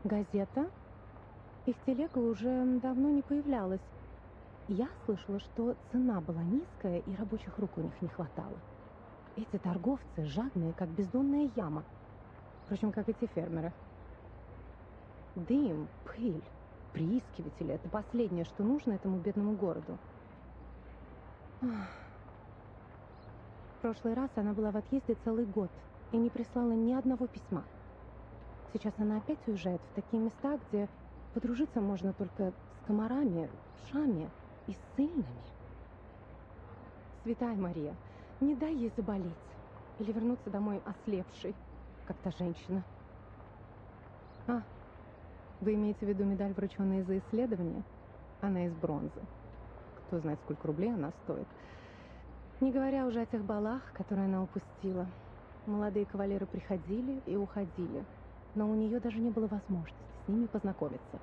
Газета? Их телега уже давно не появлялась. Я слышала, что цена была низкая и рабочих рук у них не хватало. Эти торговцы жадные, как бездонная яма. Впрочем, как и те фермеры. Дым, пыль, приискиватели — это последнее, что нужно этому бедному городу. В прошлый раз она была в отъезде целый год и не прислала ни одного письма. Сейчас она опять уезжает в такие места, где подружиться можно только с комарами, вшами и ссыльными. Святая Мария, не дай ей заболеть или вернуться домой ослепшей, как та женщина. Вы имеете в виду медаль, врученная за исследование? Она из бронзы. Кто знает, сколько рублей она стоит. Не говоря уже о тех балах, которые она упустила. Молодые кавалеры приходили и уходили, но у нее даже не было возможности с ними познакомиться.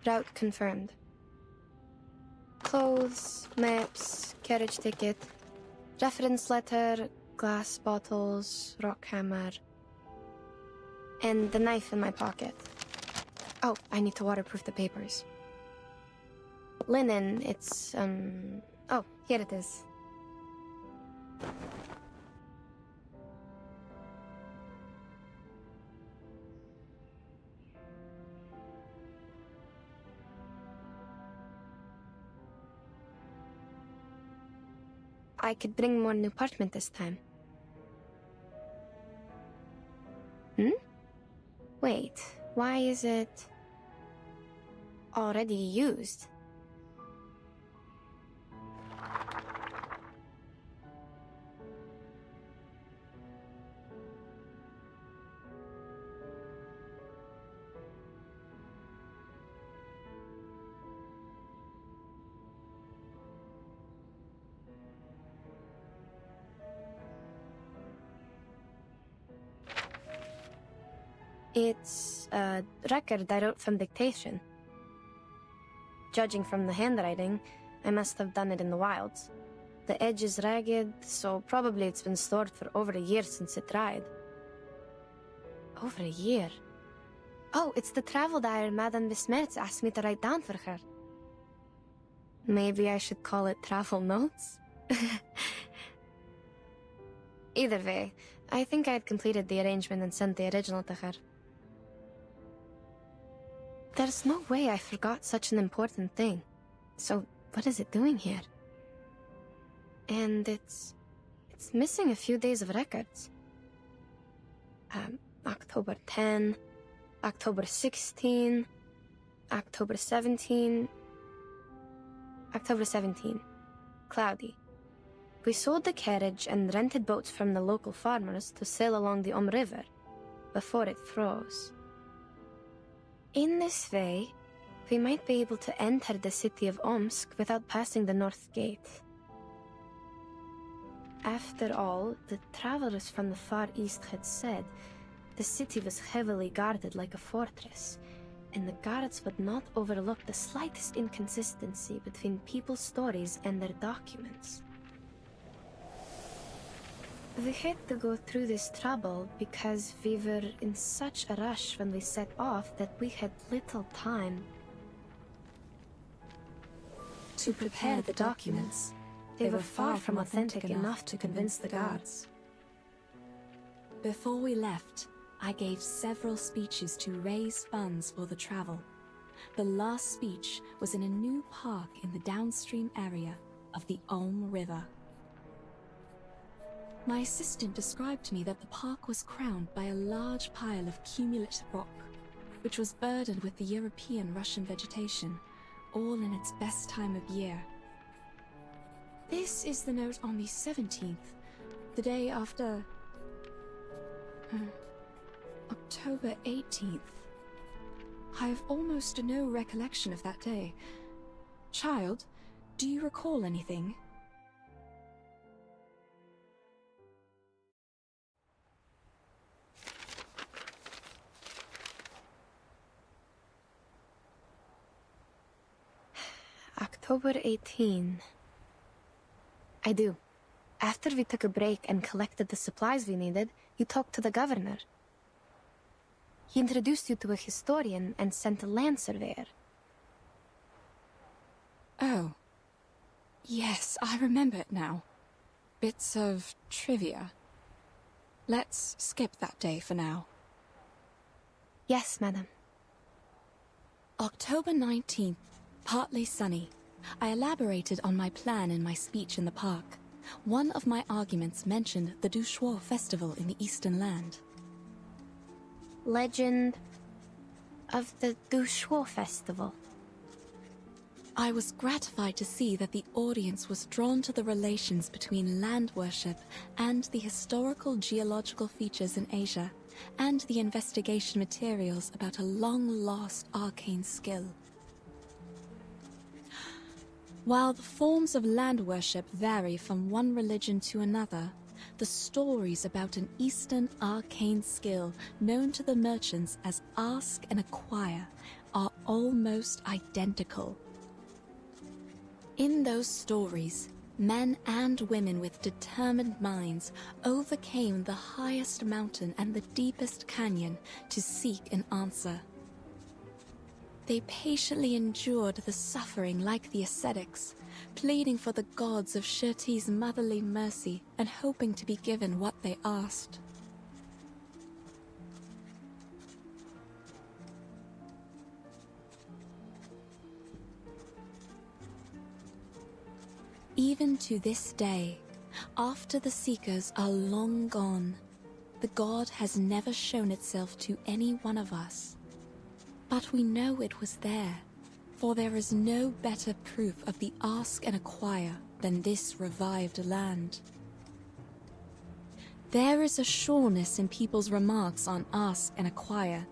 Route confirmed. Clothes, maps, carriage ticket, reference letter, glass bottles, rock hammer, and the knife in my pocket. Oh, I need to waterproof the papers. Linen, it's, oh, here it is. I could bring more new parchment this time. Wait, why is it already used? It's a record I wrote from dictation. Judging from the handwriting, I must have done it in the wilds. The edge is ragged, so probably it's been stored for over a year since it dried. Over a year? Oh, it's the travel diary Madame Besmertz asked me to write down for her. Maybe I should call it travel notes? Either way, I think I had completed the arrangement and sent the original to her. There's no way I forgot such an important thing. So, what is it doing here? And it's missing a few days of records. October 10, October 16, October 17, October 17. Cloudy. We sold the carriage and rented boats from the local farmers to sail along the River before it froze. In this way, we might be able to enter the city of Omsk without passing the North Gate. After all, the travelers from the Far East had said the city was heavily guarded like a fortress, and the guards would not overlook the slightest inconsistency between people's stories and their documents. We had to go through this trouble because we were in such a rush when we set off that we had little time to prepare the documents. They were far from authentic enough to convince the guards. Before we left, I gave several speeches to raise funds for the travel. The last speech was in a new park in the downstream area of the River. My assistant described to me that the park was crowned by a large pile of cumulative rock, which was burdened with the European Russian vegetation, all in its best time of year. This is the note on the 17th, the day after October 18th. I have almost no recollection of that day. Child, do you recall anything? October 18. I do. After we took a break and collected the supplies we needed, you talked to the governor. He introduced you to a historian and sent a land surveyor. Oh. Yes, I remember it now. Bits of trivia. Let's skip that day for now. Yes, madam. October 19th, partly sunny. I elaborated on my plan in my speech in the park. One of my arguments mentioned the Douchois festival in the Eastern Land. Legend of the Douchois festival. I was gratified to see that the audience was drawn to the relations between land worship and the historical geological features in Asia, and the investigation materials about a long-lost arcane skill. While the forms of land worship vary from one religion to another, the stories about an Eastern arcane skill known to the merchants as Ask and Acquire are almost identical. In those stories, men and women with determined minds overcame the highest mountain and the deepest canyon to seek an answer. They patiently endured the suffering like the ascetics, pleading for the gods of Shouri's motherly mercy and hoping to be given what they asked. Even to this day, after the Seekers are long gone, the god has never shown itself to any one of us. But we know it was there, for there is no better proof of the Ask and Acquire than this revived land. There is a sureness in people's remarks on Ask and Acquire.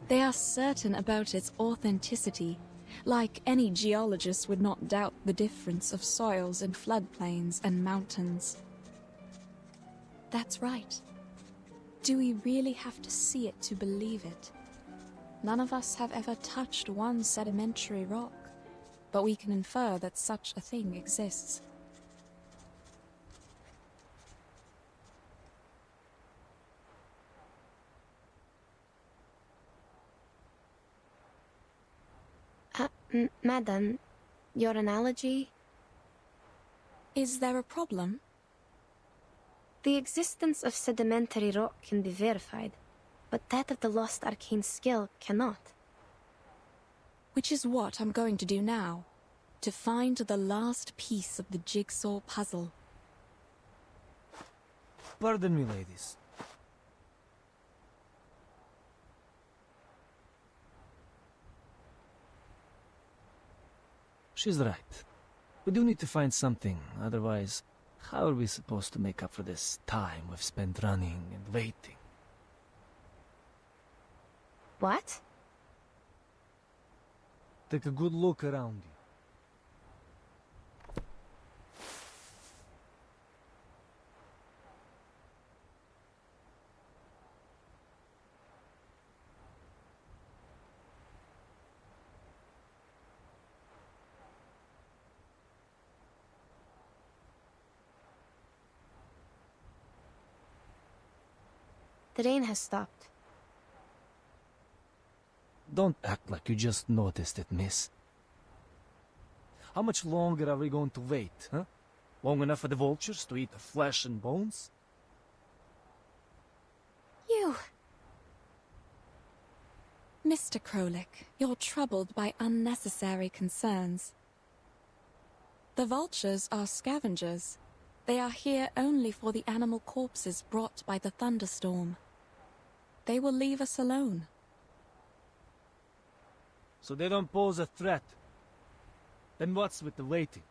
They are certain about its authenticity, like any geologist would not doubt the difference of soils in floodplains and mountains. That's right. Do we really have to see it to believe it? None of us have ever touched one sedimentary rock, but we can infer that such a thing exists. Madam, your analogy? Is there a problem? The existence of sedimentary rock can be verified, but that of the lost arcane skill cannot. Which is what I'm going to do now, to find the last piece of the jigsaw puzzle. Pardon me, ladies. She's right. We do need to find something, otherwise, how are we supposed to make up for this time we've spent running and waiting? What? Take a good look around you. The rain has stopped. Don't act like you just noticed it, miss. How much longer are we going to wait, huh? Long enough for the vultures to eat our flesh and bones? You! Mr. Krolik, you're troubled by unnecessary concerns. The vultures are scavengers. They are here only for the animal corpses brought by the thunderstorm. They will leave us alone. So they don't pose a threat. Then what's with the waiting?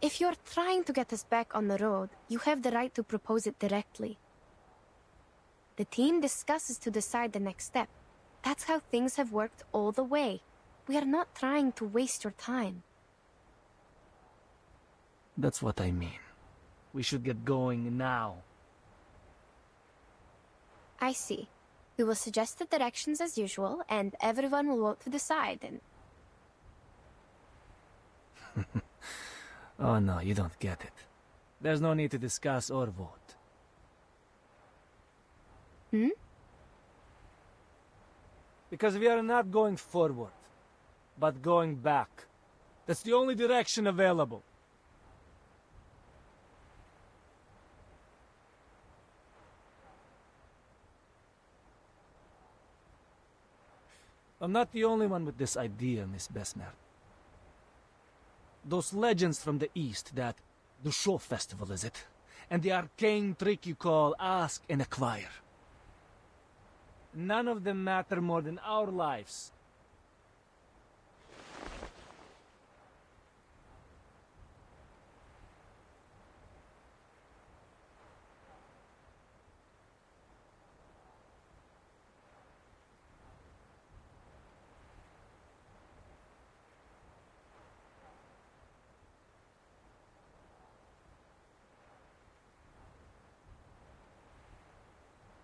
If you're trying to get us back on the road, you have the right to propose it directly. The team discusses to decide the next step. That's how things have worked all the way. We are not trying to waste your time. That's what I mean. We should get going now. I see. We will suggest the directions as usual, and everyone will vote to decide, and... Oh no, you don't get it. There's no need to discuss or vote. Hmm? Because we are not going forward, but going back. That's the only direction available. I'm not the only one with this idea, Miss Besmer. Those legends from the East, that the show festival, is it? And the arcane trick you call ask and acquire. None of them matter more than our lives.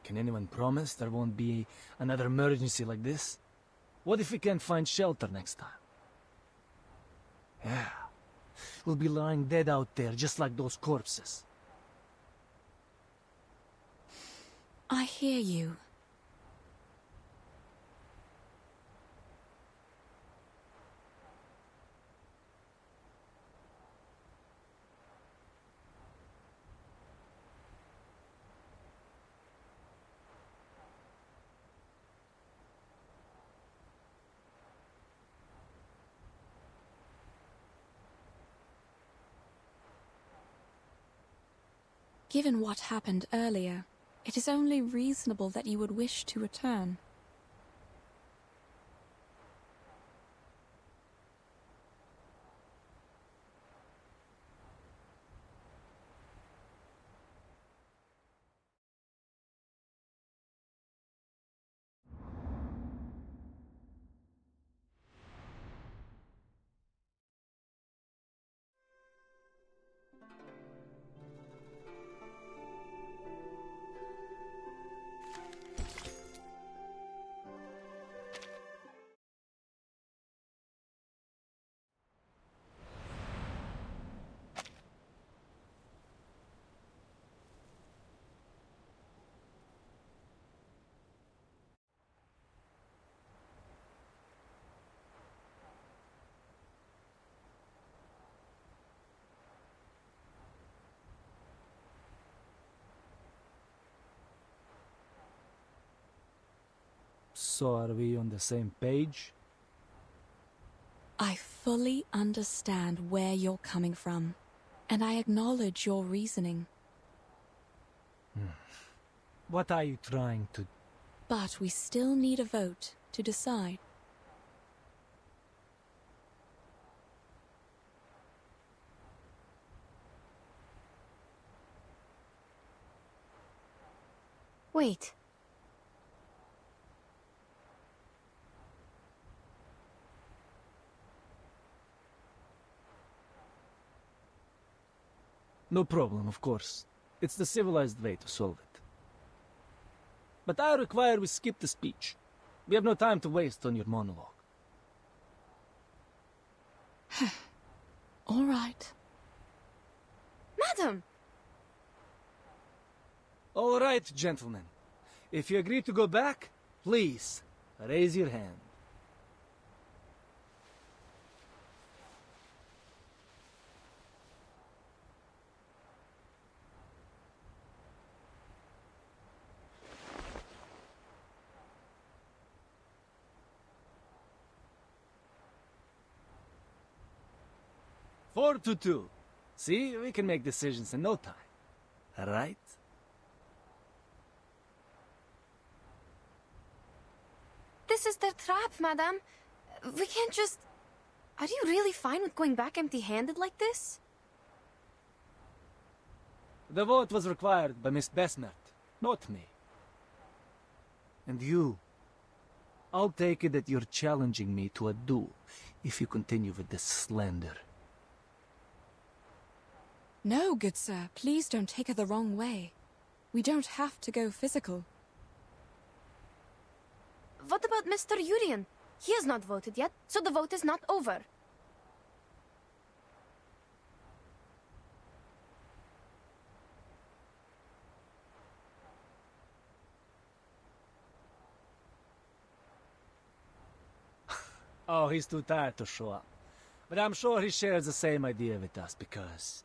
Can anyone promise there won't be another emergency like this? What if we can't find shelter next time? Yeah. We'll be lying dead out there just like those corpses. I hear you. Given what happened earlier, it is only reasonable that you would wish to return. So are we on the same page? I fully understand where you're coming from, and I acknowledge your reasoning. What are you trying to... But we still need a vote to decide. Wait. No problem, of course. It's the civilized way to solve it. But I require we skip the speech. We have no time to waste on your monologue. All right. Madam! All right, gentlemen. If you agree to go back, please, raise your hand. Four to two. See, we can make decisions in no time. Right? This is their trap, madam. We can't just... Are you really fine with going back empty-handed like this? The vote was required by Miss Besmert, not me. And you. I'll take it that you're challenging me to a duel if you continue with this slander. No, good sir, please don't take it the wrong way. We don't have to go physical. what about Mr. Urian? He has not voted yet, so the vote is not over. Oh, he's too tired to show up. But I'm sure he shares the same idea with us, because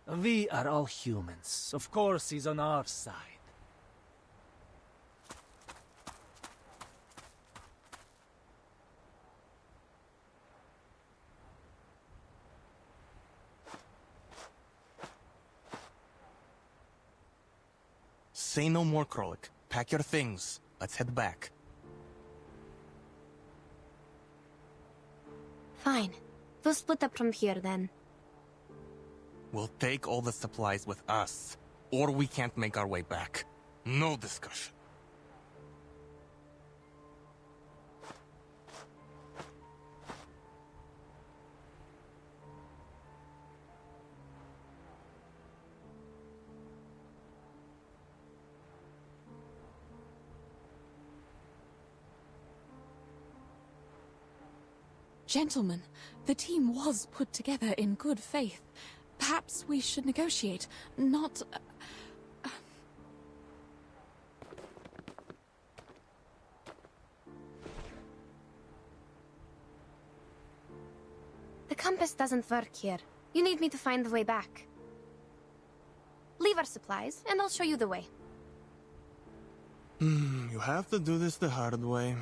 we are all humans. Of course, he's on our side. Say no more, Krolik. Pack your things. Let's head back. Fine. We'll split up from here then. We'll take all the supplies with us, or we can't make our way back. No discussion. Gentlemen, the team was put together in good faith. Perhaps we should negotiate, not... The compass doesn't work here. You need me to find the way back. Leave our supplies, and I'll show you the way. You have to do this the hard way.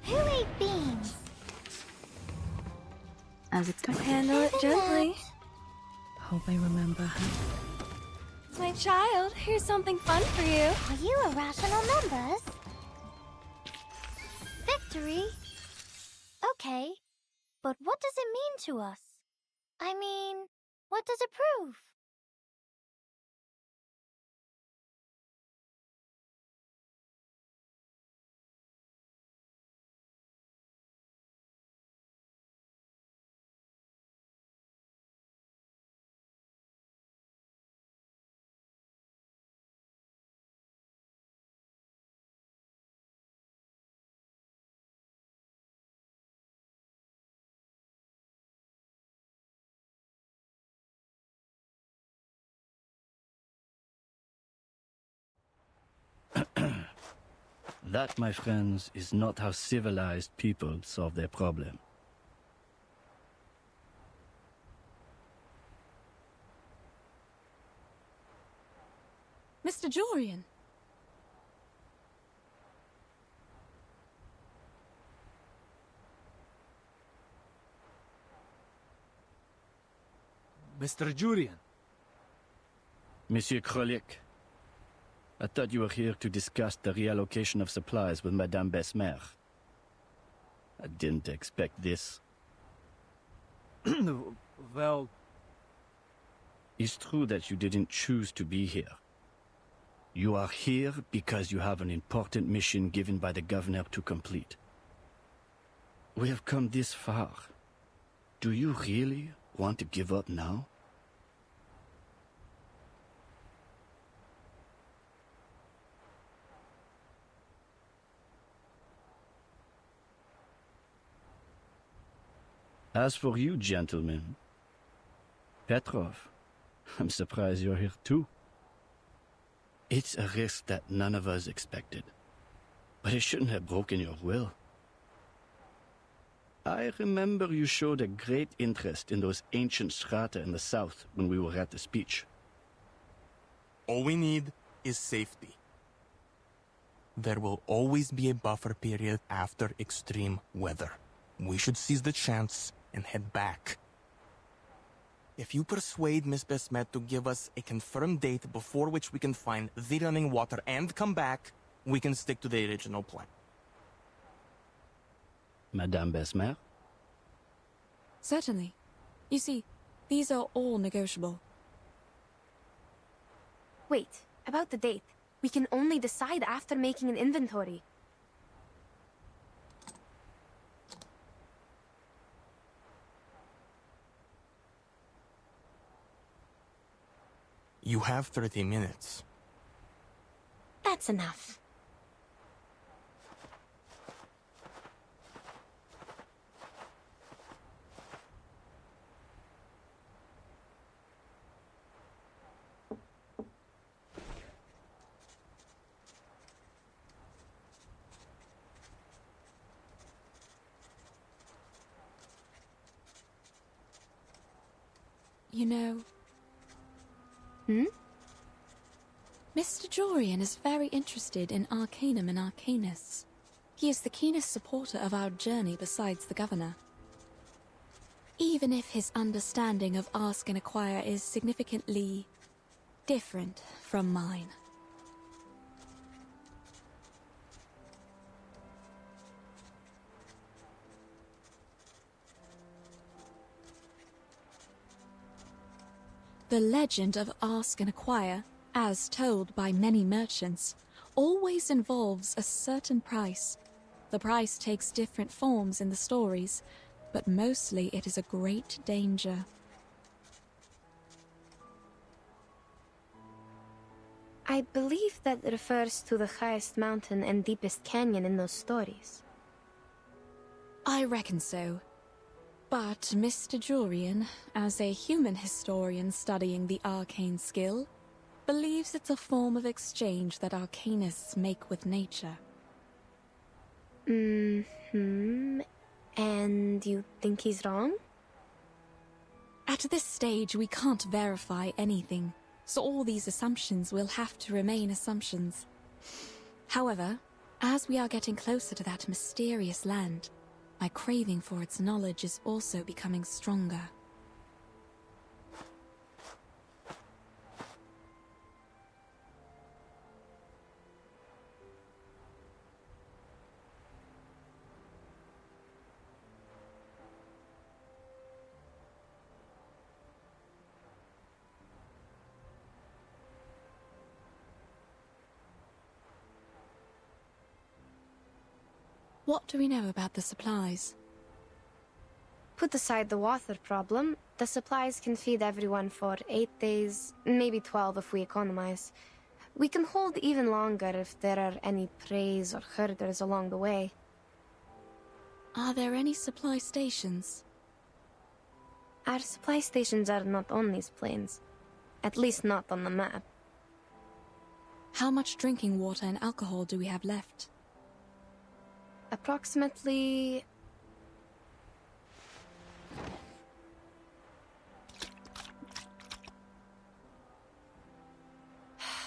Who ate beans? As it's going. Handle it gently. Hope I remember her. My child, here's something fun for you. Are you irrational numbers? Victory? Okay, but what does it mean to us? I mean, what does it prove? That, my friends, is not how civilized people solve their problem. Mr. Jorian! Mr. Jurian. Monsieur Krolik, I thought you were here to discuss the reallocation of supplies with Madame Besmer. I didn't expect this. Well, It's true that you didn't choose to be here. You are here because you have an important mission given by the governor to complete. We have come this far. Do you really want to give up now? As for you, gentlemen, Petrov, I'm surprised you're here too. It's a risk that none of us expected, but it shouldn't have broken your will. I remember you showed a great interest in those ancient strata in the south when we were at the speech. All we need is safety. There will always be a buffer period after extreme weather. We should seize the chance and head back. If you persuade Miss Besmet to give us a confirmed date before which we can find the running water and come back, we can stick to the original plan. Madame Besmer? Certainly. You see, these are all negotiable. Wait, about the date. We can only decide after making an inventory. You have 30 minutes. That's enough. You know... Mr. Jorian is very interested in Arcanum and Arcanists. He is the keenest supporter of our journey besides the Governor. Even if his understanding of Ask and Acquire is significantly different from mine. The legend of Ask and Acquire, as told by many merchants, always involves a certain price. The price takes different forms in the stories, but mostly it is a great danger. I believe that refers to the highest mountain and deepest canyon in those stories. I reckon so. But Mr. Jorian, as a human historian studying the arcane skill, believes it's a form of exchange that arcanists make with nature. And you think he's wrong? At this stage, we can't verify anything, so all these assumptions will have to remain assumptions. However, as we are getting closer to that mysterious land, my craving for its knowledge is also becoming stronger. What do we know about the supplies? Put aside the water problem, the supplies can feed everyone for 8 days, maybe 12 if we economize. We can hold even longer if there are any preys or herders along the way. Are there any supply stations? Our supply stations are not on these plains. At least not on the map. How much drinking water and alcohol do we have left? Approximately...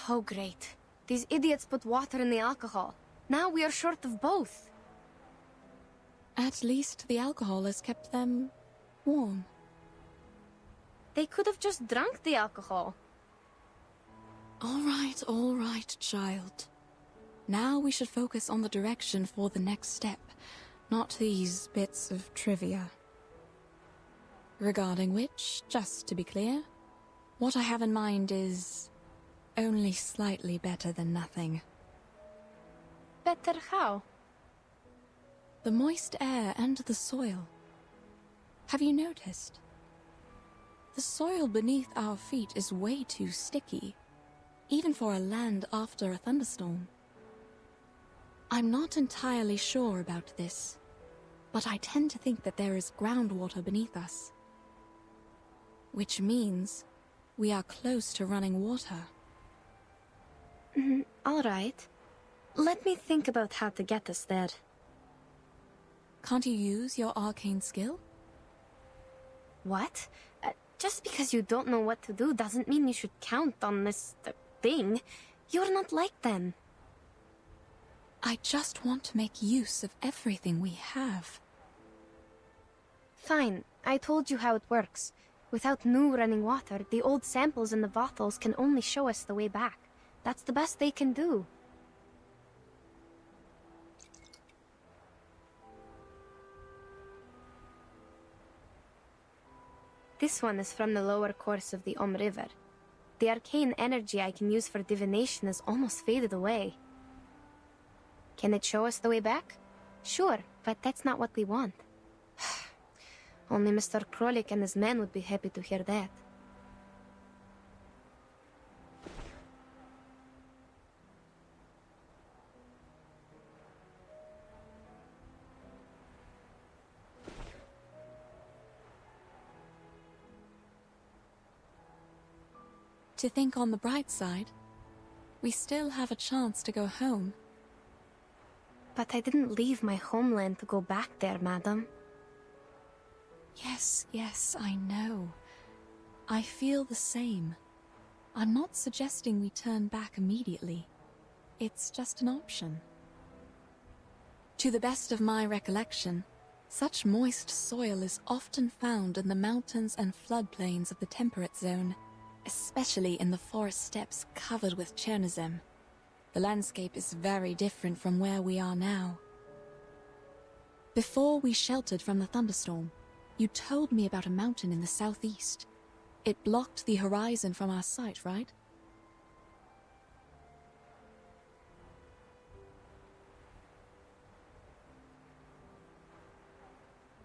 Oh great. These idiots put water in the alcohol. Now we are short of both. At least the alcohol has kept them warm. They could have just drunk the alcohol. All right, child. Now we should focus on the direction for the next step, not these bits of trivia. Regarding which, just to be clear, what I have in mind is only slightly better than nothing. Better how? The moist air and the soil. Have you noticed? The soil beneath our feet is way too sticky, even for a land after a thunderstorm. I'm not entirely sure about this, but I tend to think that there is groundwater beneath us. Which means we are close to running water. All right. Let me think about how to get us there. Can't you use your arcane skill? What? Just because you don't know what to do doesn't mean you should count on this thing. You're not like them. I just want to make use of everything we have. Fine, I told you how it works. Without new running water, the old samples in the bottles can only show us the way back. That's the best they can do. This one is from the lower course of the River. The arcane energy I can use for divination has almost faded away. Can it show us the way back? Sure, but that's not what we want. Only Mr. Krolik and his men would be happy to hear that. To think on the bright side, we still have a chance to go home. But I didn't leave my homeland to go back there, madam. Yes, I know. I feel the same. I'm not suggesting we turn back immediately. It's just an option. To the best of my recollection, such moist soil is often found in the mountains and floodplains of the temperate zone, especially in the forest steppes covered with Chernozem. The landscape is very different from where we are now. Before we sheltered from the thunderstorm, you told me about a mountain in the southeast. It blocked the horizon from our sight, right?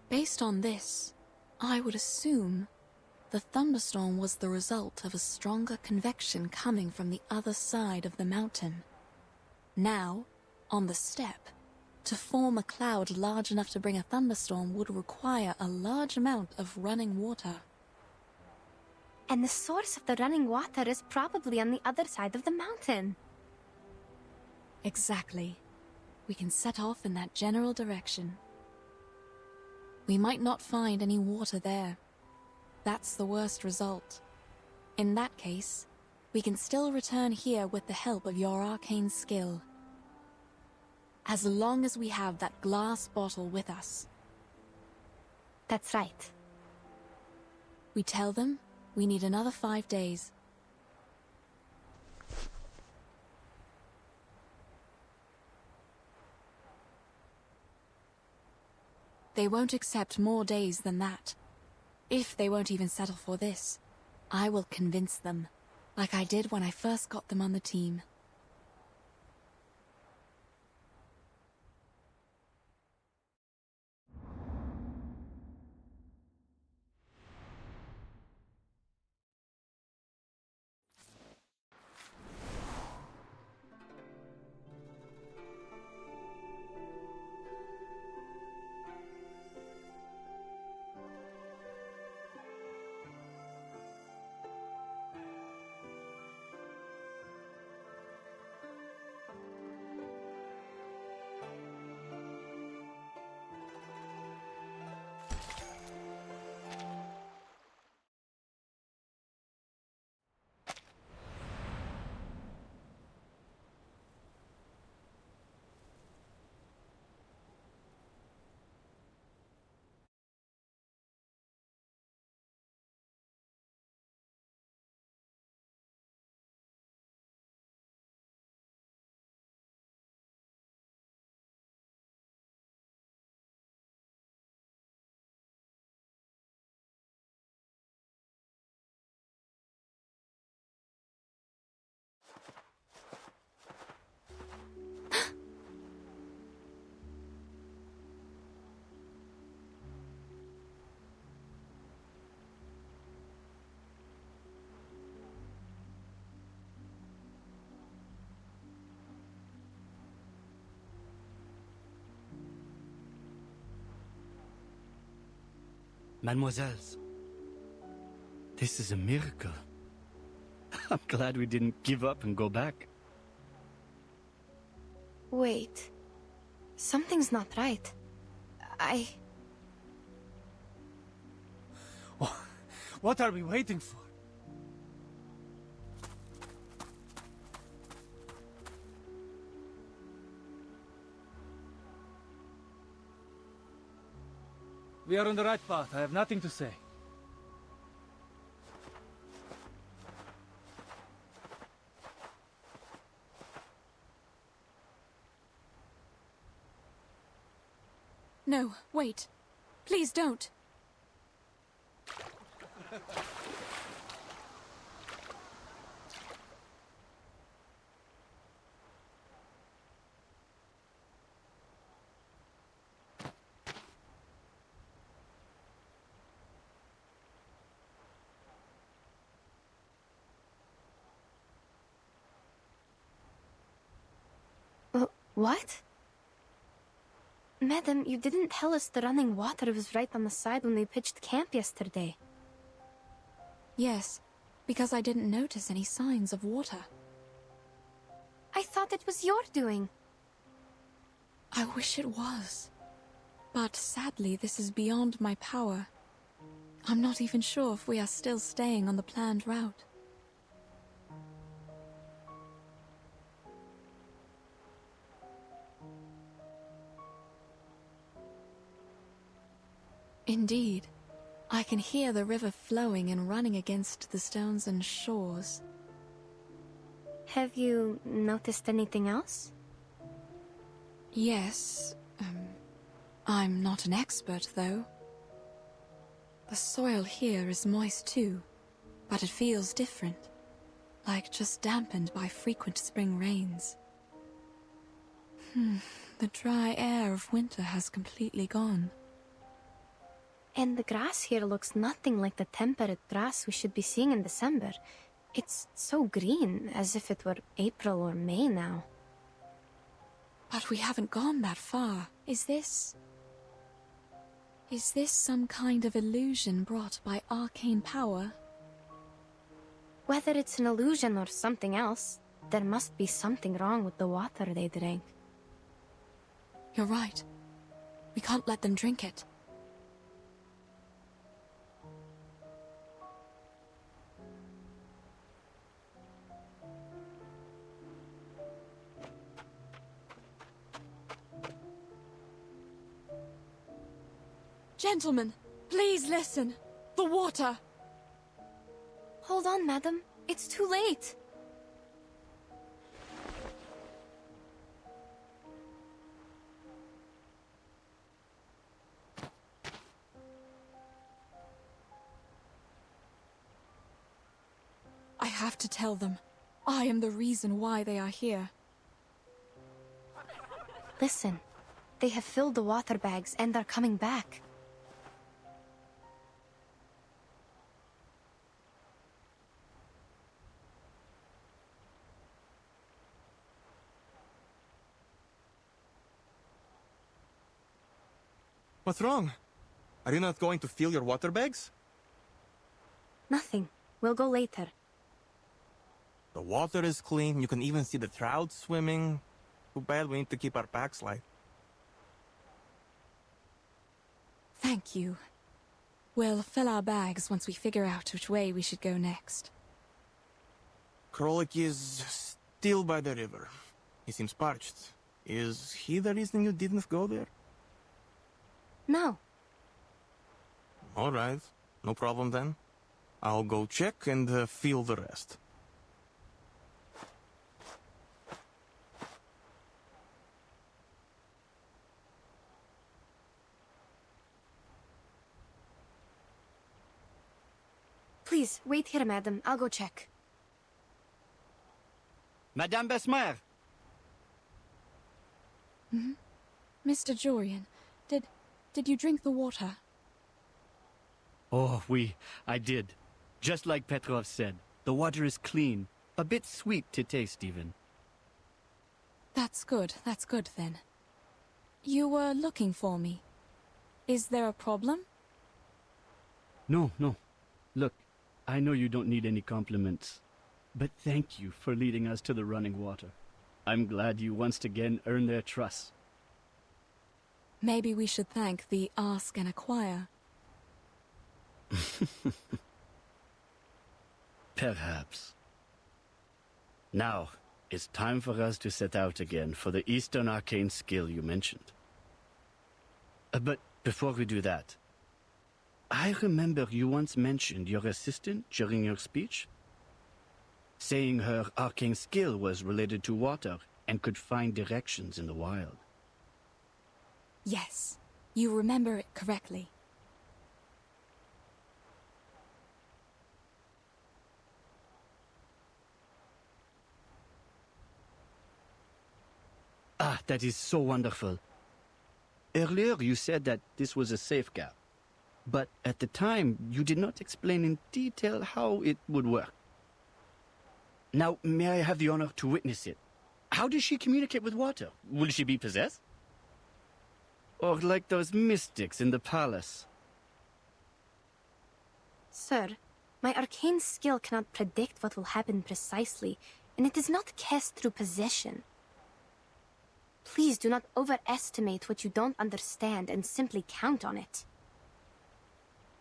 Based on this, I would assume the thunderstorm was the result of a stronger convection coming from the other side of the mountain. Now, on the steppe, to form a cloud large enough to bring a thunderstorm would require a large amount of running water. And the source of the running water is probably on the other side of the mountain. Exactly. We can set off in that general direction. We might not find any water there. That's the worst result. In that case, we can still return here with the help of your arcane skill. As long as we have that glass bottle with us. That's right. We tell them we need another 5 days. They won't accept more days than that. If they won't even settle for this, I will convince them, like I did when I first got them on the team. Mademoiselles, this is a miracle. I'm glad we didn't give up and go back. Wait. Something's not right. What are we waiting for? We are on the right path. I have nothing to say. No, wait. Please don't. What? Madam, you didn't tell us the running water was right on the side when we pitched camp yesterday. Yes, because I didn't notice any signs of water. I thought it was your doing. I wish it was. But sadly, this is beyond my power. I'm not even sure if we are still staying on the planned route. Indeed. I can hear the river flowing and running against the stones and shores. Have you noticed anything else? Yes, I'm not an expert, though. The soil here is moist too, but it feels different, like just dampened by frequent spring rains. The dry air of winter has completely gone. And the grass here looks nothing like the temperate grass we should be seeing in December. It's so green, as if it were April or May now. But we haven't gone that far. Is this some kind of illusion brought by arcane power? Whether it's an illusion or something else, there must be something wrong with the water they drank. You're right. We can't let them drink it. Gentlemen, please listen. The water! Hold on, madam. It's too late. I have to tell them. I am the reason why they are here. Listen. They have filled the water bags and are coming back. What's wrong? Are you not going to fill your water bags? Nothing. We'll go later. The water is clean, you can even see the trout swimming. Too bad we need to keep our packs light. Thank you. We'll fill our bags once we figure out which way we should go next. Krolik is still by the river. He seems parched. Is he the reason you didn't go there? No. Alright, no problem then. I'll go check and feel the rest. Please, wait here, madam. I'll go check. Madame Besmer! Mr. Jorian, did you drink the water? Oh, I did. Just like Petrov said, the water is clean. A bit sweet to taste, even. That's good then. You were looking for me. Is there a problem? No, no. Look, I know you don't need any compliments, but thank you for leading us to the running water. I'm glad you once again earned their trust. Maybe we should thank the Ask and Acquire. Perhaps. Now, it's time for us to set out again for the Eastern Arcane skill you mentioned. But before we do that, I remember you once mentioned your assistant during your speech, saying her arcane skill was related to water and could find directions in the wild. Yes, you remember it correctly. Ah, that is so wonderful. Earlier you said that this was a safe gap, but at the time you did not explain in detail how it would work. Now, may I have the honor to witness it? How does she communicate with water? Will she be possessed? Or like those mystics in the palace? Sir, my arcane skill cannot predict what will happen precisely, and it is not cast through possession. Please do not overestimate what you don't understand and simply count on it.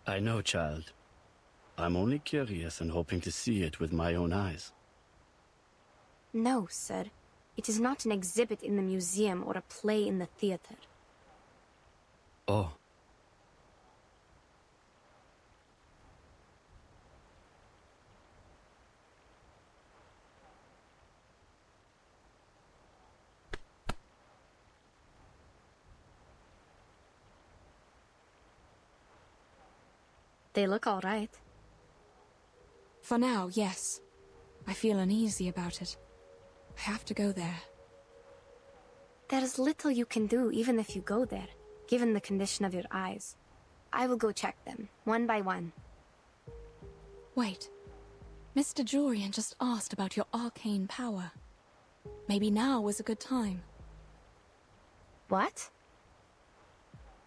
I know, child. I'm only curious and hoping to see it with my own eyes. No, sir. It is not an exhibit in the museum or a play in the theater. Oh. They look all right. For now, yes. I feel uneasy about it. I have to go there. There's little you can do even if you go there, given the condition of your eyes. I will go check them, one by one. Wait. Mr. Jorian just asked about your arcane power. Maybe now was a good time. What?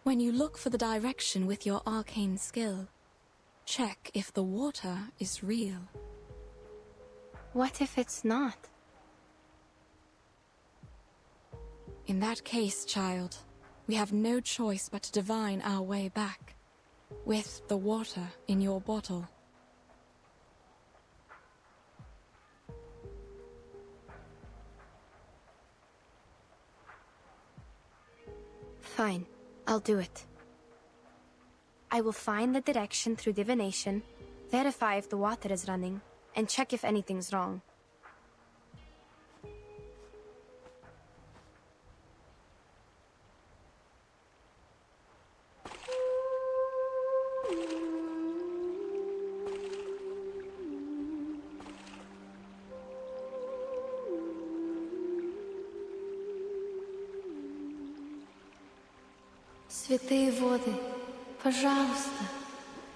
When you look for the direction with your arcane skill, check if the water is real. What if it's not? In that case, child, we have no choice but to divine our way back, with the water in your bottle. Fine, I'll do it. I will find the direction through divination, verify if the water is running, and check if anything's wrong. Святые воды, пожалуйста,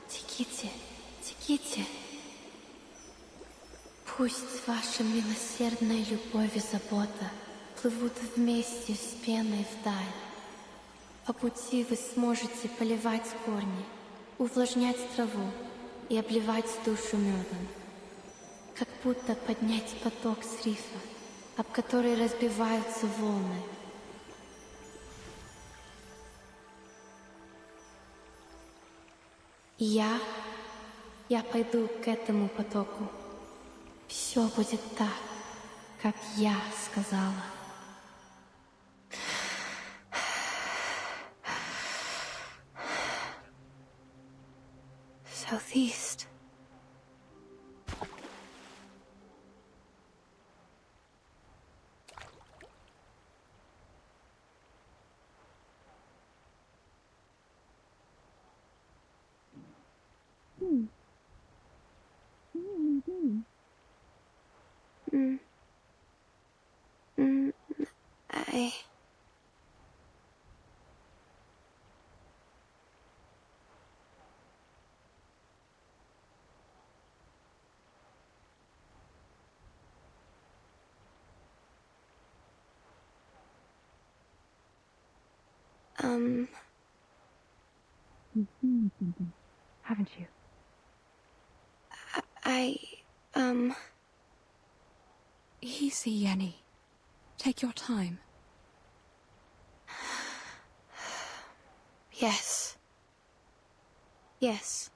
теките, теките. Пусть ваша милосердная любовь и забота плывут вместе с пеной вдаль. По пути вы сможете поливать корни, увлажнять траву и обливать душу медом. Как будто поднять поток с рифа, об который разбиваются волны. Я пойду к этому потоку. Все будет так, как я сказала. Southeast. I... haven't you? Easy, Yenny. Take your time. Yes. Yes.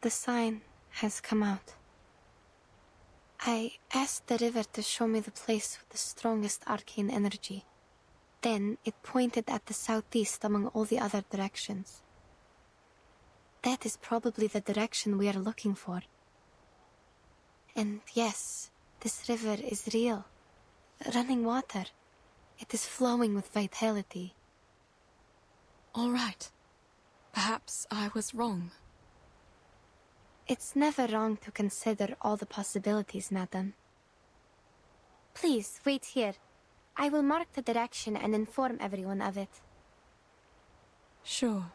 The sign has come out. I asked the river to show me the place with the strongest arcane energy. Then it pointed at the southeast among all the other directions. That is probably the direction we are looking for. And yes, this river is real. Running water. It is flowing with vitality. All right. Perhaps I was wrong. It's never wrong to consider all the possibilities, madam. Please, wait here. I will mark the direction and inform everyone of it. Sure.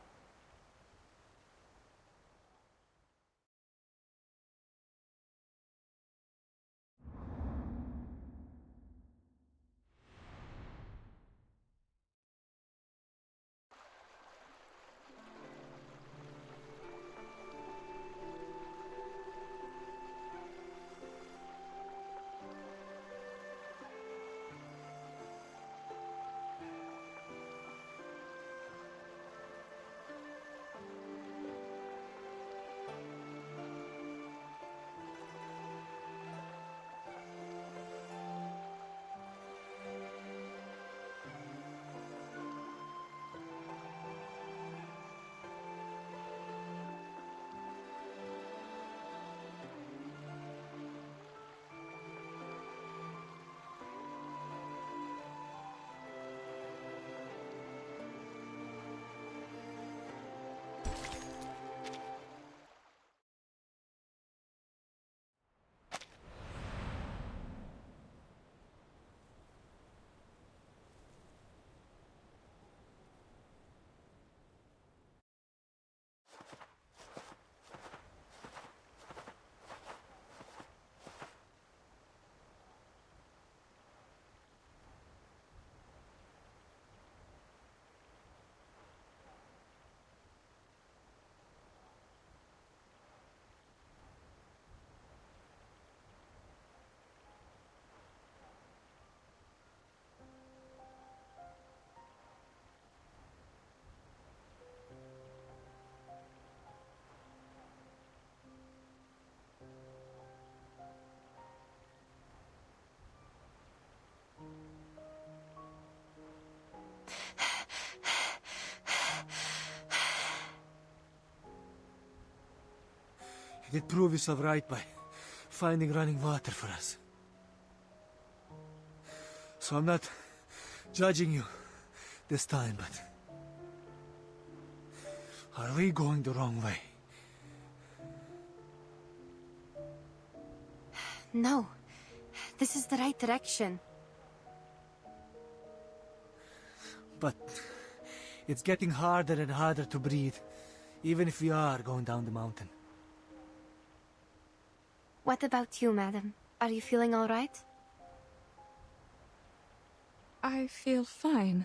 You did prove yourself right by finding running water for us. So I'm not judging you this time, but... are we going the wrong way? No. This is the right direction. But it's getting harder and harder to breathe, even if we are going down the mountain. What about you, madam? Are you feeling all right? I feel fine.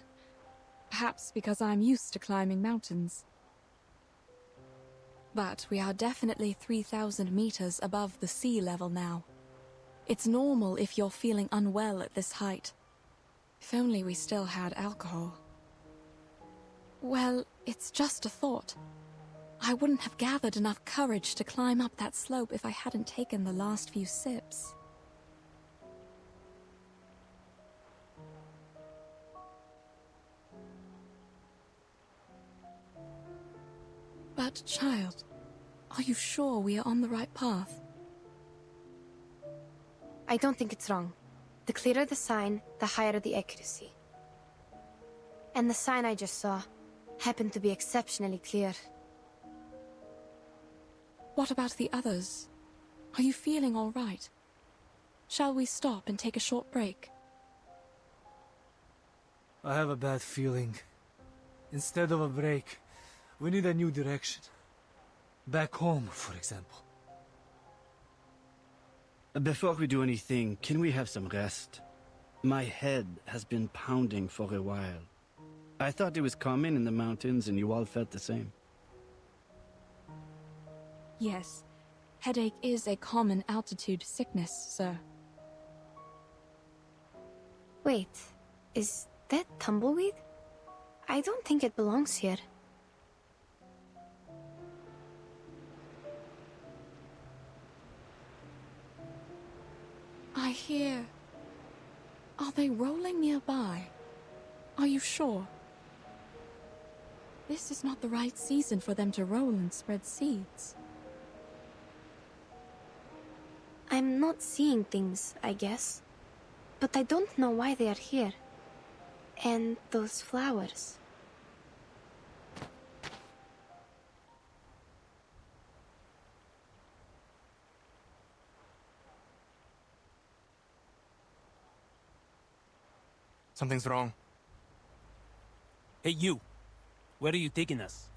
Perhaps because I'm used to climbing mountains. But we are definitely 3,000 meters above the sea level now. It's normal if you're feeling unwell at this height. If only we still had alcohol. Well, it's just a thought. I wouldn't have gathered enough courage to climb up that slope if I hadn't taken the last few sips. But, child, are you sure we are on the right path? I don't think it's wrong. The clearer the sign, the higher the accuracy. And the sign I just saw happened to be exceptionally clear. What about the others? Are you feeling all right? Shall we stop and take a short break? I have a bad feeling. Instead of a break, we need a new direction. Back home, for example. Before we do anything, can we have some rest? My head has been pounding for a while. I thought it was common in the mountains and you all felt the same. Yes, headache is a common altitude sickness, sir. Wait, is that tumbleweed? I don't think it belongs here. I hear... Are they rolling nearby? Are you sure? This is not the right season for them to roll and spread seeds. I'm not seeing things, I guess. But I don't know why they are here. And those flowers. Something's wrong. Hey, you! Where are you taking us?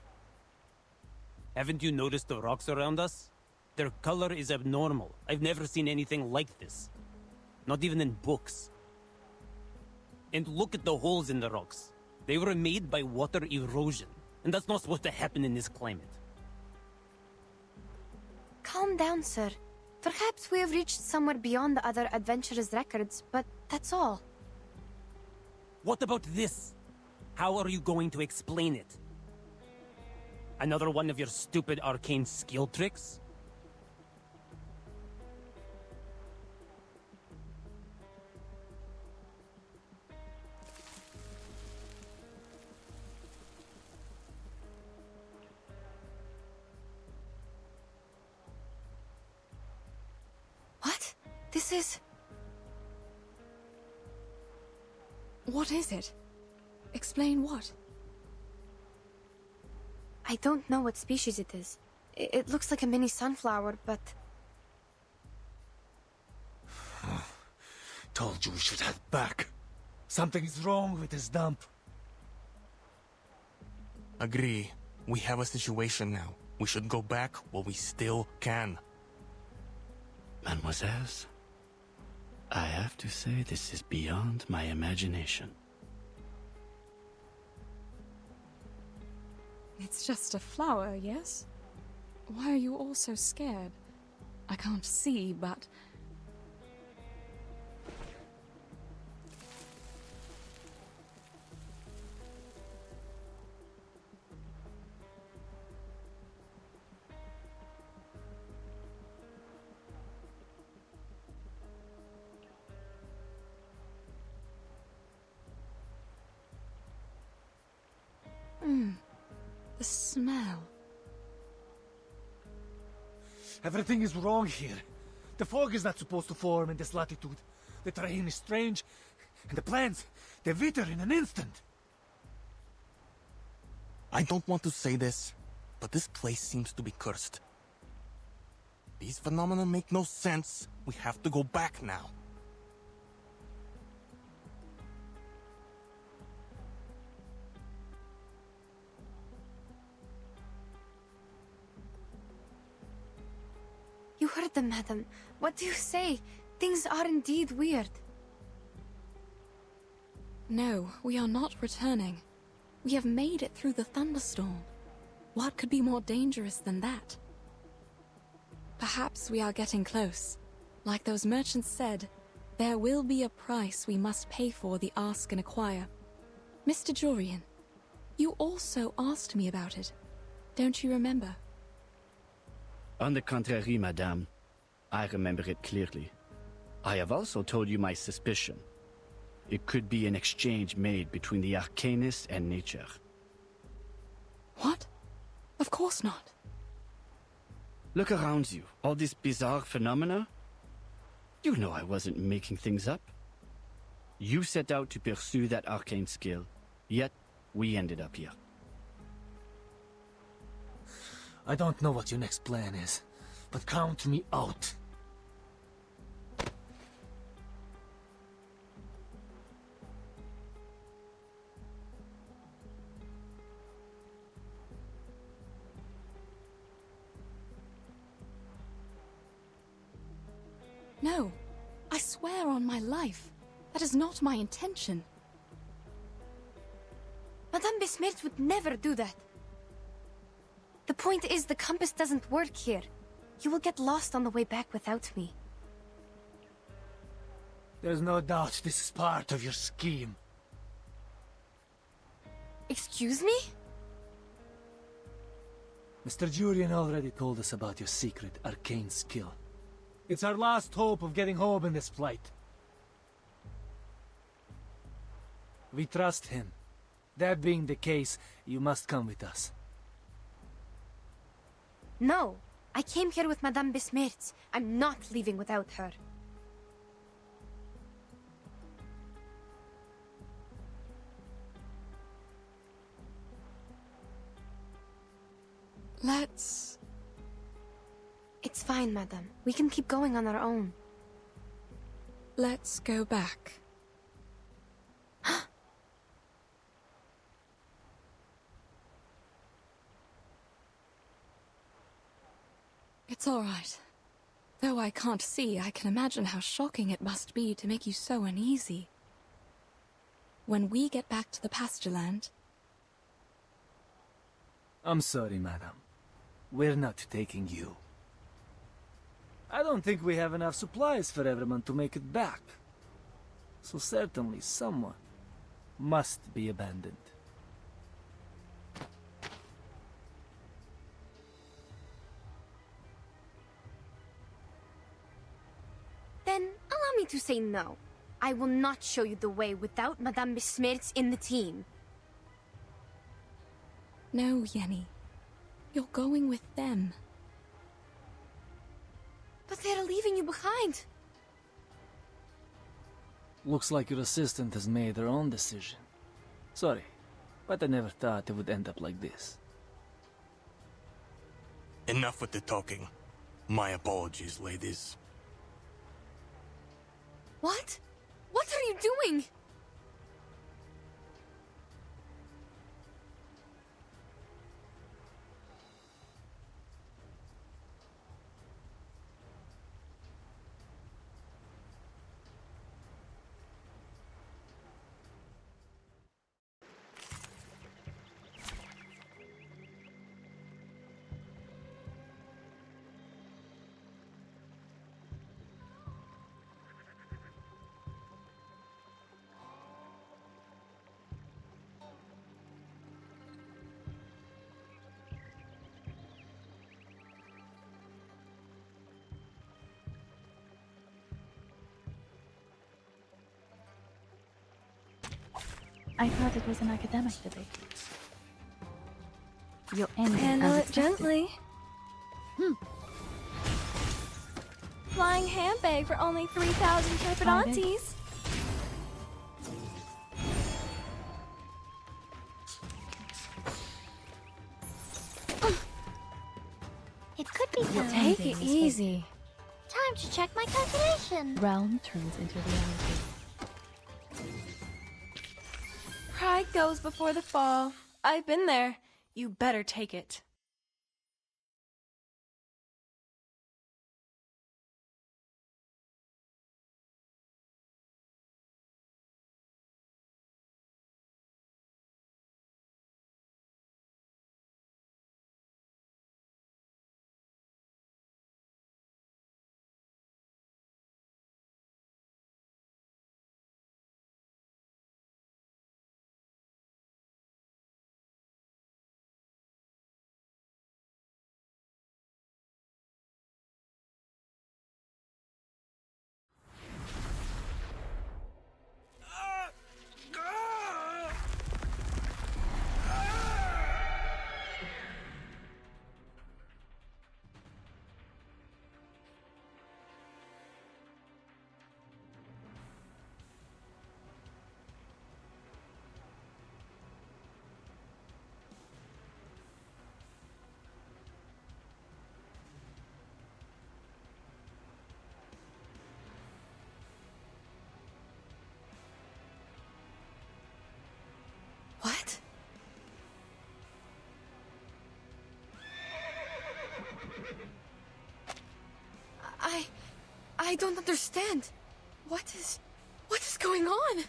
Haven't you noticed the rocks around us? Their color is abnormal. I've never seen anything like this. Not even in books. And look at the holes in the rocks. They were made by water erosion. And that's not supposed to happen in this climate. Calm down, sir. Perhaps we have reached somewhere beyond the other adventurers' records, but that's all. What about this? How are you going to explain it? Another one of your stupid arcane skill tricks? What? This is... What is it? Explain what? I don't know what species it is. It looks like a mini sunflower, but... Told you we should head back. Something's wrong with this dump. Agree. We have a situation now. We should go back while we still can. Mademoiselles, I have to say this is beyond my imagination. It's just a flower, yes? Why are you all so scared? I can't see, but... The smell. Everything is wrong here. The fog is not supposed to form in this latitude. The terrain is strange, and the plants, they wither in an instant. I don't want to say this, but this place seems to be cursed. These phenomena make no sense. We have to go back now. You heard them, madam. What do you say? Things are indeed weird. No, we are not returning. We have made it through the thunderstorm. What could be more dangerous than that? Perhaps we are getting close. Like those merchants said, there will be a price we must pay for the ask and acquire. Mr. Jorian, you also asked me about it. Don't you remember? On the contrary, madame, I remember it clearly. I have also told you my suspicion. It could be an exchange made between the arcanist and nature. What? Of course not. Look around you, all these bizarre phenomena. You know I wasn't making things up. You set out to pursue that arcane skill, yet we ended up here. I don't know what your next plan is, but count me out. No, I swear on my life. That is not my intention. Madame Besmirch would never do that. The The point is, the compass doesn't work here. You will get lost on the way back without me. There's no doubt this is part of your scheme. Excuse me? Mr. Julian already told us about your secret arcane skill. It's our last hope of getting home in this flight. We trust him. That being the case, you must come with us. No. I came here with Madame Besmirtz. I'm not leaving without her. Let's... It's fine, Madame. We can keep going on our own. let's go back. It's all right. Though I can't see, I can imagine how shocking it must be to make you so uneasy. When we get back to the pasture land... I'm sorry, madam. We're not taking you. I don't think we have enough supplies for everyone to make it back. So certainly someone must be abandoned. Then allow me to say no. I will not show you the way without Madame Besmirtz in the team. No, Yenny. You're going with them. But they're leaving you behind. Looks like your assistant has made her own decision. Sorry, but I never thought it would end up like this. Enough with the talking. My apologies, ladies. What? What are you doing? I thought it was an academic debate. You'll end Handle as it expected. gently. Flying handbag for only 3,000 Turpidantes. It could be done. Take Ending it is easy. Time to check my calculation. Realm turns into reality. Pride goes before the fall. I've been there. You better take it. What? I don't understand. What is going on?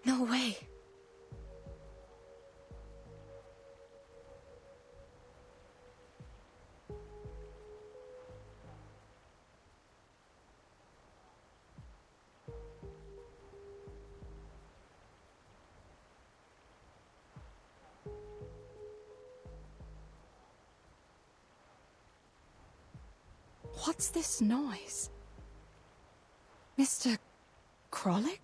No way. What's this noise? Mr. Krollick?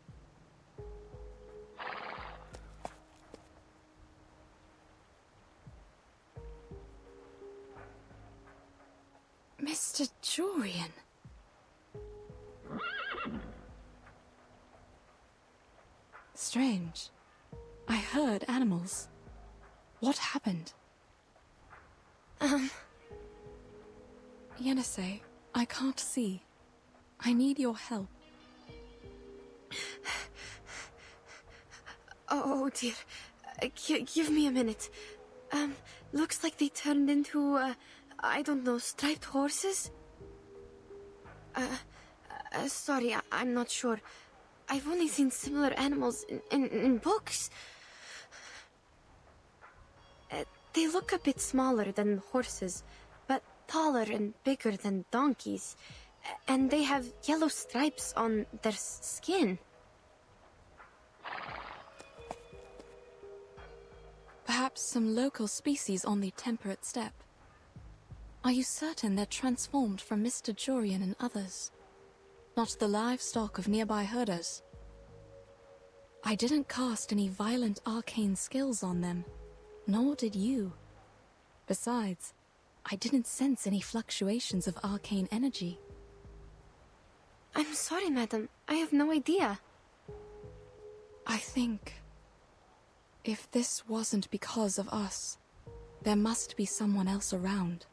Mr. Jorian. Strange. I heard animals. What happened? Yenisei, I can't see. I need your help. Oh dear. Give me a minute. Looks like they turned into, I don't know, striped horses? Sorry, I'm not sure. I've only seen similar animals in books. They look a bit smaller than horses, but taller and bigger than donkeys. And they have yellow stripes on their skin. Perhaps some local species on the temperate steppe. Are you certain they're transformed from Mr. Jorian and others? Not the livestock of nearby herders? I didn't cast any violent arcane skills on them, nor did you. Besides, I didn't sense any fluctuations of arcane energy. I'm sorry, madam. I have no idea. I think if this wasn't because of us, there must be someone else around.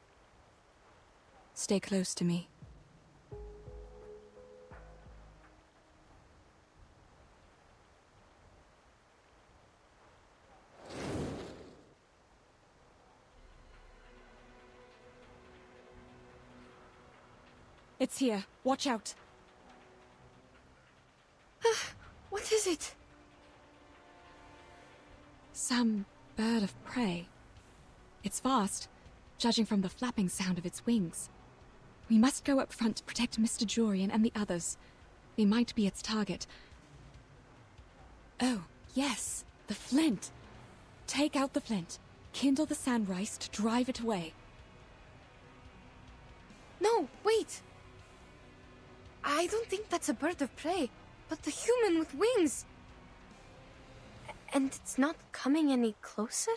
Stay close to me. It's here. Watch out. What is it? Some bird of prey. It's fast, judging from the flapping sound of its wings. We must go up front to protect Mr. Jorian and the others. They might be its target. Oh, yes, the flint. Take out the flint. Kindle the sand rice to drive it away. No, wait. I don't think that's a bird of prey, but the human with wings. And it's not coming any closer?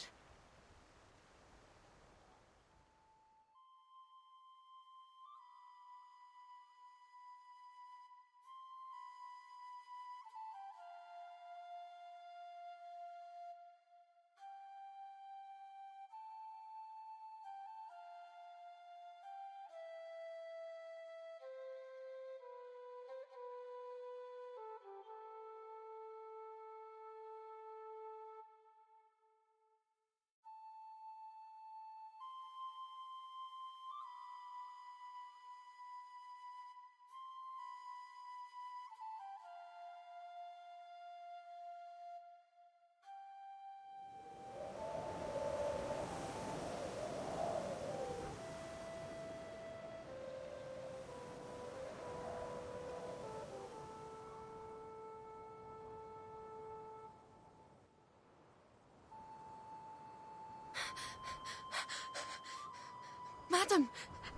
Madam,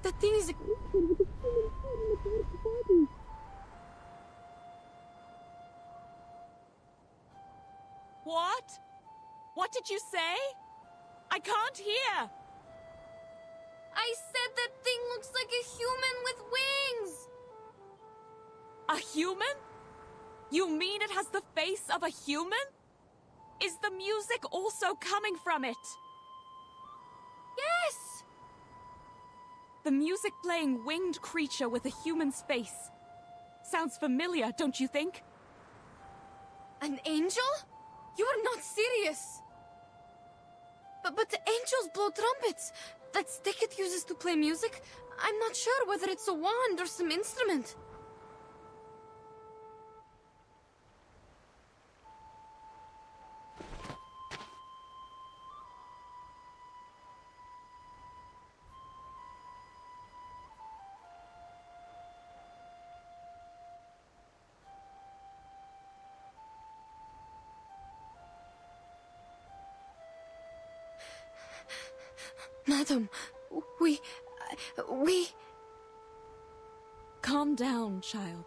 that thing is What? What did you say? I can't hear! I said that thing looks like a human with wings! A human? You mean it has the face of a human? Is the music also coming from it? Yes! The music playing winged creature with a human's face. Sounds familiar, don't you think? An angel? You are not serious! But the angels blow trumpets! That stick it uses to play music? I'm not sure whether it's a wand or some instrument. Madam, we... Calm down, child.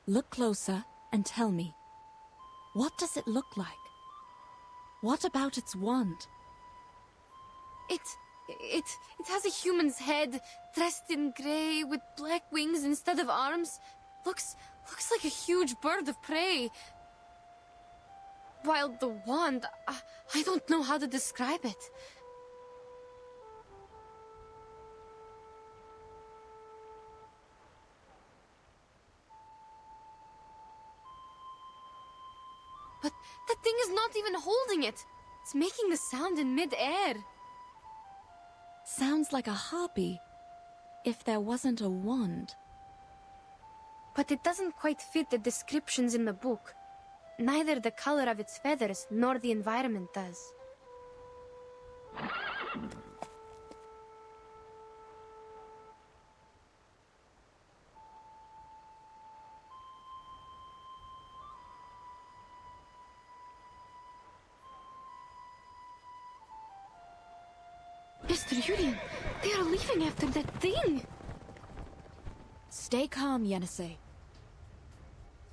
Look closer and tell me. What does it look like? What about its wand? It has a human's head, dressed in grey, with black wings instead of arms. Looks like a huge bird of prey. While the wand, I don't know how to describe it. But that thing is not even holding it. It's making a sound in mid-air. Sounds like a harpy, if there wasn't a wand. But it doesn't quite fit the descriptions in the book. Neither the color of its feathers nor the environment does. Mr. Yurian, they are leaving after that thing! Stay calm, Yenisei.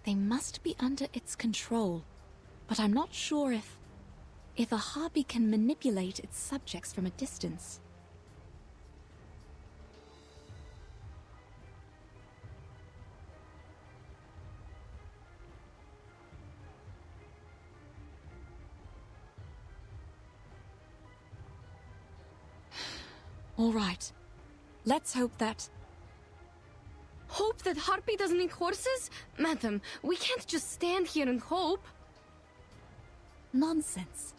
They must be under its control, but I'm not sure if a harpy can manipulate its subjects from a distance. All right. Let's hope that... Hope that Harpy doesn't eat horses? Madam, we can't just stand here and hope. Nonsense.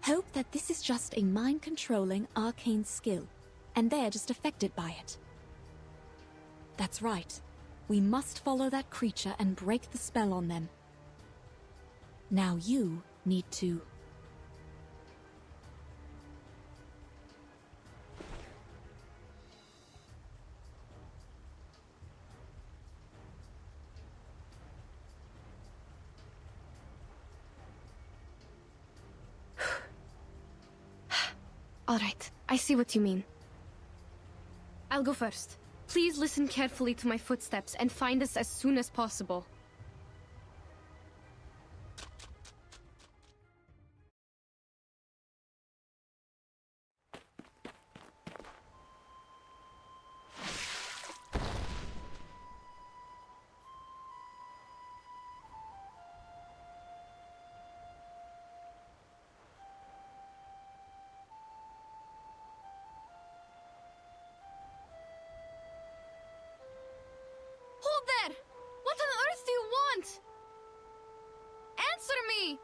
Hope that this is just a mind-controlling arcane skill, and they're just affected by it. That's right. We must follow that creature and break the spell on them. Now you need to... All right, I see what you mean. I'll go first. Please listen carefully to my footsteps and find us as soon as possible. Hold there! What on earth do you want? Answer me!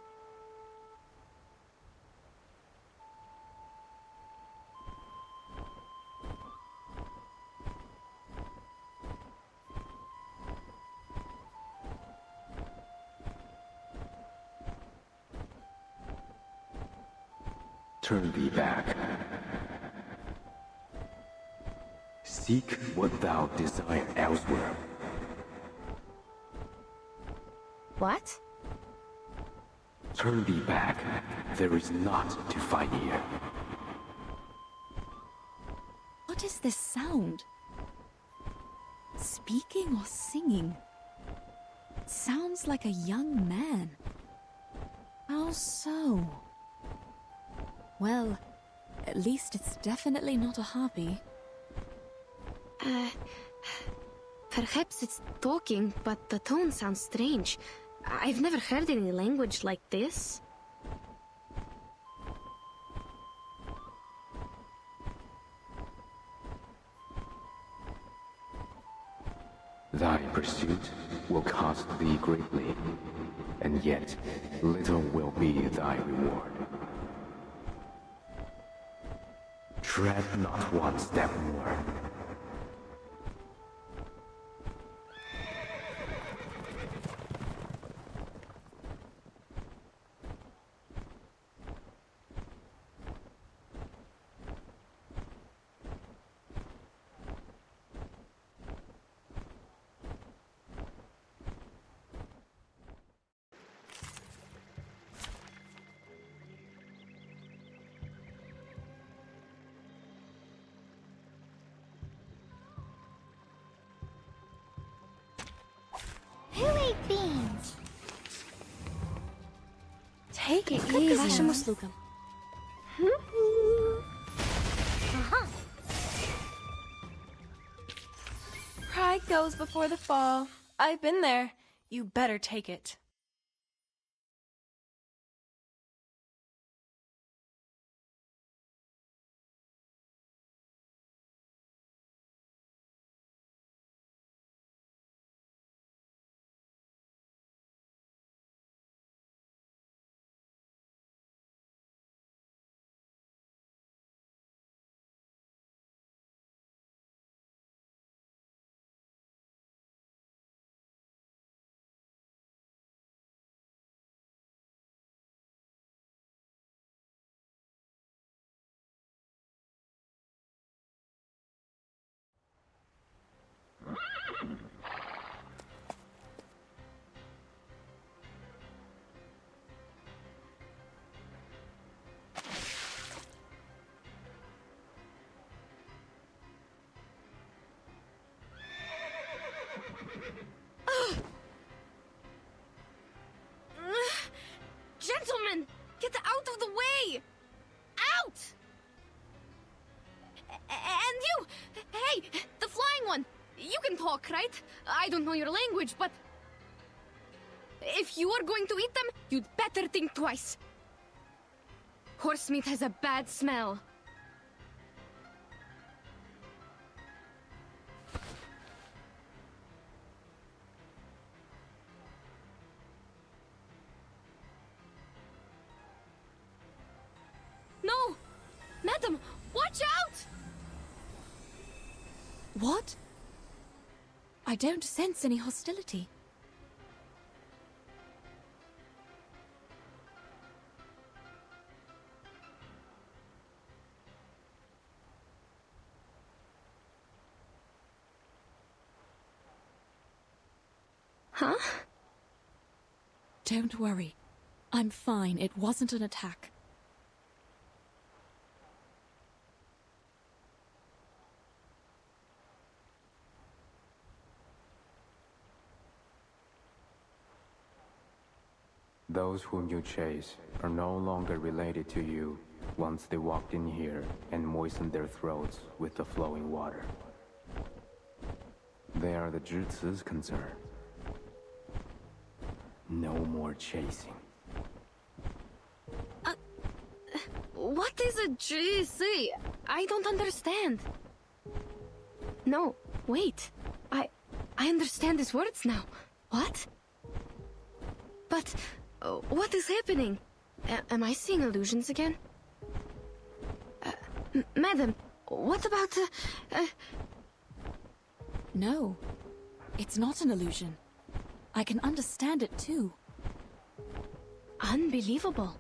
Turn thee back. Seek what thou desire elsewhere. What? Turn thee back. There is naught to find here. What is this sound? Speaking or singing? It sounds like a young man. How so? Well, at least it's definitely not a harpy. Perhaps it's talking, but the tone sounds strange. I've never heard any language like this. Thy pursuit will cost thee greatly, and yet little will be thy reward. Tread not one step more. Who ate beans? Take it Вашим easy. услугам. Uh-huh. Pride goes before the fall. I've been there. You better take it. Gentlemen, get out of the way! Out! And you! Hey, the flying one! You can talk, right? I don't know your language, but... if you are going to eat them, you'd better think twice. Horse meat has a bad smell. No! Madam, watch out! What? I don't sense any hostility. Huh? Don't worry. I'm fine. It wasn't an attack. Those whom you chase are no longer related to you once they walked in here and moistened their throats with the flowing water. They are the Zhizi's concern. No more chasing. What is a GC? I don't understand. No, wait. I understand his words now. What? But what is happening? Am I seeing illusions again? Madam, what about No, it's not an illusion. I can understand it too. Unbelievable.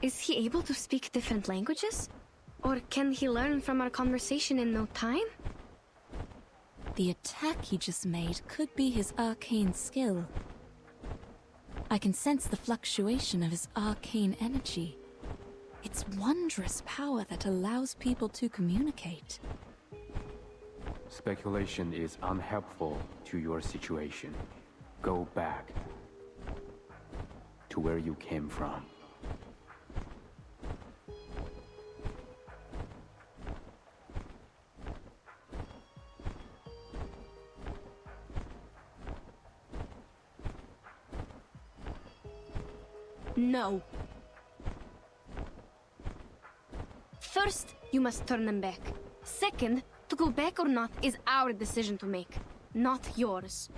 Is he able to speak different languages? Or can he learn from our conversation in no time? The attack he just made could be his arcane skill. I can sense the fluctuation of his arcane energy. It's wondrous power that allows people to communicate. Speculation is unhelpful to your situation. Go back to where you came from. No. First, you must turn them back. Second, to go back or not is our decision to make, not yours.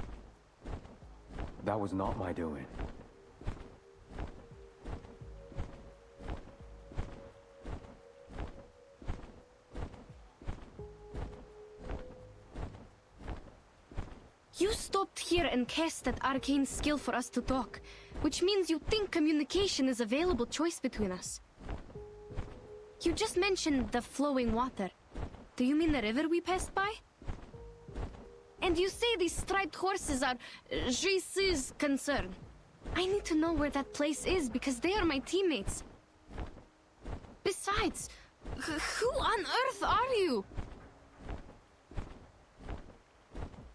That was not my doing. You stopped here and cast that arcane skill for us to talk, which means you think communication is a available choice between us. You just mentioned the flowing water. Do you mean the river we passed by? And you say these striped horses are Jisu's concern. I need to know where that place is because they are my teammates. Besides, who on earth are you?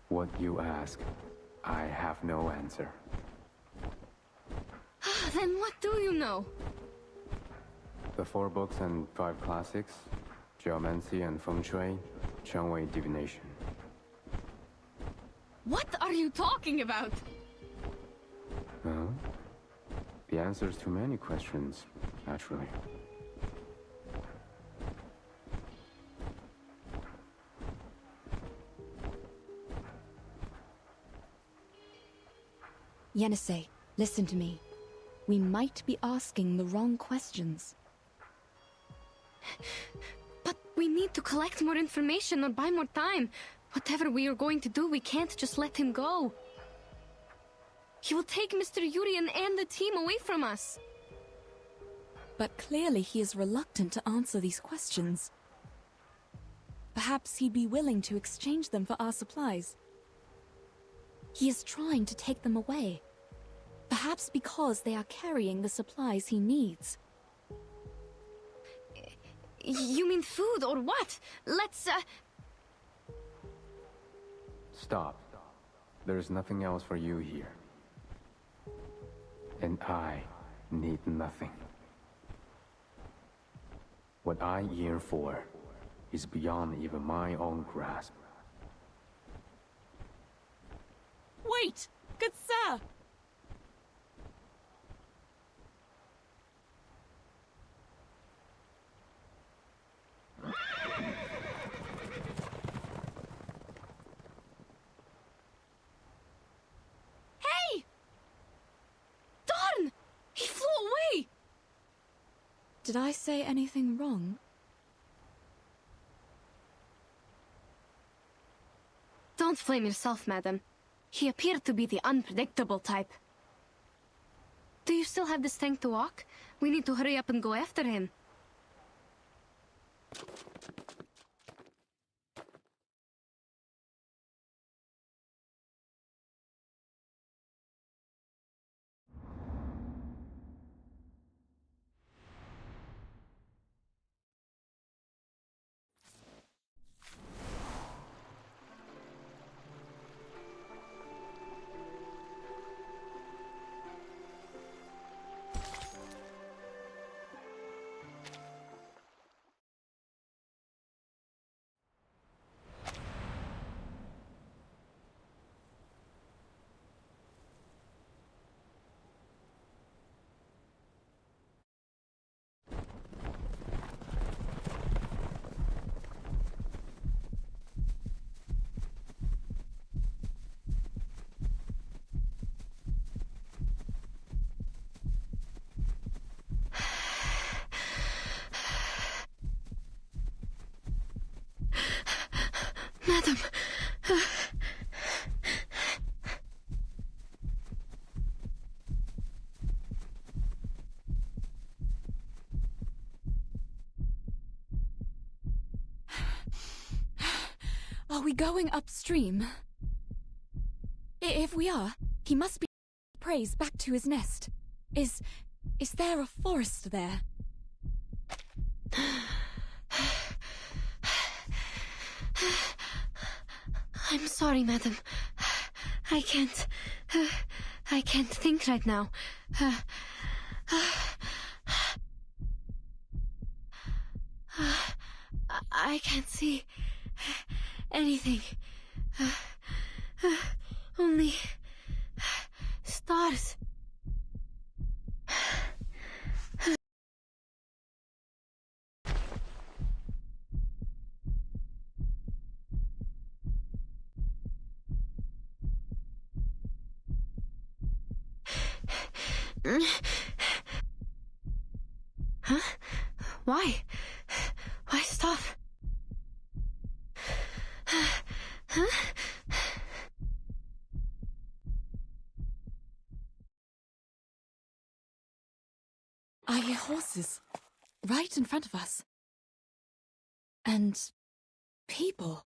What you ask I have no answer. Then what do you know? The 4 books and 5 classics, geomancy and feng shui, Changwei divination. What are you talking about? Huh? The answers to many questions, naturally. Yenisei, listen to me. We might be asking the wrong questions. But we need to collect more information or buy more time. Whatever we are going to do, we can't just let him go. He will take Mr. Yurien and the team away from us. But clearly he is reluctant to answer these questions. Perhaps he'd be willing to exchange them for our supplies. He is trying to take them away. Perhaps because they are carrying the supplies he needs. You mean food or what? Let's, Stop. There's nothing else for you here. And I need nothing. What I yearn for is beyond even my own grasp. Wait! Good sir! Hey! Darn! He flew away! Did I say anything wrong? Don't blame yourself, madam. He appeared to be the unpredictable type. Do you still have the strength to walk? We need to hurry up and go after him. Madam! Are we going upstream? If we are, he must be praised back to his nest. Is there a forest there? I'm sorry, madam. I can't think right now. I can't see anything. Only stars. Huh? Why? Why stop? Huh? I hear horses right in front of us. And people.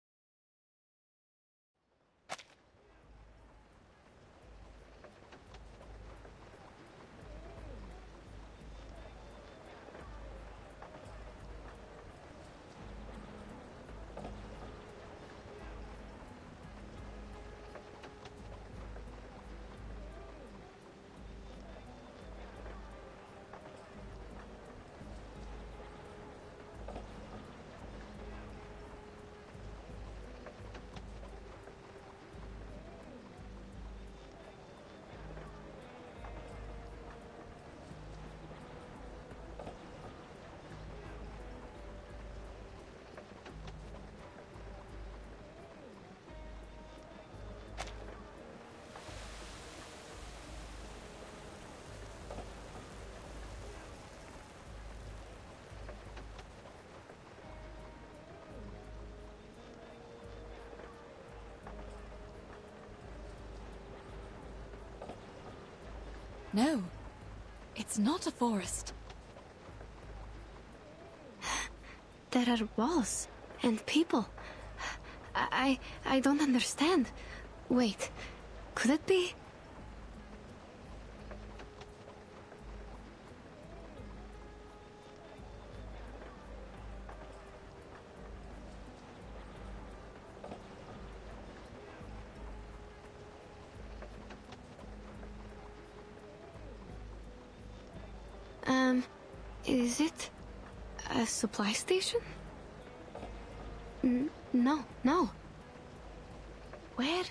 No, it's not a forest. There are walls and people. I don't understand. Wait, could it be? Is it a supply station? No. Where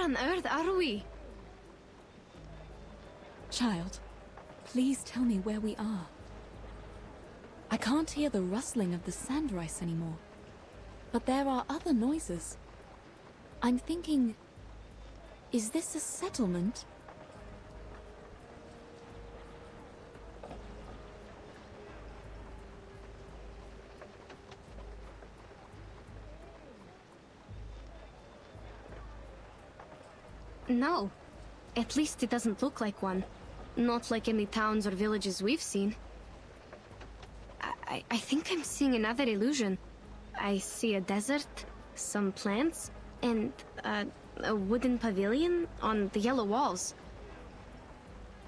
on earth are we? Child, please tell me where we are. I can't hear the rustling of the sand rice anymore, but there are other noises. I'm thinking, is this a settlement? No. At least it doesn't look like one. Not like any towns or villages we've seen. I think I'm seeing another illusion. I see a desert, some plants, and a wooden pavilion on the yellow walls.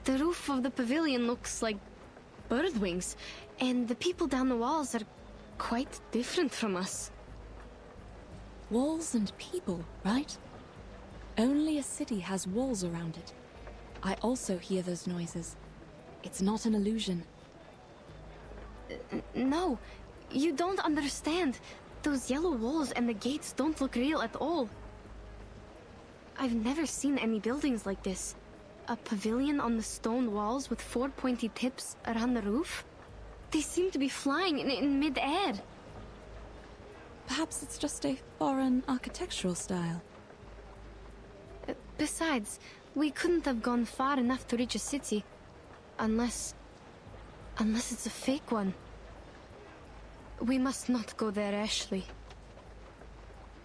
The roof of the pavilion looks like bird wings, and the people down the walls are quite different from us. Walls and people, right? Only a city has walls around it. I also hear those noises. It's not an illusion. No, you don't understand. Those yellow walls and the gates don't look real at all. I've never seen any buildings like this. A pavilion on the stone walls with 4 pointy tips around the roof? They seem to be flying in mid-air. Perhaps it's just a foreign architectural style. Besides, we couldn't have gone far enough to reach a city. Unless it's a fake one. We must not go there, Ashley.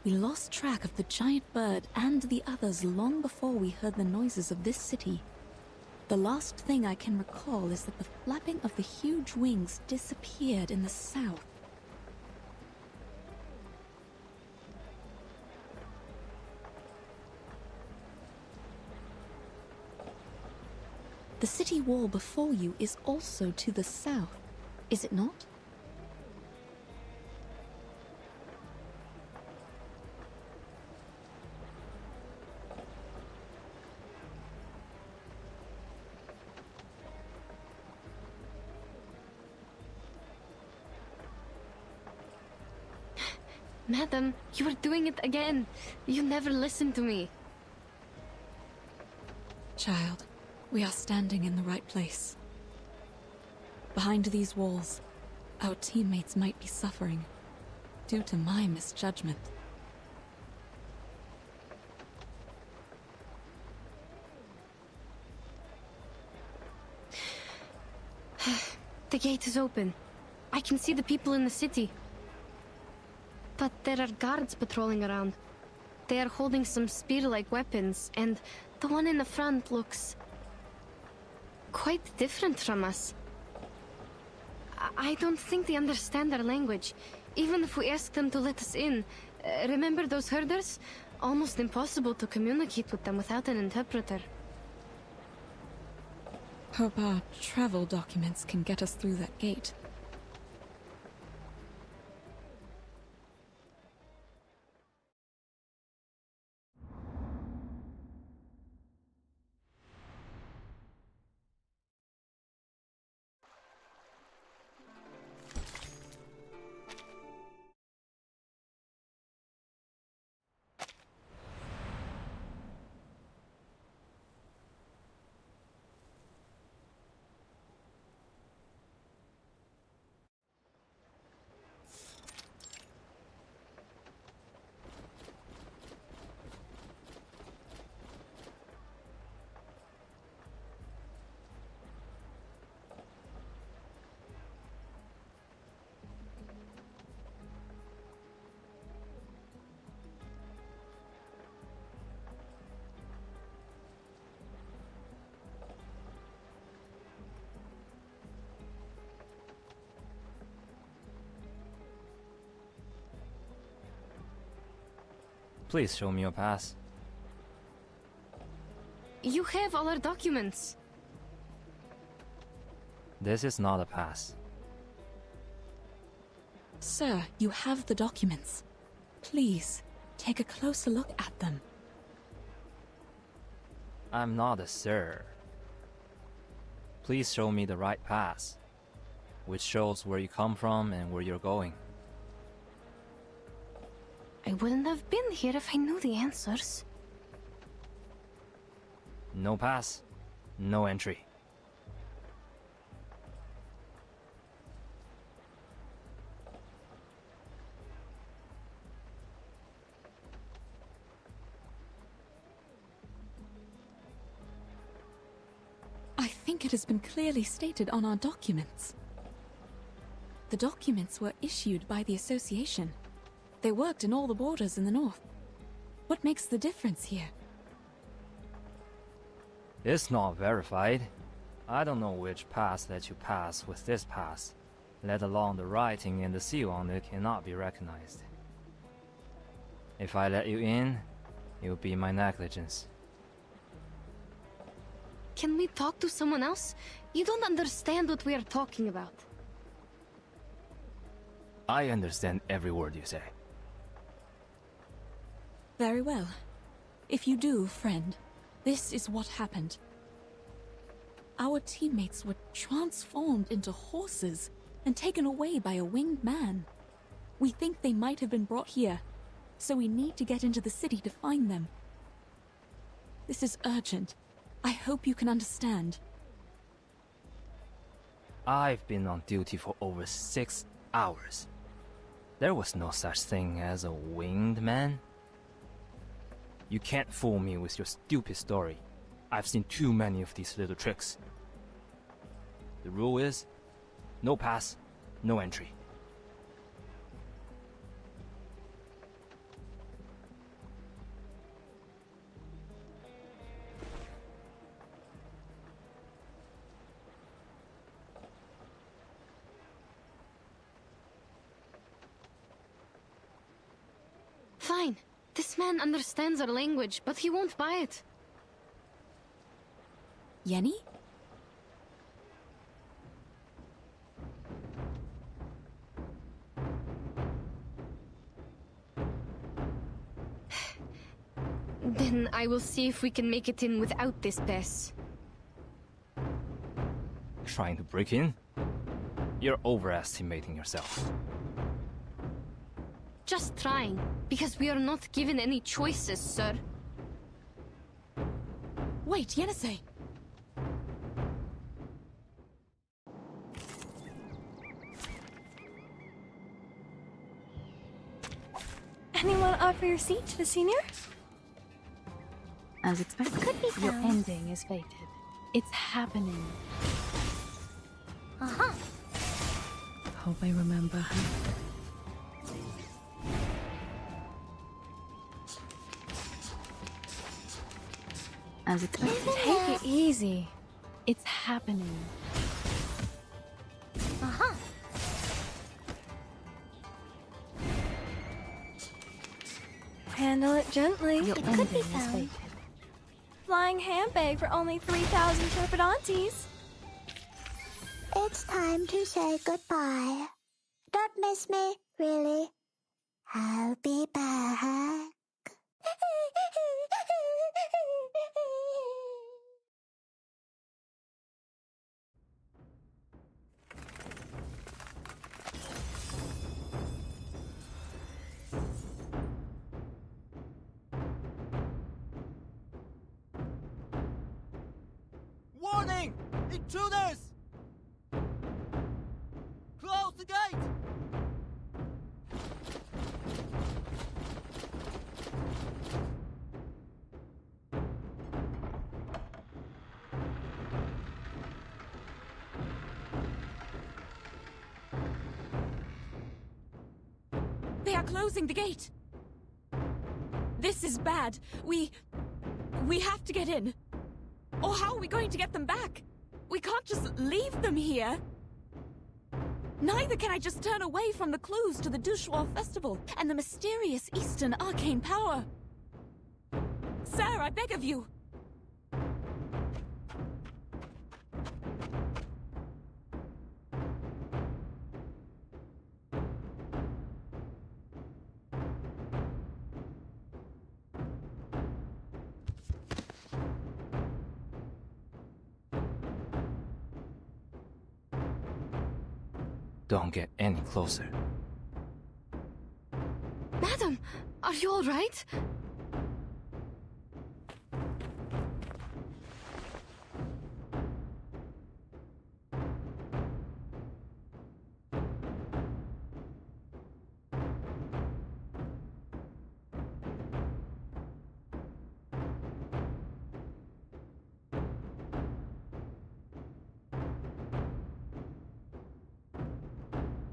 We lost track of the giant bird and the others long before we heard the noises of this city. The last thing I can recall is that the flapping of the huge wings disappeared in the south. The city wall before you is also to the south, is it not? Madam, you are doing it again. You never listen to me. Child, we are standing in the right place. Behind these walls, our teammates might be suffering due to my misjudgment. The gate is open. I can see the people in the city. But there are guards patrolling around. They are holding some spear-like weapons, and the one in the front looks quite different from us. I don't think they understand our language, even if we ask them to let us in. Remember those herders? Almost impossible to communicate with them without an interpreter. Hope our travel documents can get us through that gate. Please show me your pass. You have all our documents. This is not a pass. Sir, you have the documents. Please, take a closer look at them. I'm not a sir. Please show me the right pass, which shows where you come from and where you're going. I wouldn't have been here if I knew the answers. No pass, no entry. I think it has been clearly stated on our documents. The documents were issued by the association. They worked in all the borders in the north. What makes the difference here? It's not verified. I don't know which pass let you pass with this pass, let alone the writing and the seal on it cannot be recognized. If I let you in, it would be my negligence. Can we talk to someone else? You don't understand what we are talking about. I understand every word you say. Very well. If you do, friend, this is what happened. Our teammates were transformed into horses and taken away by a winged man. We think they might have been brought here, so we need to get into the city to find them. This is urgent. I hope you can understand. I've been on duty for over 6 hours. There was no such thing as a winged man. You can't fool me with your stupid story. I've seen too many of these little tricks. The rule is, no pass, no entry. Fine. This man understands our language, but he won't buy it. Yenny? Then I will see if we can make it in without this pass. Trying to break in? You're overestimating yourself. Just trying, because we are not given any choices, sir. Wait, Yenisei! Anyone offer your seat to the senior? As expected, Could be your found. ending is fated. It's happening. Uh-huh. Hope I remember her. As expected, Take it easy. it's happening. Uh-huh. Handle it gently. Your It could ending be is found. fated. Flying handbag for only 3,000 Turpidantes. It's time to say goodbye. Don't miss me, really. I'll be back. Warning! Intruders! Close the gate! They are closing the gate! This is bad. We have to get in. Or how are we going to get them back? We can't just leave them here. Neither can I just turn away from the clues to the Dushwa festival and the mysterious Eastern arcane power. Sir, I beg of you! Don't get any closer. Madam, are you all right?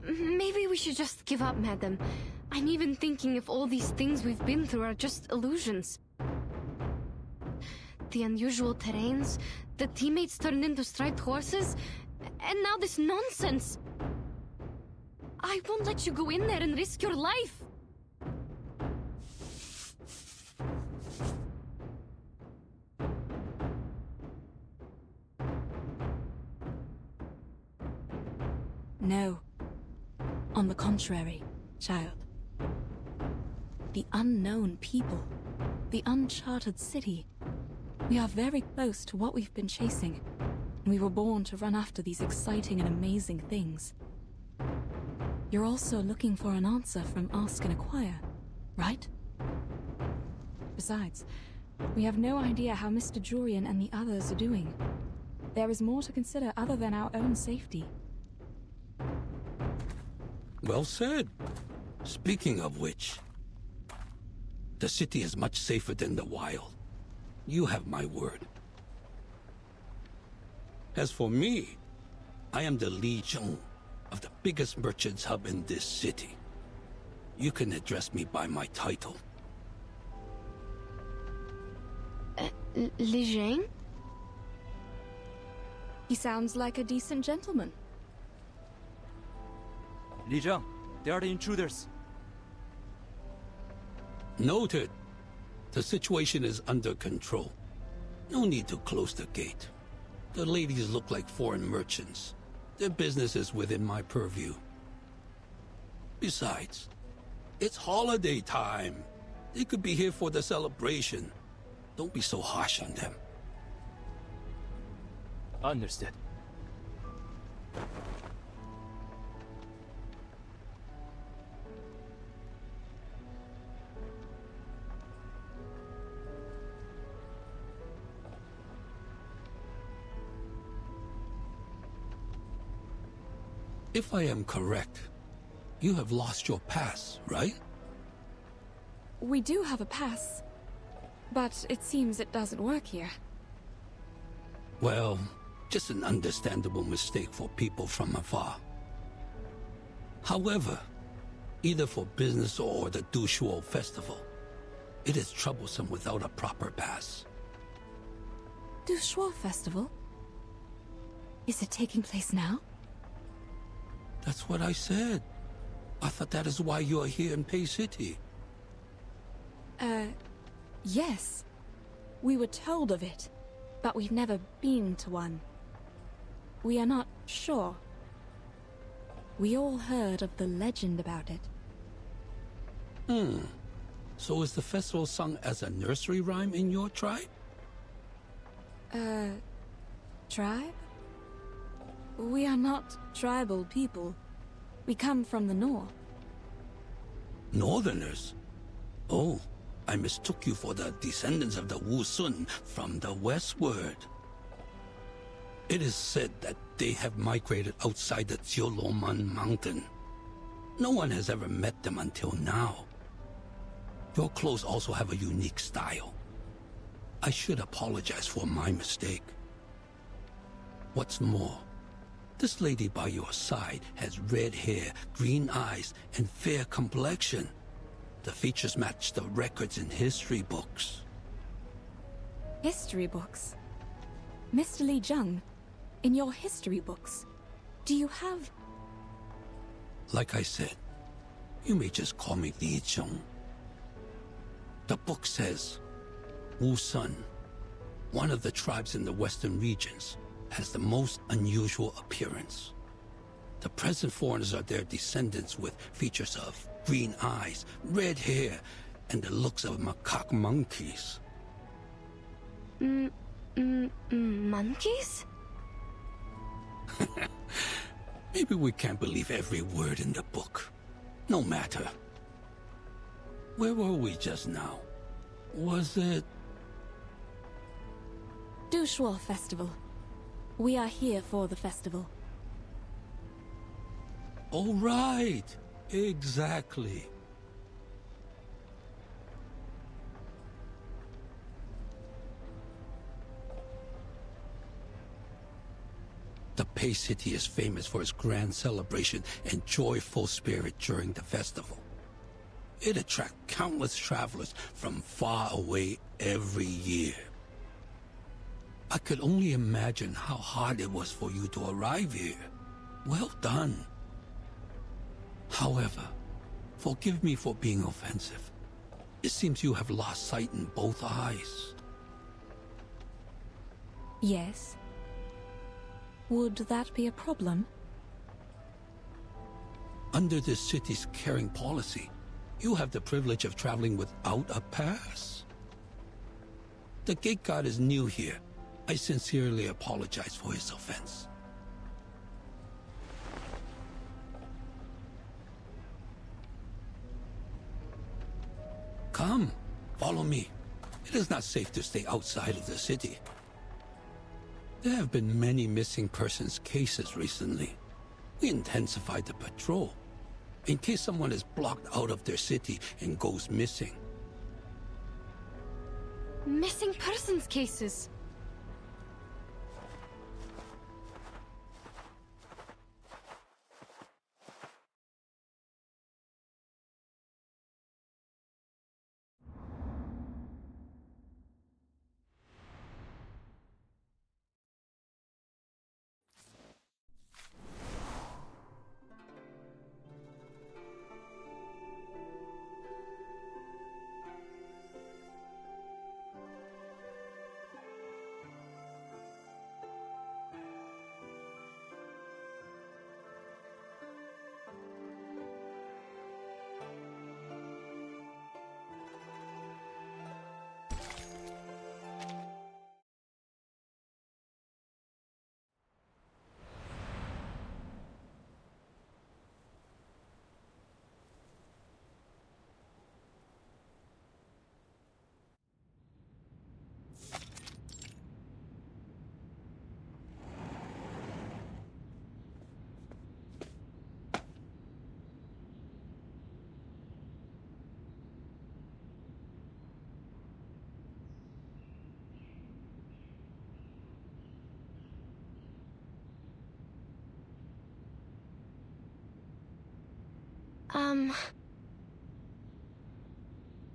Maybe we should just give up, madam. I'm even thinking if all these things we've been through are just illusions. The unusual terrains, the teammates turned into striped horses, and now this nonsense. I won't let you go in there and risk your life. No. On the contrary, child. The unknown people, the uncharted city. We are very close to what we've been chasing. We were born to run after these exciting and amazing things. You're also looking for an answer from Ask and Acquire, right? Besides, we have no idea how Mr. Jurian and the others are doing. There is more to consider other than our own safety. Well said. Speaking of which, the city is much safer than the wild. You have my word. As for me, I am the Li Zheng of the biggest merchants hub in this city. You can address me by my title. Li Zheng? He sounds like a decent gentleman. Li Zheng, they are the intruders. Noted. The situation is under control. No need to close the gate. The ladies look like foreign merchants. Their business is within my purview. Besides, it's holiday time. They could be here for the celebration. Don't be so harsh on them. Understood. If I am correct, you have lost your pass, right? We do have a pass, but it seems it doesn't work here. Well, just an understandable mistake for people from afar. However, either for business or the Dushuo festival, it is troublesome without a proper pass. Dushuo Festival? Is it taking place now? That's what I said. I thought that is why you are here in Pei City. Yes. We were told of it, but we've never been to one. We are not sure. We all heard of the legend about it. So is the festival sung as a nursery rhyme in your tribe? Tribe? We are not tribal people. We come from the north. Northerners? Oh, I mistook you for the descendants of the Wu Sun from the westward. It is said that they have migrated outside the Jioloman mountain. No one has ever met them until now. Your clothes also have a unique style. I should apologize for my mistake. What's more, this lady by your side has red hair, green eyes, and fair complexion. The features match the records in history books. History books? Mr. Li Zheng, in your history books, do you have... Like I said, you may just call me Li Zheng. The book says, Wusun, one of the tribes in the western regions, has the most unusual appearance. The present foreigners are their descendants with features of green eyes, red hair, and the looks of macaque monkeys. Monkeys? Maybe we can't believe every word in the book. No matter. Where were we just now? Was it... Dushuo Festival. We are here for the festival. Oh, right. Exactly. The Pei City is famous for its grand celebration and joyful spirit during the festival. It attracts countless travelers from far away every year. I could only imagine how hard it was for you to arrive here. Well done. However, forgive me for being offensive. It seems you have lost sight in both eyes. Yes. Would that be a problem? Under this city's caring policy, you have the privilege of traveling without a pass. The gate guard is new here. I sincerely apologize for his offense. Come, follow me. It is not safe to stay outside of the city. There have been many missing persons cases recently. We intensified the patrol, in case someone is blocked out of their city and goes missing. Missing persons cases?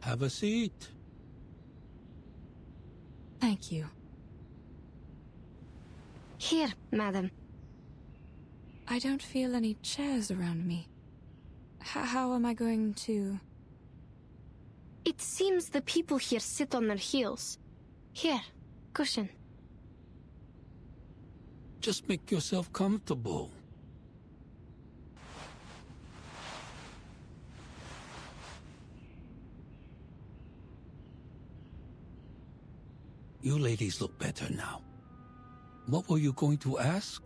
Have a seat. Thank you. Here, madam. I don't feel any chairs around me. How am I going to... It seems the people here sit on their heels. Here, cushion. Just make yourself comfortable. You ladies look better now. What were you going to ask?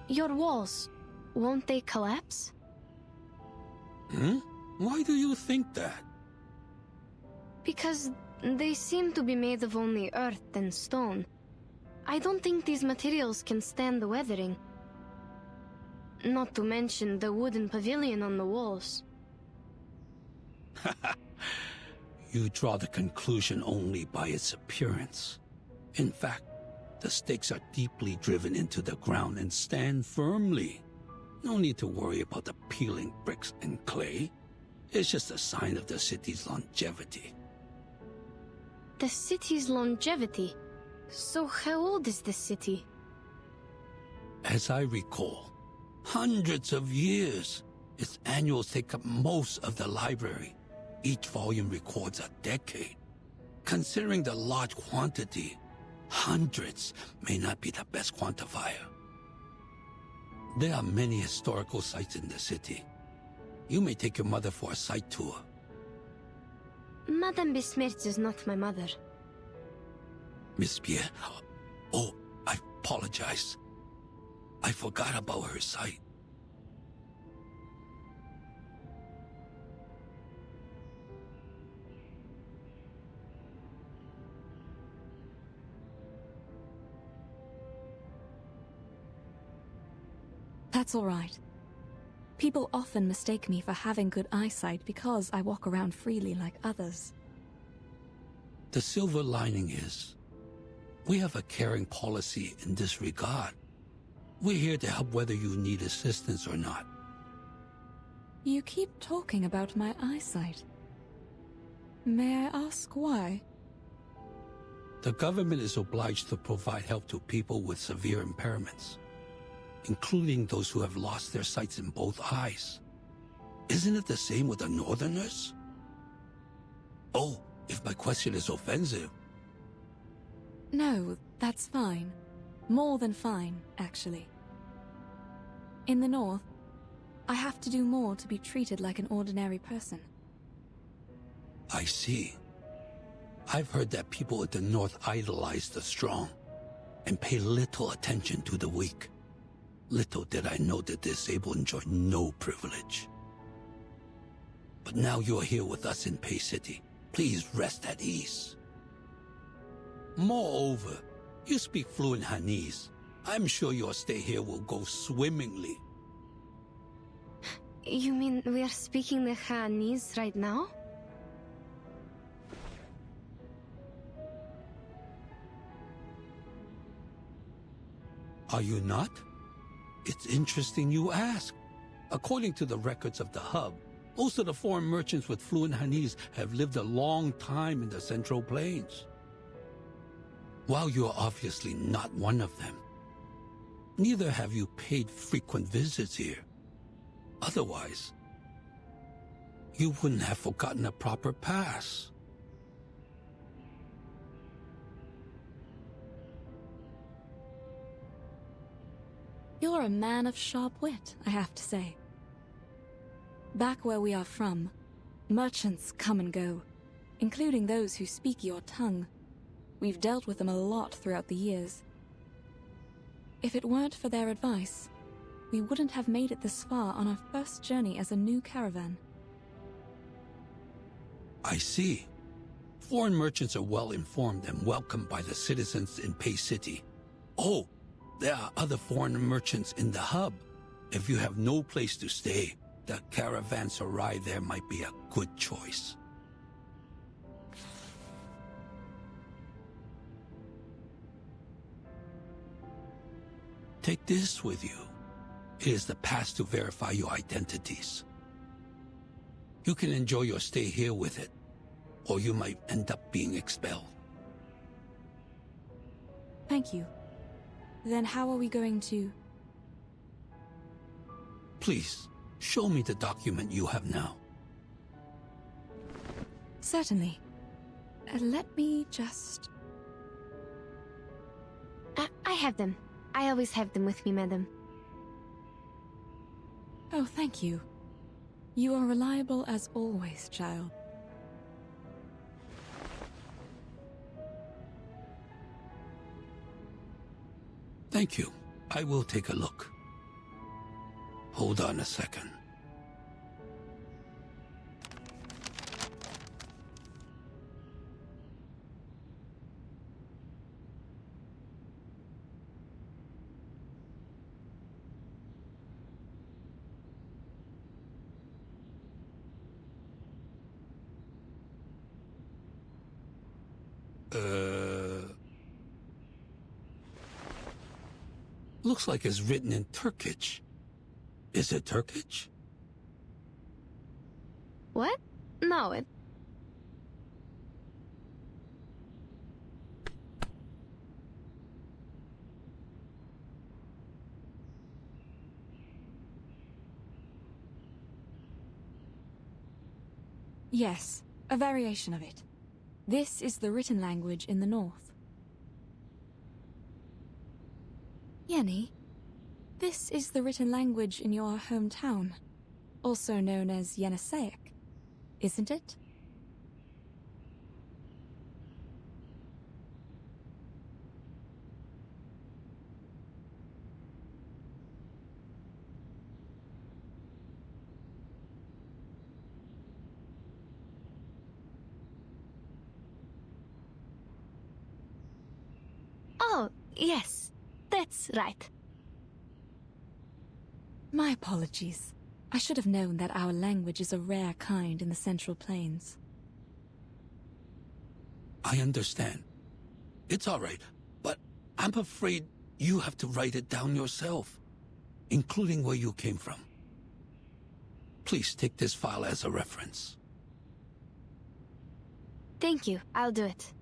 Your walls, won't they collapse? Why do you think that? Because they seem to be made of only earth and stone. I don't think these materials can stand the weathering. Not to mention the wooden pavilion on the walls. You draw the conclusion only by its appearance. In fact, the stakes are deeply driven into the ground and stand firmly. No need to worry about the peeling bricks and clay. It's just a sign of the city's longevity. The city's longevity? So how old is this city? As I recall, hundreds of years. Its annuals take up most of the library. Each volume records a decade. Considering the large quantity, hundreds may not be the best quantifier. There are many historical sites in the city. You may take your mother for a site tour. Madame Besmirch is not my mother. Miss Pierre, oh, I apologize. I forgot about her site. That's all right. People often mistake me for having good eyesight because I walk around freely like others. The silver lining is, we have a caring policy in this regard. We're here to help whether you need assistance or not. You keep talking about my eyesight. May I ask why? The government is obliged to provide help to people with severe impairments, including those who have lost their sights in both eyes. Isn't it the same with the Northerners? Oh, if my question is offensive. No, that's fine. More than fine, actually. In the North, I have to do more to be treated like an ordinary person. I see. I've heard that people at the North idolize the strong and pay little attention to the weak. Little did I know the disabled enjoy no privilege. But now you are here with us in Pei City. Please rest at ease. Moreover, you speak fluent Hanese. I'm sure your stay here will go swimmingly. You mean we are speaking the Hanese right now? Are you not? It's interesting you ask. According to the records of the hub, most of the foreign merchants with fluent Hanese have lived a long time in the Central Plains. While you are obviously not one of them, neither have you paid frequent visits here. Otherwise, you wouldn't have forgotten a proper pass. You're a man of sharp wit, I have to say. Back where we are from, merchants come and go, including those who speak your tongue. We've dealt with them a lot throughout the years. If it weren't for their advice, we wouldn't have made it this far on our first journey as a new caravan. I see. Foreign merchants are well informed and welcomed by the citizens in Pei City. Oh, there are other foreign merchants in the hub. If you have no place to stay, the caravanserai there might be a good choice. Take this with you. It is the pass to verify your identities. You can enjoy your stay here with it, or you might end up being expelled. Thank you. Then how are we going to... Please, show me the document you have now. Certainly. Let me just... I have them. I always have them with me, madam. Oh, thank you. You are reliable as always, child. Thank you. I will take a look. Hold on a second. Looks like it's written in Turkish. Is it Turkish? What? No, it... Yes, a variation of it. This is the written language in the north. Yenny, this is the written language in your hometown, also known as Yeniseic, isn't it? Oh, yes, that's right. My apologies. I should have known that our language is a rare kind in the Central Plains. I understand. It's all right, but I'm afraid you have to write it down yourself, including where you came from. Please take this file as a reference. Thank you, I'll do it.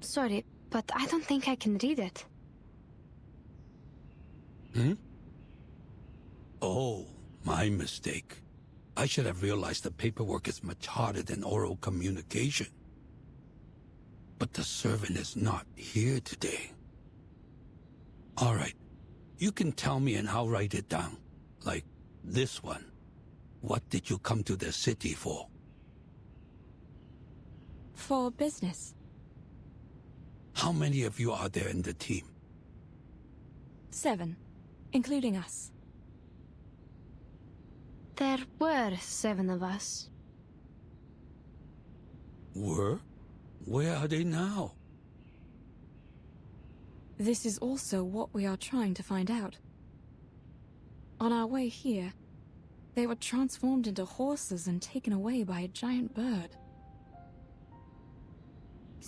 Sorry, but I don't think I can read it. Hmm? Oh, my mistake. I should have realized the paperwork is much harder than oral communication. But the servant is not here today. All right. You can tell me and I'll write it down. Like this one. What did you come to the city for? For business. How many of you are there in the team? 7, including us. There were 7 of us. Were? Where are they now? This is also what we are trying to find out. On our way here, they were transformed into horses and taken away by a giant bird.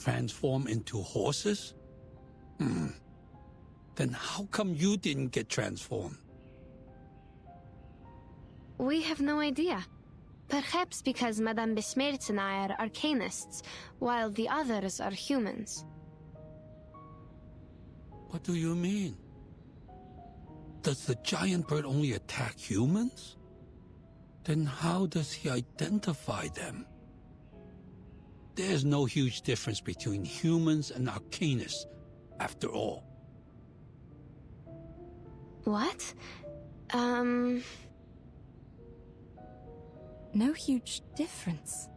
Transform into horses? Then how come you didn't get transformed? We have no idea. Perhaps because Madame Besmertz and I are arcanists, while the others are humans. What do you mean? Does the giant bird only attack humans? Then how does he identify them? There's no huge difference between humans and arcanists, after all. What? No huge difference.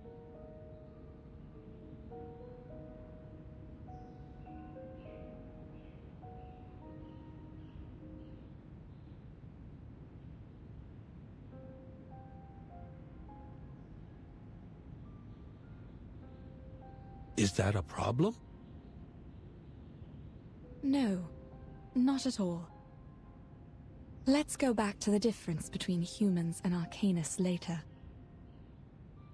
Is that a problem? No, not at all. Let's go back to the difference between humans and arcanists later.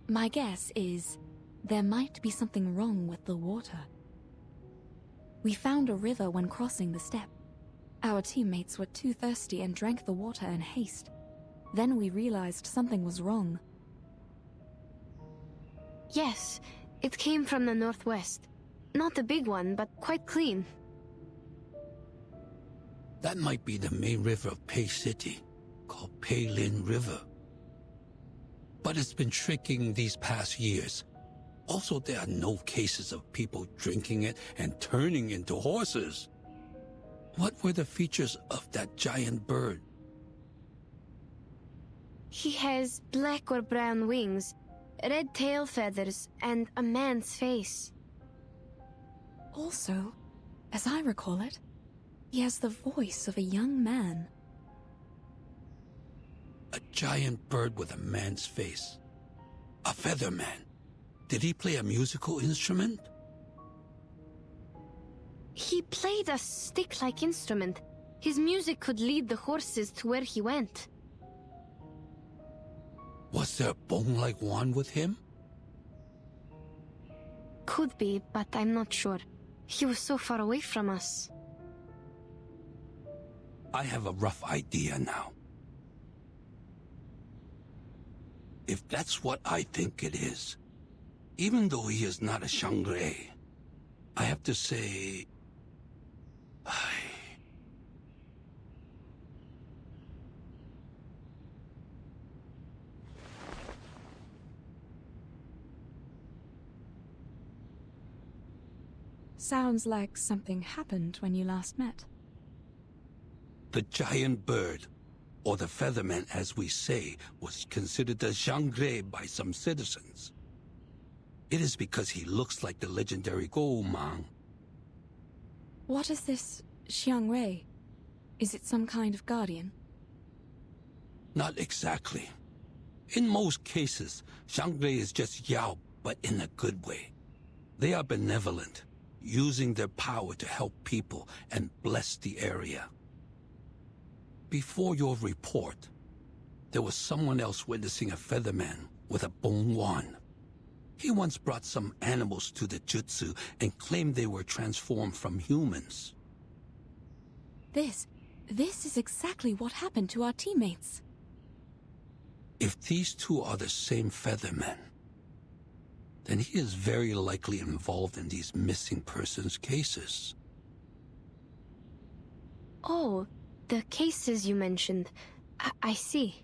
My guess is there might be something wrong with the water. We found a river when crossing the steppe. Our teammates were too thirsty and drank the water in haste. Then we realized something was wrong. Yes, it came from the northwest. Not a big one, but quite clean. That might be the main river of Pei City, called Pei Lin River. But it's been shrinking these past years. Also, there are no cases of people drinking it and turning into horses. What were the features of that giant bird? He has black or brown wings, red tail feathers, and a man's face. Also, as I recall it, he has the voice of a young man. A giant bird with a man's face. A feather man. Did he play a musical instrument? He played a stick-like instrument. His music could lead the horses to where he went. Was there a bone-like wand with him? Could be, but I'm not sure. He was so far away from us. I have a rough idea now. If that's what I think it is, even though he is not a Shangri, I have to say, Sounds like something happened when you last met. The giant bird, or the featherman as we say, was considered a Xiangrei by some citizens. It is because he looks like the legendary Goumang. What is this Xiangrei? Is it some kind of guardian? Not exactly. In most cases, Xiangrei is just Yao, but in a good way. They are benevolent, using their power to help people and bless the area. Before your report, there was someone else witnessing a featherman with a bone wand. He once brought some animals to the jutsu and claimed they were transformed from humans. This is exactly what happened to our teammates. If these two are the same feathermen, then he is very likely involved in these missing persons cases. Oh, the cases you mentioned. I see.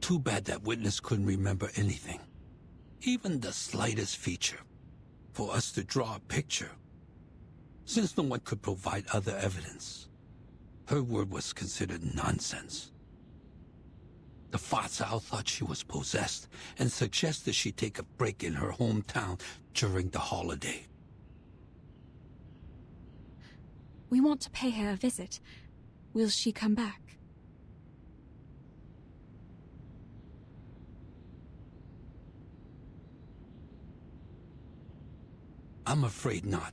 Too bad that witness couldn't remember anything, even the slightest feature, for us to draw a picture. Since no one could provide other evidence, her word was considered nonsense. The Fa Cao thought she was possessed and suggested she take a break in her hometown during the holiday. We want to pay her a visit. Will she come back? I'm afraid not.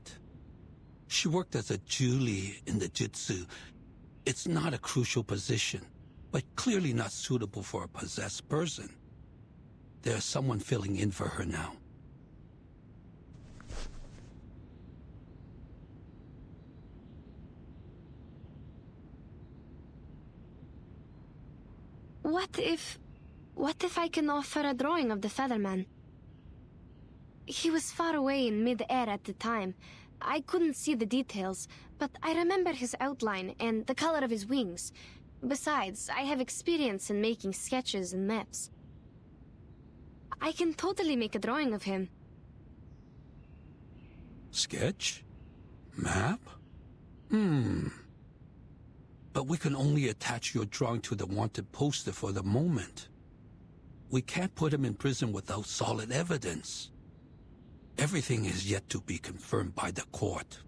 She worked as a Julie in the Jitsu. It's not a crucial position, but clearly not suitable for a possessed person. There's someone filling in for her now. What if I can offer a drawing of the Featherman? He was far away in mid-air at the time. I couldn't see the details, but I remember his outline and the color of his wings. Besides, I have experience in making sketches and maps. I can totally make a drawing of him. Sketch? Map? But we can only attach your drawing to the wanted poster for the moment. We can't put him in prison without solid evidence. Everything is yet to be confirmed by the court.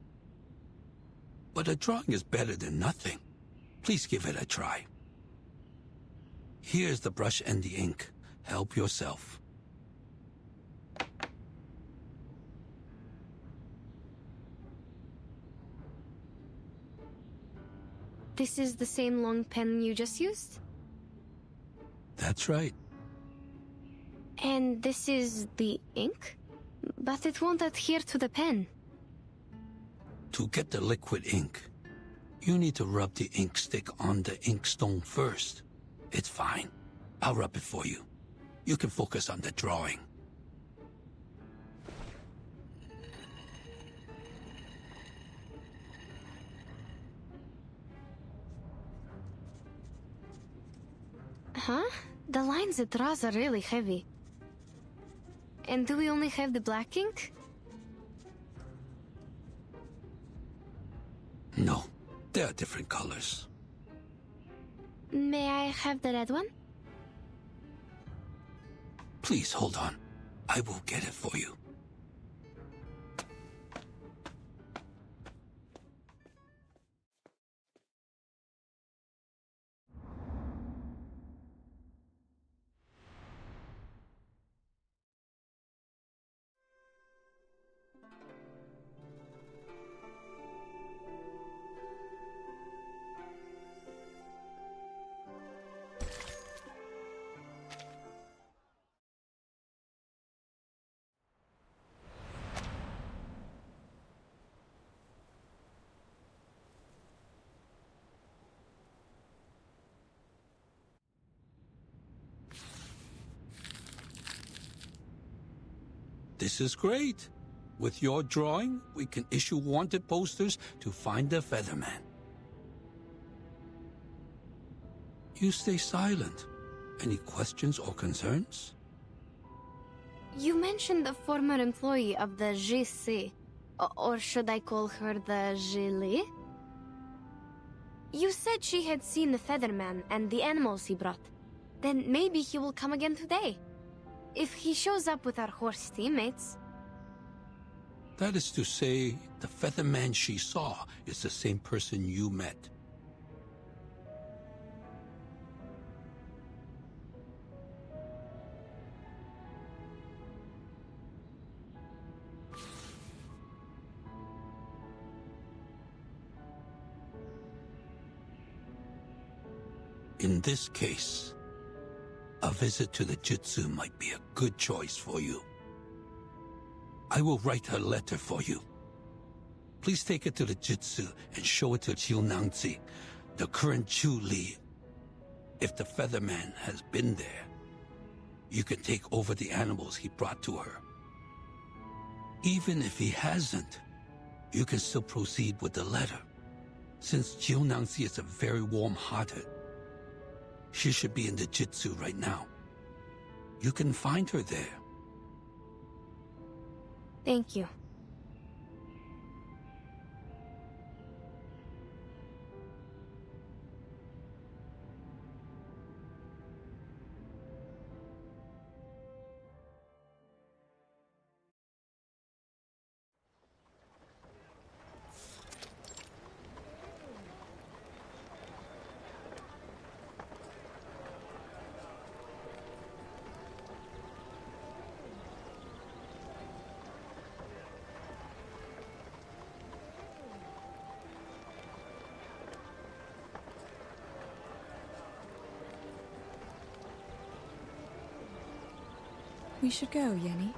But a drawing is better than nothing. Please give it a try. Here's the brush and the ink. Help yourself. This is the same long pen you just used? That's right. And this is the ink? But it won't adhere to the pen. To get the liquid ink, you need to rub the ink stick on the inkstone first. It's fine. I'll rub it for you. You can focus on the drawing. Huh? The lines it draws are really heavy. And do we only have the black ink? No, there are different colors. May I have the red one? Please hold on. I will get it for you. This is great. With your drawing, we can issue wanted posters to find the Featherman. You stay silent. Any questions or concerns? You mentioned the former employee of the GC, or should I call her the Gili? You said she had seen the Featherman and the animals he brought. Then maybe he will come again today. If he shows up with our horse teammates. That is to say, the Featherman she saw is the same person you met. In this case, a visit to the Jutsu might be a good choice for you. I will write her letter for you. Please take it to the Jutsu and show it to Jiunangzi, the current Chu Li. If the Featherman has been there, you can take over the animals he brought to her. Even if he hasn't, you can still proceed with the letter. Since Jiunangzi is a very warm-hearted, she should be in the Jutsu right now. You can find her there. Thank you. We should go, Yenny.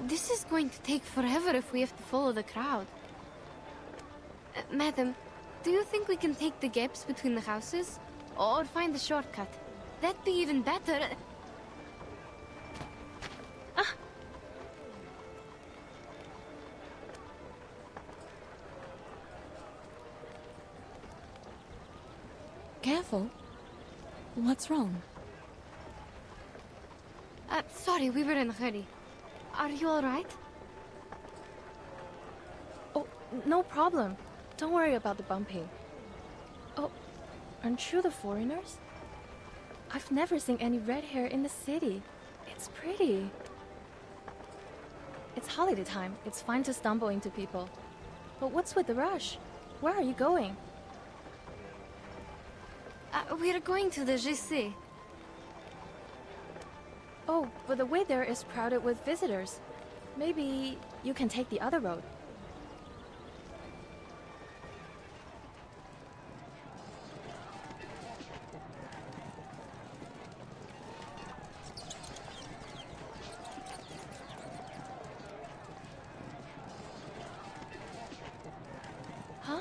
This is going to take forever if we have to follow the crowd. Madam, do you think we can take the gaps between the houses? Or find a shortcut? That'd be even better. Ah! Careful. What's wrong? Sorry, we were in a hurry. Are you alright? Oh, no problem. Don't worry about the bumping. Oh, aren't you the foreigners? I've never seen any red hair in the city. It's pretty. It's holiday time. It's fine to stumble into people. But what's with the rush? Where are you going? We're going to the GC. Oh, but the way there is crowded with visitors. Maybe you can take the other road. Huh?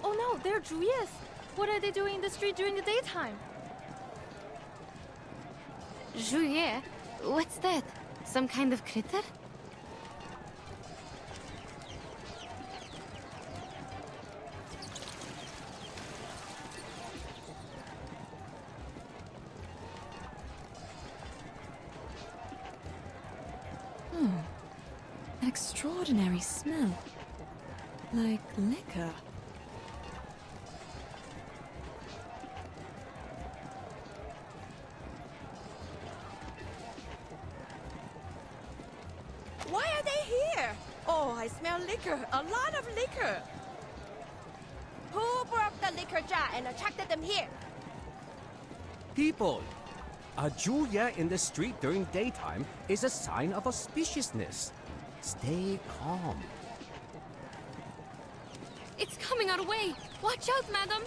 Oh no, they're Zhuyes! What are they doing in the street during the daytime? Juillet? What's that? Some kind of critter? An extraordinary smell. Like liquor. Why are they here? Oh, I smell liquor. A lot of liquor. Who broke the liquor jar and attracted them here? People, a Julia in the street during daytime is a sign of auspiciousness. Stay calm. It's coming our way! Watch out, madam!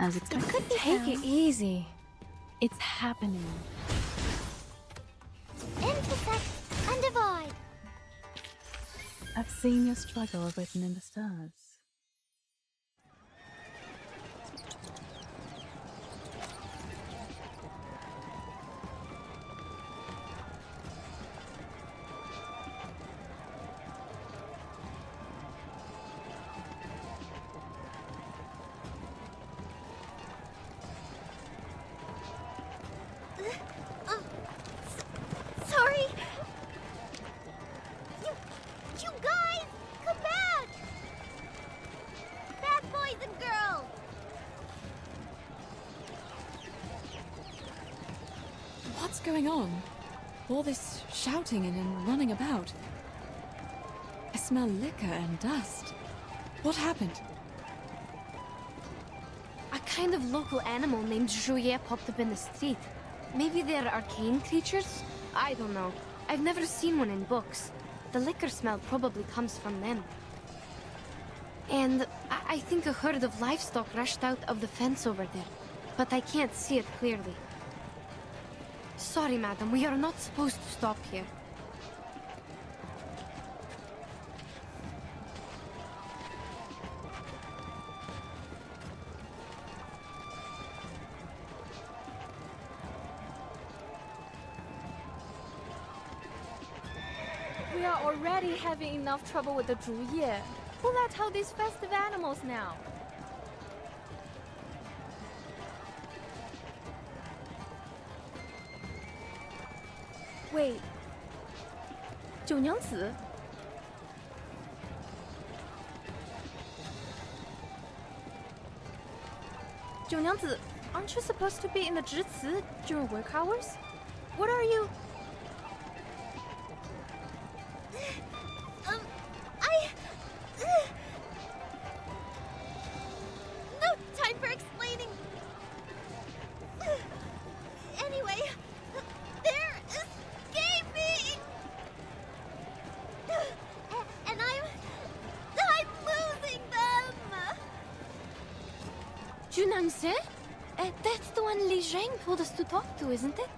As expected. Take it easy. It's happening. Intersect and divide. I've seen your struggle written in the stars. Sorry. You guys, come back. Bad boys and girls. What's going on? All this shouting and running about. I smell liquor and dust. What happened? A kind of local animal named Shouri popped up in the street. Maybe they're arcane creatures? I don't know. I've never seen one in books. The liquor smell probably comes from them. And I think a herd of livestock rushed out of the fence over there. But I can't see it clearly. Sorry, madam. We are not supposed to stop here. We are already having enough trouble with the 竹叶. Who let out these festive animals now? Wait. 九娘子? Aren't you supposed to be in the 致辞 during work hours? What are you? No time for explaining. Anyway, they're escaping. And I'm losing them. Junangse? That's the one Li Zhang told us to talk to, isn't it?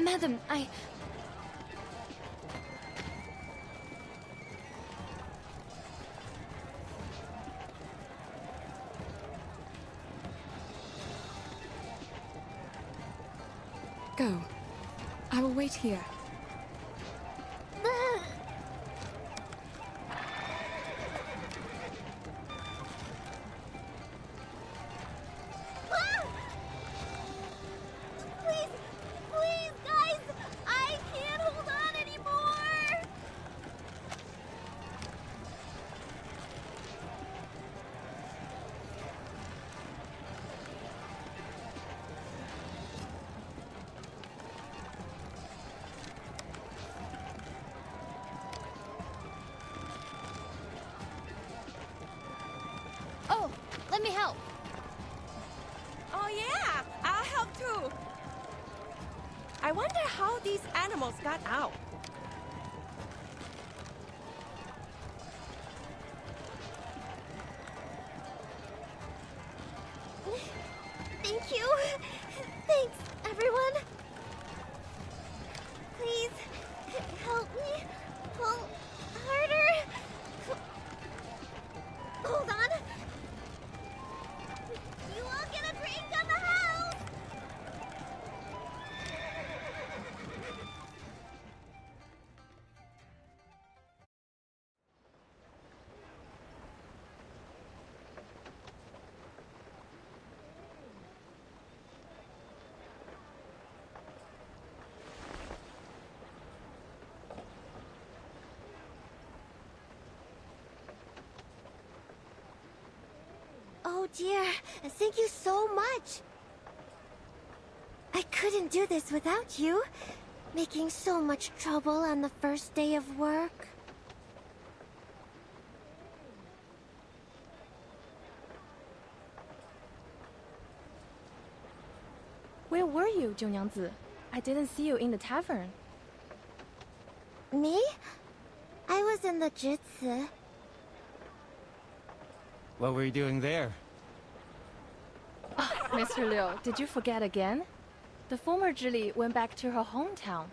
Madam, Go. I will wait here. Please, guys, I can't hold on anymore. Oh, let me help. Oh yeah, I'll help too. I wonder how these animals got out. Thank you. Thanks, everyone. Please, help me. Pull harder. Hold on. You all get a drink on the house. Oh dear, thank you so much. I couldn't do this without you. Making so much trouble on the first day of work. Where were you, 九娘子? I didn't see you in the tavern. Me? I was in the Jutsu. What were you doing there? Oh, Mr. Liu, did you forget again? The former Zhili went back to her hometown.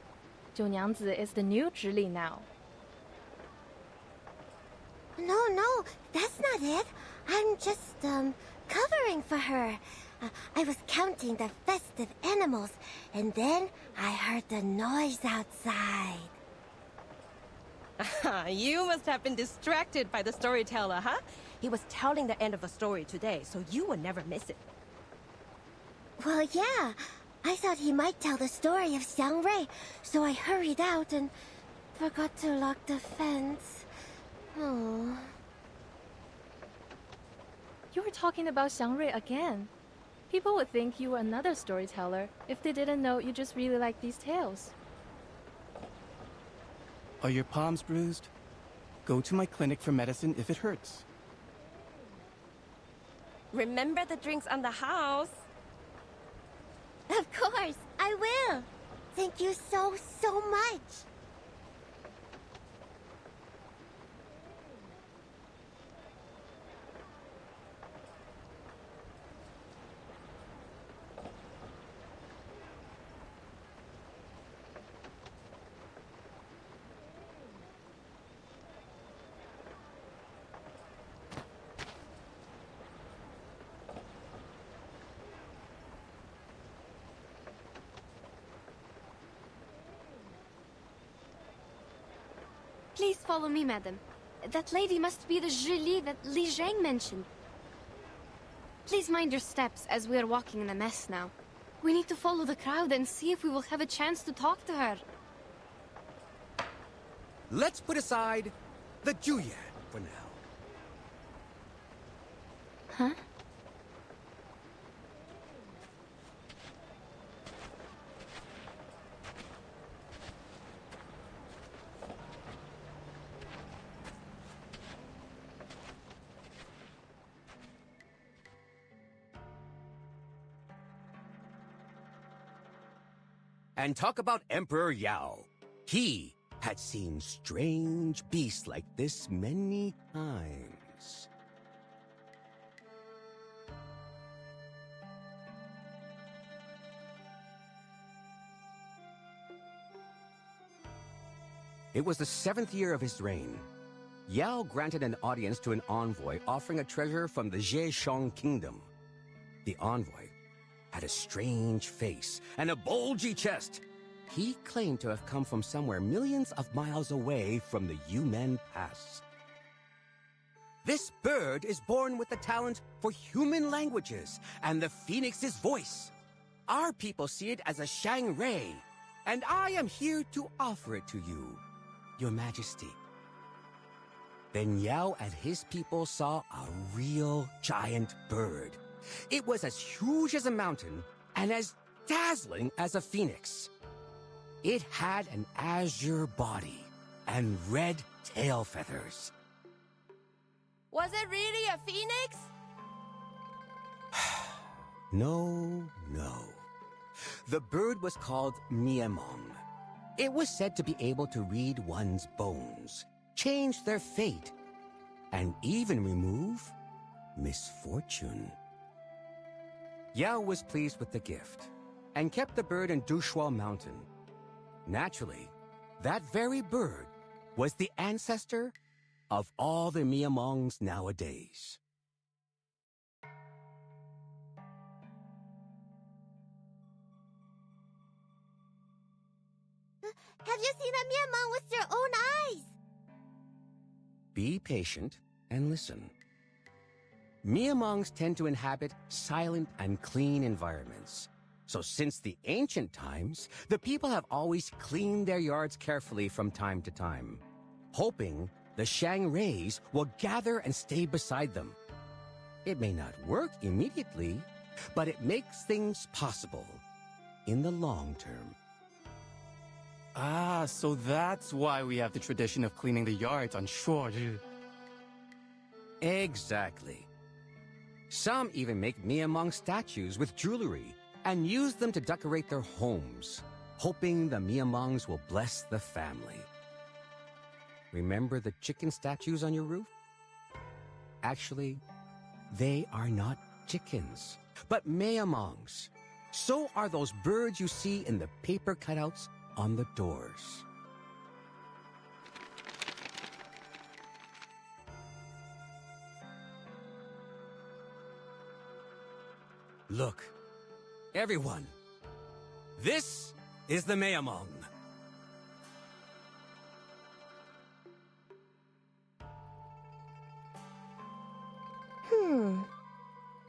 九娘子 is the new Zhili now. No, that's not it. I'm just, covering for her. I was counting the festive animals, and then I heard the noise outside. You must have been distracted by the storyteller, huh? He was telling the end of a story today, so you would never miss it. Well, yeah. I thought he might tell the story of Xiangrui, so I hurried out and forgot to lock the fence. Oh. You were talking about Xiangrui again. People would think you were another storyteller if they didn't know you just really like these tales. Are your palms bruised? Go to my clinic for medicine if it hurts. Remember the drinks on the house? Of course, I will. Thank you so much. Please follow me, madam. That lady must be the Zhili that Li Zhang mentioned. Please mind your steps as we are walking in a mess now. We need to follow the crowd and see if we will have a chance to talk to her. Let's put aside the Juyan for now. Huh? And talk about Emperor Yao. He had seen strange beasts like this many times. It was the 7th year of his reign. Yao granted an audience to an envoy offering a treasure from the Zhejiang kingdom. The envoy had a strange face and a bulgy chest. He claimed to have come from somewhere millions of miles away from the Yumen Pass. This bird is born with the talent for human languages and the phoenix's voice. Our people see it as a Shangri, and I am here to offer it to you, Your Majesty. Then Yao and his people saw a real giant bird. It was as huge as a mountain and as dazzling as a phoenix. It had an azure body and red tail feathers. Was it really a phoenix? No. The bird was called Miemong. It was said to be able to read one's bones, change their fate, and even remove misfortune. Yao was pleased with the gift and kept the bird in Dushuo Mountain. Naturally, that very bird was the ancestor of all the Miamongs nowadays. Have you seen a Miamong with your own eyes? Be patient and listen. Miamongs tend to inhabit silent and clean environments. So since the ancient times, the people have always cleaned their yards carefully from time to time, hoping the Shangris will gather and stay beside them. It may not work immediately, but it makes things possible in the long term. Ah, so that's why we have the tradition of cleaning the yards on Shouri. Exactly. Some even make Miamong statues with jewelry and use them to decorate their homes, hoping the Miamongs will bless the family. Remember the chicken statues on your roof? Actually, they are not chickens, but Miamongs. So are those birds you see in the paper cutouts on the doors. Look, everyone, this is the Miamong.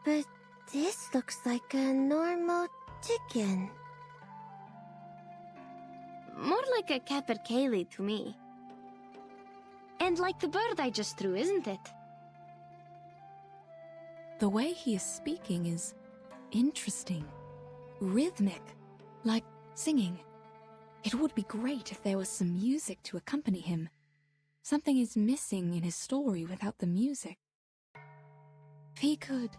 But this looks like a normal chicken. More like a capercaillie to me. And like the bird I just threw, isn't it? The way he is speaking is interesting, rhythmic, like singing. It would be great if there was some music to accompany him. Something is missing in his story without the music. If he could...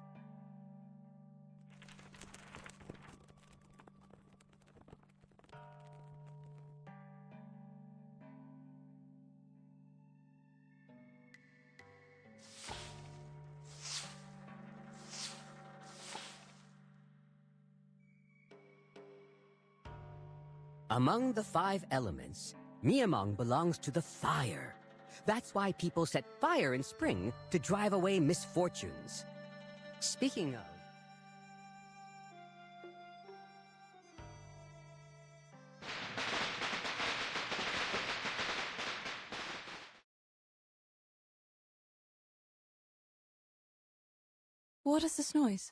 Among the 5 elements, Miamong belongs to the fire. That's why people set fire in spring to drive away misfortunes. Speaking of... What is this noise?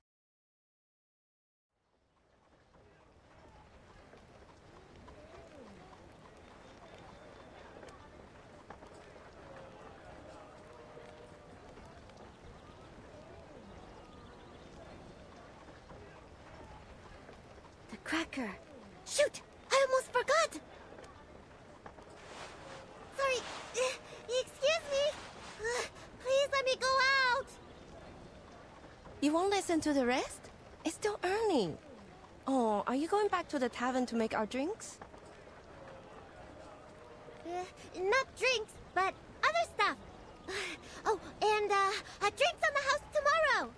The cracker. Shoot! I almost forgot! Sorry. Excuse me. Please let me go out. You won't listen to the rest? It's still early. Oh, are you going back to the tavern to make our drinks? Not drinks, but other stuff. Oh, and drinks on the house tomorrow.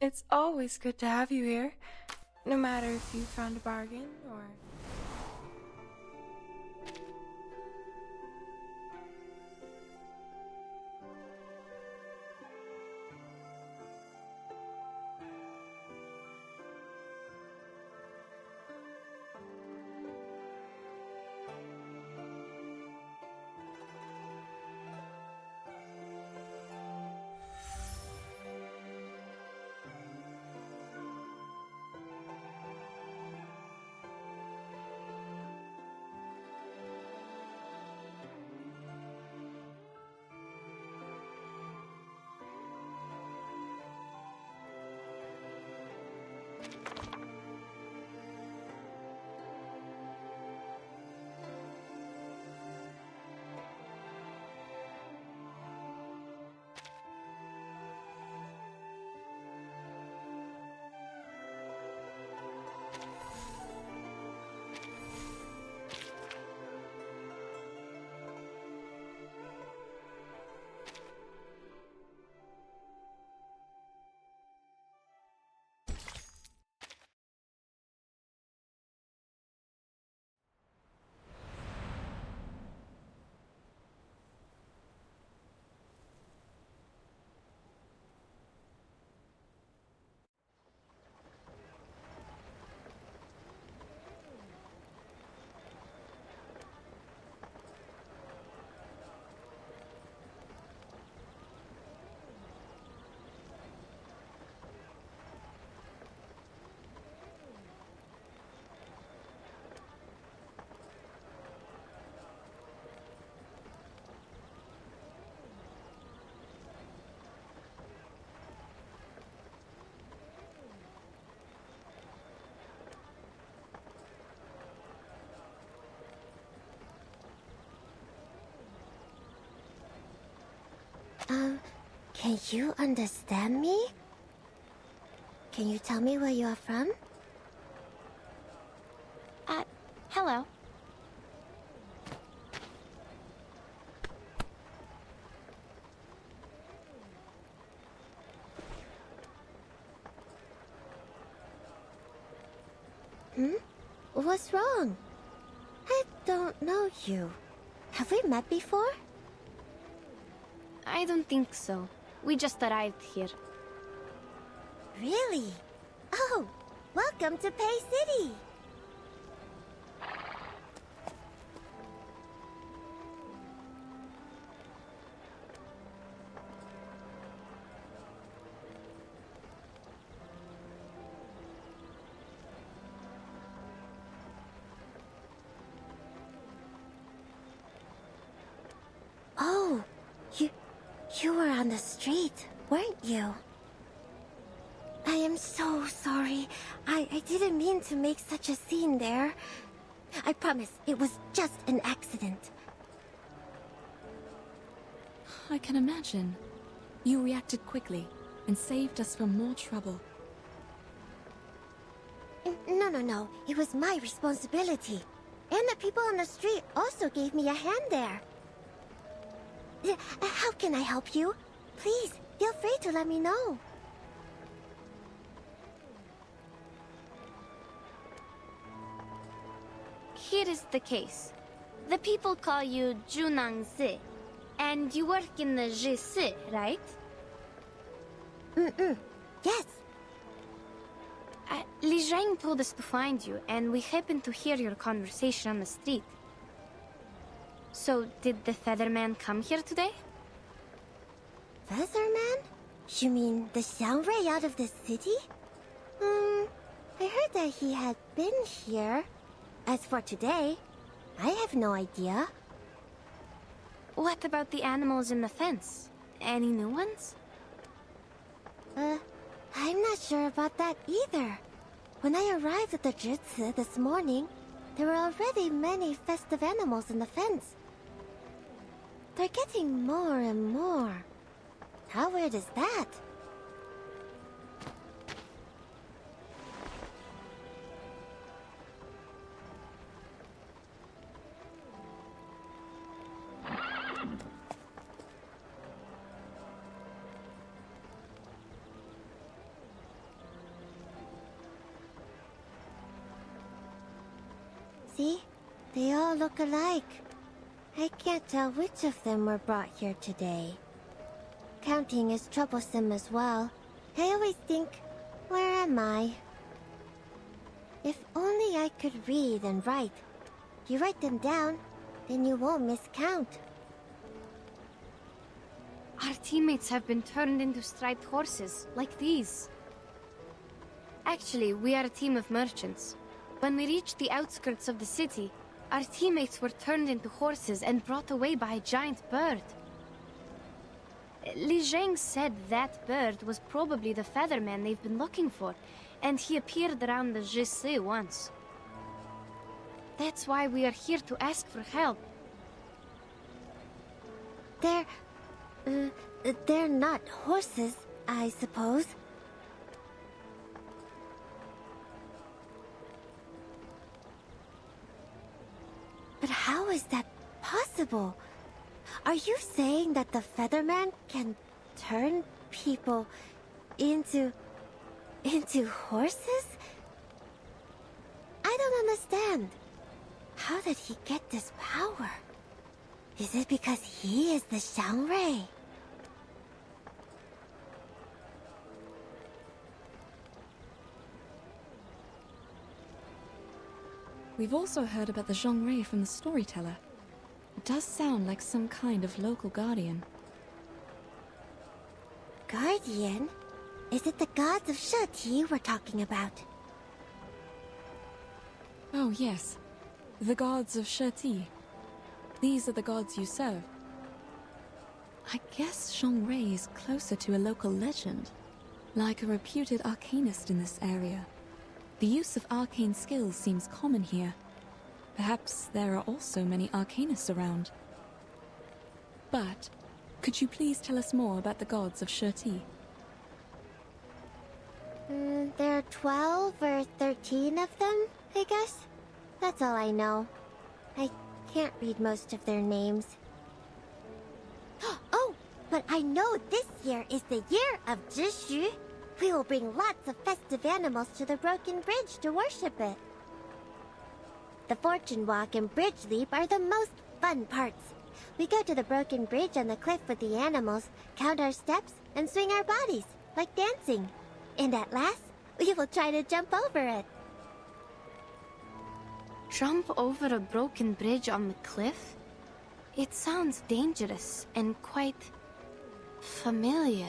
It's always good to have you here, no matter if you found a bargain or... Can you understand me? Can you tell me where you are from? Hello. What's wrong? I don't know you. Have we met before? I don't think so. We just arrived here. Really? Oh, welcome to Pay City! Oh, you were on the street, weren't you? I am so sorry. I didn't mean to make such a scene there. I promise it was just an accident. I can imagine. You reacted quickly and saved us from more trouble. No. It was my responsibility. And the people on the street also gave me a hand there. How can I help you? Please, feel free to let me know. Here is the case. The people call you Junang Zi, and you work in the Ji, right? Yes. Li Zhang told us to find you, and we happened to hear your conversation on the street. So, did the Featherman come here today? Featherman? You mean the Xiangrui out of the city? I heard that he had been here. As for today, I have no idea. What about the animals in the fence? Any new ones? I'm not sure about that either. When I arrived at the Jutsu this morning, there were already many festive animals in the fence. They're getting more and more. How weird is that? See? They all look alike. I can't tell which of them were brought here today. Counting is troublesome as well. I always think, where am I? If only I could read and write. You write them down, then you won't miscount. Our teammates have been turned into striped horses, like these. Actually, we are a team of merchants. When we reached the outskirts of the city, our teammates were turned into horses and brought away by a giant bird. Li Zheng said that bird was probably the featherman they've been looking for, and he appeared around the Jisi once. That's why we are here to ask for help. They're not horses, I suppose. But how is that possible? Are you saying that the Featherman can turn people into horses? I don't understand. How did he get this power? Is it because he is the Shouri? We've also heard about the Zhongrei from the storyteller. It does sound like some kind of local guardian. Guardian? Is it the gods of Sheti we're talking about? Oh yes, the gods of Sheti. These are the gods you serve. I guess Zhongrei is closer to a local legend, like a reputed arcanist in this area. The use of arcane skills seems common here. Perhaps there are also many arcanists around. But, could you please tell us more about the gods of Sheti? There are 12 or 13 of them, I guess. That's all I know. I can't read most of their names. Oh, but I know this year is the year of Jishu. We will bring lots of festive animals to the Broken Bridge to worship it. The Fortune Walk and Bridge Leap are the most fun parts. We go to the Broken Bridge on the cliff with the animals, count our steps, and swing our bodies, like dancing. And at last, we will try to jump over it. Jump over a broken bridge on the cliff? It sounds dangerous and quite familiar.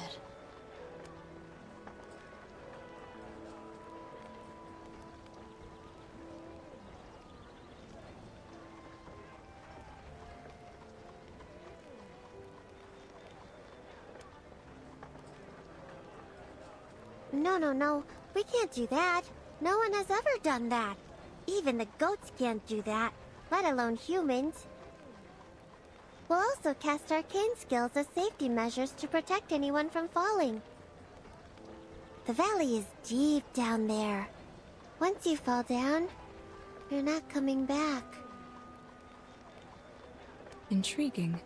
No. We can't do that. No one has ever done that. Even the goats can't do that, let alone humans. We'll also cast arcane skills as safety measures to protect anyone from falling. The valley is deep down there. Once you fall down, you're not coming back. Intriguing.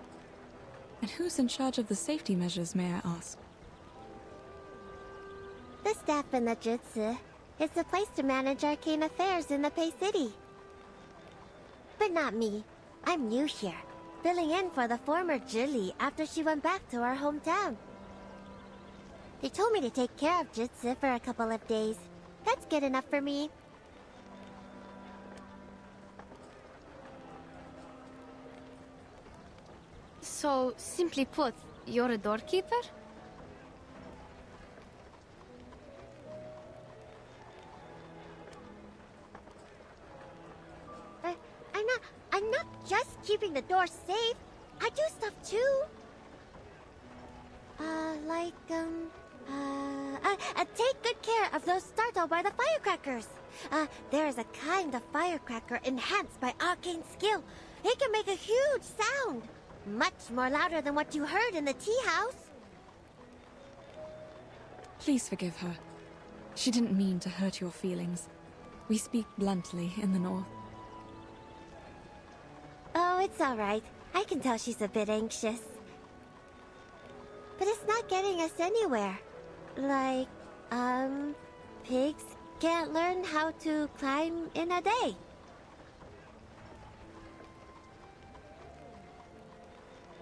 And who's in charge of the safety measures, may I ask? The staff in the Jutsu. It's the place to manage arcane affairs in the Pei City. But not me. I'm new here, filling in for the former Jili after she went back to our hometown. They told me to take care of Jutsu for a couple of days. That's good enough for me. So, simply put, you're a doorkeeper? I'm not just keeping the door safe. I do stuff too. Take good care of those startled by the firecrackers. There is a kind of firecracker enhanced by arcane skill. It can make a huge sound. Much more louder than what you heard in the tea house. Please forgive her. She didn't mean to hurt your feelings. We speak bluntly in the north. Oh, it's all right. I can tell she's a bit anxious. But it's not getting us anywhere. Like, pigs can't learn how to climb in a day.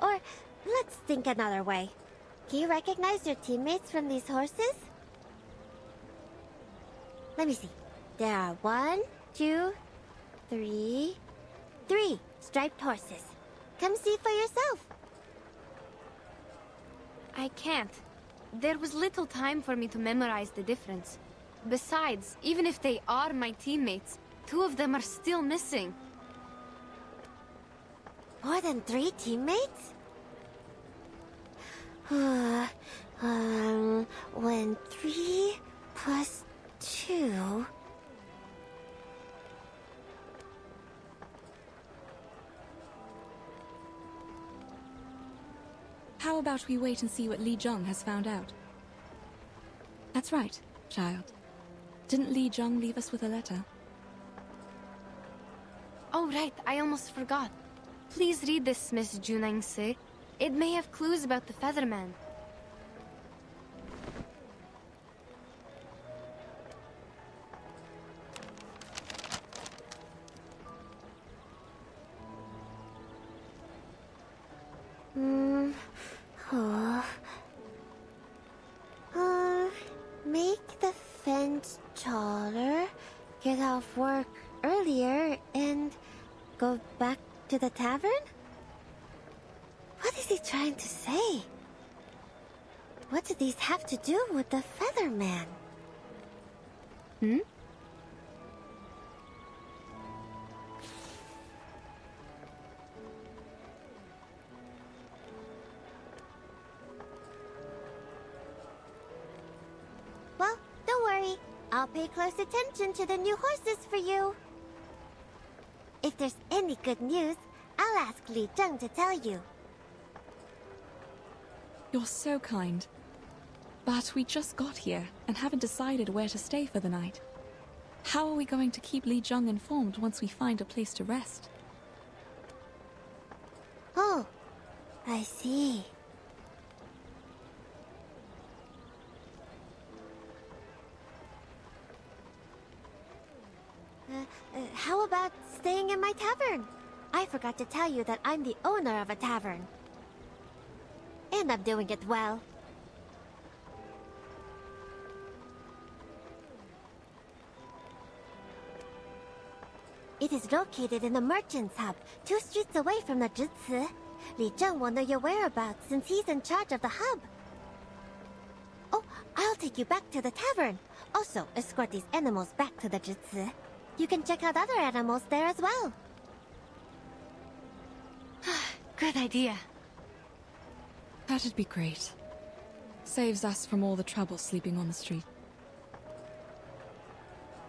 Or let's think another way. Can you recognize your teammates from these horses? Let me see. There are 1, 2, 3 striped horses. Come see for yourself. I can't. There was little time for me to memorize the difference. Besides, even if they are my teammates, 2 of them are still missing. More than 3 teammates? When 3 plus 2... How about we wait and see what Li Zhong has found out? That's right, child. Didn't Li Zhong leave us with a letter? Oh, right, I almost forgot. Please read this, Miss Junangse. It may have clues about the Featherman. Make the fence taller, get off work earlier, and go back to the tavern? What is he trying to say? What do these have to do with the Featherman? Hmm? Well, don't worry. I'll pay close attention to the new horses for you. If there's any good news, I'll ask Li Zheng to tell you. You're so kind. But we just got here and haven't decided where to stay for the night. How are we going to keep Li Zhong informed once we find a place to rest? Oh, I see. How about staying in my tavern? I forgot to tell you that I'm the owner of a tavern. And I'm doing it well. It is located in the Merchant's Hub, 2 streets away from the Zhici. Li Zheng will know your whereabouts since he's in charge of the hub. Oh, I'll take you back to the tavern. Also, escort these animals back to the Zhici. You can check out other animals there as well. Good idea. That'd be great. Saves us from all the trouble sleeping on the street.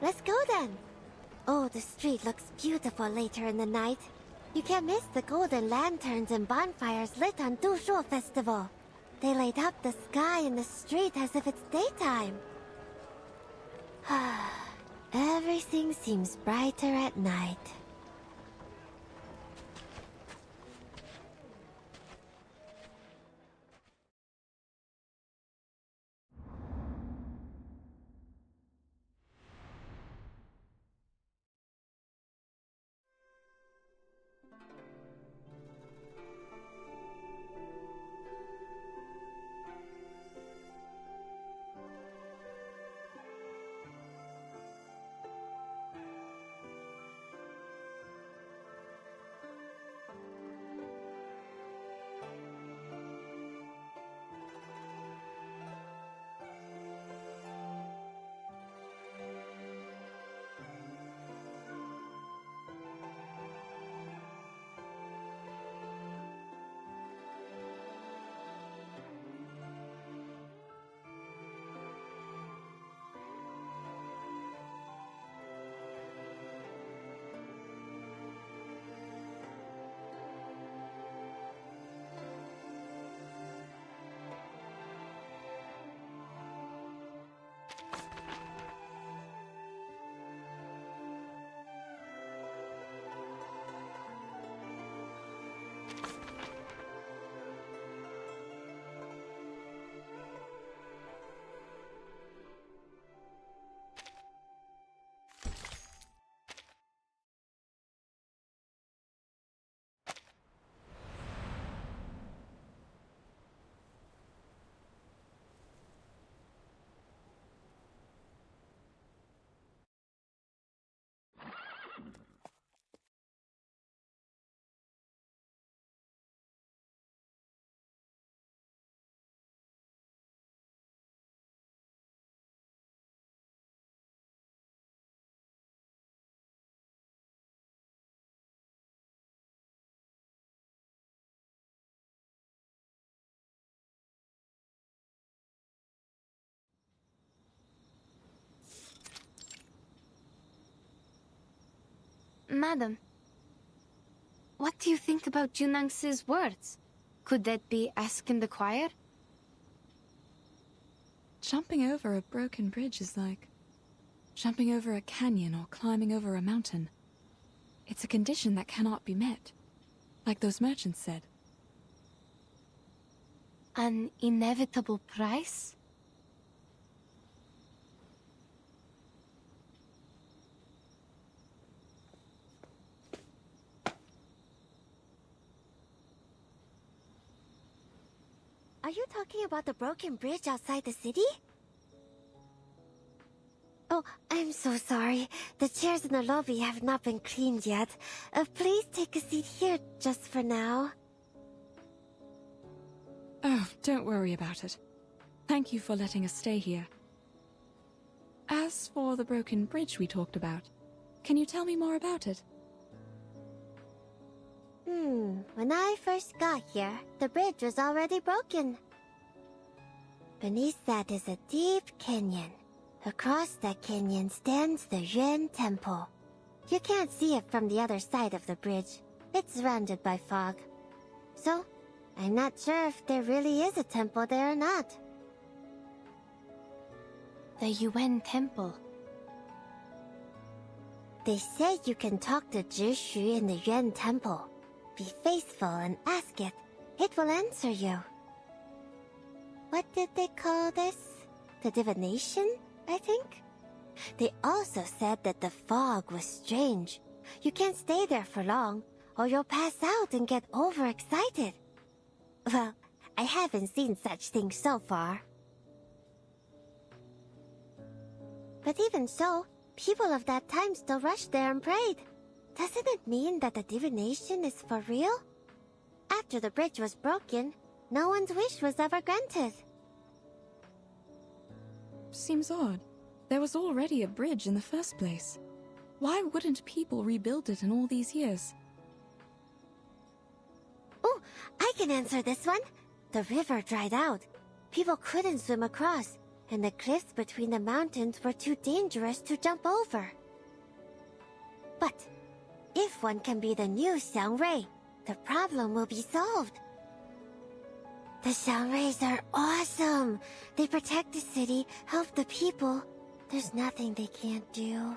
Let's go then. Oh, the street looks beautiful later in the night. You can't miss the golden lanterns and bonfires lit on Dushuo Festival. They light up the sky and the street as if it's daytime. Everything seems brighter at night. Madam, what do you think about Junang's words? Could that be asking the choir? Jumping over a broken bridge is like jumping over a canyon or climbing over a mountain. It's a condition that cannot be met, like those merchants said. An inevitable price? Are you talking about the broken bridge outside the city? Oh, I'm so sorry. The chairs in the lobby have not been cleaned yet. Please take a seat here just for now. Oh, don't worry about it. Thank you for letting us stay here. As for the broken bridge we talked about, can you tell me more about it? When I first got here, the bridge was already broken. Beneath that is a deep canyon. Across that canyon stands the Yuan Temple. You can't see it from the other side of the bridge. It's surrounded by fog. So, I'm not sure if there really is a temple there or not. The Yuan Temple. They say you can talk to Zhishu in the Yuan Temple. Be faithful and ask it. It will answer you. What did they call this? The divination, I think? They also said that the fog was strange. You can't stay there for long, or you'll pass out and get overexcited. Well, I haven't seen such things so far. But even so, people of that time still rushed there and prayed. Doesn't it mean that the divination is for real? After the bridge was broken, no one's wish was ever granted. Seems odd. There was already a bridge in the first place. Why wouldn't people rebuild it in all these years? Oh, I can answer this one. The river dried out. People couldn't swim across, and the cliffs between the mountains were too dangerous to jump over. But if one can be the new Shouri, the problem will be solved. The Shouris are awesome. They protect the city, help the people. There's nothing they can't do.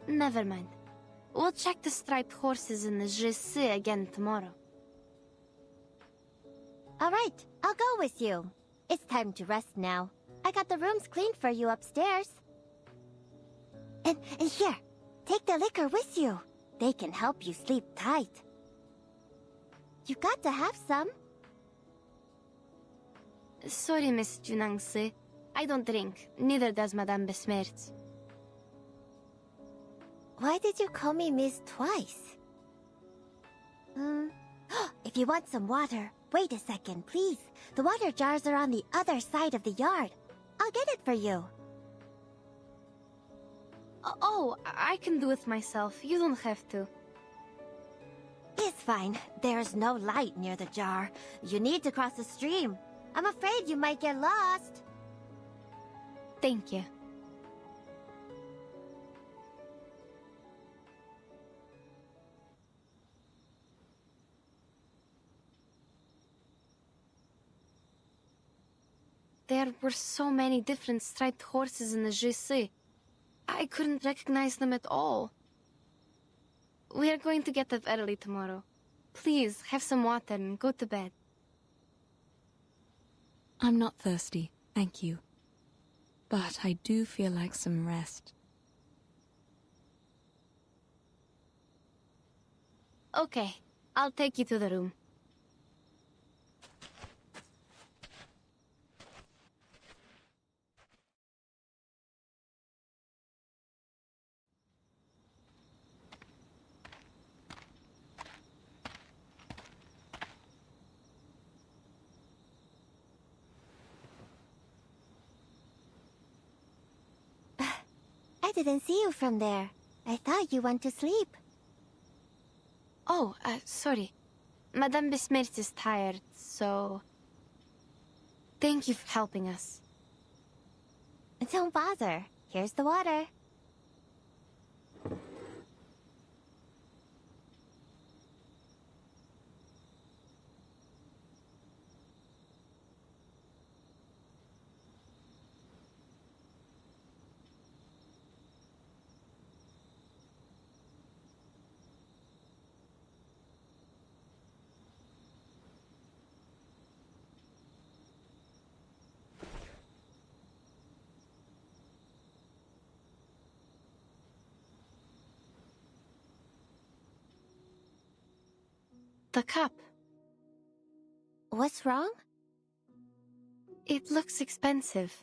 Never mind. We'll check the striped horses in the Jisi again tomorrow. Alright, I'll go with you. It's time to rest now. I got the rooms cleaned for you upstairs. And here, take the liquor with you. They can help you sleep tight. You got to have some. Sorry, Miss Junangse. I don't drink. Neither does Madame Besmertz. Why did you call me Miss twice? If you want some water, wait a second, please. The water jars are on the other side of the yard. I'll get it for you. Oh, I can do it myself. You don't have to. It's fine. There's no light near the jar. You need to cross the stream. I'm afraid you might get lost. Thank you. There were so many different striped horses in the Jisi. I couldn't recognize them at all. We are going to get up early tomorrow. Please, have some water and go to bed. I'm not thirsty, thank you. But I do feel like some rest. Okay, I'll take you to the room. I didn't see you from there. I thought you went to sleep. Oh, sorry. Madame Besmertz is tired, so... Thank you for helping us. Don't bother. Here's the water. The cup. What's wrong? It looks expensive.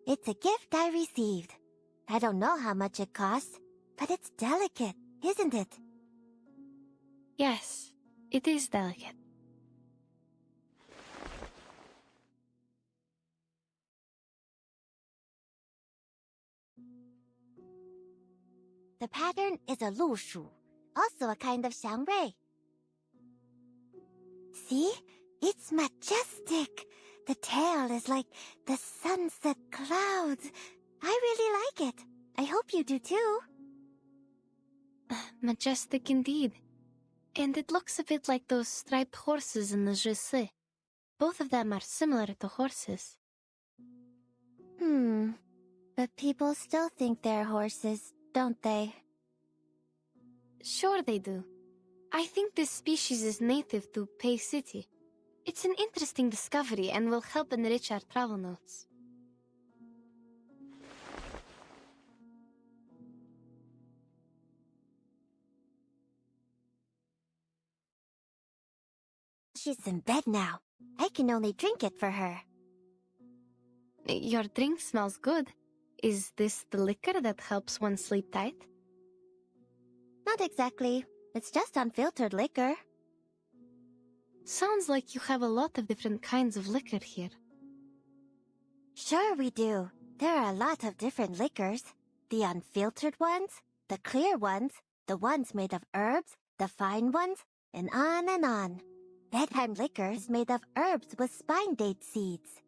It's a gift I received. I don't know how much it costs, but it's delicate, isn't it? Yes, it is delicate. The pattern is a 鹿鼠, also a kind of xiangrui. See? It's majestic. The tail is like the sunset clouds. I really like it. I hope you do too. Majestic indeed. And it looks a bit like those striped horses in the Jesse. Both of them are similar to horses. But people still think they're horses, don't they? Sure they do. I think this species is native to Pei City. It's an interesting discovery and will help enrich our travel notes. She's in bed now. I can only drink it for her. Your drink smells good. Is this the liquor that helps one sleep tight? Not exactly. It's just unfiltered liquor. Sounds like you have a lot of different kinds of liquor here. Sure we do. There are a lot of different liquors. The unfiltered ones, the clear ones, the ones made of herbs, the fine ones, and on and on. Bedtime liquor is made of herbs with spine date seeds.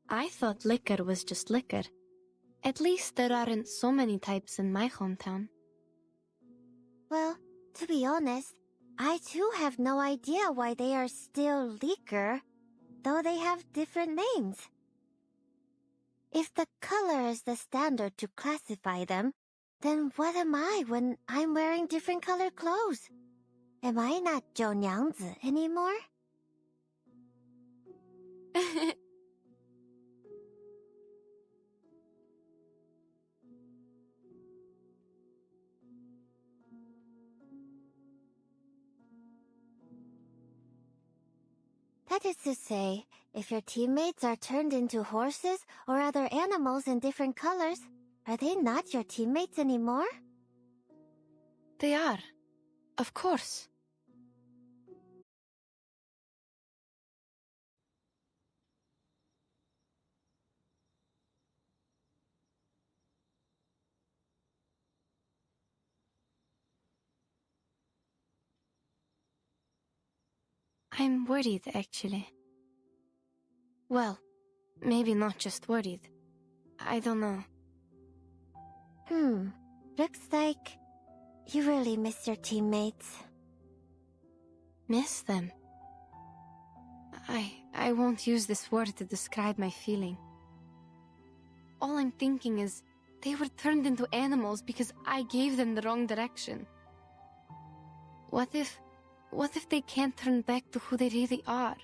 I thought liquor was just liquor. At least there aren't so many types in my hometown. Well, to be honest, I too have no idea why they are still liquor, though they have different names. If the color is the standard to classify them, then what am I when I'm wearing different colored clothes? Am I not 九娘子 anymore? That is to say, if your teammates are turned into horses or other animals in different colors, are they not your teammates anymore? They are. Of course. I'm worried, actually. Well, maybe not just worried. I don't know. Looks like you really miss your teammates. Miss them? I won't use this word to describe my feeling. All I'm thinking is, they were turned into animals because I gave them the wrong direction. What if they can't turn back to who they really are?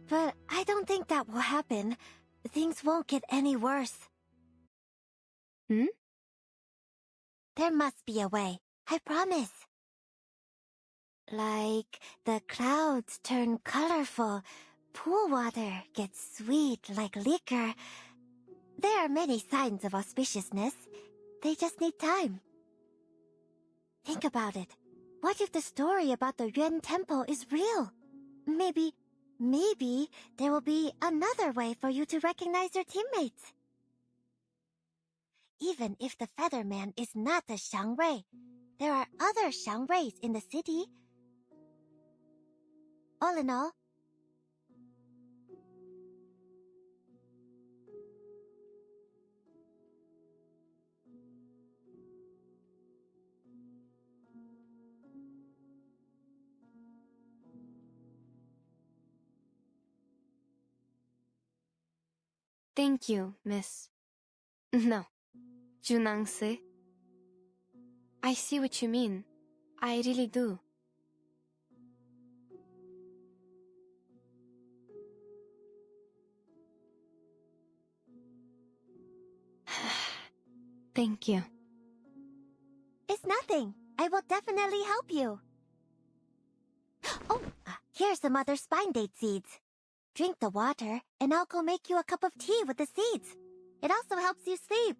But I don't think that will happen. Things won't get any worse. There must be a way. I promise. Like the clouds turn colorful, pool water gets sweet like liquor. There are many signs of auspiciousness. They just need time. Think about it. What if the story about the Yuan Temple is real? Maybe there will be another way for you to recognize your teammates. Even if the Featherman is not a Shouri, there are other Shouris in the city. All in all, Thank you, Miss. No, Junangse. I see what you mean. I really do. Thank you. it's nothing. I will definitely help you. Oh, here's some other spine date seeds. Drink the water, and I'll go make you a cup of tea with the seeds. It also helps you sleep.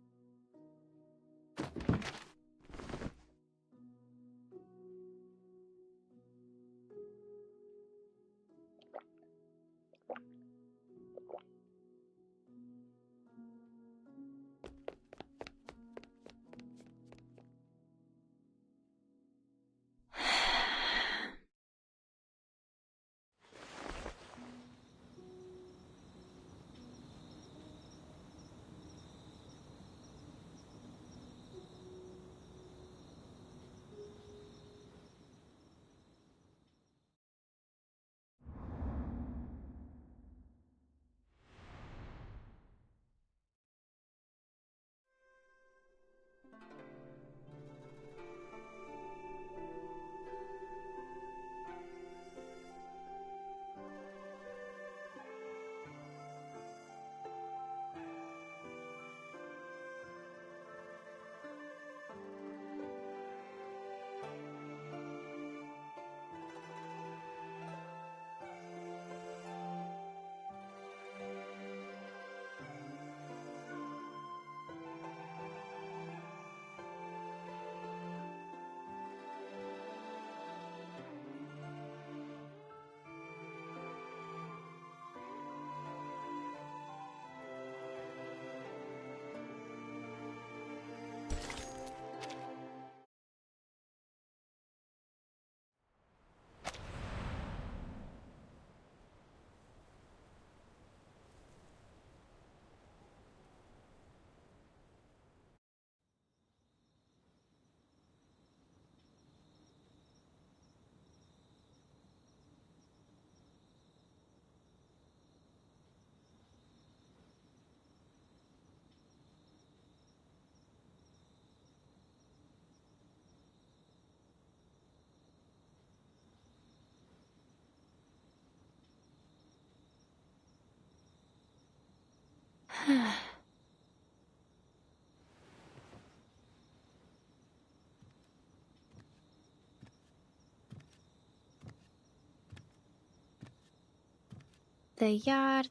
The yard,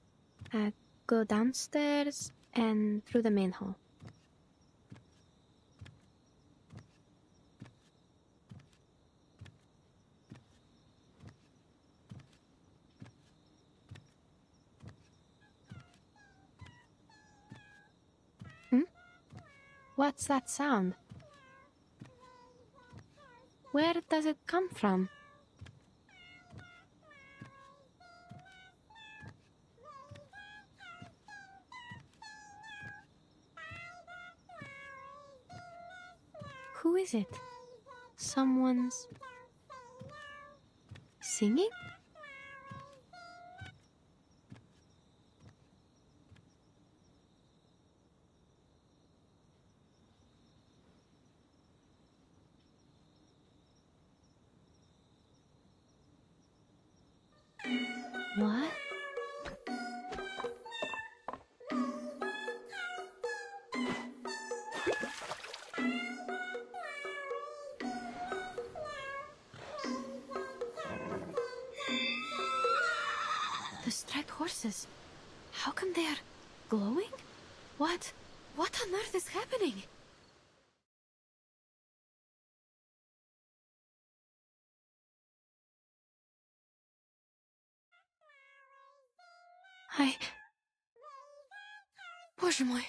go downstairs and through the main hall. What's that sound? Where does it come from? Who is it? Someone's singing? What? The striped horses. How come they are glowing? What on earth is happening? Боже мой.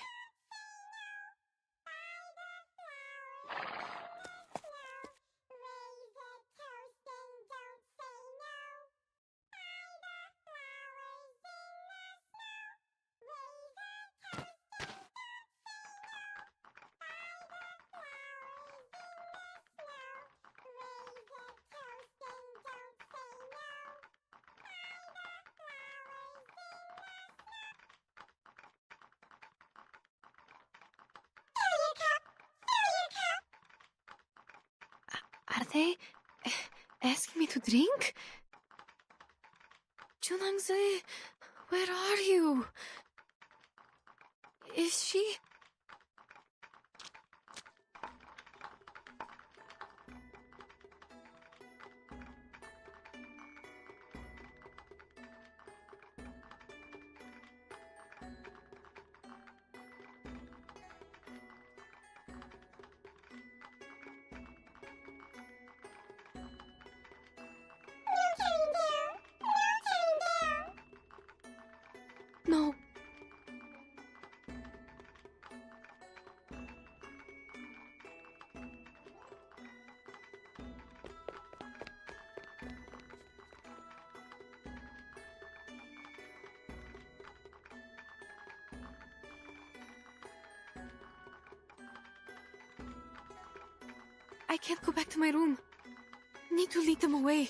Are they asking me to drink? Junangzi, where are you? Is she? No. I can't go back to my room. Need to lead them away.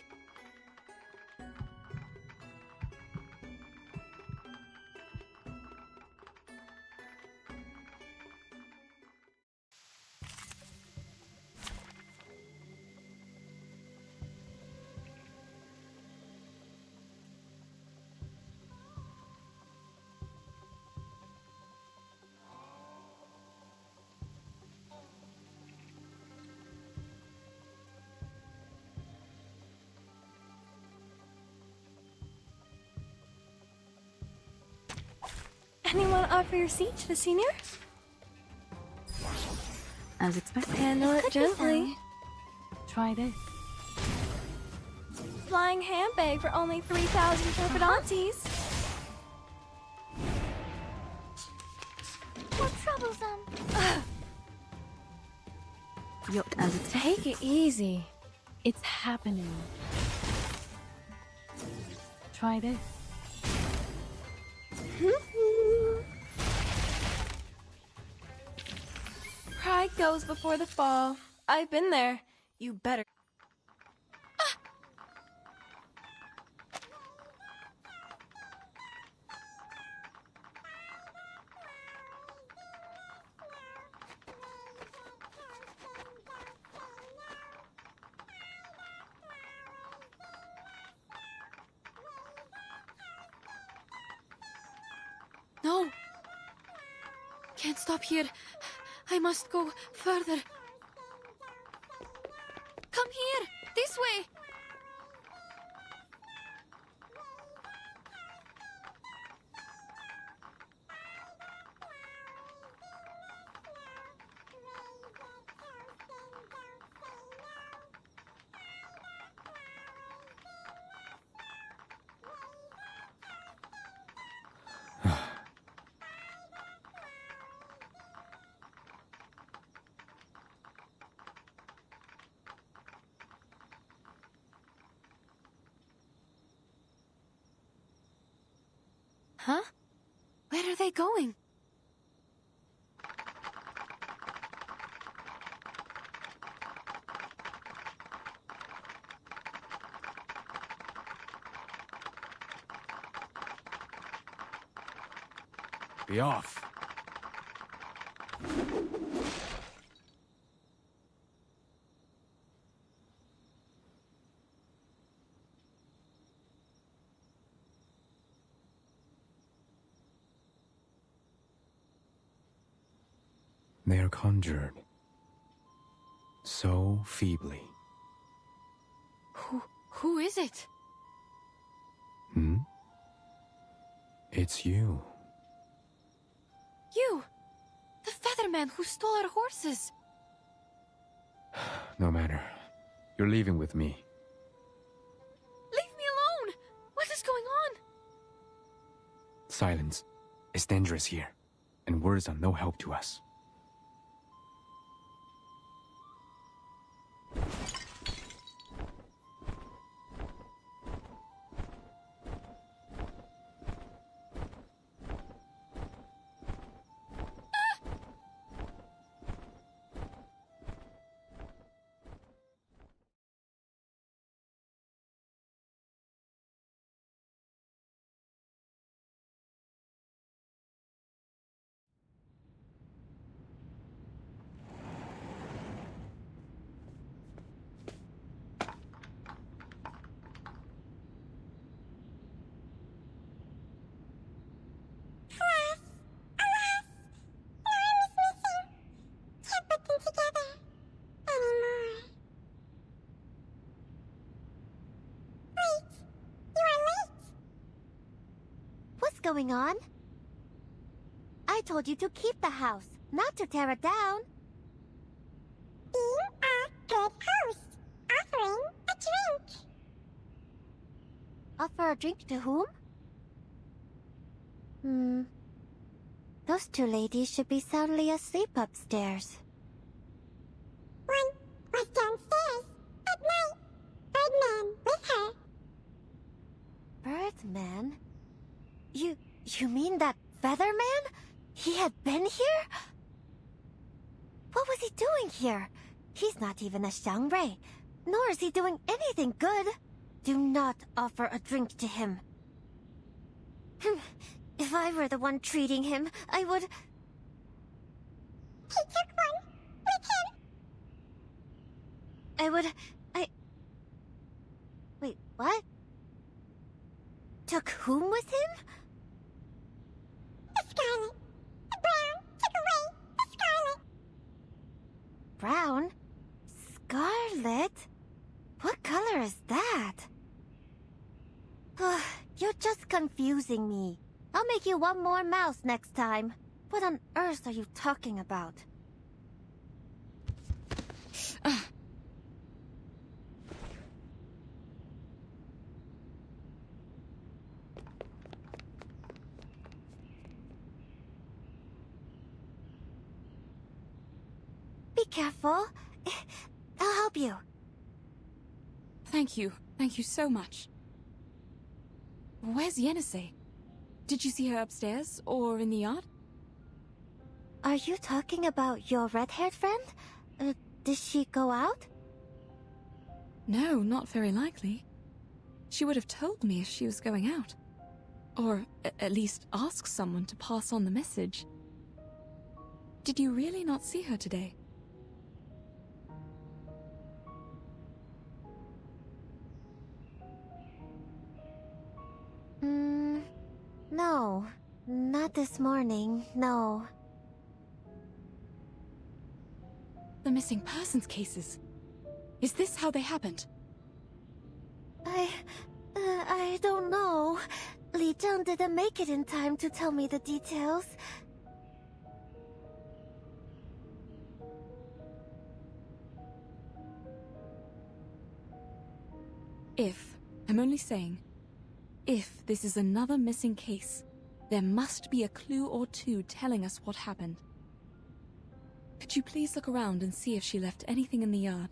Anyone offer your seat to the senior? As expected. Handle it gently. Try this. Flying handbag for only 3,000 turbidantes. How troublesome. As it's Take it easy. It's happening. Try this. Pride goes before the fall. I've been there. You better. No. Can't stop here. I must go further. Come here. This way. Huh? Where are they going? Be off. They are conjured so feebly. Who is it? Hmm? It's you. You! The Featherman who stole our horses! No matter. You're leaving with me. Leave me alone! What is going on? Silence. It's dangerous here, and words are no help to us. What's going on? I told you to keep the house, not to tear it down. Being a good host, offering a drink. Offer a drink to whom? Those two ladies should be soundly asleep upstairs. One was downstairs at night. Birdman with her. Birdman? You mean that Featherman? He had been here? What was he doing here? He's not even a Shouri, nor is he doing anything good. Do not offer a drink to him. If I were the one treating him, I would... He took one with him. Wait, what? Took whom with him? The Scarlet. The Brown took away the Scarlet. Brown? Scarlet? What color is that? You're just confusing me. I'll make you one more mouse next time. What on earth are you talking about? Be careful. I'll help you. Thank you. Thank you so much. Where's Yenisei? Did you see her upstairs or in the yard? Are you talking about your red-haired friend? Did she go out? No, not very likely. She would have told me if she was going out. Or at least ask someone to pass on the message. Did you really not see her today? No. Not this morning, no. The missing persons cases. Is this how they happened? I don't know. Li Zheng didn't make it in time to tell me the details. I'm only saying, if this is another missing case, there must be a clue or two telling us what happened. Could you please look around and see if she left anything in the yard?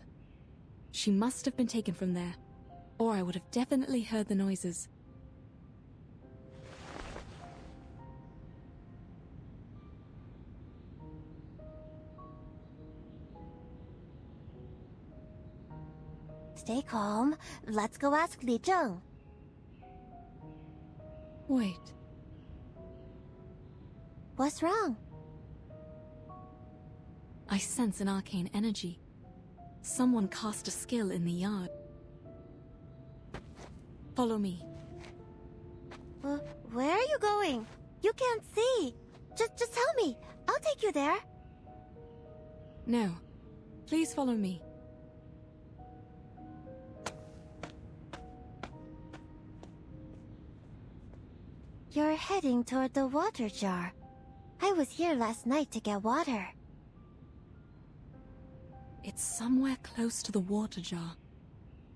She must have been taken from there, or I would have definitely heard the noises. Stay calm. Let's go ask Li Zheng. Wait. What's wrong? I sense an arcane energy. Someone cast a skill in the yard. Follow me. Where are you going? You can't see. Just tell me. I'll take you there. No. Please follow me. You're heading toward the water jar. I was here last night to get water. It's somewhere close to the water jar.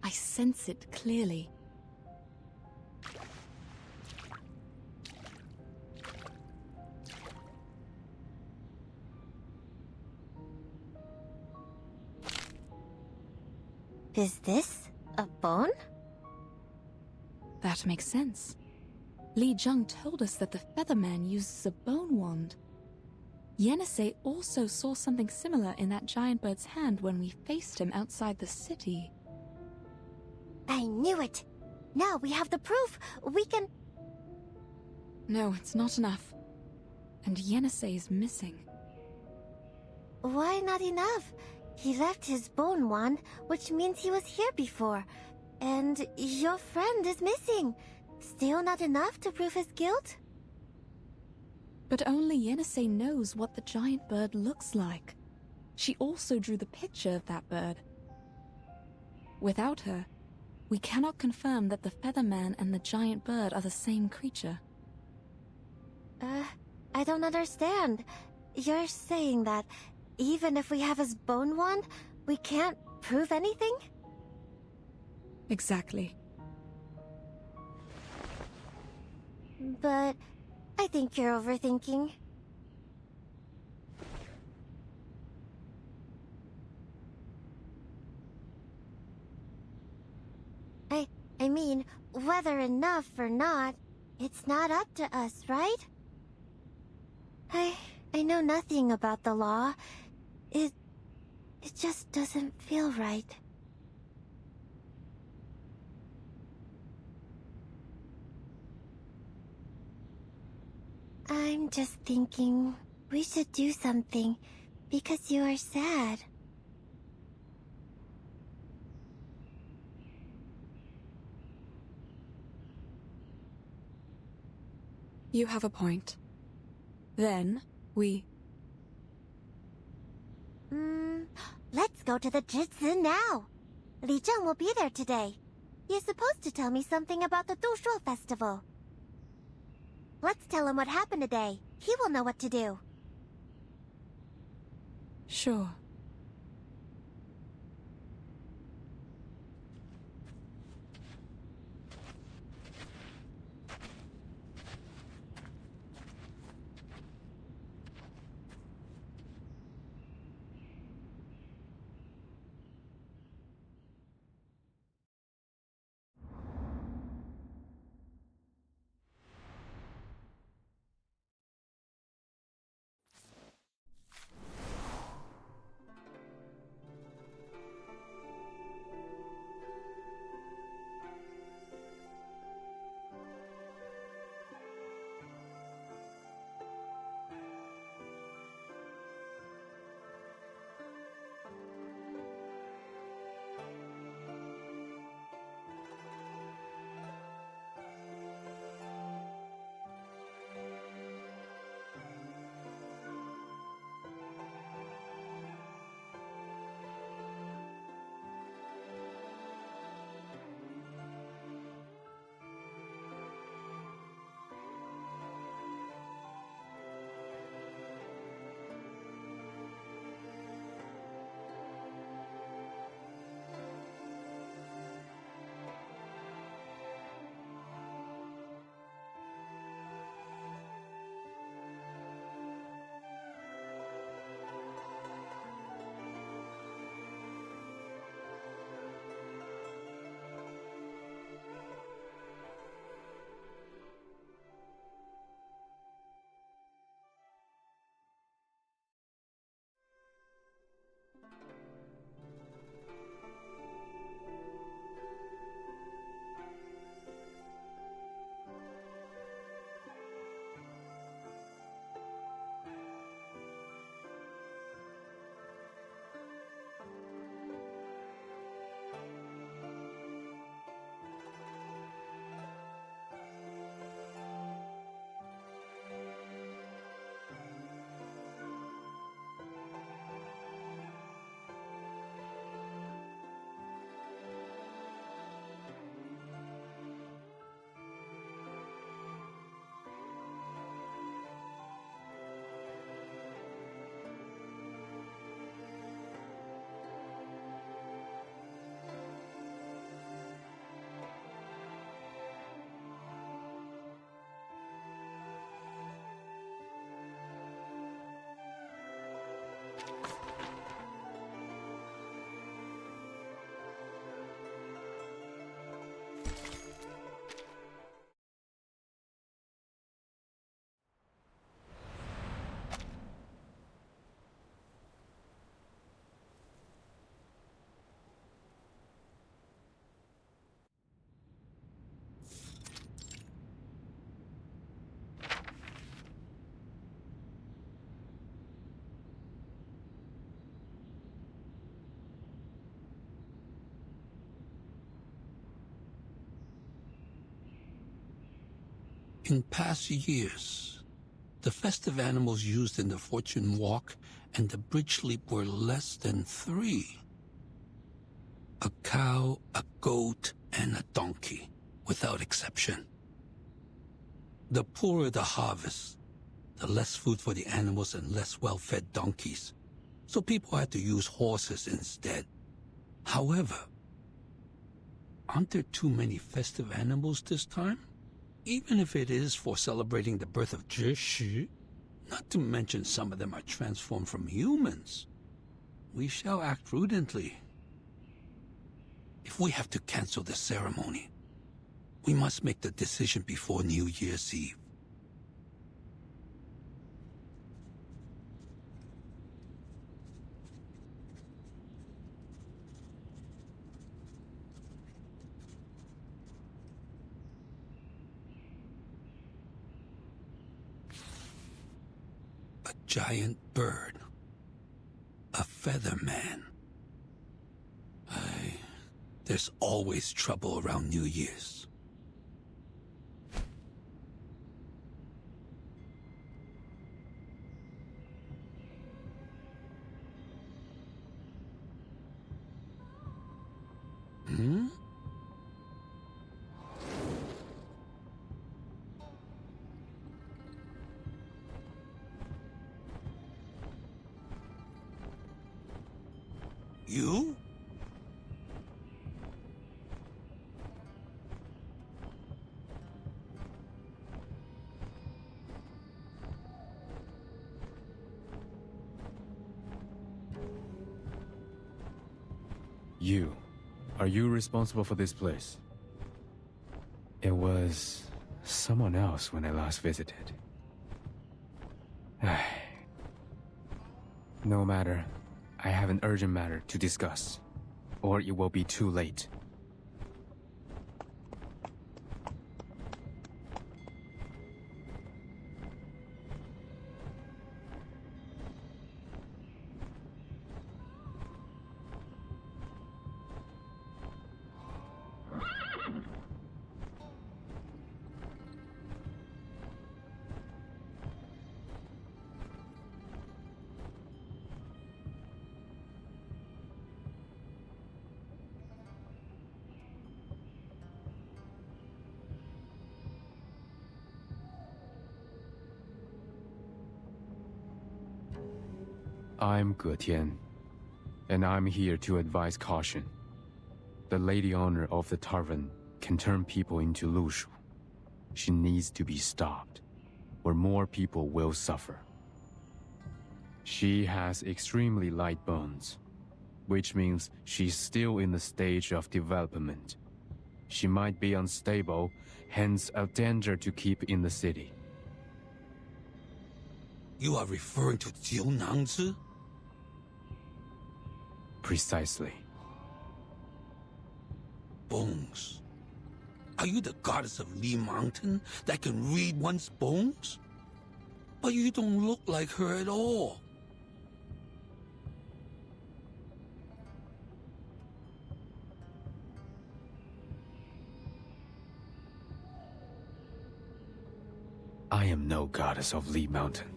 I sense it clearly. Is this a bone? That makes sense. Li Jung told us that the Featherman uses a bone wand. Yenisei also saw something similar in that giant bird's hand when we faced him outside the city. I knew it! Now we have the proof! We can... No, it's not enough. And Yenisei is missing. Why not enough? He left his bone wand, which means he was here before. And your friend is missing. Still not enough to prove his guilt? But only Yenisei knows what the giant bird looks like. She also drew the picture of that bird. Without her, we cannot confirm that the Featherman and the giant bird are the same creature. I don't understand. You're saying that even if we have his bone wand, we can't prove anything? Exactly. But I think you're overthinking. I mean, whether enough or not, it's not up to us, right? I know nothing about the law. It just doesn't feel right. I'm just thinking we should do something because you are sad. You have a point. Then, we... Let's go to the Jitsu now. Li Zheng will be there today. He's supposed to tell me something about the Dushuo festival. Let's tell him what happened today. He will know what to do. Sure. In past years, the festive animals used in the Fortune Walk and the Bridge Leap were less than 3. A cow, a goat, and a donkey, without exception. The poorer the harvest, the less food for the animals and less well-fed donkeys. So people had to use horses instead. However, aren't there too many festive animals this time? Even if it is for celebrating the birth of Zhi, not to mention some of them are transformed from humans. We shall act prudently. If we have to cancel the ceremony, we must make the decision before New Year's Eve. A giant bird. A feather man. There's always trouble around New Year's. Hmm? You? You. Are you responsible for this place? It was someone else when I last visited. No matter. I have an urgent matter to discuss, or it will be too late. I'm Getian, and I'm here to advise caution. The lady owner of the tavern can turn people into Lushu. She needs to be stopped, or more people will suffer. She has extremely light bones, which means she's still in the stage of development. She might be unstable, hence a danger to keep in the city. You are referring to Jiu Nangzi? Precisely. Bones. Are you the goddess of Li Mountain that can read one's bones? But you don't look like her at all. I am no goddess of Li Mountain.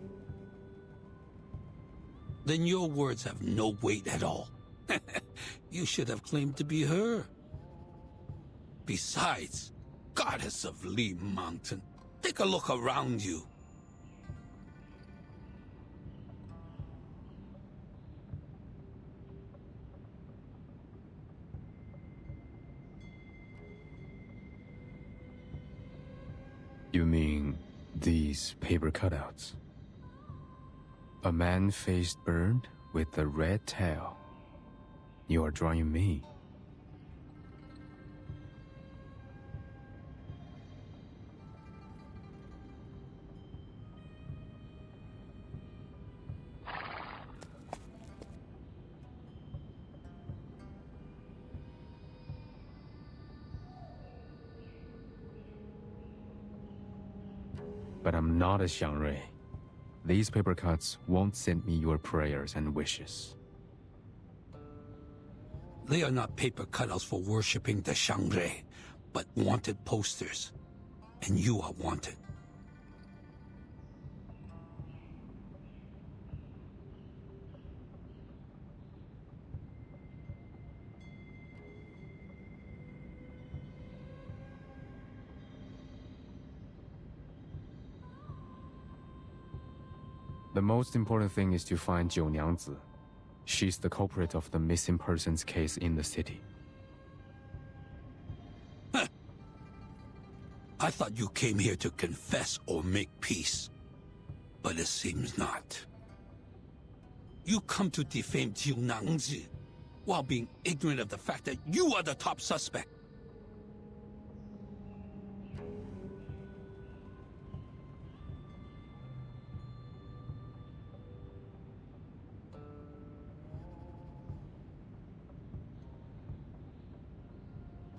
Then your words have no weight at all. You should have claimed to be her. Besides, goddess of Li Mountain, take a look around you. You mean these paper cutouts? A man-faced bird with a red tail. You are drawing me. But I'm not a Shouri. These paper cuts won't send me your prayers and wishes. They are not paper cutouts for worshipping the Shouri, but wanted posters. And you are wanted. The most important thing is to find Jiu Niangzi. She's the culprit of the missing persons case in the city. I thought you came here to confess or make peace. But it seems not. You come to defame Jiu Niangzi while being ignorant of the fact that you are the top suspect.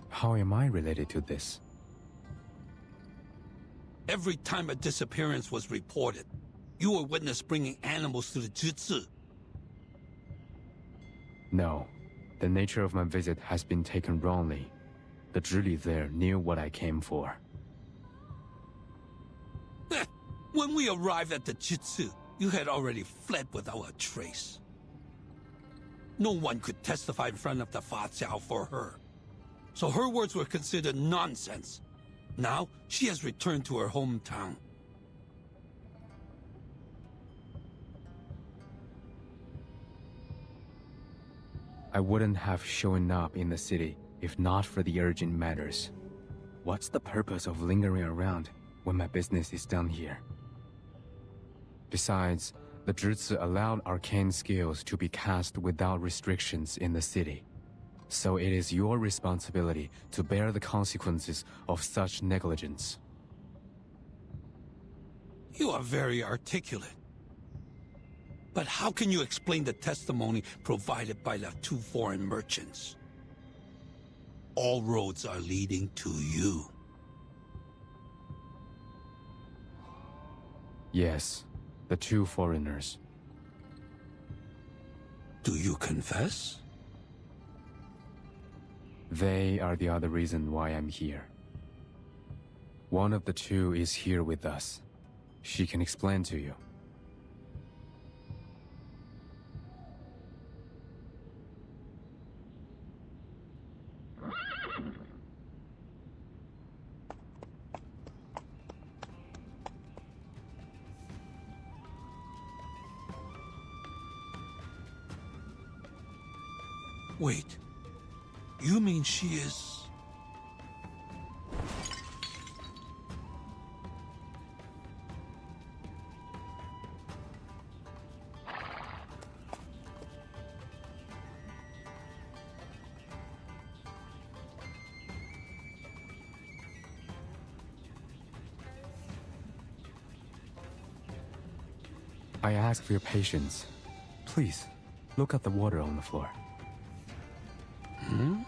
How am I related to this? Every time a disappearance was reported, you were witness bringing animals to the Zhizi. No. The nature of my visit has been taken wrongly. The Zhili there knew what I came for. When we arrived at the Jitsu, you had already fled without a trace. No one could testify in front of the Fa Xiao for her. So her words were considered nonsense. Now, she has returned to her hometown. I wouldn't have shown up in the city if not for the urgent matters. What's the purpose of lingering around when my business is done here? Besides, the Zhizi allowed arcane skills to be cast without restrictions in the city. So it is your responsibility to bear the consequences of such negligence. You are very articulate. But how can you explain the testimony provided by the two foreign merchants? All roads are leading to you. Yes, the two foreigners. Do you confess? They are the other reason why I'm here. One of the two is here with us. She can explain to you. Wait. You mean she is... I ask for your patience. Please, look at the water on the floor. Hmm?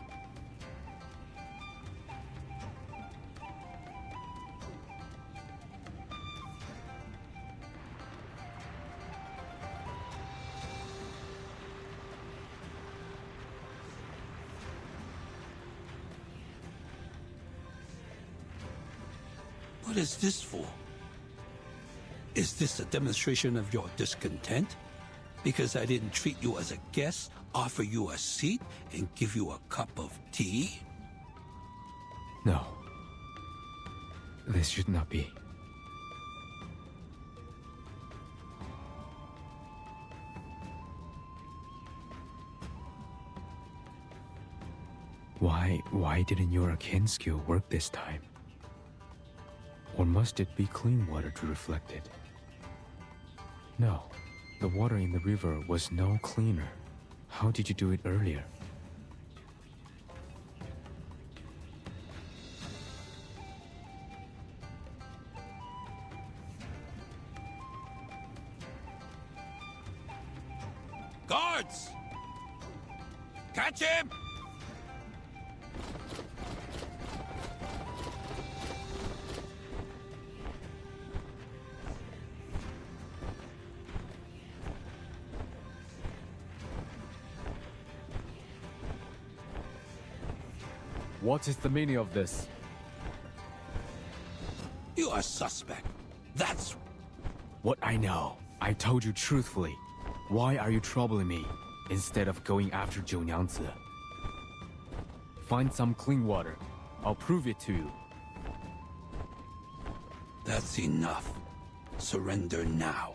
What is this for? Is this a demonstration of your discontent? Because I didn't treat you as a guest, offer you a seat, and give you a cup of tea? No. This should not be. Why didn't your arcane skill work this time? Or must it be clean water to reflect it? No, the water in the river was no cleaner. How did you do it earlier? Guards! Catch him! What is the meaning of this? You are suspect. That's... What I know. I told you truthfully. Why are you troubling me, instead of going after Jiu Niangzi? Find some clean water. I'll prove it to you. That's enough. Surrender now.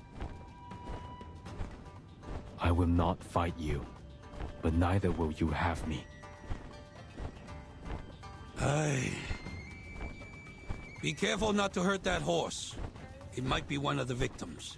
I will not fight you, but neither will you have me. Aye. Be careful not to hurt that horse. It might be one of the victims.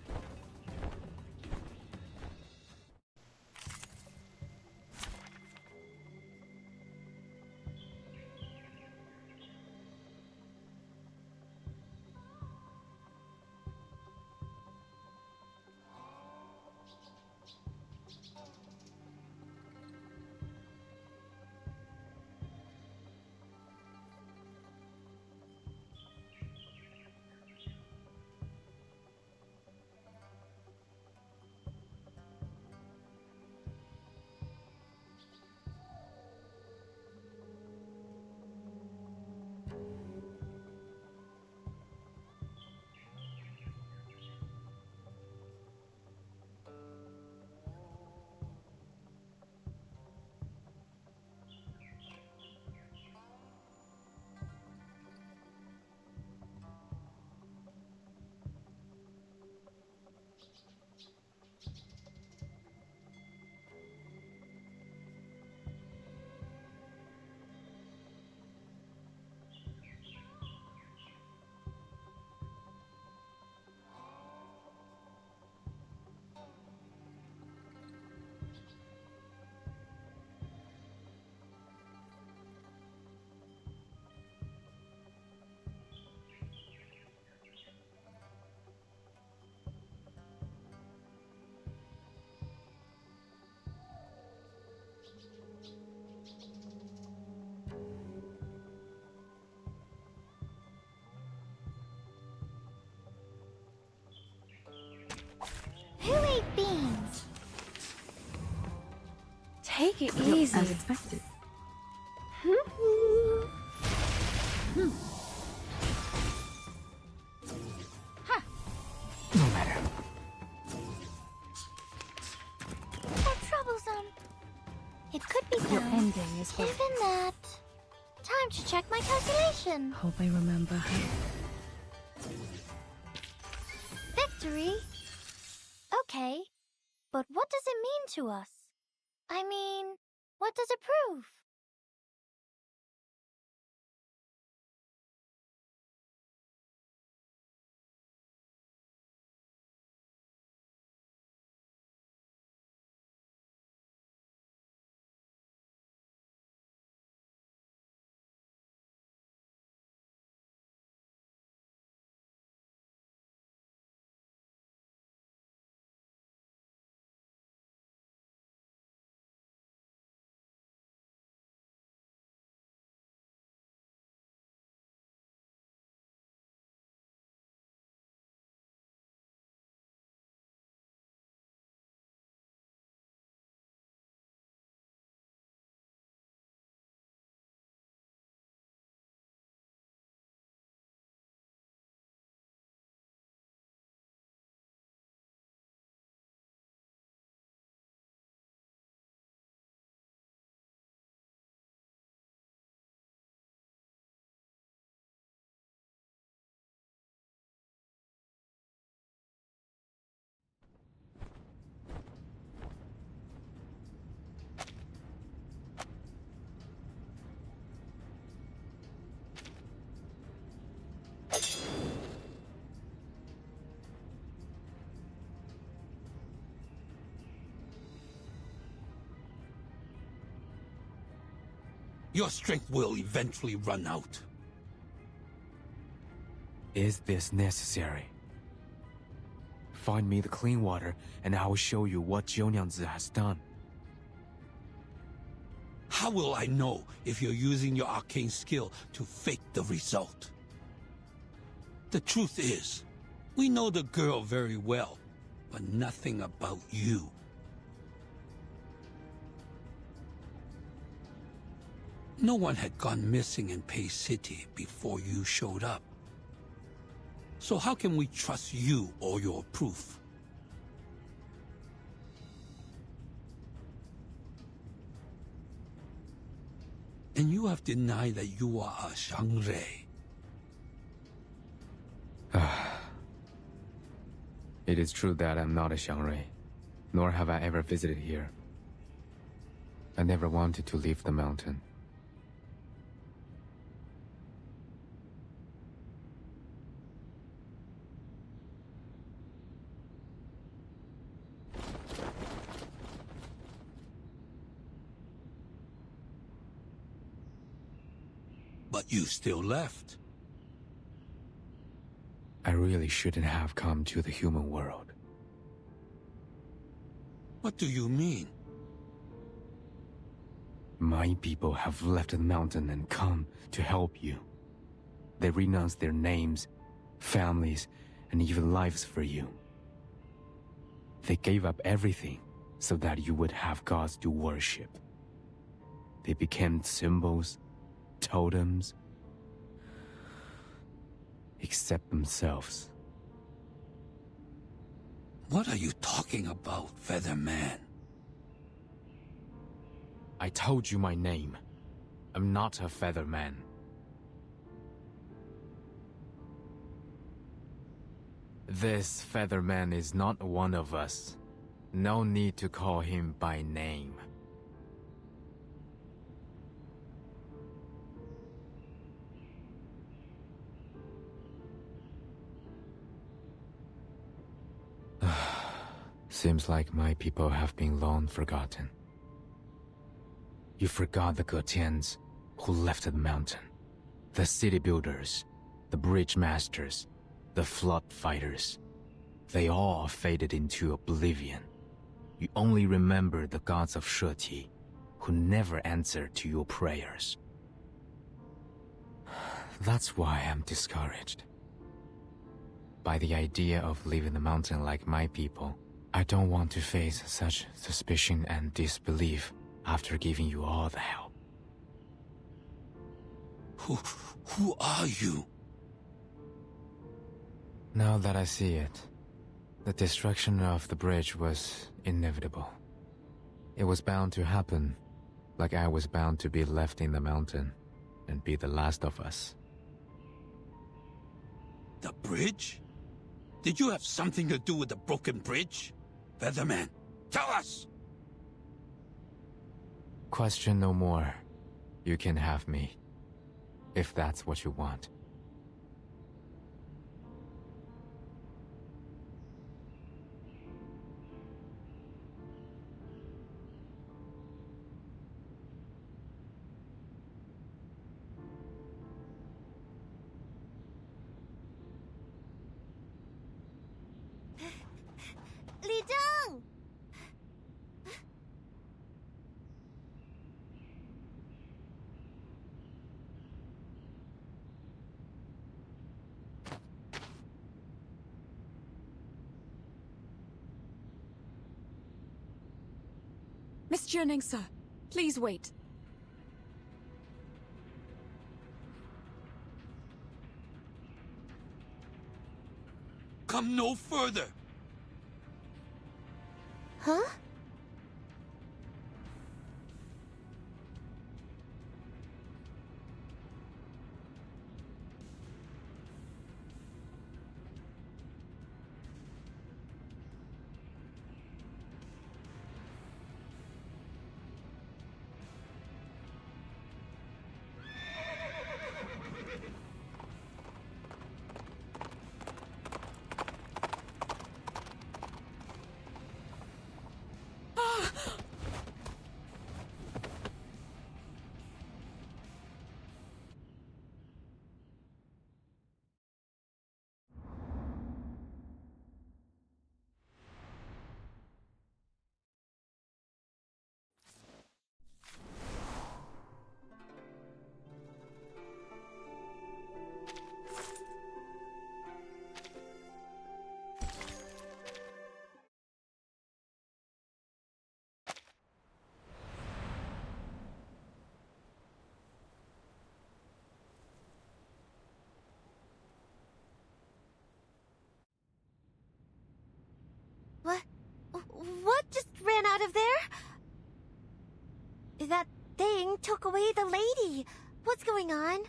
Who ate beans? Take it easy. As expected. No matter. How troublesome. It could be Your done. ending is hope. Given that. Time to check my calculation. Hope I remember her. Victory? Okay, but what does it mean to us? I mean, what does it prove? Your strength will eventually run out. Is this necessary? Find me the clean water, and I will show you what Zhou Nyangzi has done. How will I know if you're using your arcane skill to fake the result? The truth is, we know the girl very well, but nothing about you. No one had gone missing in Pei City before you showed up. So how can we trust you or your proof? And you have denied that you are a Shouri. It is true that I'm not a Shouri. nor have I ever visited here. I never wanted to leave the mountain. But you still left. I really shouldn't have come to the human world. What do you mean? My people have left the mountain and come to help you. They renounced their names, families, and even lives for you. They gave up everything so that you would have gods to worship. They became symbols, totems, except themselves. What are you talking about, Featherman? I told you my name. I'm not a Featherman. This Featherman is not one of us. No need to call him by name. Seems like my people have been long forgotten. You forgot the Getians who left the mountain, the city builders, the bridge masters, the flood fighters. They all faded into oblivion. You only remember the gods of Shouri, who never answered to your prayers. That's why I'm discouraged by the idea of leaving the mountain like my people. I don't want to face such suspicion and disbelief after giving you all the help. Who are you? Now that I see it, the destruction of the bridge was inevitable. It was bound to happen, like I was bound to be left in the mountain and be the last of us. The bridge? Did you have something to do with the broken bridge? Featherman, tell us! Question no more. You can have me, if that's what you want. Li Zheng! Miss Jianing, sir. Please wait. Come no further! Huh? What just ran out of there? That thing took away the lady. What's going on?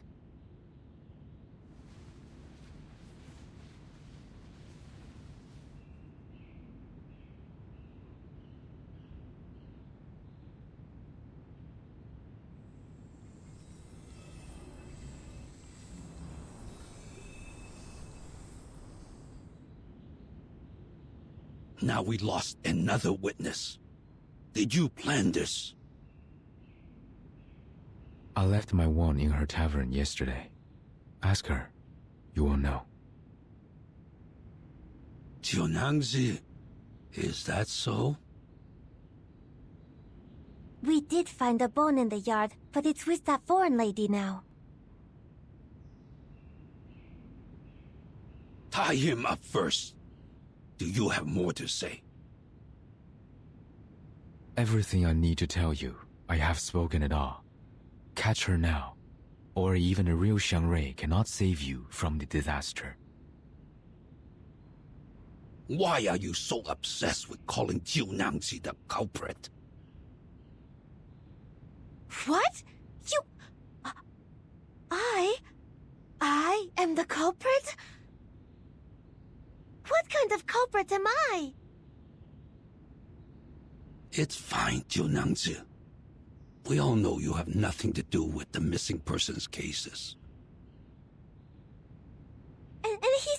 Now we lost another witness. Did you plan this? I left my wand in her tavern yesterday. Ask her. You will know. Jiunangzi, is that so? We did find a bone in the yard, but it's with that foreign lady now. Tie him up first. Do you have more to say? Everything I need to tell you, I have spoken it all. Catch her now, or even a real Shouri cannot save you from the disaster. Why are you so obsessed with calling Jiunangzi the culprit? What? You... I am the culprit? What kind of culprit am I? It's fine, Jiunangzi. We all know you have nothing to do with the missing persons cases. And he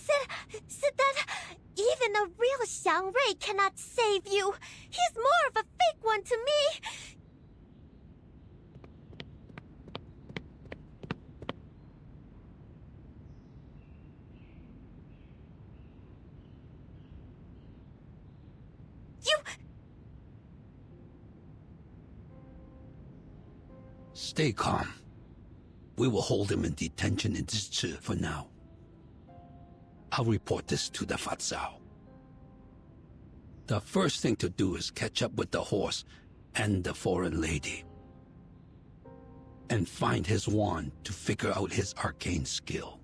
said that even a real Shouri cannot save you. He's more of a fake one to me. Stay calm. We will hold him in detention in Zhichi for now. I'll report this to the Fatsao. The first thing to do is catch up with the horse and the foreign lady. And find his wand to figure out his arcane skill.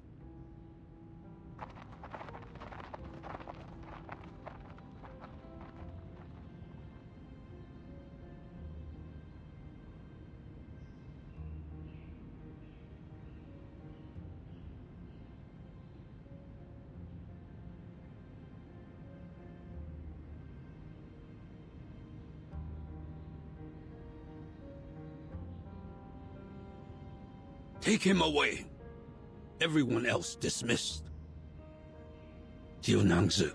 Take him away. Everyone else dismissed. Jiunangzi,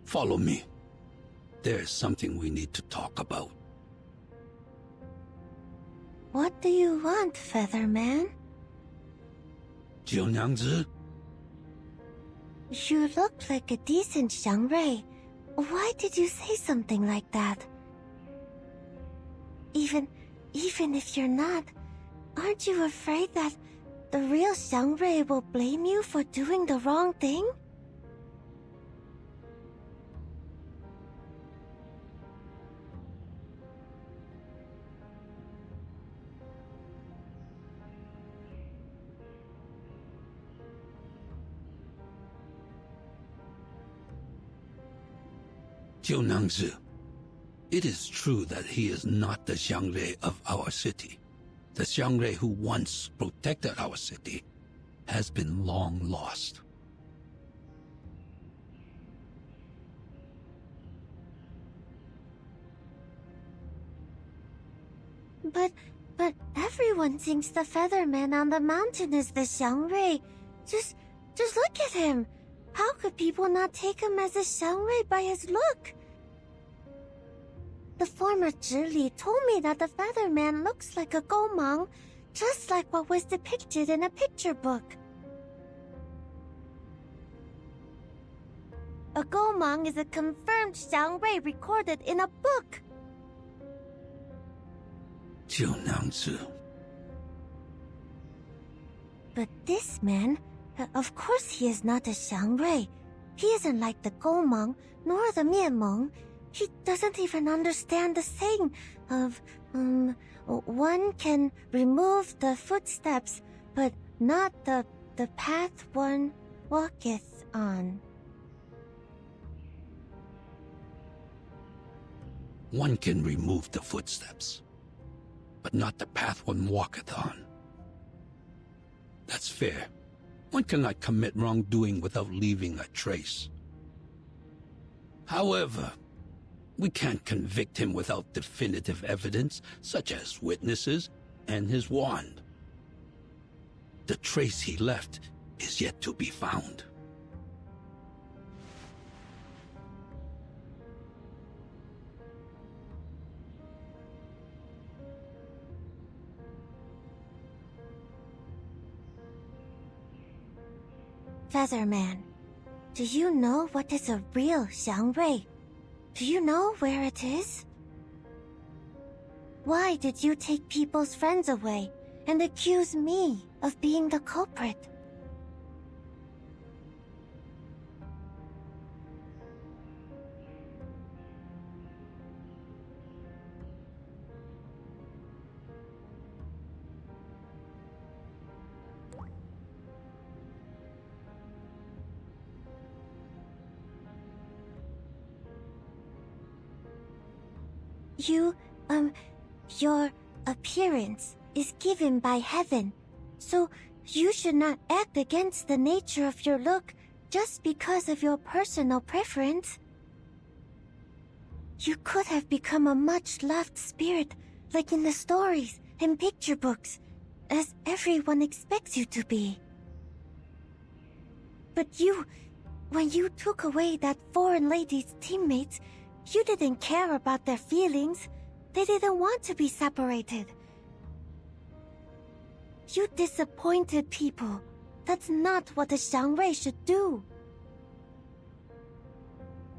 follow me. There's something we need to talk about. What do you want, Featherman? Jiunangzi? You look like a decent Shouri. Why did you say something like that? Even if you're not, aren't you afraid that the real Shouri will blame you for doing the wrong thing? Jiunangzi, it is true that he is not the Shouri of our city. The Shouri who once protected our city has been long lost. But everyone thinks the Featherman on the mountain is the Shouri. Just look at him. How could people not take him as a Shouri by his look? The former Zhili told me that the Featherman looks like a Gomang, just like what was depicted in a picture book. A Gomang is a confirmed Shouri recorded in a book. Jiunangzi. But this man, of course he is not a Shouri. He isn't like the Gomang, nor the Mianmeng. He doesn't even understand the saying of, one can remove the footsteps, but not the path one walketh on. One can remove the footsteps, but not the path one walketh on. That's fair. One cannot commit wrongdoing without leaving a trace. However, we can't convict him without definitive evidence, such as witnesses and his wand. The trace he left is yet to be found. Featherman, do you know what is a real Shouri? Do you know where it is? Why did you take people's friends away and accuse me of being the culprit? Your appearance is given by heaven, so you should not act against the nature of your look just because of your personal preference. You could have become a much-loved spirit, like in the stories and picture books, as everyone expects you to be. But when you took away that foreign lady's teammates, you didn't care about their feelings. They didn't want to be separated. You disappointed people. That's not what a Shouri should do.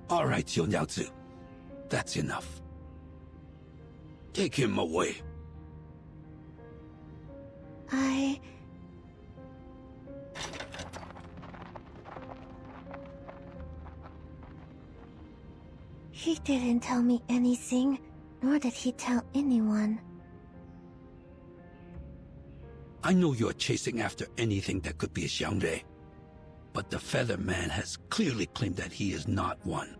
All right, Xiu. That's enough. Take him away. He didn't tell me anything, nor did he tell anyone. I know you're chasing after anything that could be a Shouri, but the Feather Man has clearly claimed that he is not one.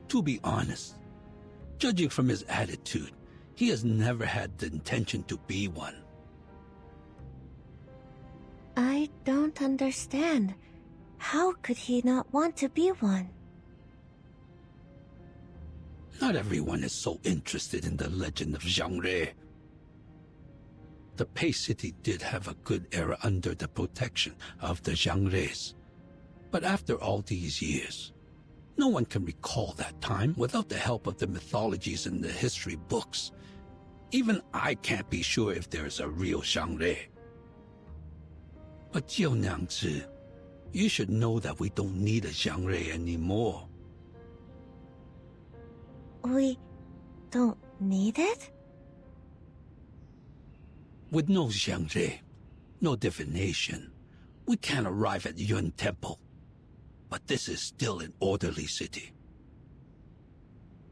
To be honest, judging from his attitude, he has never had the intention to be one. I don't understand. How could he not want to be one? Not everyone is so interested in the legend of Shouri. The Pei City did have a good era under the protection of the Xiangreis. But after all these years, no one can recall that time without the help of the mythologies and the history books. Even I can't be sure if there's a real Shouri. But Jiu Niangzi, you should know that we don't need a Shouri anymore. We don't need it? With no Xiangre, no divination, we can't arrive at Yun Temple. But this is still an orderly city.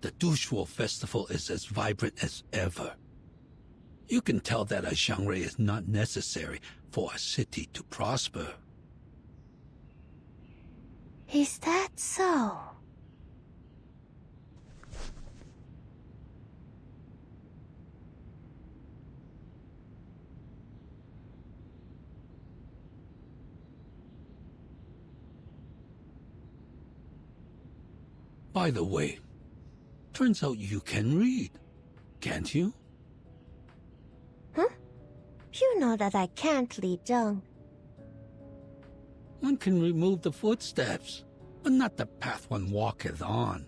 The Dushuo festival is as vibrant as ever. You can tell that a Xiangre is not necessary for a city to prosper. Is that so? By the way, turns out you can read, can't you? Huh? You know that I can't, Li Zheng. One can remove the footsteps, but not the path one walketh on.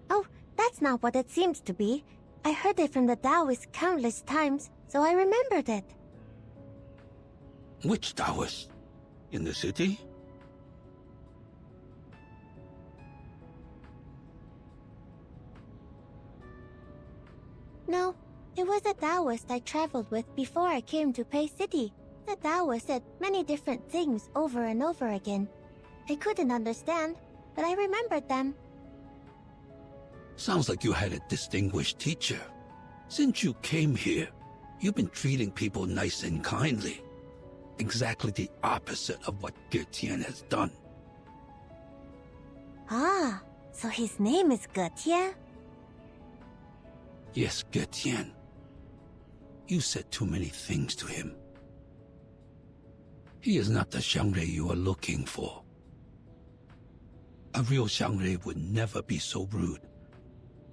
Oh, that's not what it seems to be. I heard it from the Taoist countless times, so I remembered it. Which Taoist? In the city? No, it was a Taoist I traveled with before I came to Pei City. The Taoist said many different things over and over again. I couldn't understand, but I remembered them. Sounds like you had a distinguished teacher. Since you came here, you've been treating people nice and kindly. Exactly the opposite of what Ge has done. Ah, so his name is Ge. Yes, Ge. You said too many things to him. He is not the Xiangre you are looking for. A real Xiangre would never be so rude.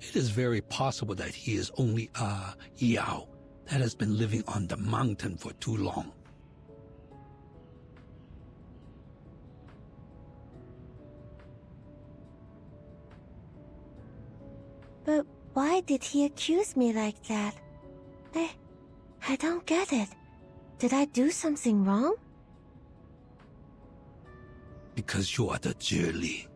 It is very possible that he is only a Yao that has been living on the mountain for too long. But why did he accuse me like that? I don't get it. Did I do something wrong? Because you are the Shouri.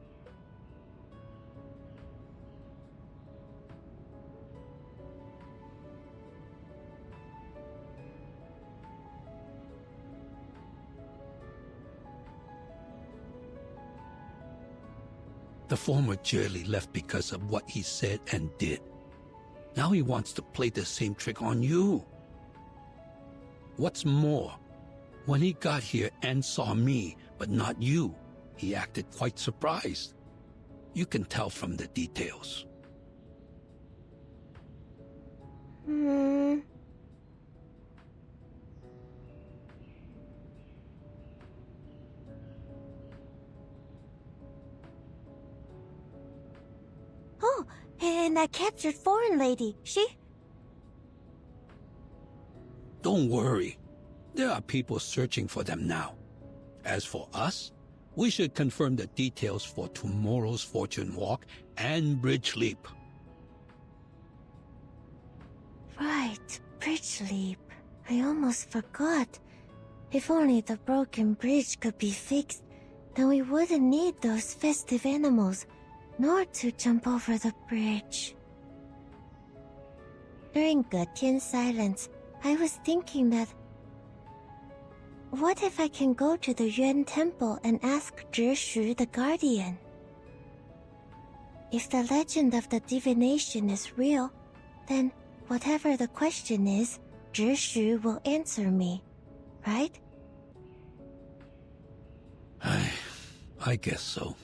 The former Shouri left because of what he said and did. Now he wants to play the same trick on you. What's more, when he got here and saw me, but not you, he acted quite surprised. You can tell from the details. Oh, and that captured foreign lady, she... Don't worry. There are people searching for them now. As for us, we should confirm the details for tomorrow's fortune walk and bridge leap. Right, bridge leap. I almost forgot. If only the broken bridge could be fixed, then we wouldn't need those festive animals, nor to jump over the bridge. During Getian's silence, I was thinking that... What if I can go to the Yuan Temple and ask Zhishu the Guardian? If the legend of the divination is real, then whatever the question is, Zhishu will answer me, right? I guess so.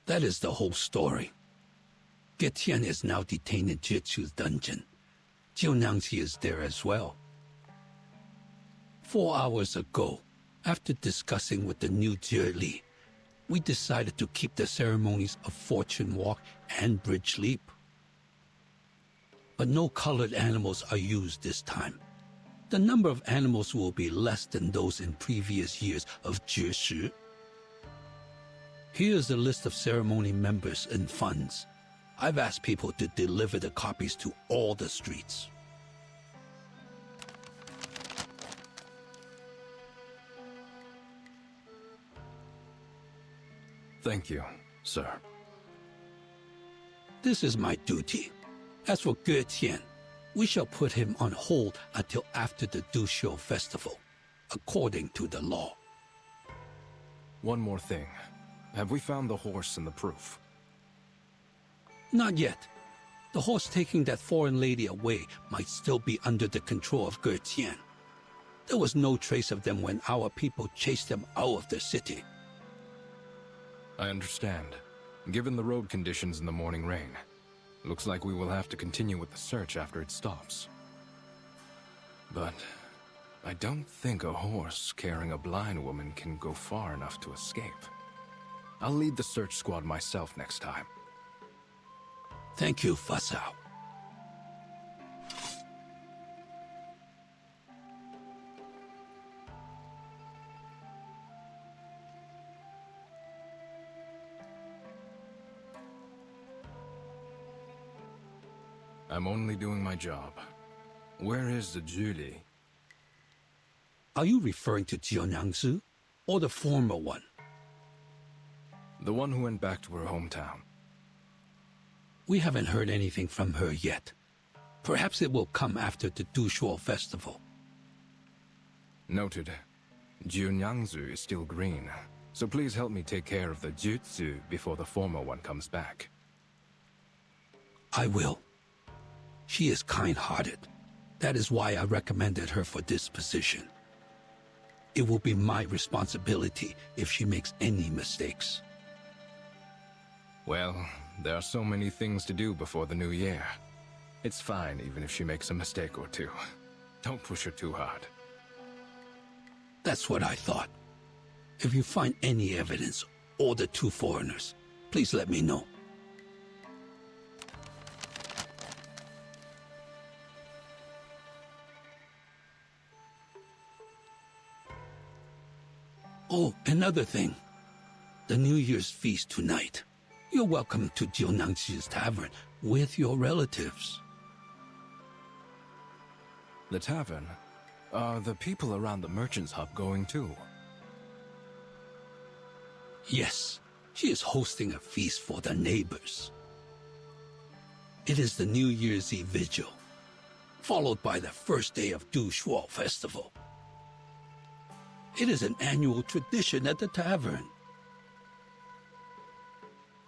That is the whole story. Getian is now detained in Jitsu's dungeon. Jiunangxi is there as well. 4 hours ago, after discussing with the new Shouri, we decided to keep the ceremonies of Fortune Walk and Bridge Leap. But no colored animals are used this time. The number of animals will be less than those in previous years of Jishu. Here's a list of ceremony members and funds. I've asked people to deliver the copies to all the streets. Thank you, sir. This is my duty. As for Getian, we shall put him on hold until after the Dusho festival, according to the law. One more thing. Have we found the horse and the proof? Not yet. The horse taking that foreign lady away might still be under the control of Getian. There was no trace of them when our people chased them out of the city. I understand. Given the road conditions in the morning rain, looks like we will have to continue with the search after it stops. But I don't think a horse carrying a blind woman can go far enough to escape. I'll lead the search squad myself next time. Thank you, Fasao. I'm only doing my job. Where is the Shouri? Are you referring to Jiunangsu or the former one? The one who went back to her hometown. We haven't heard anything from her yet. Perhaps it will come after the Dushuo festival. Noted. Jiunyangzu is still green, so please help me take care of the Jutsu before the former one comes back. I will. She is kind-hearted. That is why I recommended her for this position. It will be my responsibility if she makes any mistakes. Well, there are so many things to do before the new year. It's fine even if she makes a mistake or two. Don't push her too hard. That's what I thought. If you find any evidence, or the two foreigners, please let me know. Oh, another thing. The New Year's feast tonight. You're welcome to Jiunangshi's tavern with your relatives. The tavern? Are the people around the merchant's hub going too? Yes, she is hosting a feast for the neighbors. It is the New Year's Eve vigil, followed by the first day of Du Shuo Festival. It is an annual tradition at the tavern.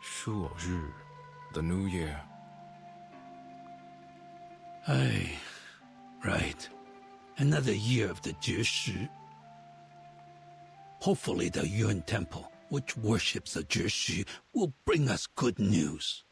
Shuo Zhi, the New Year. Aye, right. Another year of the Jieshi. Hopefully the Yuan Temple, which worships the Jieshi, will bring us good news.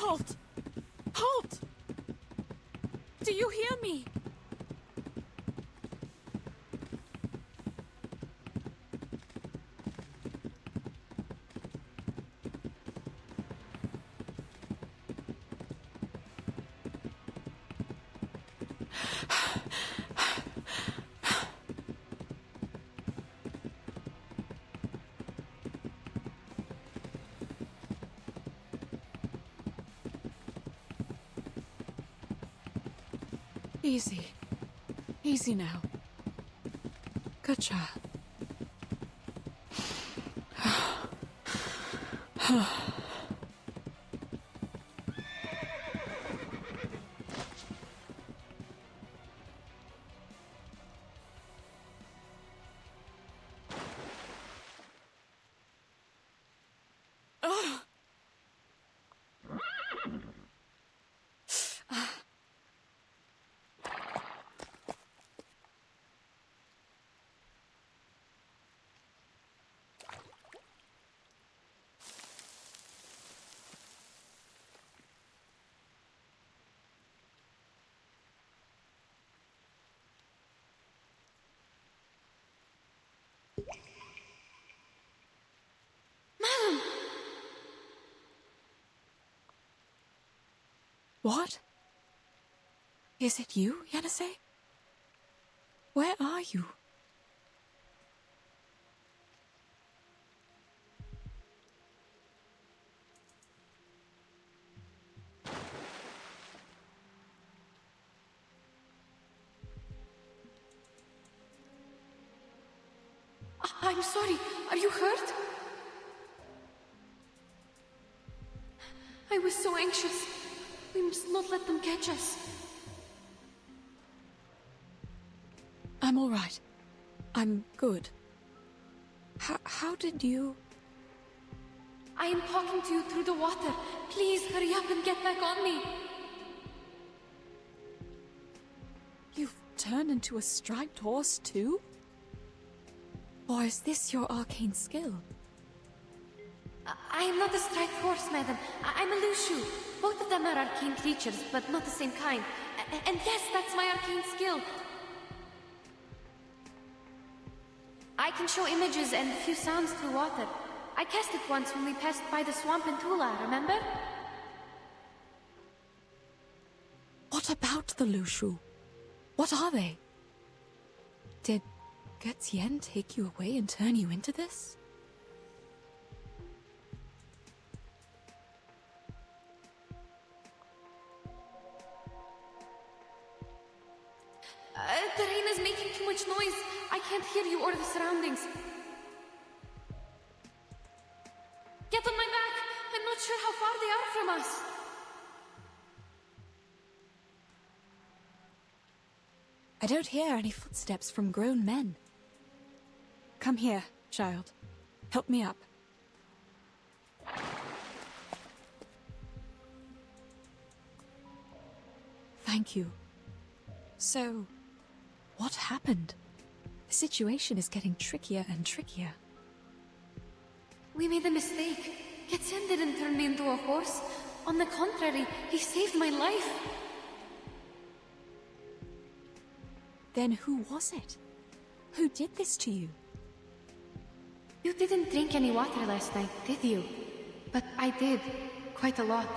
Halt! Halt! Do you hear me? Easy. Easy now. Good job. Madam! What? Is it you, Yanase? Where are you? I'm sorry. Are you hurt? I was so anxious. We must not let them catch us. I'm all right. I'm good. How did you... I am talking to you through the water. Please hurry up and get back on me. You've turned into a striped horse too? Or is this your arcane skill? I am not a striped horse, madam. I'm a Lushu. Both of them are arcane creatures, but not the same kind. And yes, that's my arcane skill. I can show images and a few sounds through water. I cast it once when we passed by the swamp in Tula, remember? What about the Lushu? What are they? Did Getien take you away and turn you into this? The rain is making too much noise. I can't hear you or the surroundings. Get on my back. I'm not sure how far they are from us. I don't hear any footsteps from grown men. Come here, child. Help me up. Thank you. So, what happened? The situation is getting trickier and trickier. We made a mistake. Getsen didn't turn me into a horse. On the contrary, he saved my life. Then who was it? Who did this to you? You didn't drink any water last night, did you? But I did. Quite a lot.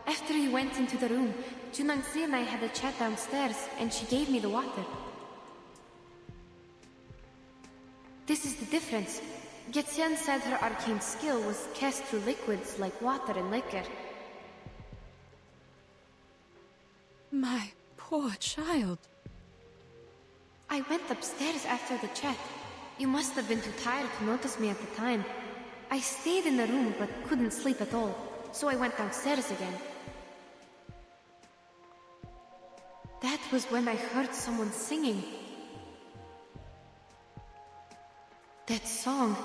After you went into the room, Junangzi and I had a chat downstairs, and she gave me the water. This is the difference. Getsen said her arcane skill was cast through liquids like water and liquor. My poor child. I went upstairs after the chat. You must have been too tired to notice me at the time. I stayed in the room but couldn't sleep at all, so I went downstairs again. That was when I heard someone singing. That song,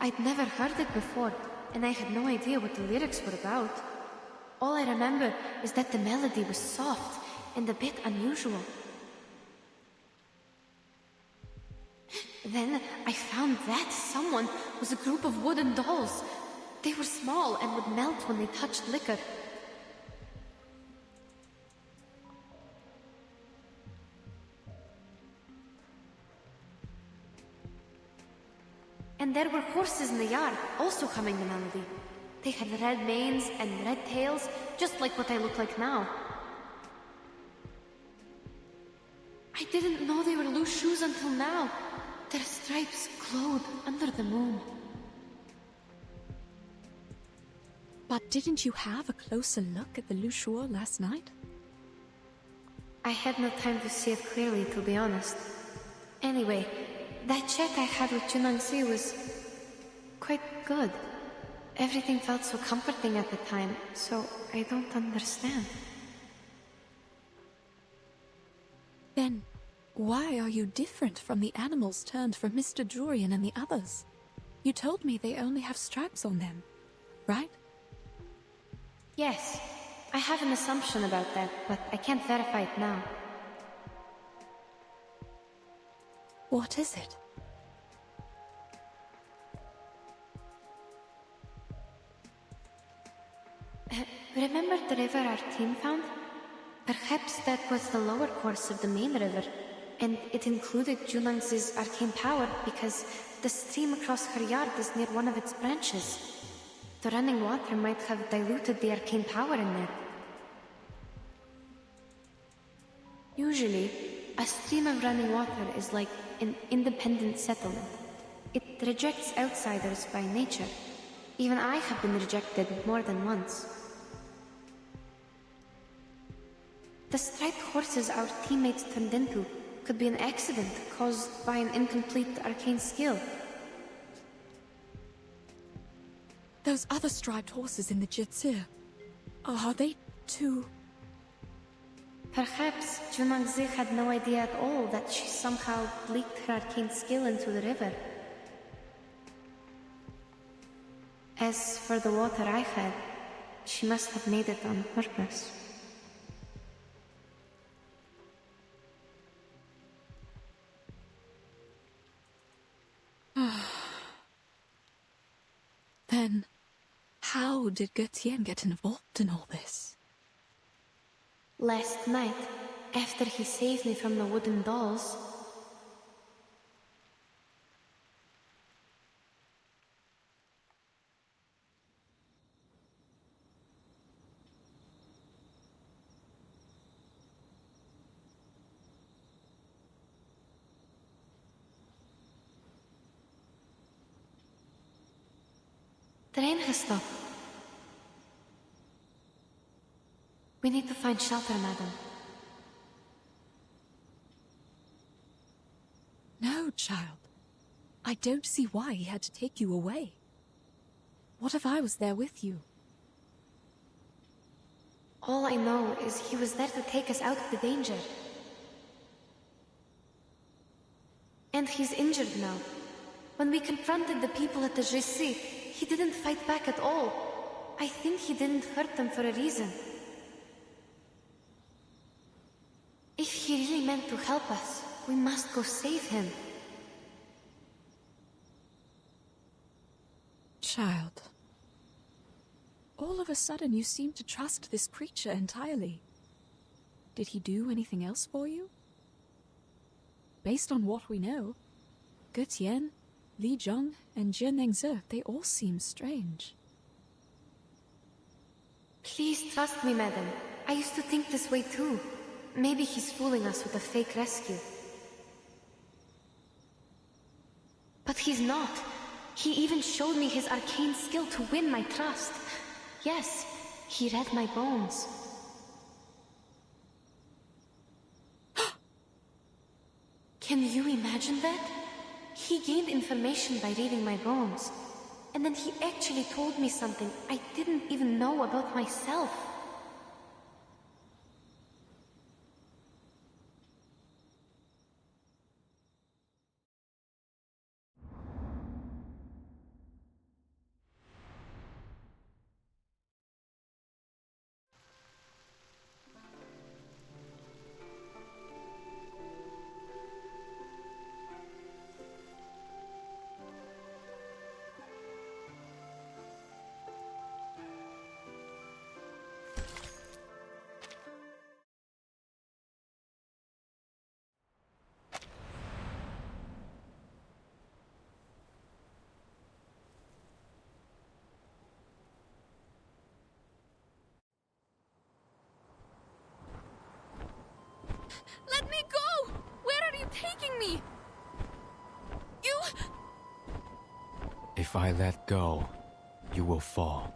I'd never heard it before, and I had no idea what the lyrics were about. All I remember is that the melody was soft and a bit unusual. Then I found that someone was a group of wooden dolls. They were small and would melt when they touched liquor. And there were horses in the yard, also humming the melody. They had red manes and red tails, just like what I look like now. I didn't know they were loose shoes until now. Their stripes glowed under the moon. But didn't you have a closer look at the Lushuo last night? I had no time to see it clearly, to be honest. Anyway, that chat I had with Junangzi was quite good. Everything felt so comforting at the time, so I don't understand. Then, why are you different from the animals turned from Mr. Durian and the others? You told me they only have stripes on them, right? Yes, I have an assumption about that, but I can't verify it now. What is it? Remember the river our team found? Perhaps that was the lower course of the main river, and it included Junangzi's arcane power because the stream across her yard is near one of its branches. The running water might have diluted the arcane power in there. Usually, a stream of running water is like an independent settlement. It rejects outsiders by nature. Even I have been rejected more than once. The striped horses our teammates turned into could be an accident caused by an incomplete arcane skill. Those other striped horses in the Jitsu, are they too... Perhaps Junangzi had no idea at all that she somehow leaked her arcane skill into the river. As for the water I had, she must have made it on purpose. Then, how did Getien get involved in all this? Last night, after he saved me from the wooden dolls, the rain has stopped. We need to find shelter, madam. child. I don't see why he had to take you away. What if I was there with you? All I know is he was there to take us out of the danger. And he's injured now. When we confronted the people at the Jessi, he didn't fight back at all. I think he didn't hurt them for a reason. If he really meant to help us, we must go save him. Child. All of a sudden you seem to trust this creature entirely. Did he do anything else for you? Based on what we know, Ge Tian, Li Zhong, and Jie Nengze, they all seem strange. Please trust me, madam. I used to think this way too. Maybe he's fooling us with a fake rescue. But he's not. He even showed me his arcane skill to win my trust. Yes, he read my bones. Can you imagine that? He gained information by reading my bones. And then he actually told me something I didn't even know about myself. Let me go! Where are you taking me? You... If I let go, you will fall,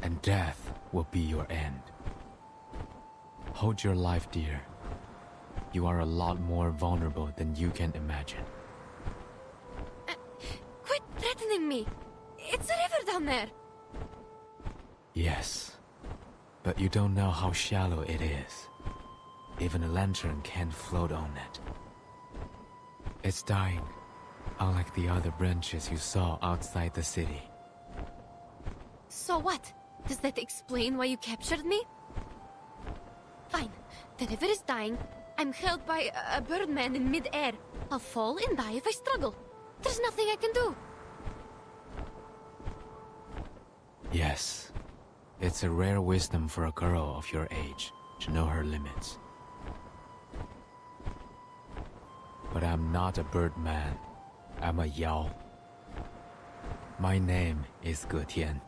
and death will be your end. Hold your life dear. You are a lot more vulnerable than you can imagine. Quit threatening me! It's a river down there! Yes, but you don't know how shallow it is. Even a lantern can't float on it. It's dying, unlike the other branches you saw outside the city. So what? Does that explain why you captured me? Fine. The river is dying. I'm held by a birdman in mid-air. I'll fall and die if I struggle. There's nothing I can do. Yes, it's a rare wisdom for a girl of your age to know her limits. But I'm not a birdman. I'm a Yao. My name is Ge Tian.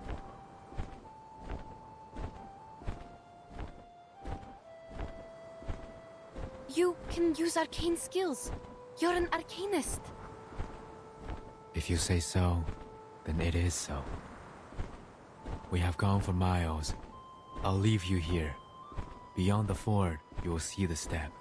You can use arcane skills. You're an arcanist. If you say so, then it is so. We have gone for miles. I'll leave you here. Beyond the ford, you will see the steppe.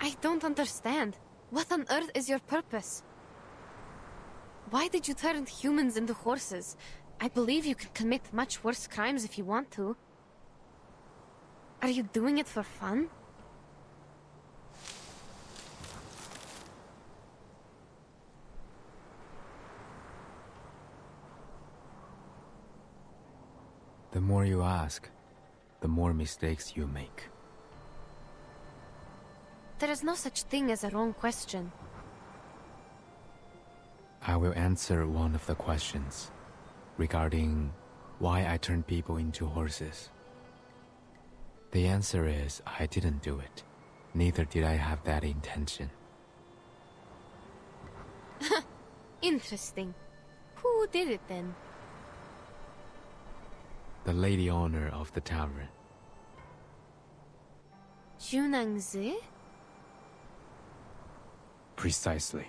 I don't understand. What on earth is your purpose? Why did you turn humans into horses? I believe you can commit much worse crimes if you want to. Are you doing it for fun? The more you ask, the more mistakes you make. There is no such thing as a wrong question. I will answer one of the questions regarding why I turned people into horses. The answer is I didn't do it. Neither did I have that intention. Interesting. Who did it then? The lady owner of the tavern. Junangzi? Precisely.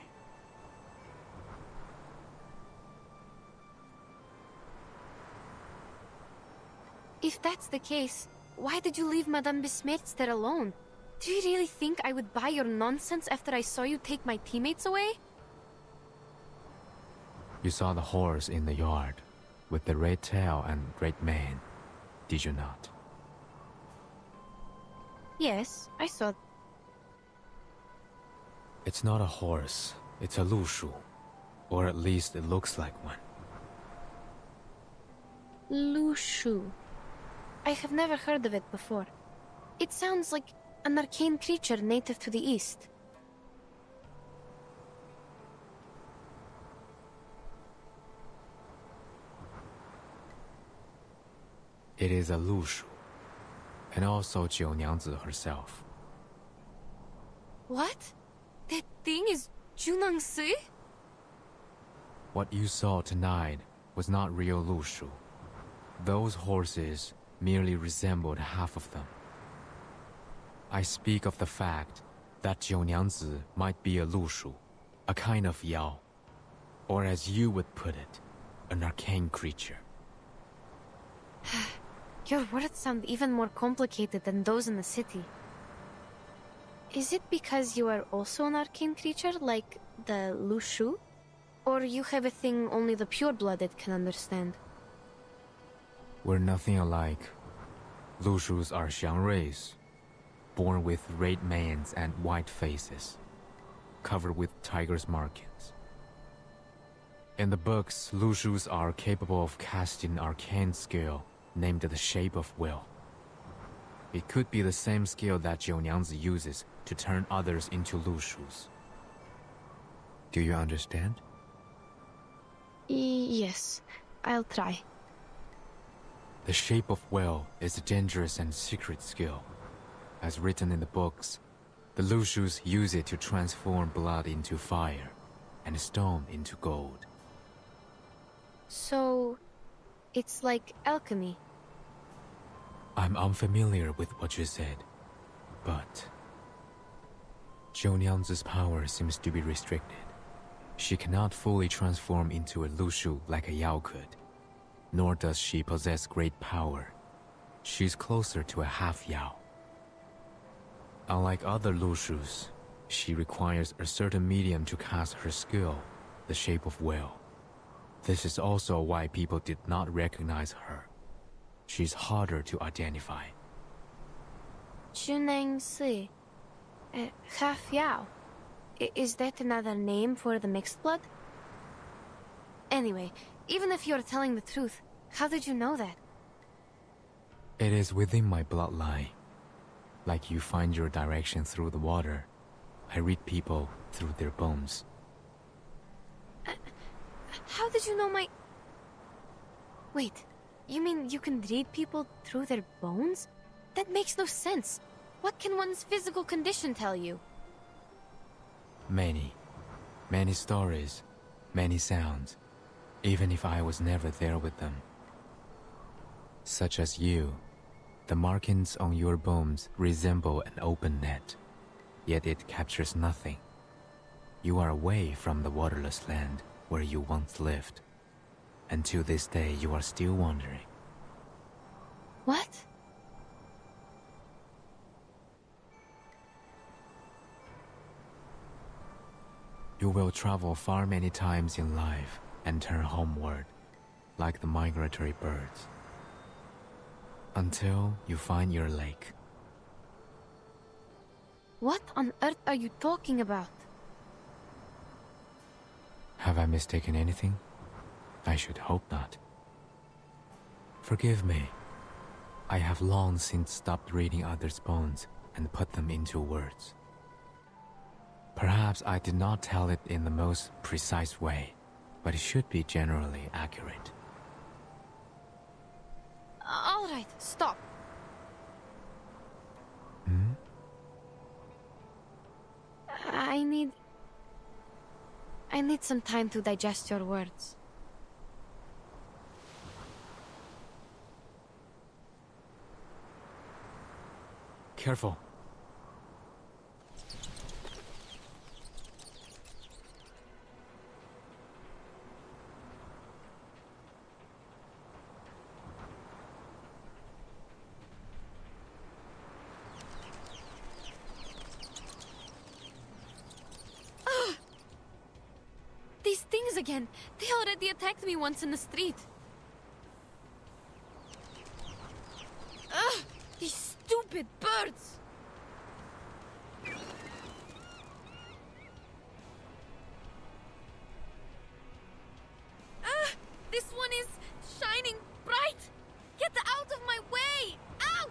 If that's the case, why did you leave Madame Besmert's there alone? Do you really think I would buy your nonsense after I saw you take my teammates away? You saw the horse in the yard, with the red tail and red mane, did you not? Yes, I saw. It's not a horse, it's a Lushu. Or at least it looks like one. Lushu. I have never heard of it before. It sounds like an arcane creature native to the east. It is a Lushu, and also Jiu Niangzi herself. What? That thing is Junangsi? What you saw tonight was not real Lushu. Those horses merely resembled half of them. I speak of the fact that Jiu Niangzi might be a Lushu, a kind of Yao, or as you would put it, an arcane creature. Your words sound even more complicated than those in the city. Is it because you are also an arcane creature, like the Lushu? Or you have a thing only the pure-blooded can understand? We're nothing alike. Lushus are Xiangruis, born with red manes and white faces, covered with tiger's markings. In the books, Lushus are capable of casting arcane skill named the Shape of Will. It could be the same skill that Jiu Niangzi uses to turn others into Lushus. Do you understand? Yes, I'll try. The Shape of Will is a dangerous and secret skill. As written in the books, the Lushus use it to transform blood into fire and stone into gold. So, it's like alchemy. I'm unfamiliar with what you said, but Jiu Niangzi's power seems to be restricted. She cannot fully transform into a Lushu like a Yao could, nor does she possess great power. She's closer to a half Yao. Unlike other Lushus, she requires a certain medium to cast her skill, the Shape of Will. This is also why people did not recognize her. She's harder to identify. Junangsi. Half Yao. Is that another name for the mixed blood? Anyway, even if you're telling the truth, how did you know that? It is within my bloodline. Like you find your direction through the water, I read people through their bones. How did you know my... Wait, you mean you can read people through their bones? That makes no sense. What can one's physical condition tell you? Many stories, many sounds, even if I was never there with them. Such as you, the markings on your bones resemble an open net, yet it captures nothing. You are away from the waterless land where you once lived, and to this day you are still wandering. What? You will travel far many times in life and turn homeward, like the migratory birds, until you find your lake. What on earth are you talking about? Have I mistaken anything? I should hope not. Forgive me. I have long since stopped reading others' bones and put them into words. Perhaps I did not tell it in the most precise way, but it should be generally accurate. All right, stop. I need some time to digest your words. Careful. again. They already attacked me once in the street. Ugh! These stupid birds! This one is shining bright! Get out of my way! Out!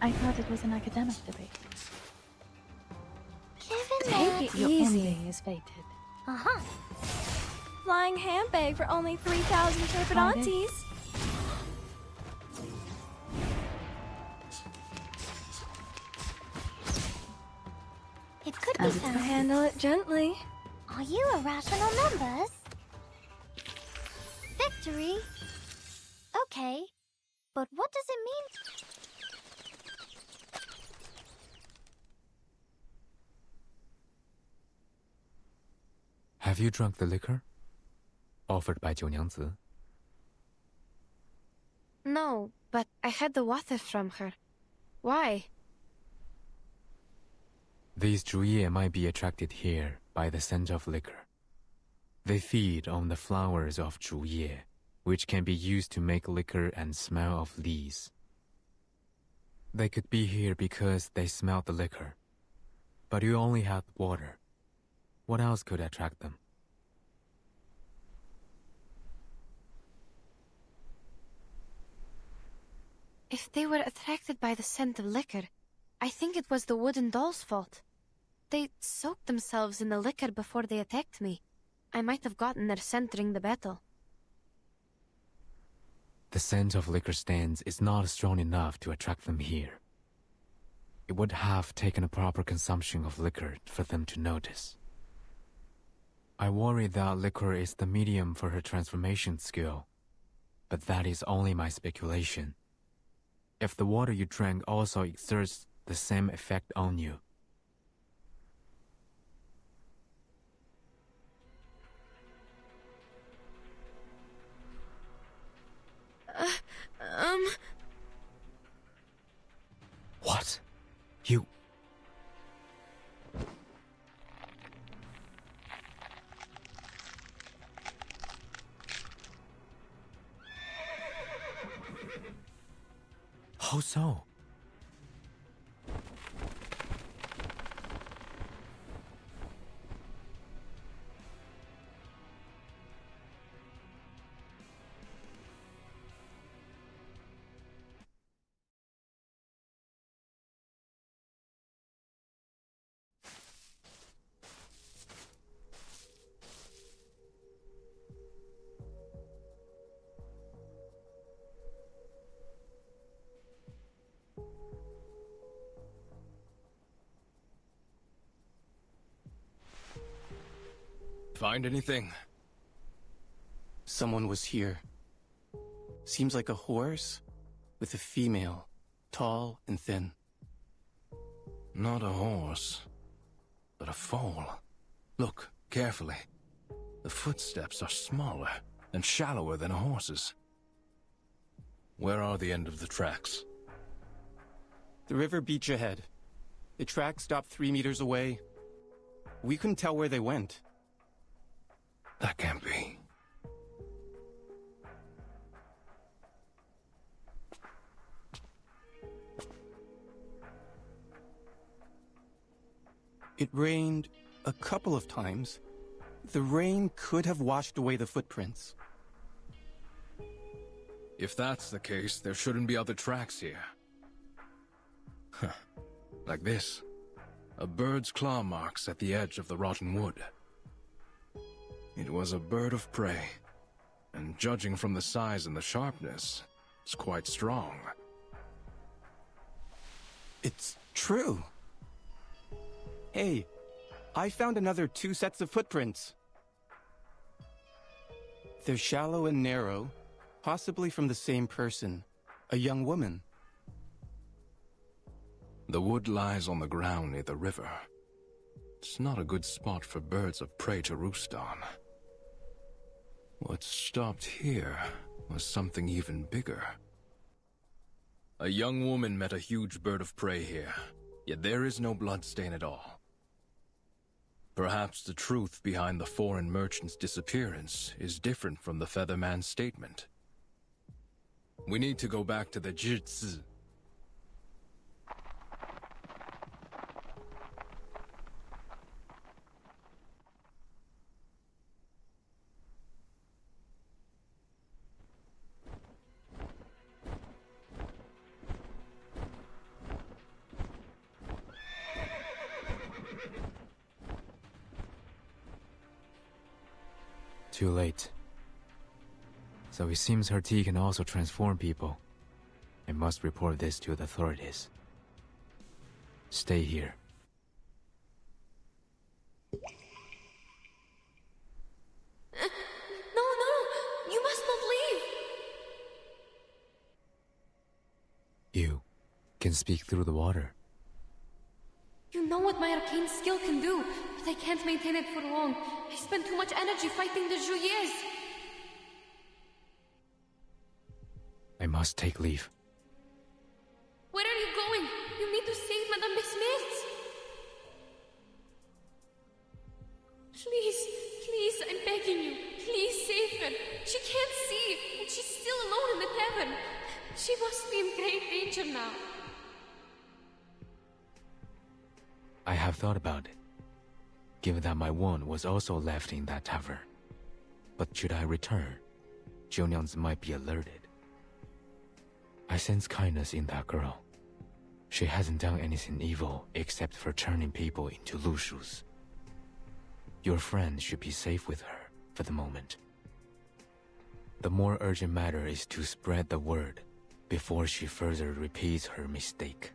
I thought it was an academic debate. Take it Your easy. ending is fated. Uh-huh. Flying handbag for only 3,000 turbidantes. It could be something. Handle it gently. Are you irrational numbers? Victory? Okay. But what does it mean? Have you drunk the liquor? Offered by 九娘子? No, but I had the water from her. Why? These Zhuye might be attracted here by the scent of liquor. They feed on the flowers of Zhuye, which can be used to make liquor and smell of lees. They could be here because they smelled the liquor. But you only had water. What else could attract them? If they were attracted by the scent of liquor, I think it was the wooden doll's fault. They soaked themselves in the liquor before they attacked me. I might have gotten their scent during the battle. The scent of liquor stands is not strong enough to attract them here. It would have taken a proper consumption of liquor for them to notice. I worry that liquor is the medium for her transformation skill, but that is only my speculation. If the water you drank also exerts the same effect on you. What? You... How so? Find anything? Someone was here. Seems like a horse with a female, tall and thin. Not a horse, but a foal. Look carefully. The footsteps are smaller and shallower than a horse's. Where are the end of the tracks? The river beach ahead. The track stopped 3 meters away. We couldn't tell where they went. That can't be. It rained a couple of times. The rain could have washed away the footprints. If that's the case, there shouldn't be other tracks here. Huh. Like this. A bird's claw marks at the edge of the rotten wood. It was a bird of prey, and judging from the size and the sharpness, it's quite strong. It's true. Hey, I found another 2 sets of footprints. They're shallow and narrow, possibly from the same person, a young woman. The wood lies on the ground near the river. It's not a good spot for birds of prey to roost on. What stopped here was something even bigger. A young woman met a huge bird of prey here, yet there is no bloodstain at all. Perhaps the truth behind the foreign merchant's disappearance is different from the Featherman's statement. We need to go back to the Jitsu. Too late. So it seems her tea can also transform people. I must report this to the authorities. Stay here. No, you must not leave. You can speak through the water. You know what my arcane skill can do, but I can't maintain it for long. I spend too much energy fighting the Jouyers. I must take leave. Where are you going? You need to save Madame Besmet. Please, I'm begging you. Please save her. She can't see, and she's still alone in the tavern. She must be in great danger now. I have thought about it, given that my wound was also left in that tavern. But should I return, Zhongyang's might be alerted. I sense kindness in that girl. She hasn't done anything evil except for turning people into Lushus. Your friend should be safe with her for the moment. The more urgent matter is to spread the word before she further repeats her mistake.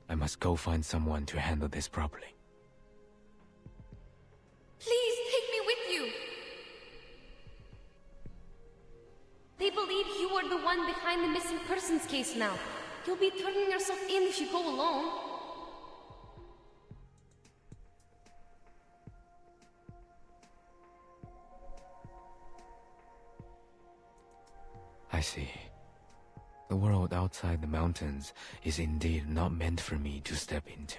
I must go find someone to handle this properly. Please take me with you. They believe you are the one behind the missing persons case now. You'll be turning yourself in if you go alone. I see. The world outside the mountains is indeed not meant for me to step into.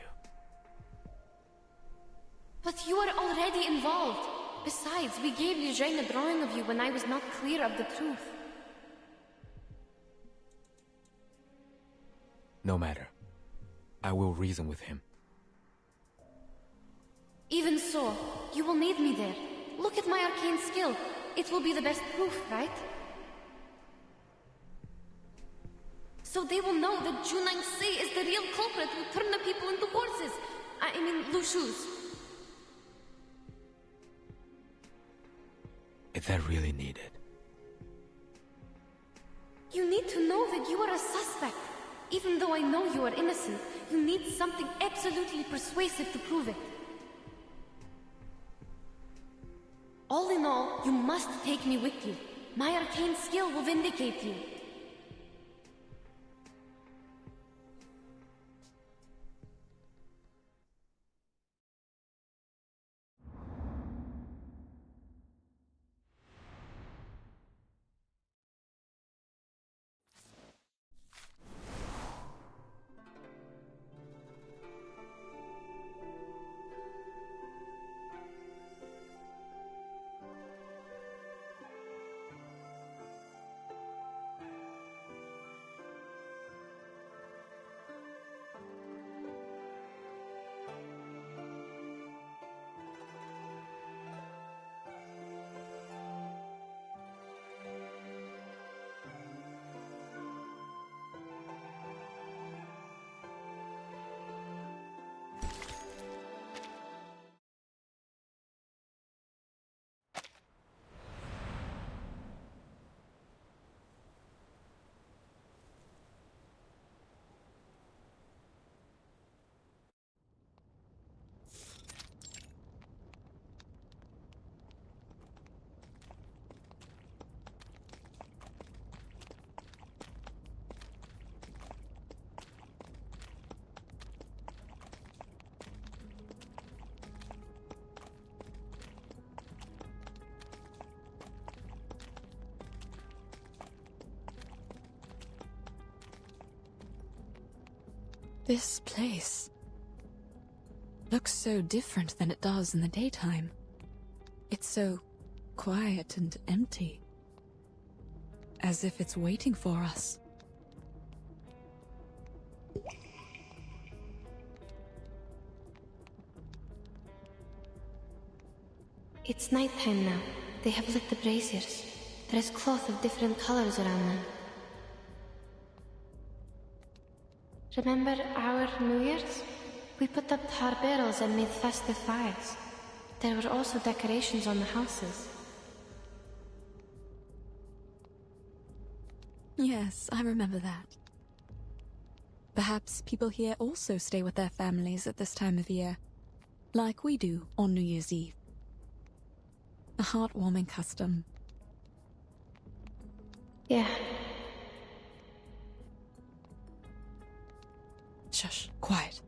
But you are already involved. Besides, we gave Liu Zhang a drawing of you when I was not clear of the truth. No matter. I will reason with him. Even so, you will need me there. Look at my arcane skill. It will be the best proof, right? So they will know that Junang Si is the real culprit who turned the people into horses. I mean, Lushus. Is that really needed? You need to know that you are a suspect. Even though I know you are innocent, you need something absolutely persuasive to prove it. All in all, you must take me with you. My arcane skill will vindicate you. This place looks so different than it does in the daytime. It's so quiet and empty. As if it's waiting for us. It's nighttime now. They have lit the braziers. There is cloth of different colors around them. Remember our New Year's? We put up tar barrels and made festive fires. There were also decorations on the houses. Yes, I remember that. Perhaps people here also stay with their families at this time of year, like we do on New Year's Eve. A heartwarming custom. Yeah. Shush, quiet.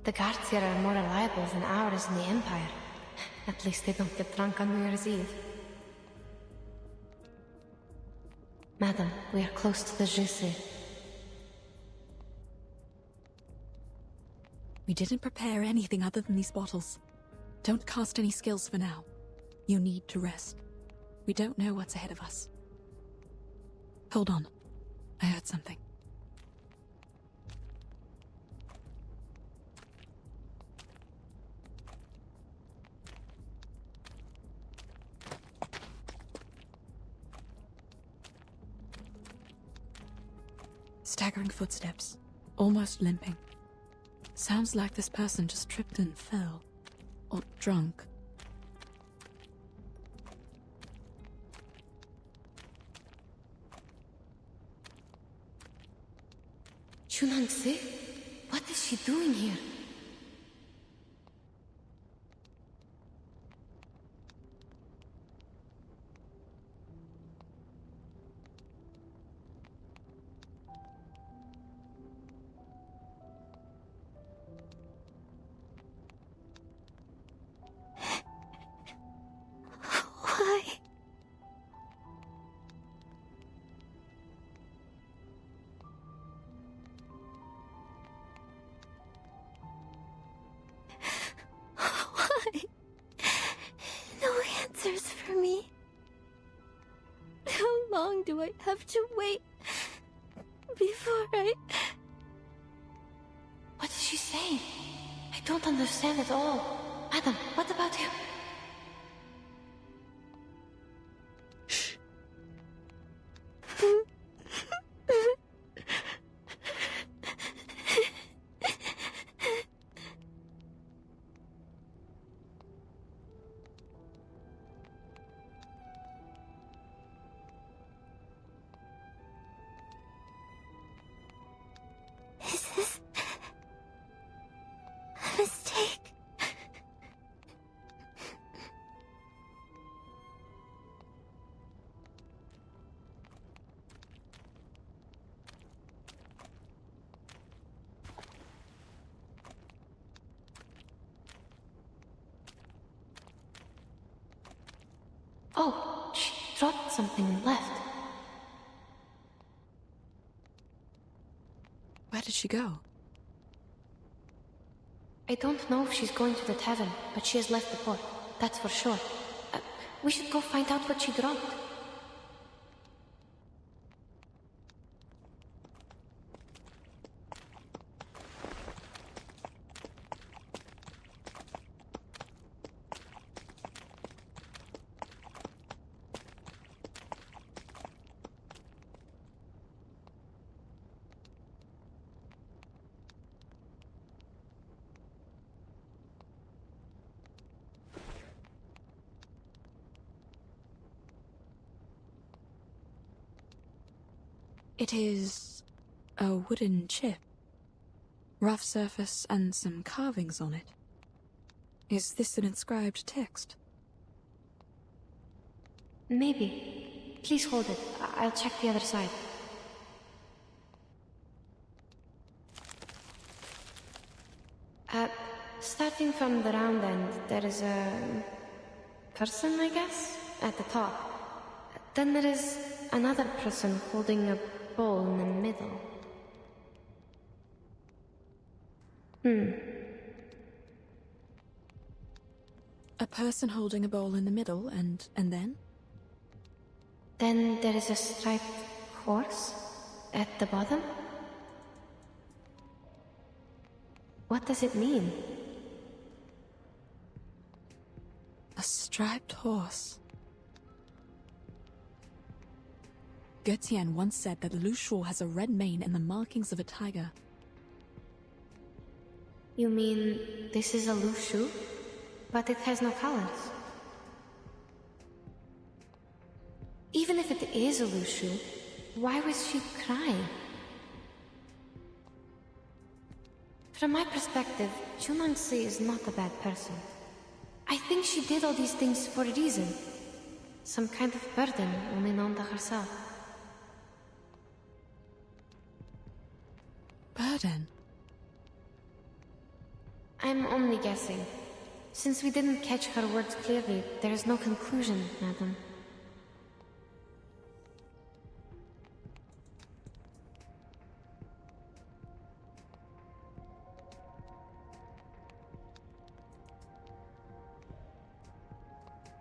The guards here are more reliable than ours in the Empire. At least they don't get drunk on New Year's Eve. Madam, we are close to the Jesse. We didn't prepare anything other than these bottles. Don't cast any skills for now. You need to rest. We don't know what's ahead of us. Hold on. I heard something. Staggering footsteps, almost limping. Sounds like this person just tripped and fell. Or drunk. Chunangse? What is she doing here? Why? Why? No answers for me. How long do I have to wait before I... What is she saying? I don't understand at all. Madam, what about him? Is this a mistake? Oh, she dropped something and left. Where did she go? I don't know if she's going to the tavern, but she has left the port. That's for sure. We should go find out what she dropped. It is a wooden chip. Rough surface and some carvings on it. Is this an inscribed text? Maybe. Please hold it. I'll check the other side. Starting from the round end, there is a person, I guess, at the top. Then there is another person holding a bowl in the middle. A person holding a bowl in the middle, and then? Then there is a striped horse at the bottom. What does it mean? A striped horse. Getian once said that Lu Shu has a red mane and the markings of a tiger. You mean this is a Lu Shu? But it has no colors. Even if it is a Lu Shu, why was she crying? From my perspective, Junangsi is not a bad person. I think she did all these things for a reason. Some kind of burden only known to herself. Burden? I'm only guessing. Since we didn't catch her words clearly, there is no conclusion, madam.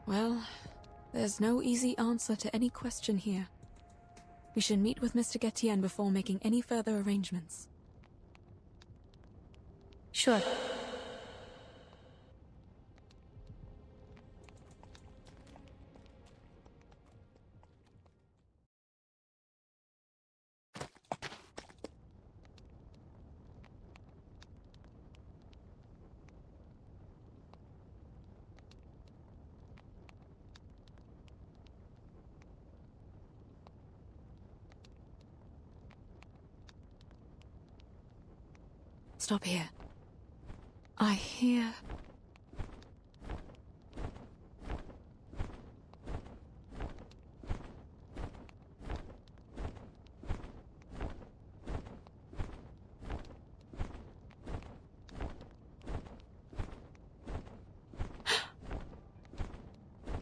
Well, there's no easy answer to any question here. We should meet with Mr. Getian before making any further arrangements. Sure. Stop here. I hear...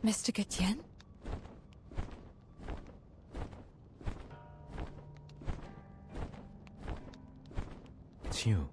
Mr. Getian? It's you.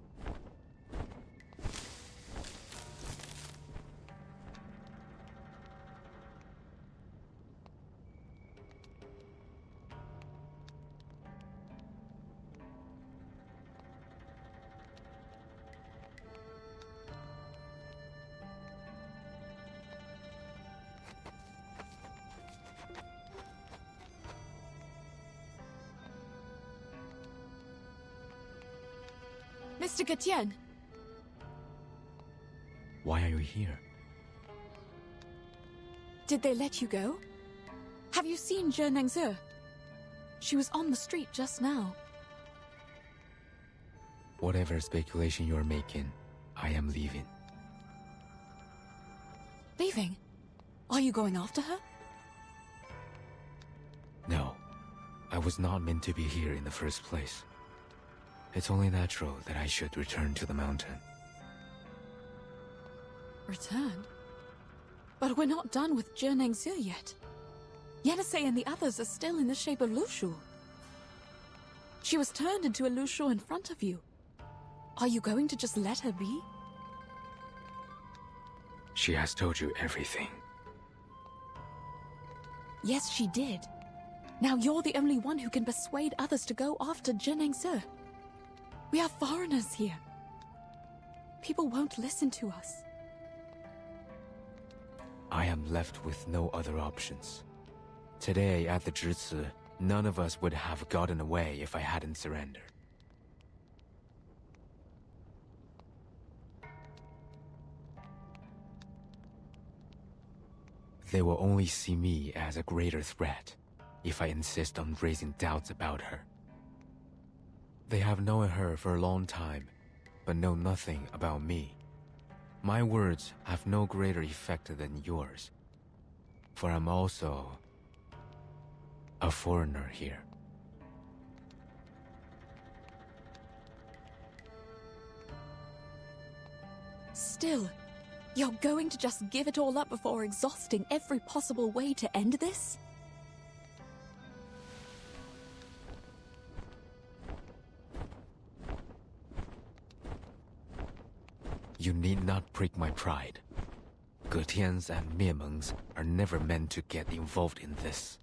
Mr. Getian! Why are you here? Did they let you go? Have you seen Zhe Nengzi? She was on the street just now. Whatever speculation you're making, I am leaving. Leaving? Are you going after her? No. I was not meant to be here in the first place. It's only natural that I should return to the mountain. Return? But we're not done with Zhe Nengzi yet. Yenisei and the others are still in the shape of Lu Shu. She was turned into a Lu Shu in front of you. Are you going to just let her be? She has told you everything. Yes, she did. Now you're the only one who can persuade others to go after Zhe Nengzi. We are foreigners here. People won't listen to us. I am left with no other options. Today, at the Zhici, none of us would have gotten away if I hadn't surrendered. They will only see me as a greater threat if I insist on raising doubts about her. They have known her for a long time, but know nothing about me. My words have no greater effect than yours, for I'm also a foreigner here. Still, you're going to just give it all up before exhausting every possible way to end this? You need not prick my pride. Getians and Miemengs are never meant to get involved in this.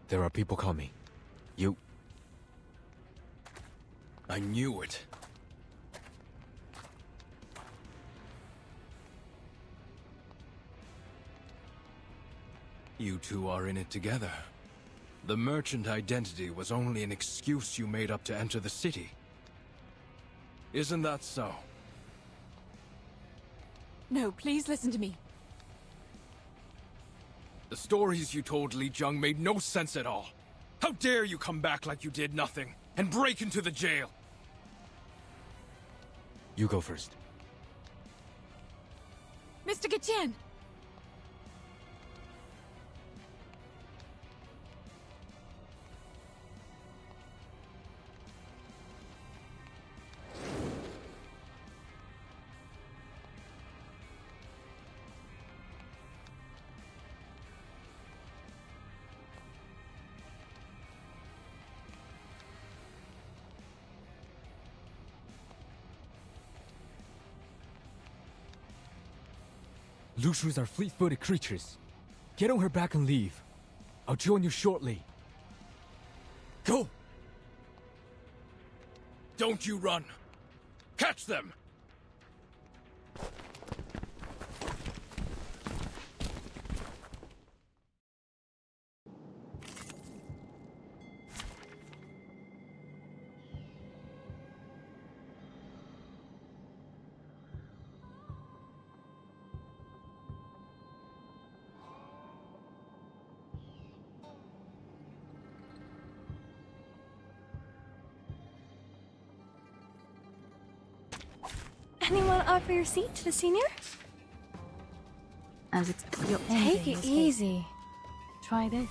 There are people coming. You... I knew it. You two are in it together. The merchant identity was only an excuse you made up to enter the city. Isn't that so? No, please listen to me. The stories you told Li Jung made no sense at all. How dare you come back like you did nothing, and break into the jail? You go first. Mr. Getian! Lushus are fleet-footed creatures. Get on her back and leave. I'll join you shortly. Go! Don't you run! Catch them! Anyone offer your seat to the senior? As it's your Take it easy. Try this.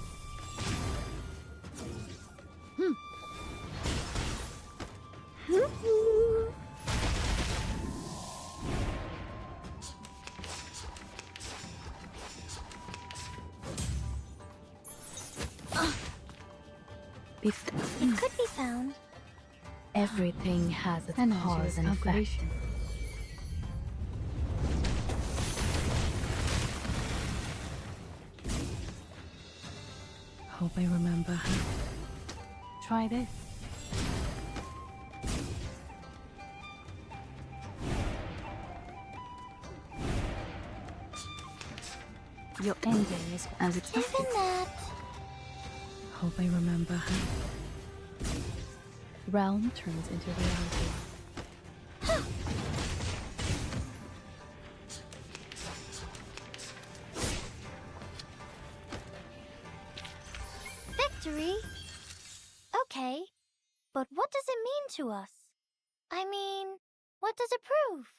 It could be found. Everything has its cause and effect. Hope I remember her. Try this. Your ending is as expected. Isn't that? Hope I remember her. Realm turns into reality. Victory? Okay, but what does it mean to us? I mean, what does it prove?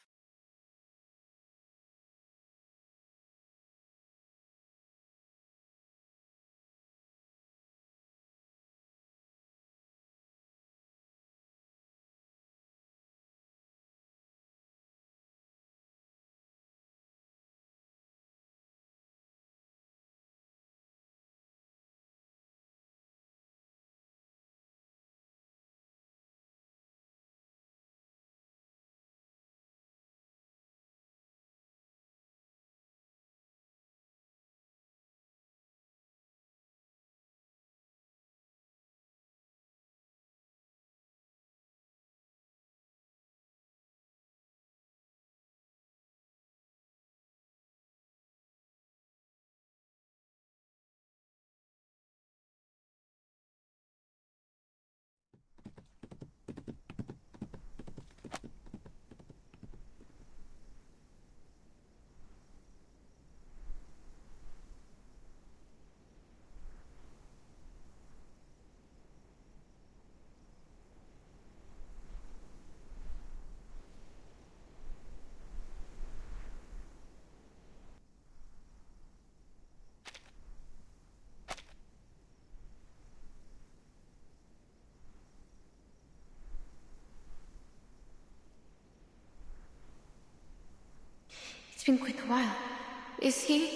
It's been quite a while. Is he?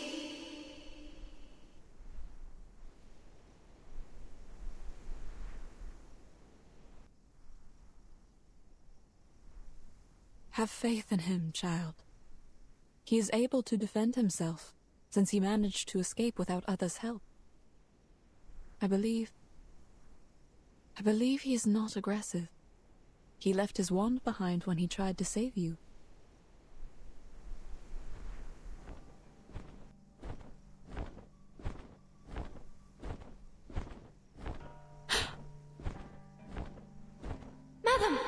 Have faith in him, child. He is able to defend himself, since he managed to escape without others' help. I believe he is not aggressive. He left his wand behind when he tried to save you. Madam!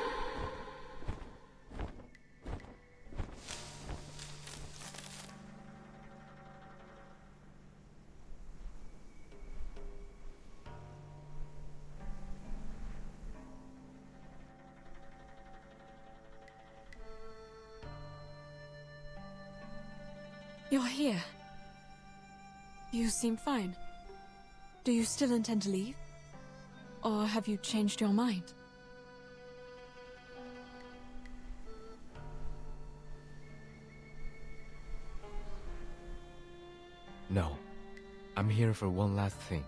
You're here. You seem fine. Do you still intend to leave? Or have you changed your mind? No. I'm here for one last thing.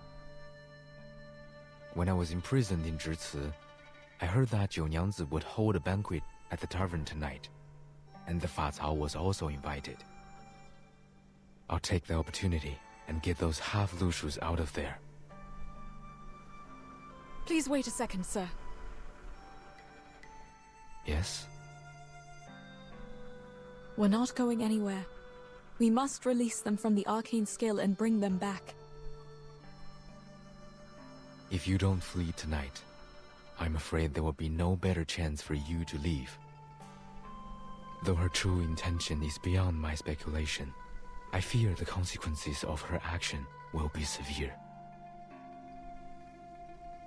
When I was imprisoned in Zhici, I heard that Jiu Nyangzi would hold a banquet at the tavern tonight, and the Fa Cao was also invited. I'll take the opportunity and get those half Lushus out of there. Please wait a second, sir. Yes? We're not going anywhere. We must release them from the arcane skill and bring them back. If you don't flee tonight, I'm afraid there will be no better chance for you to leave. Though her true intention is beyond my speculation, I fear the consequences of her action will be severe.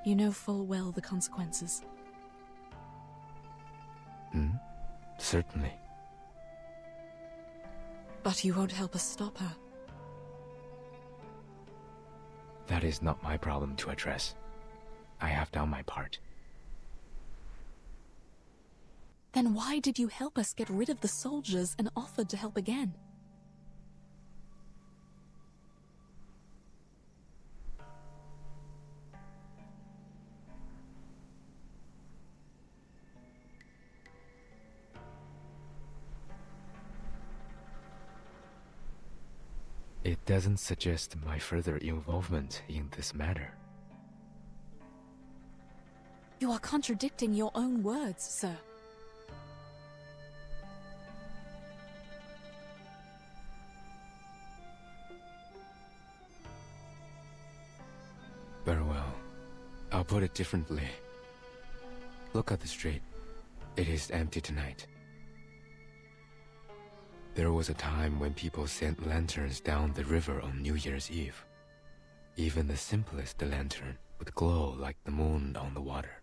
You know full well the consequences. Certainly. But you won't help us stop her. That is not my problem to address. I have done my part. Then why did you help us get rid of the soldiers and offered to help again? It doesn't suggest my further involvement in this matter. You are contradicting your own words, sir. Very well. I'll put it differently. Look at the street. It is empty tonight. There was a time when people sent lanterns down the river on New Year's Eve. Even the simplest lantern would glow like the moon on the water.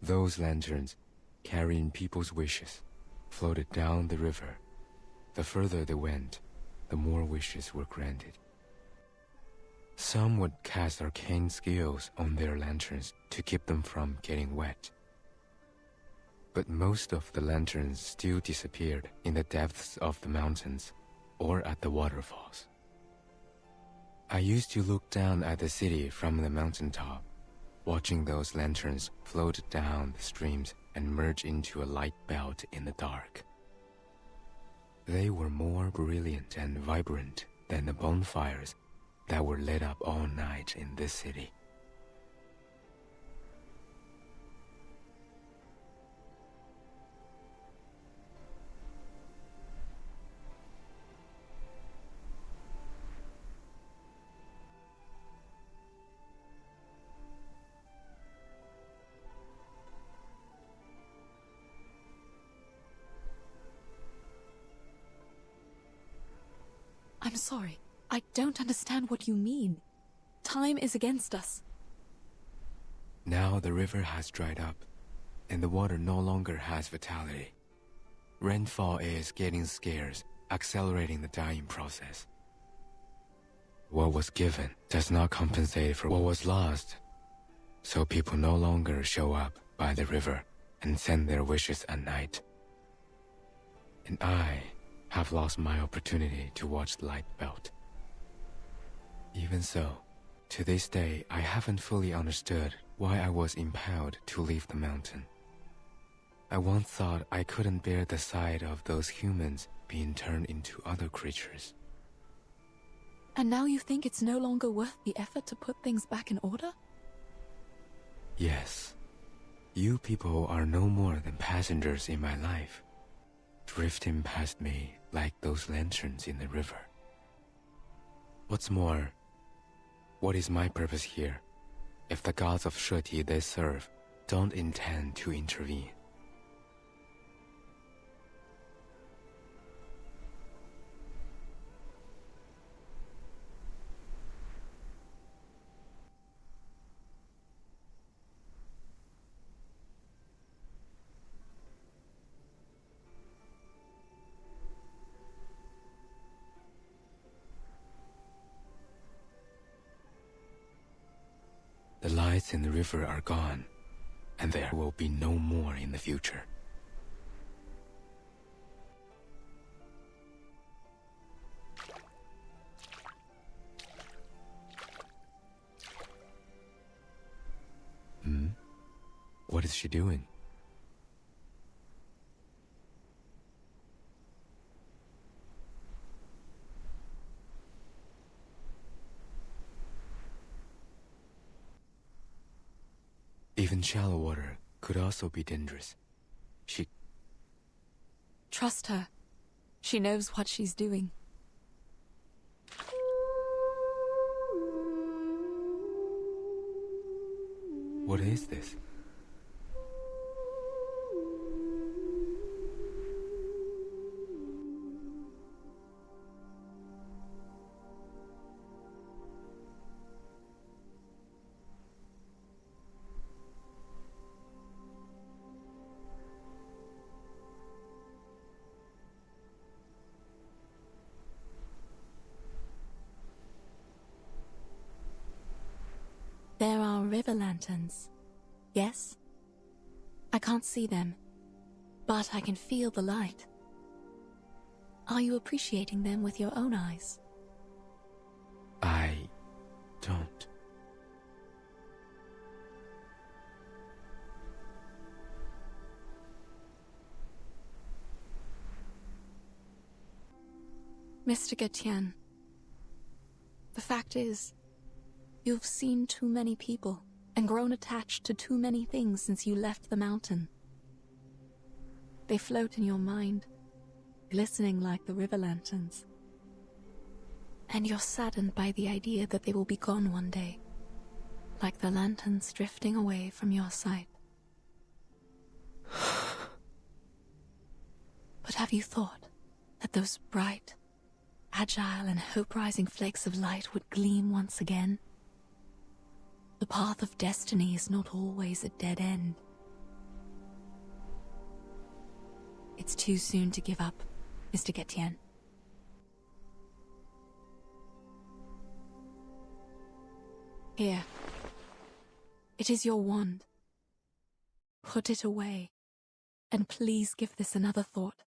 Those lanterns, carrying people's wishes, floated down the river. The further they went, the more wishes were granted. Some would cast arcane skills on their lanterns to keep them from getting wet. But most of the lanterns still disappeared in the depths of the mountains or at the waterfalls. I used to look down at the city from the mountaintop, watching those lanterns float down the streams and merge into a light belt in the dark. They were more brilliant and vibrant than the bonfires that were lit up all night in this city. I'm sorry. I don't understand what you mean. Time is against us. Now the river has dried up, and the water no longer has vitality. Rainfall is getting scarce, accelerating the dying process. What was given does not compensate for what was lost, so people no longer show up by the river and send their wishes at night. And I have lost my opportunity to watch the light belt. Even so, to this day, I haven't fully understood why I was impelled to leave the mountain. I once thought I couldn't bear the sight of those humans being turned into other creatures. And now you think it's no longer worth the effort to put things back in order? Yes. You people are no more than passengers in my life, drifting past me like those lanterns in the river. What's more, what is my purpose here if the gods of Sheti they serve don't intend to intervene? The lights in the river are gone, and there will be no more in the future. What is she doing? Even shallow water could also be dangerous. She... Trust her. She knows what she's doing. What is this? There are river lanterns. Yes? I can't see them, but I can feel the light. Are you appreciating them with your own eyes? I don't. Mr. Getian, the fact is, you've seen too many people and grown attached to too many things since you left the mountain. They float in your mind, glistening like the river lanterns. And you're saddened by the idea that they will be gone one day, like the lanterns drifting away from your sight. But have you thought that those bright, agile and hope-rising flakes of light would gleam once again? The path of destiny is not always a dead end. It's too soon to give up, Mr. Getian. Here. It is your wand. Put it away, and please give this another thought.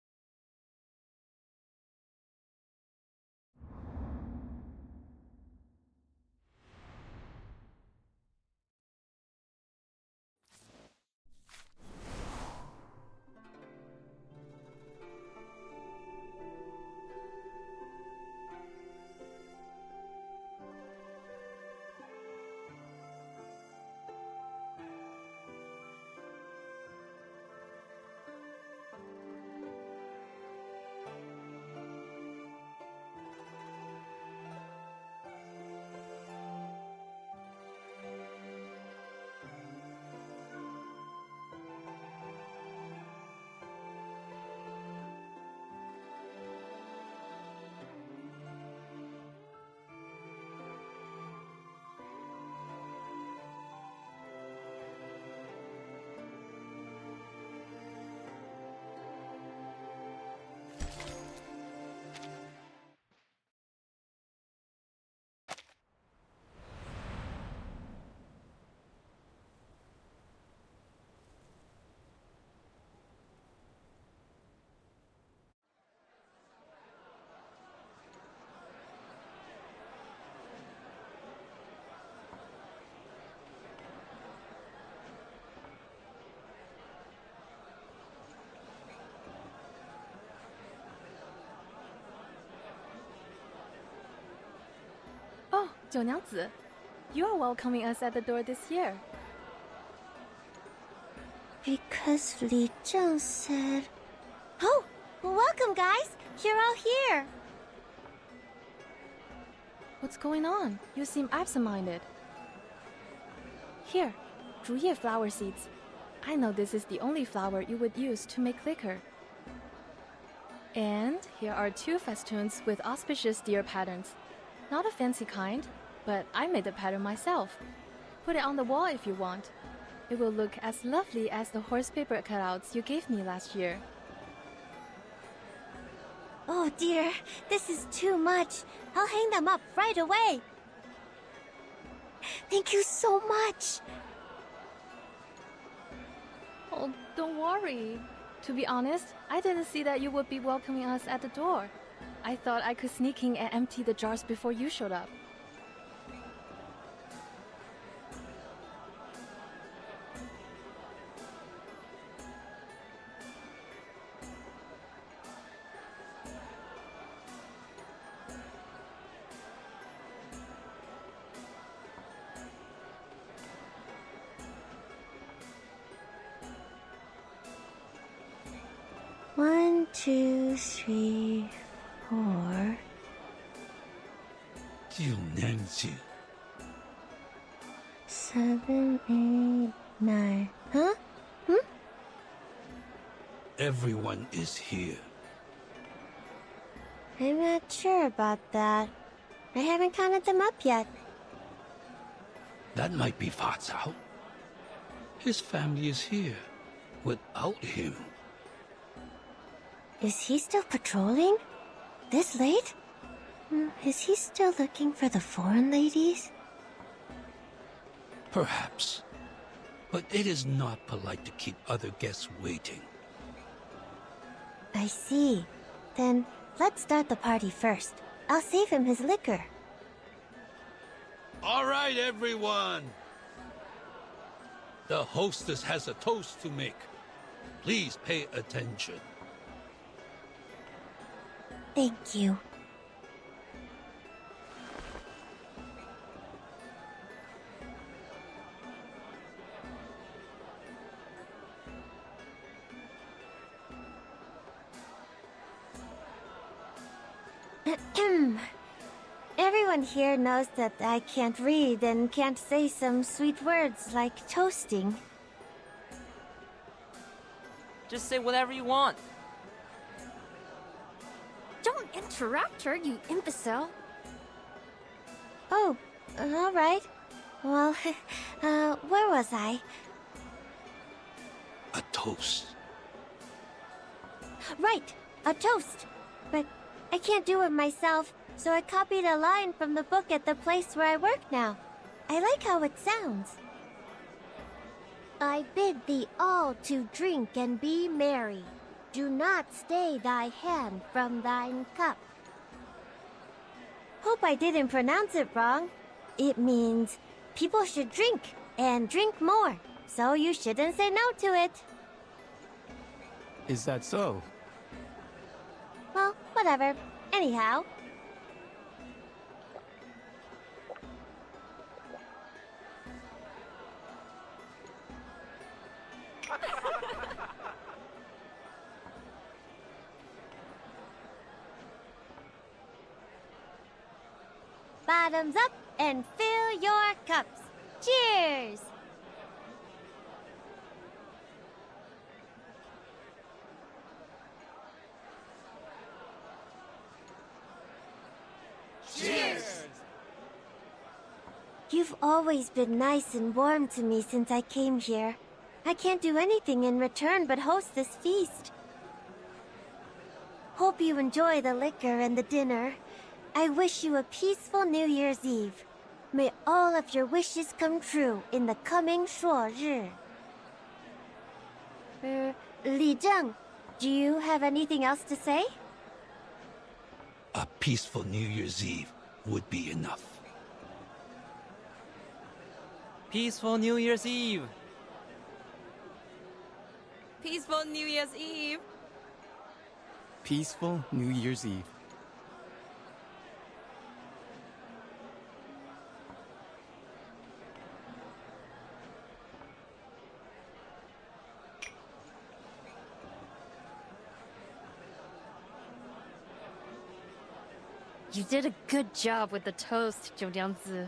九娘子, you are welcoming us at the door this year. Because Li Zheng said... Oh, welcome, guys. You're all here. What's going on? You seem absent-minded. Here, 竹叶 flower seeds. I know this is the only flower you would use to make liquor. And here are 2 festoons with auspicious deer patterns. Not a fancy kind, but I made the pattern myself. Put it on the wall if you want. It will look as lovely as the horse paper cutouts you gave me last year. Oh dear, this is too much. I'll hang them up right away. Thank you so much. Oh, don't worry. To be honest, I didn't see that you would be welcoming us at the door. I thought I could sneak in and empty the jars before you showed up. One, two, three, 4. 九娘子 7, 8, 9. Huh? Everyone is here. I'm not sure about that. I haven't counted them up yet. That might be Fa Cao. His family is here. Without him. Is he still patrolling? This late? Is he still looking for the foreign ladies? Perhaps. But it is not polite to keep other guests waiting. I see. Then let's start the party first. I'll save him his liquor. All right, everyone. The hostess has a toast to make. Please pay attention. Thank you. Everyone here knows that I can't read and can't say some sweet words like toasting. Just say whatever you want. Don't interrupt her, you imbecile. Oh, all right. Well, where was I? A toast. Right, a toast. But I can't do it myself, so I copied a line from the book at the place where I work now. I like how it sounds. I bid thee all to drink and be merry. Do not stay thy hand from thine cup. Hope I didn't pronounce it wrong. It means people should drink and drink more, so you shouldn't say no to it. Is that so? Well, whatever. Anyhow. Bottoms up and fill your cups. Cheers! Cheers! You've always been nice and warm to me since I came here. I can't do anything in return but host this feast. Hope you enjoy the liquor and the dinner. I wish you a peaceful New Year's Eve. May all of your wishes come true in the coming 朔日. Li Zheng, do you have anything else to say? A peaceful New Year's Eve would be enough. Peaceful New Year's Eve. Peaceful New Year's Eve. Peaceful New Year's Eve. You did a good job with the toast, Zhou Jiangzi.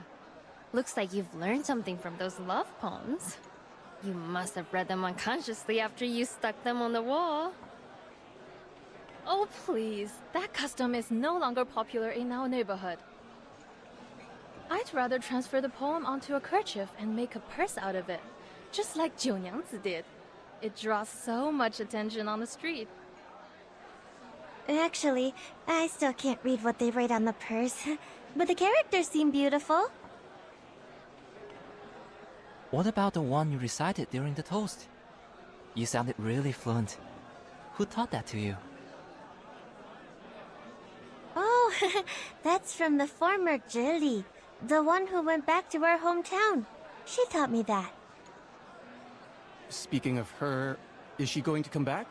Looks like you've learned something from those love poems. You must have read them unconsciously after you stuck them on the wall. Oh, please. That custom is no longer popular in our neighborhood. I'd rather transfer the poem onto a kerchief and make a purse out of it, just like Jiu Nyangzi did. It draws so much attention on the street. Actually, I still can't read what they write on the purse, but the characters seem beautiful. What about the one you recited during the toast? You sounded really fluent. Who taught that to you? Oh, that's from the former Zhili, the one who went back to our hometown. She taught me that. Speaking of her, is she going to come back?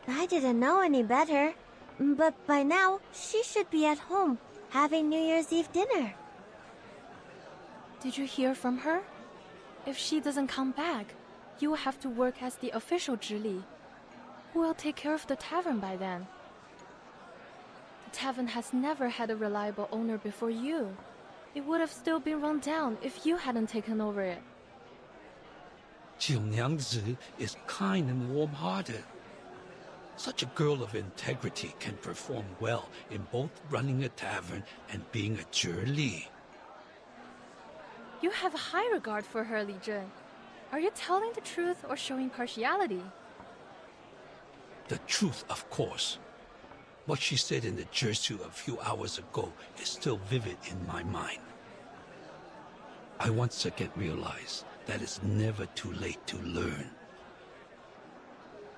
I didn't know any better, but by now, she should be at home, having New Year's Eve dinner. Did you hear from her? If she doesn't come back, you will have to work as the official Zhili. Who will take care of the tavern by then? The tavern has never had a reliable owner before you. It would have still been run down if you hadn't taken over it. Jiu Nyangzi is kind and warm-hearted. Such a girl of integrity can perform well in both running a tavern and being a Zhili. You have a high regard for her, Li Zhen. Are you telling the truth or showing partiality? The truth, of course. What she said in the Jersu a few hours ago is still vivid in my mind. I once again realized that it's never too late to learn.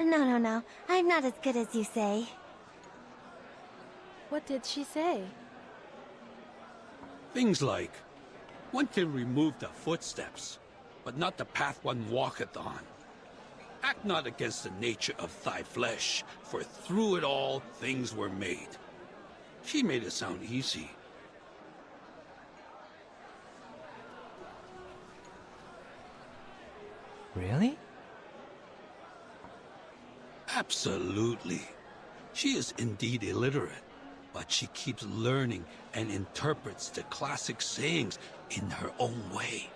No. I'm not as good as you say. What did she say? Things like, one can remove the footsteps, but not the path one walketh on. Act not against the nature of thy flesh, for through it all things were made. She made it sound easy. Really? Absolutely. She is indeed illiterate, but she keeps learning and interprets the classic sayings in her own way.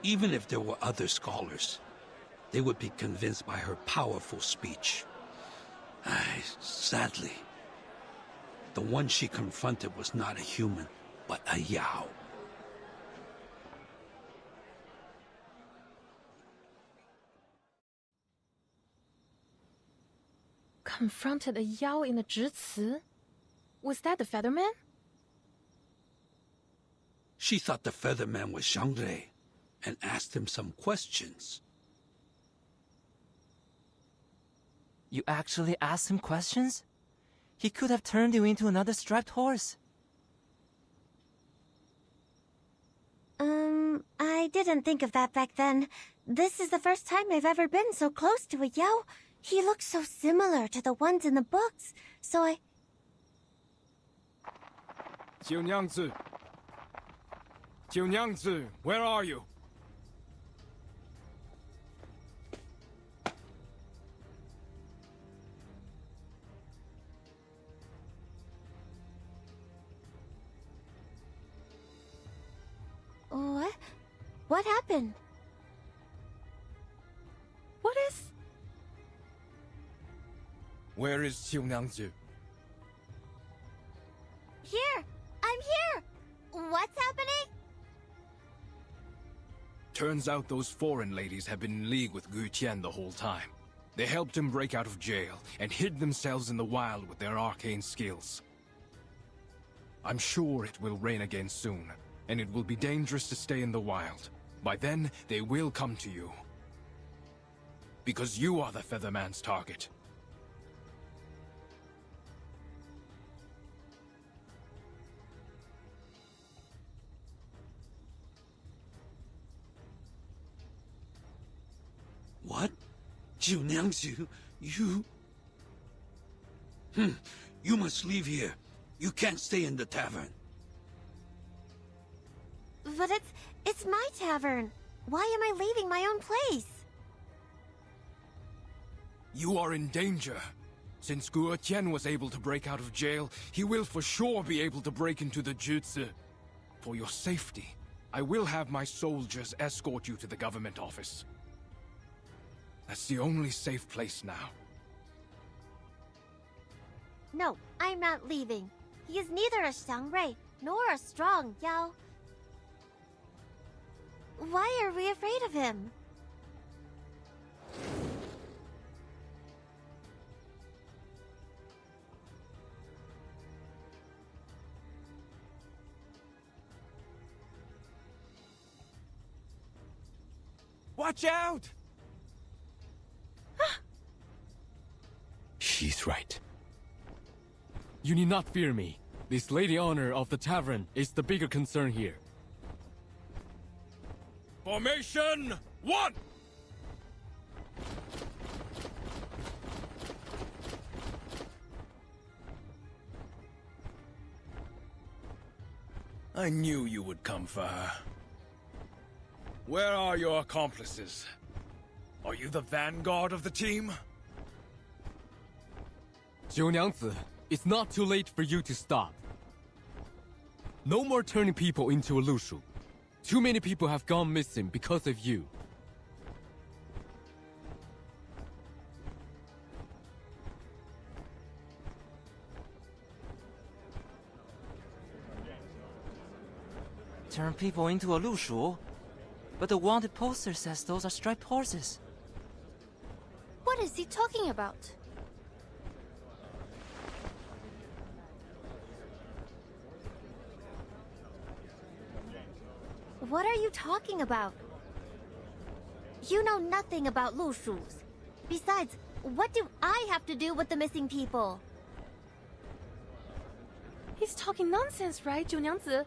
Even if there were other scholars, they would be convinced by her powerful speech. Sadly, the one she confronted was not a human, but a Yao. Confronted a Yao in a Zhici? Was that the Featherman? She thought the Featherman was Shouri and asked him some questions. You actually asked him questions? He could have turned you into another striped horse. I didn't think of that back then. This is the first time I've ever been so close to a Yao. He looks so similar to the ones in the books, so I... Jiu Nyangzi! Jiu Nyangzi, where are you? What? What happened? What is... Where is Jiu Nyangzi? Here! I'm here! What's happening? Turns out those foreign ladies have been in league with Gu Tian the whole time. They helped him break out of jail and hid themselves in the wild with their arcane skills. I'm sure it will rain again soon, and it will be dangerous to stay in the wild. By then, they will come to you. Because you are the Featherman's target. What? Jiu Nyangzi, you... You must leave here. You can't stay in the tavern. But it's my tavern. Why am I leaving my own place? You are in danger. Since Guo Tian was able to break out of jail, he will for sure be able to break into the jutsu. For your safety, I will have my soldiers escort you to the government office. That's the only safe place now. No, I'm not leaving. He is neither a Xiangrui nor a strong Yao. Why are we afraid of him? Watch out! She's right. You need not fear me. This lady owner of the tavern is the bigger concern here. Formation 1! I knew you would come for her. Where are your accomplices? Are you the vanguard of the team? 九娘子, it's not too late for you to stop. No more turning people into a Lushu. Too many people have gone missing because of you. Turn people into a Lushu? But the wanted poster says those are striped horses. What is he talking about? What are you talking about? You know nothing about Lushus. Besides, what do I have to do with the missing people? He's talking nonsense, right, 九娘子?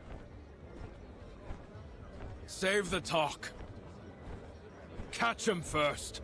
Save the talk. Catch him first.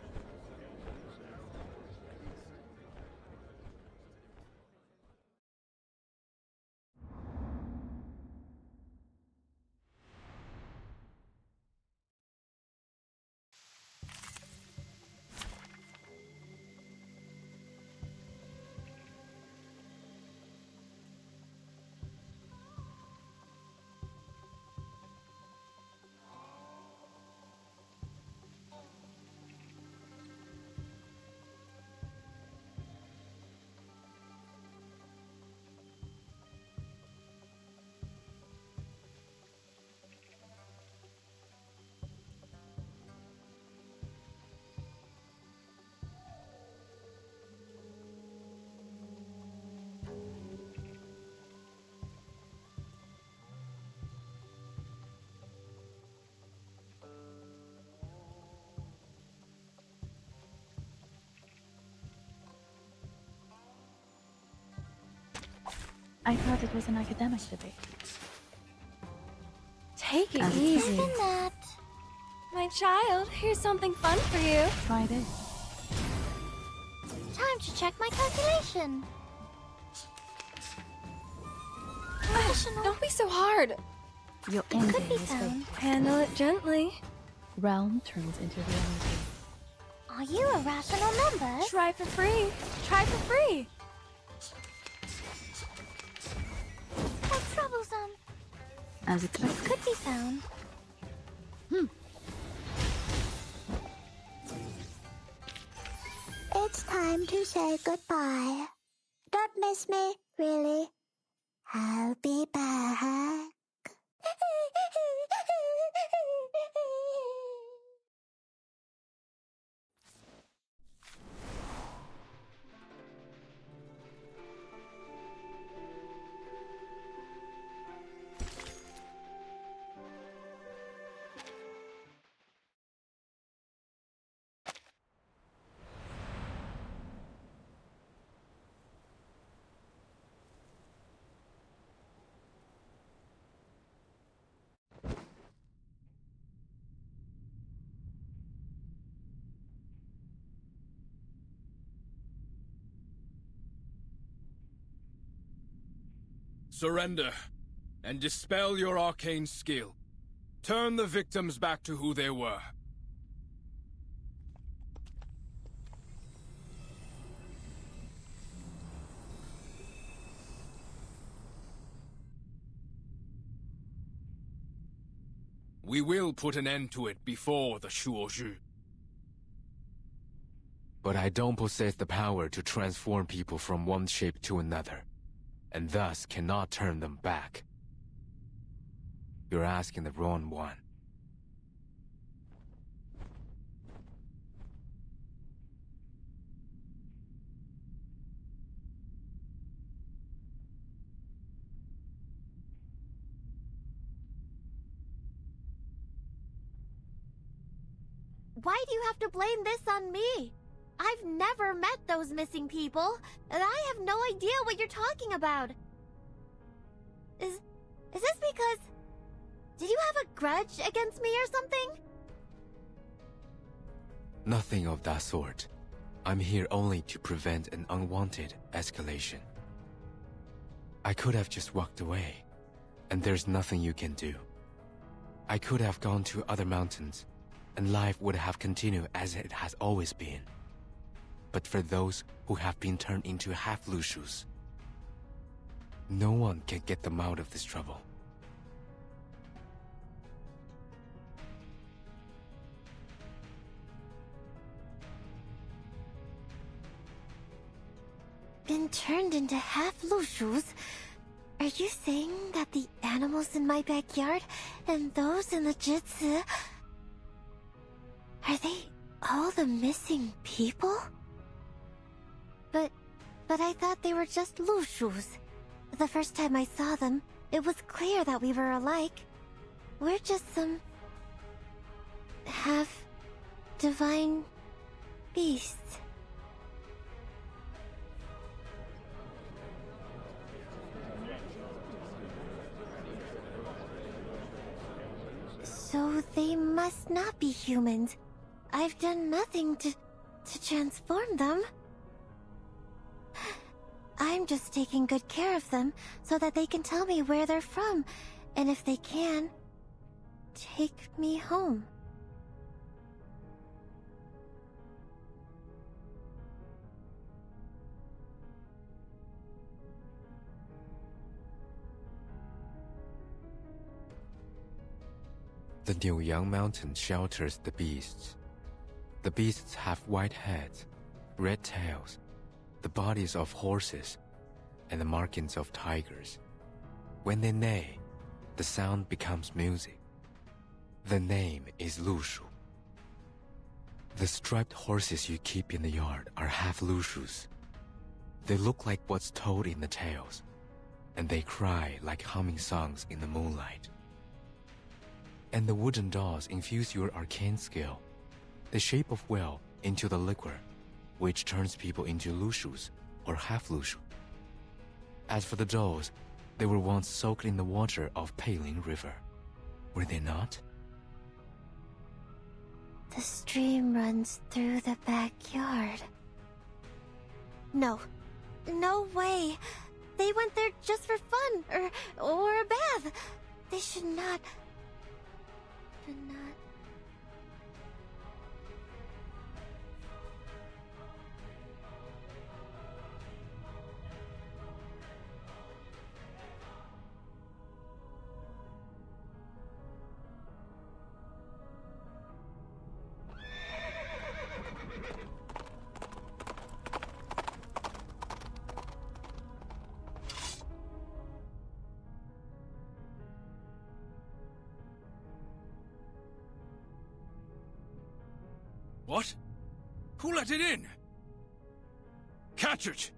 I thought it was an academic debate. Take it And easy. That. My child, here's something fun for you. Try this. Time to check my calculation. Don't be so hard. Your It end could be game is found. fate. Handle it gently. Realm turns into reality. Are you a rational member? Try for free. Try for free. How troublesome. As It expected. could be found. It's time to say goodbye. Don't miss me, really. I'll be back. Surrender, and dispel your arcane skill. Turn the victims back to who they were. We will put an end to it before the Shouri. But I don't possess the power to transform people from one shape to another, and thus cannot turn them back. You're asking the wrong one. Why do you have to blame this on me? I've never met those missing people, and I have no idea what you're talking about. Is this because... Did you have a grudge against me or something? Nothing of that sort. I'm here only to prevent an unwanted escalation. I could have just walked away, and there's nothing you can do. I could have gone to other mountains, and life would have continued as it has always been. But for those who have been turned into half-Lushus, no one can get them out of this trouble. Been turned into half-Lushus? Are you saying that the animals in my backyard and those in the Jitsu... Are they all the missing people? But I thought they were just Lushus. The first time I saw them, it was clear that we were alike. We're just some... half-divine beasts. So they must not be humans. I've done nothing to transform them. I'm just taking good care of them so that they can tell me where they're from, and if they can, take me home. The Niuyang Mountain shelters the beasts. The beasts have white heads, red tails, the bodies of horses, and the markings of tigers. When they neigh, the sound becomes music. The name is Lushu. The striped horses you keep in the yard are half Lushus. They look like what's told in the tales, and they cry like humming songs in the moonlight. And the wooden dolls infuse your arcane skill, the shape of well, into the liquor, which turns people into Lushus or half-Lushu. As for the dolls, they were once soaked in the water of Peiling River. Were they not? The stream runs through the backyard. No. No way. They went there just for fun, or a bath. They should not... What? Who let it in? Catch it!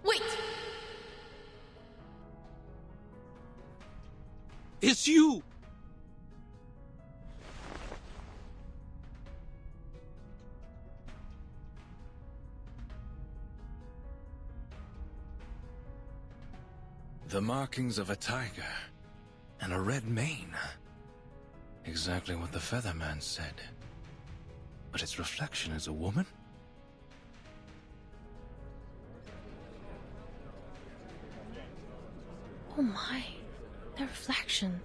Wait! It's you! The markings of a tiger, and a red mane. Exactly what the Featherman said. But its reflection is a woman? Oh my, the reflection.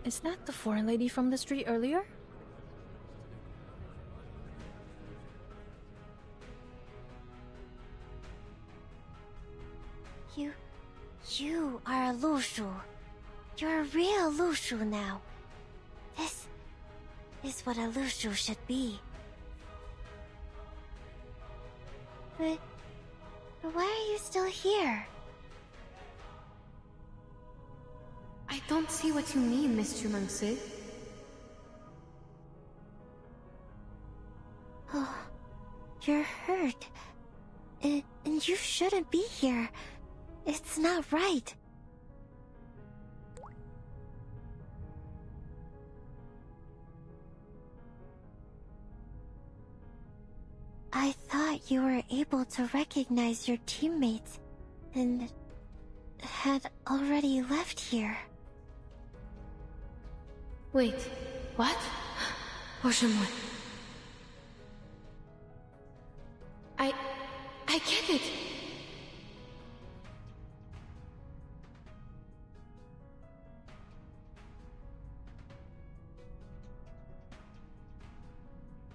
Is that the foreign lady from the street earlier? You are a Lushu. You're a real Lushu now. This is what a Lushu should be. But why are you still here? I don't see what you mean, Miss Junangsi. Oh, you're hurt. And you shouldn't be here. It's not right. I thought you were able to recognize your teammates and had already left here. Wait, what? Oshimon. I get it.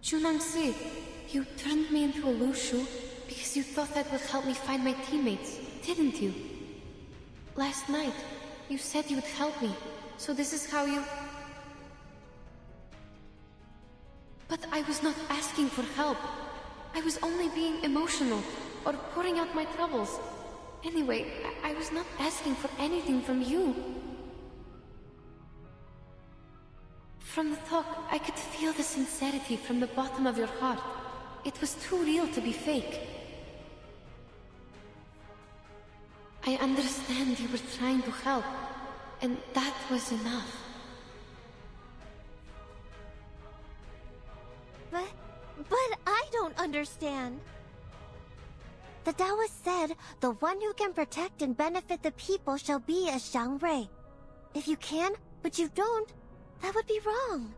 Junangsi, you turned me into a Lushu because you thought that would help me find my teammates, didn't you? Last night, you said you would help me, so this is how you... But I was not asking for help. I was only being emotional, or pouring out my troubles. Anyway, I was not asking for anything from you. From the talk, I could feel the sincerity from the bottom of your heart. It was too real to be fake. I understand you were trying to help, and that was enough. But I don't understand. The Taoist said, the one who can protect and benefit the people shall be a Shouri. If you can, but you don't, that would be wrong.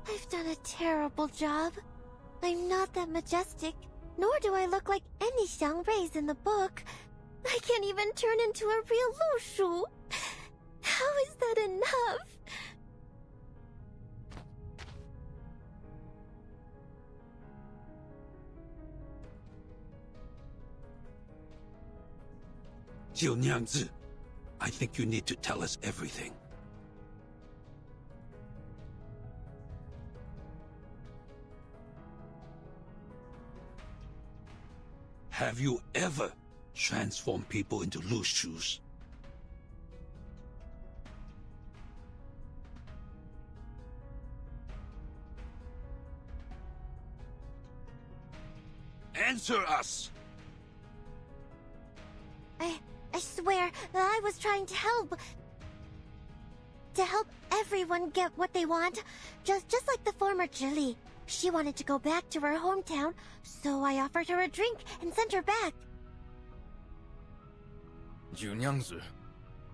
I've done a terrible job. I'm not that majestic, nor do I look like any Shouris in the book. I can't even turn into a real Lushu. How is that enough? Jiu Niangzi, I think you need to tell us everything. Have you ever transformed people into Lushus? Answer us! I swear, I was trying to help. To help everyone get what they want. Just like the former Zhili. She wanted to go back to her hometown, so I offered her a drink and sent her back. Junyangzi,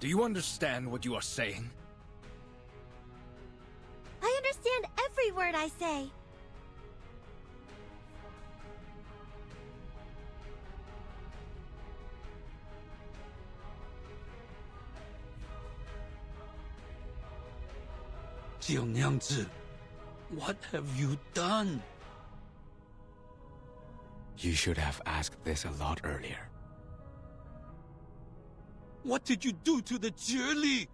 do you understand what you are saying? I understand every word I say. Jiu Niangzi, what have you done? You should have asked this a lot earlier. What did you do to the Zhili?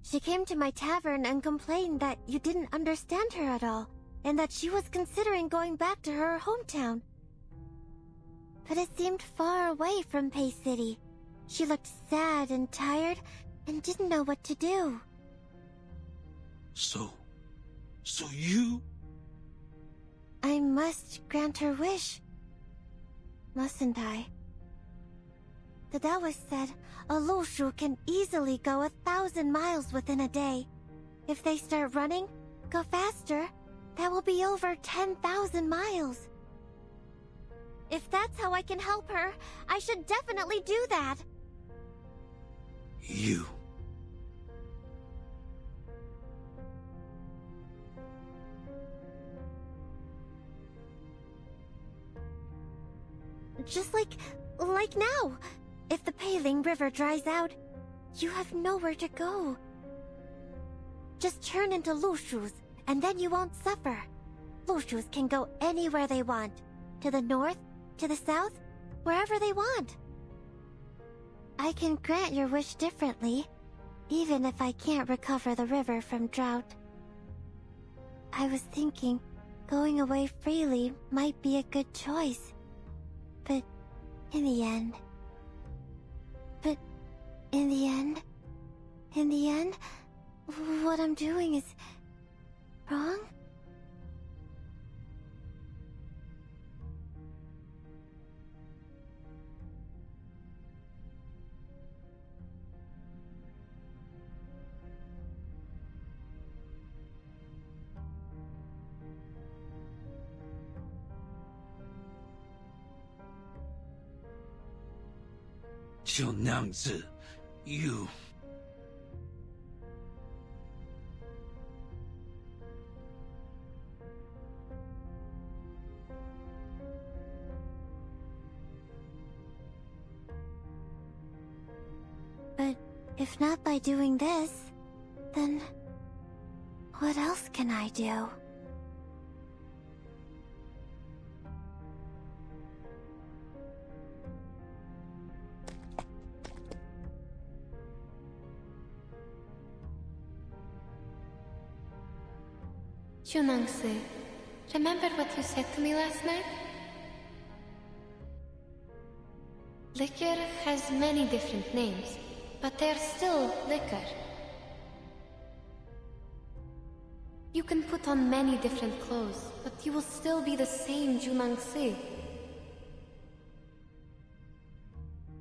She came to my tavern and complained that you didn't understand her at all, and that she was considering going back to her hometown. But it seemed far away from Pei City. She looked sad and tired, and didn't know what to do. So you... I must grant her wish, mustn't I? The Taoist said a Lushu can easily go 1,000 miles within a day. If they start running, go faster, that will be over 10,000 miles. If that's how I can help her, I should definitely do that. Just like now. If the Peiling River dries out, you have nowhere to go. Just turn into Lushus, and then you won't suffer. Lushus can go anywhere they want. To the north, to the south, wherever they want. I can grant your wish differently, even if I can't recover the river from drought. I was thinking, going away freely might be a good choice. But in the end, what I'm doing is wrong? You... But if not by doing this, then what else can I do? Junangse, remember what you said to me last night? Liquor has many different names, but they're still liquor. You can put on many different clothes, but you will still be the same Junangse.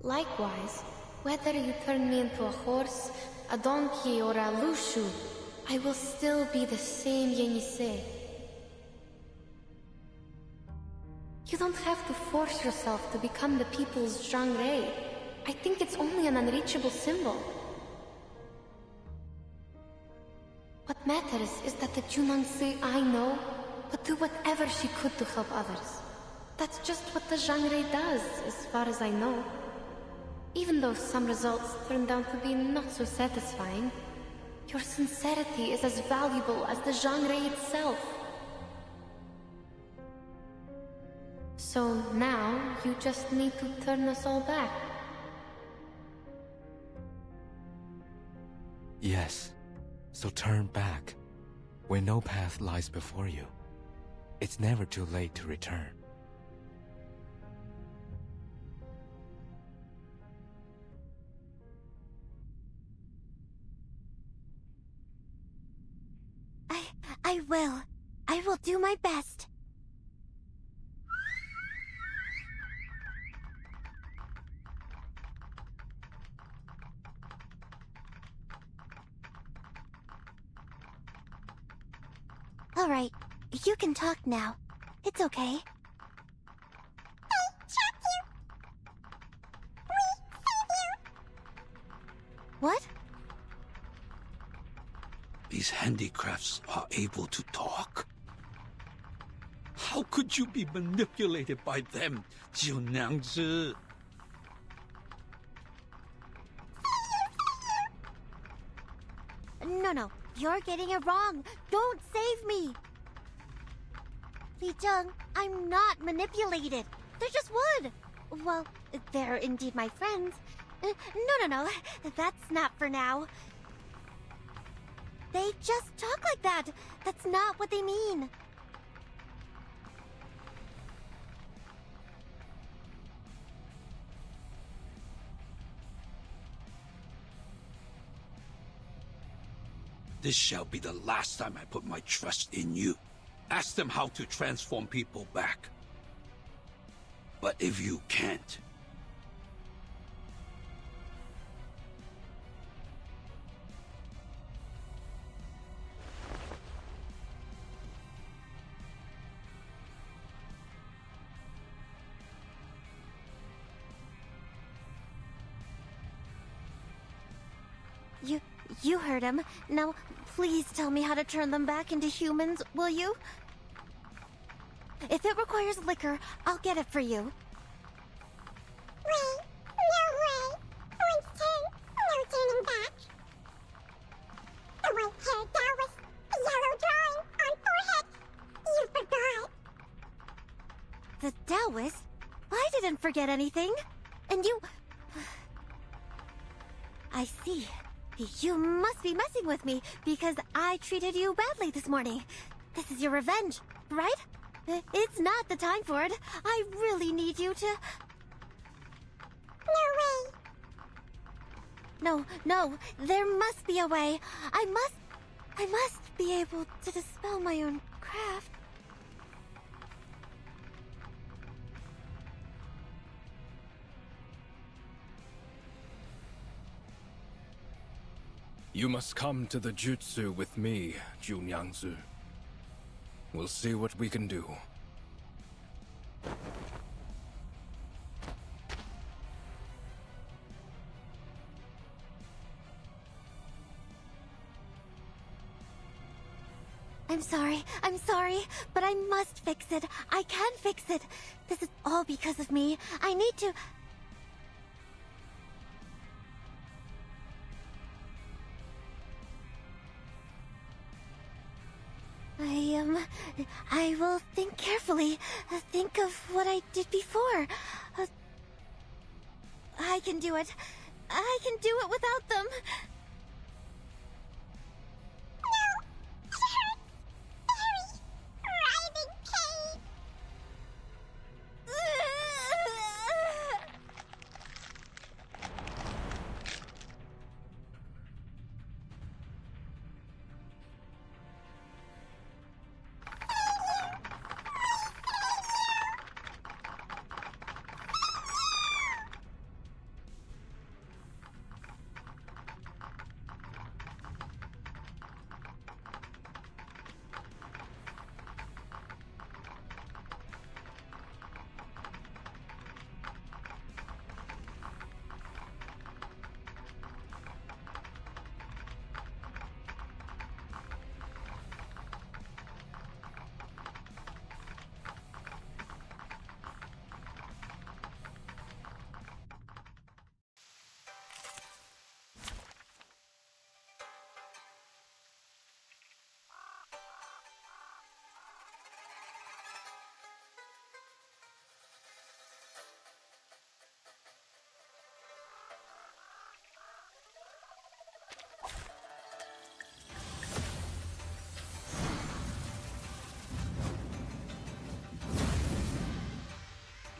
Likewise, whether you turn me into a horse, a donkey, or a lushu, I will still be the same Yenise. You don't have to force yourself to become the people's Zhang-Rei. I think it's only an unreachable symbol. What matters is that the Junangse I know would do whatever she could to help others. That's just what the Zhang-Rei does, as far as I know. Even though some results turned out to be not so satisfying, your sincerity is as valuable as the Zhang-Rei itself. So now, you just need to turn us all back. Yes. So turn back, where no path lies before you. It's never too late to return. I will do my best. All right, you can talk now. It's okay. What? These handicrafts are able to talk? How could you be manipulated by them, Jiu-Nangzi? No, you're getting it wrong. Don't save me. Li Zheng, I'm not manipulated. They're just wood. Well, they're indeed my friends. No. That's not for now. They just talk like that. That's not what they mean. This shall be the last time I put my trust in you. Ask them how to transform people back. But if you can't... You heard him. Now, please tell me how to turn them back into humans, will you? If it requires liquor, I'll get it for you. always. I didn't forget anything. And you... I see. You must be messing with me because I treated you badly this morning. This is your revenge, right? It's not the time for it. I really need you to... No way. No, there must be a way. I must be able to dispel my own craft. You must come to the jutsu with me, Junyangzi. We'll see what we can do. I'm sorry, but I must fix it. I can fix it. This is all because of me. I need to... I will think carefully. Think of what I did before. I can do it. I can do it without them.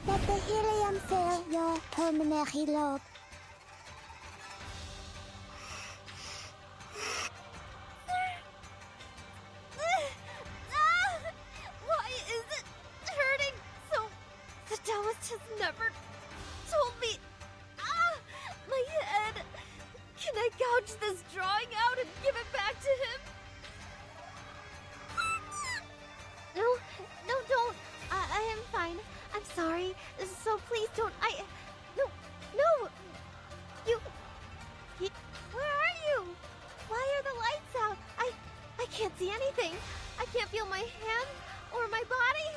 Let the helium fill your pulmonary lobe. Why is it hurting so? The Taoist has never told me. My head. Can I gouge this drawing out and give it back to him? No, don't. I am fine. I'm sorry. So please don't. No. Where are you? Why are the lights out? I can't see anything. I can't feel my hands or my body.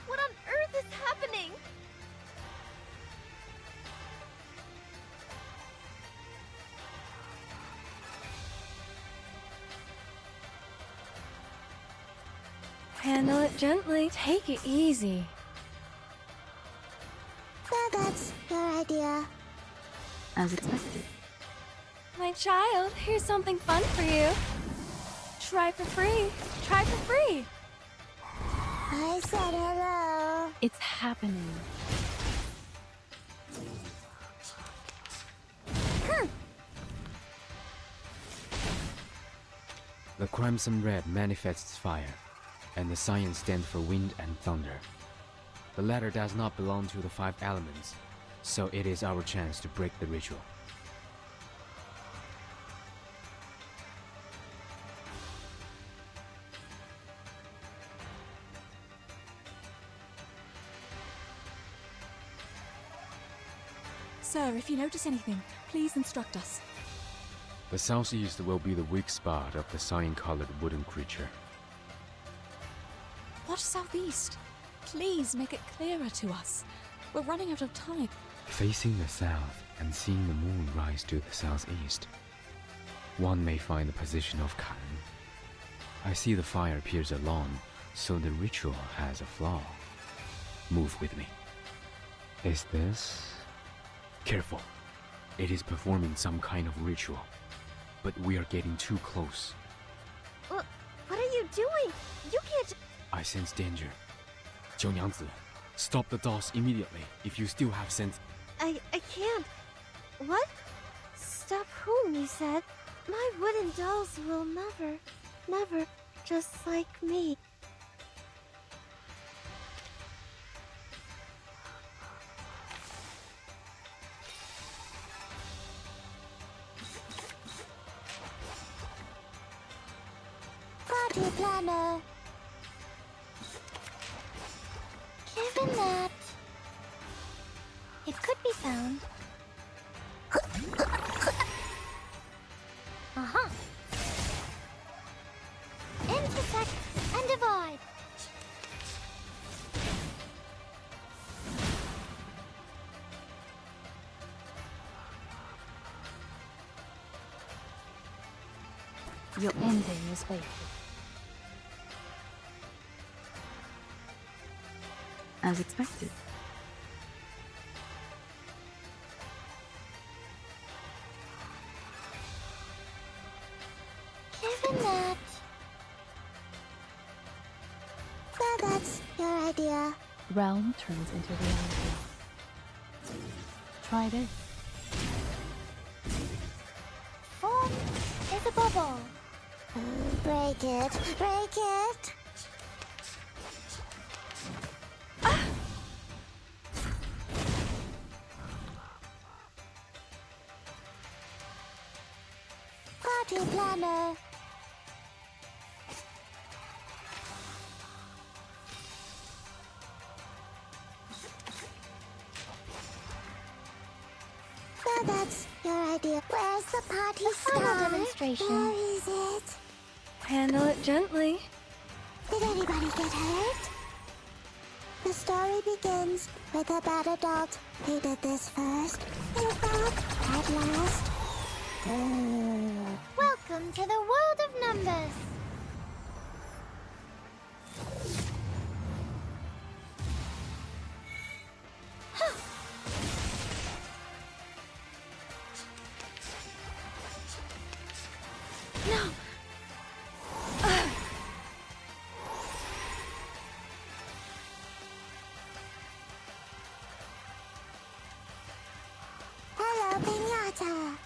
What on earth is happening? Handle it gently. Take it easy. So that's your idea. As expected. My child, here's something fun for you. Try for free. Try for free. I said hello. It's happening. The crimson red manifests fire, and the cyan stands for wind and thunder. The latter does not belong to the 5 elements, so it is our chance to break the ritual. Sir, if you notice anything, please instruct us. The southeast will be the weak spot of the cyan-colored wooden creature. What southeast? Please make it clearer to us. We're running out of time. Facing the south and seeing the moon rise to the southeast, one may find the position of Kan. I see the fire appears alone, so the ritual has a flaw. Move with me. Is this? Careful. It is performing some kind of ritual. But we are getting too close. What are you doing? You can't... I sense danger. 九娘子, stop the dolls immediately if you still have sense. I can't. What? Stop whom, you said? My wooden dolls will never, just like me. Party planner. Given that it could be found. Uh-huh. Intersect and divide. Your ending is fated. As expected. Given that... Well, that's your idea. Realm turns into reality. Try this. Form is a bubble. Break it, break it. Party planner. Well, that's your idea. Where's the party star? Demonstration. Where is it? Handle it gently. Did anybody get hurt? The story begins with a bad adult. He did this first. In fact, at last. Welcome to the world of numbers. No! Hello, Pinata.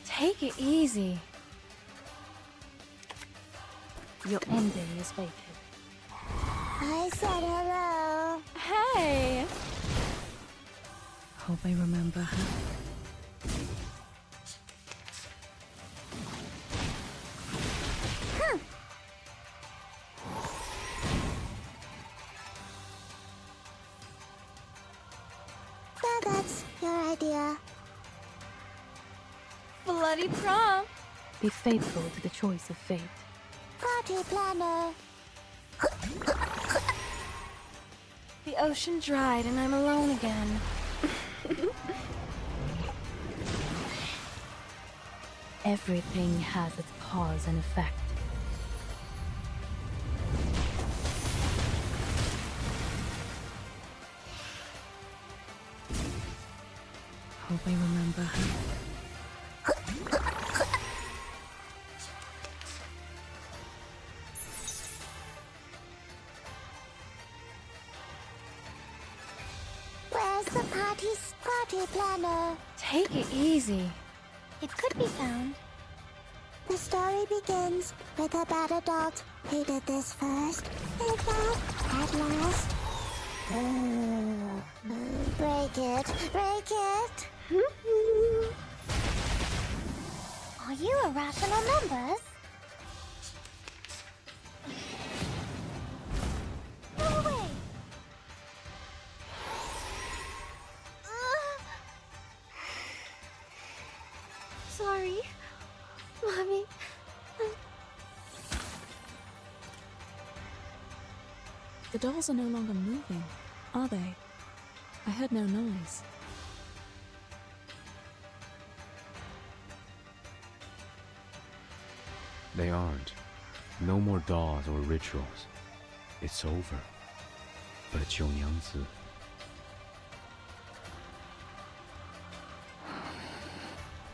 Take it easy. Your ending is fated. I said hello. Hey! Hope I remember her. Well, that's your idea. Bloody prom! Be faithful to the choice of fate. Party planner. The ocean dried and I'm alone again. Everything has its cause and effect. Hope I remember her. Where's the party planner? Take it easy. It could be found. The story begins with a bad adult. He did this first. In fact, at last. Break it, break it. Are you irrational numbers? Go away. Sorry, Mommy. The dolls are no longer moving, are they? I heard no noise. They aren't. No more dolls or rituals. It's over. But 九娘子...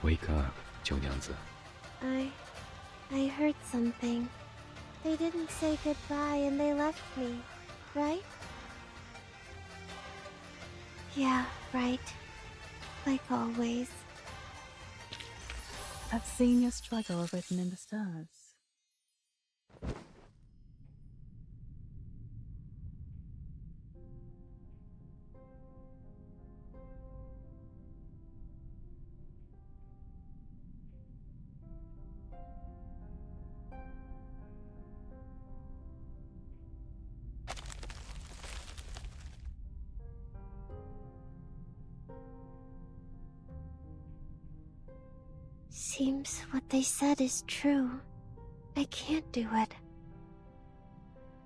Wake up, 九娘子. I heard something. They didn't say goodbye and they left me, right? Yeah, right. Like always. I've seen your struggle written in the stars. Seems what they said is true. I can't do it.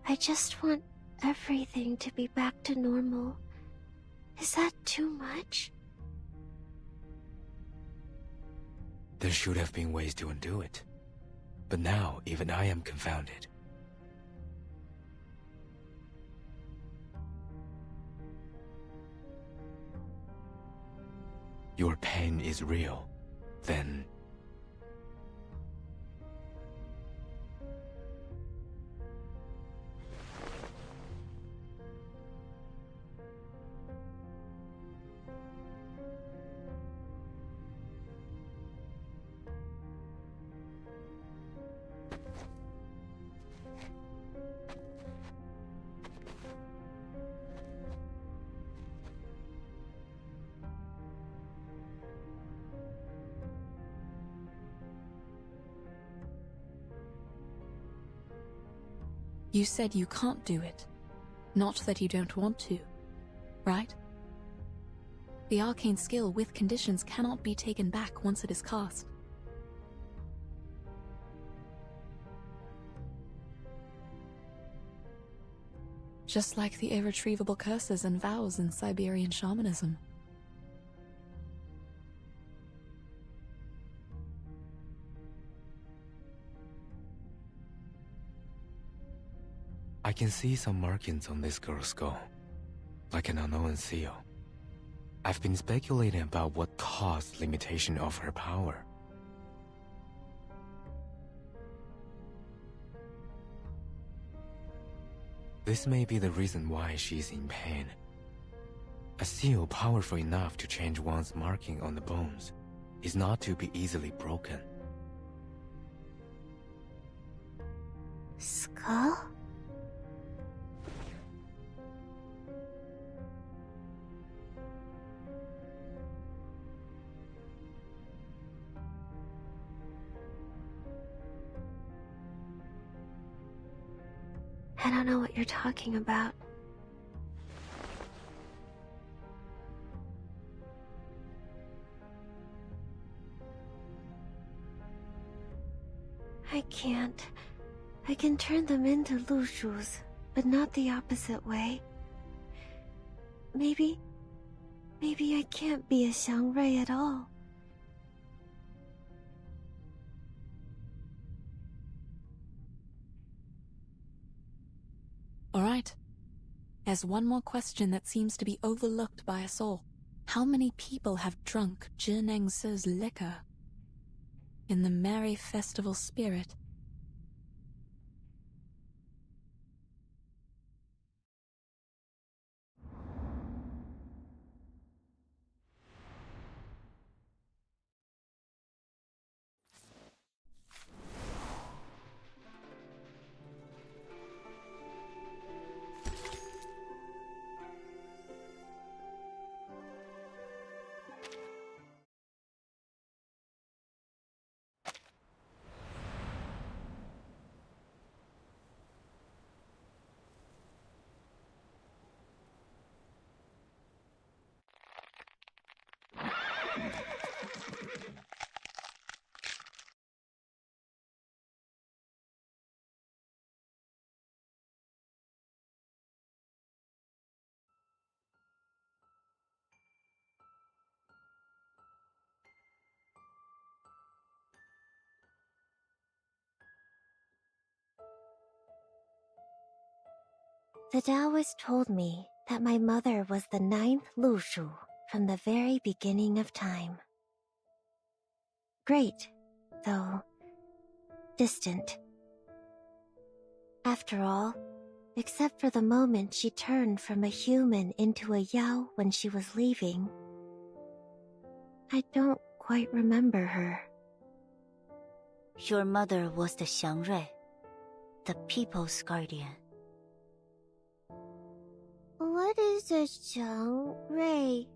I just want everything to be back to normal. Is that too much? There should have been ways to undo it. But now, even I am confounded. Your pain is real. Then... You said you can't do it. Not that you don't want to, right? The arcane skill with conditions cannot be taken back once it is cast. Just like the irretrievable curses and vows in Siberian shamanism. I can see some markings on this girl's skull, like an unknown seal. I've been speculating about what caused limitation of her power. This may be the reason why she's in pain. A seal powerful enough to change one's marking on the bones is not to be easily broken. Skull? I don't know what you're talking about. I can't. I can turn them into Lushus, but not the opposite way. Maybe I can't be a Shouri at all. Alright. There's one more question that seems to be overlooked by us all. How many people have drunk Zhinengsi's liquor? In the merry festival spirit. The Taoist told me that my mother was the 9th Lushu from the very beginning of time. Great, though distant. After all, except for the moment she turned from a human into a Yao when she was leaving, I don't quite remember her. Your mother was the Shouri, the people's guardian. What is a Shouri?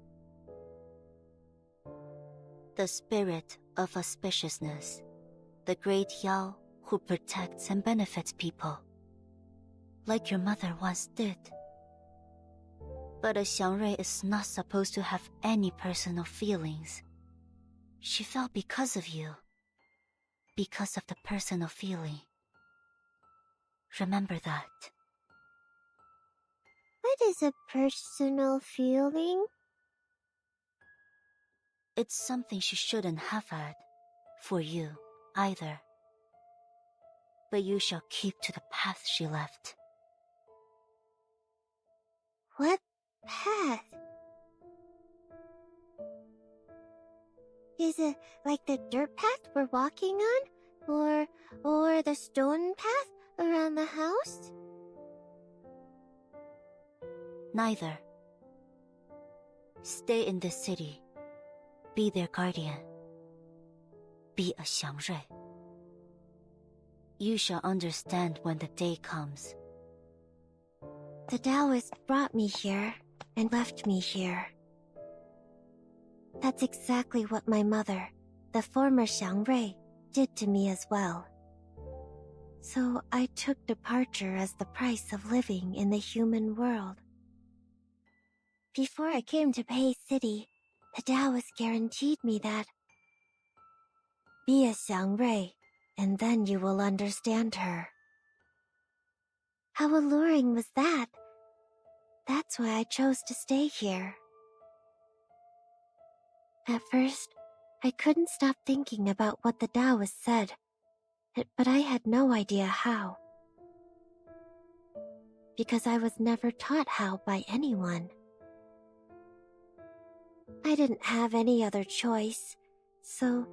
The spirit of auspiciousness, the great Yao who protects and benefits people, like your mother once did. But a Shouri is not supposed to have any personal feelings. She fell because of you, because of the personal feeling. Remember that. What is a personal feeling? It's something she shouldn't have had, for you, either. But you shall keep to the path she left. What path? Is it like the dirt path we're walking on? Or the stone path around the house? Neither. Stay in this city. Be their guardian. Be a Shouri. You shall understand when the day comes. The Taoist brought me here and left me here. That's exactly what my mother, the former Shouri, did to me as well. So I took departure as the price of living in the human world. Before I came to Pei City, the Taoist guaranteed me that be a Shouri, and then you will understand her. How alluring was that? That's why I chose to stay here. At first, I couldn't stop thinking about what the Taoist said, but I had no idea how. Because I was never taught how by anyone. I didn't have any other choice, so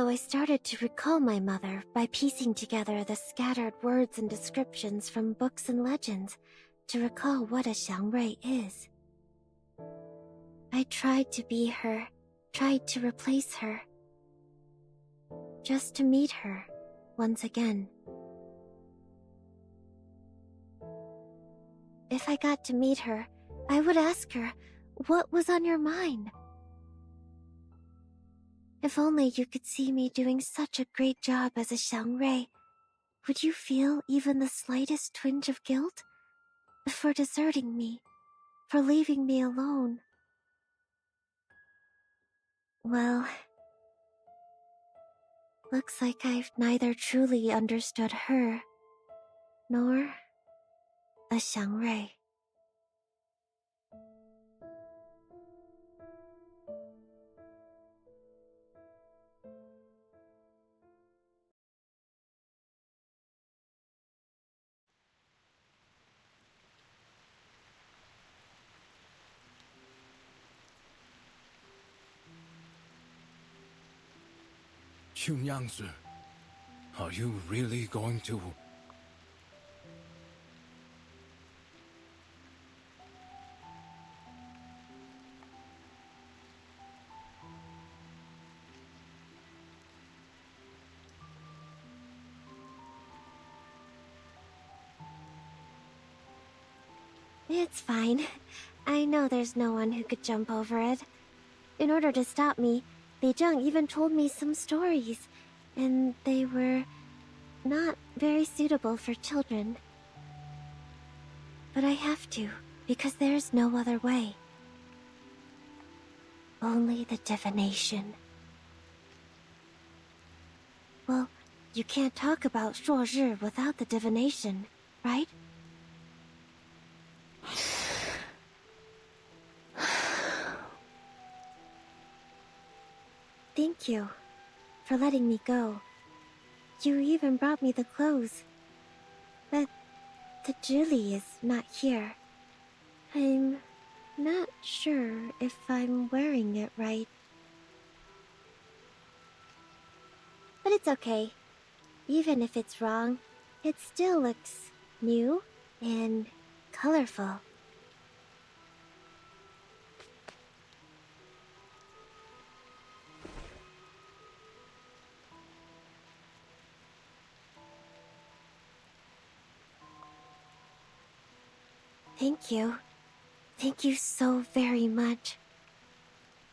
I started to recall my mother by piecing together the scattered words and descriptions from books and legends to recall what a Shouri is. I tried to be her, tried to replace her, just to meet her once again. If I got to meet her, I would ask her, what was on your mind? If only you could see me doing such a great job as a Shouri, would you feel even the slightest twinge of guilt? For deserting me, for leaving me alone? Well, looks like I've neither truly understood her, nor a Shouri. Xunyangzi, are you really going to... It's fine. I know there's no one who could jump over it. In order to stop me, Li Zheng even told me some stories, and they were not very suitable for children. But I have to, because there's no other way. Only the divination. Well, you can't talk about Shuozhi without the divination, right? Thank you for letting me go. You even brought me the clothes. the Julie is not here. I'm not sure if I'm wearing it right. But it's okay. Even if it's wrong, it still looks new and colorful. Thank you. Thank you so very much.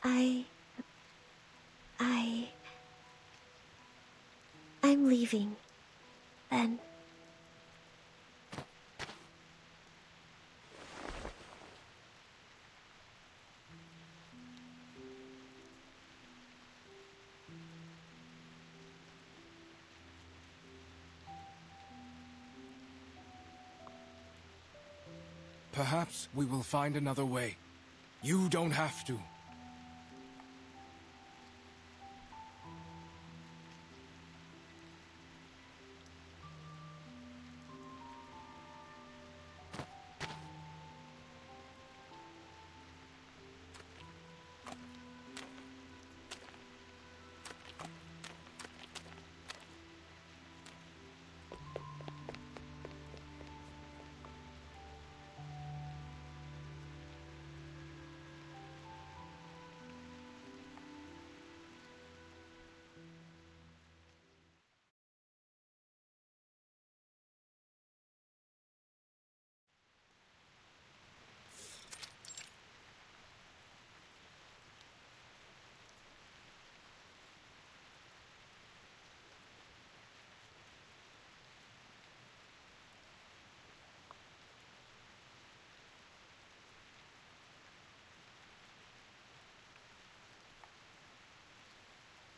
I'm leaving. Then. Perhaps we will find another way. You don't have to.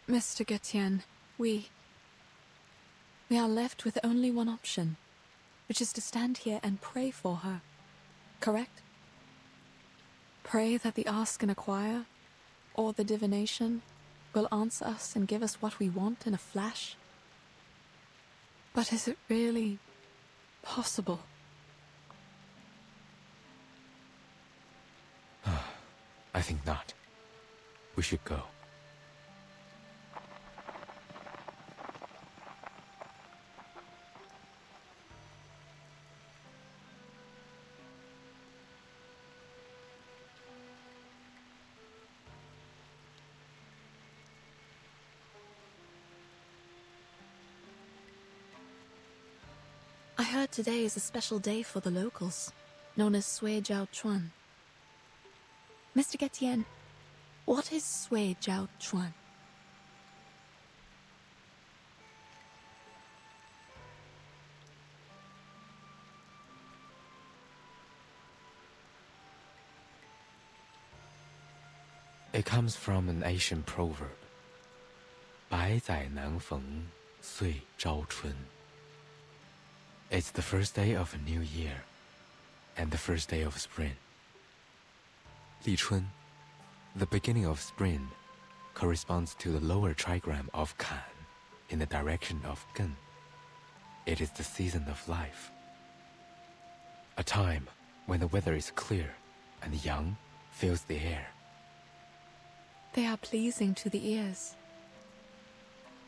Mr. Getienne, we are left with only one option, which is to stand here and pray for her. Correct? Pray that the Ask and Acquire, or the divination, will answer us and give us what we want in a flash. But is it really possible? I think not. We should go. I heard today is a special day for the locals, known as Sui Jiao Chuan. Mr. Getienne, what is Sui Jiao Chuan? It comes from an Asian proverb. 百载难逢，岁朝春. It's the first day of a new year, and the first day of spring. 立春, the beginning of spring, corresponds to the lower trigram of Kan, in the direction of Gen. It is the season of life. A time when the weather is clear and young fills the air. They are pleasing to the ears.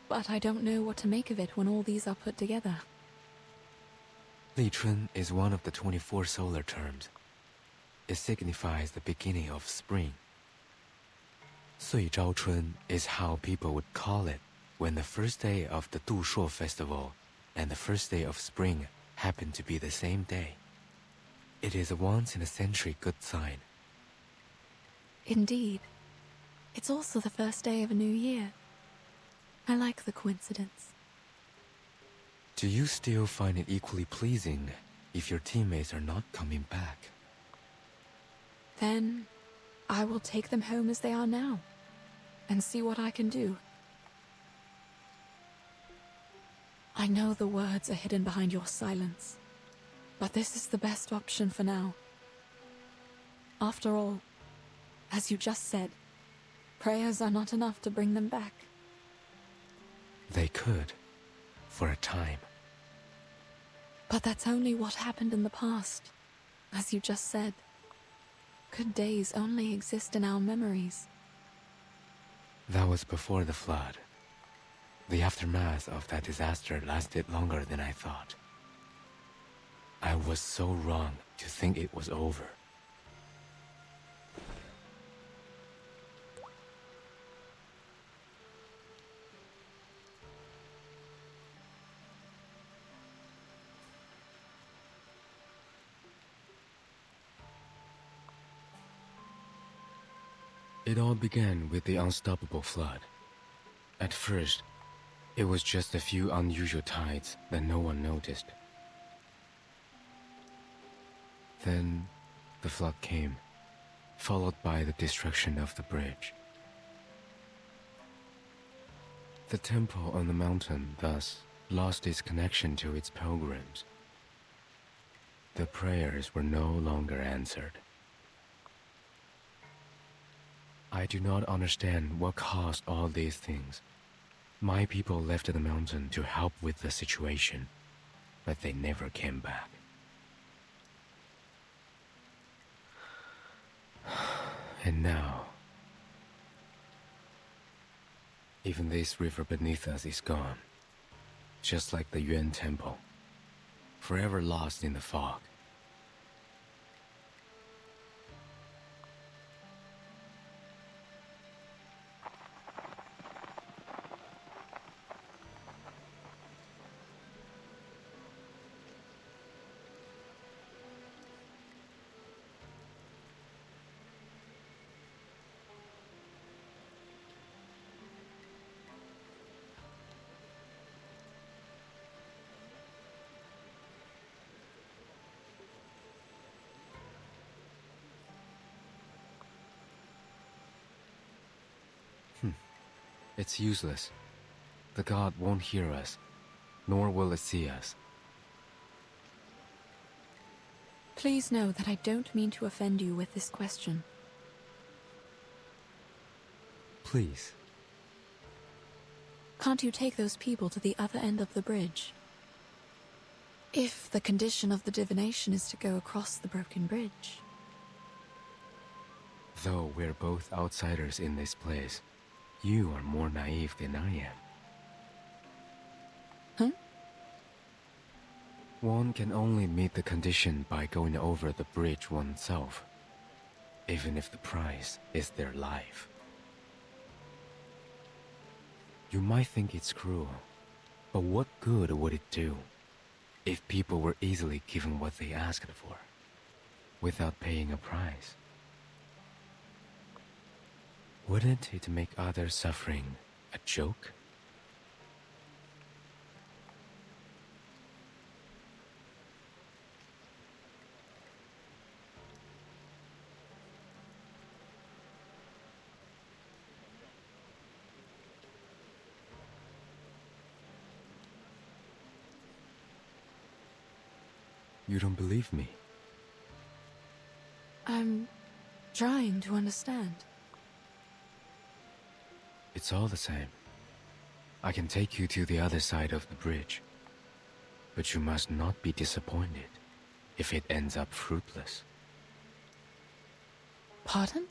But I don't know what to make of it when all these are put together. 立春 is one of the 24 solar terms. It signifies the beginning of spring. 岁朝春 is how people would call it when the first day of the Du Shuo festival and the first day of spring happen to be the same day. It is a once-in-a-century good sign. Indeed. It's also the first day of a new year. I like the coincidence. Do you still find it equally pleasing if your teammates are not coming back? Then I will take them home as they are now and see what I can do. I know the words are hidden behind your silence, but this is the best option for now. After all, as you just said, prayers are not enough to bring them back. They could, for a time. But that's only what happened in the past. As you just said, good days only exist in our memories. That was before the flood. The aftermath of that disaster lasted longer than I thought. I was so wrong to think it was over. It all began with the unstoppable flood. At first, it was just a few unusual tides that no one noticed. Then, the flood came, followed by the destruction of the bridge. The temple on the mountain thus lost its connection to its pilgrims. The prayers were no longer answered. I do not understand what caused all these things. My people left the mountain to help with the situation, but they never came back. And now, even this river beneath us is gone, just like the Yuan Temple, forever lost in the fog. It's useless. The god won't hear us, nor will it see us. Please know that I don't mean to offend you with this question. Please. Can't you take those people to the other end of the bridge? If the condition of the divination is to go across the broken bridge. Though we're both outsiders in this place, you are more naive than I am. Huh? One can only meet the condition by going over the bridge oneself, even if the price is their life. You might think it's cruel, but what good would it do if people were easily given what they asked for, without paying a price? Wouldn't it make other suffering a joke? You don't believe me? I'm trying to understand. It's all the same. I can take you to the other side of the bridge. But you must not be disappointed if it ends up fruitless. Pardon?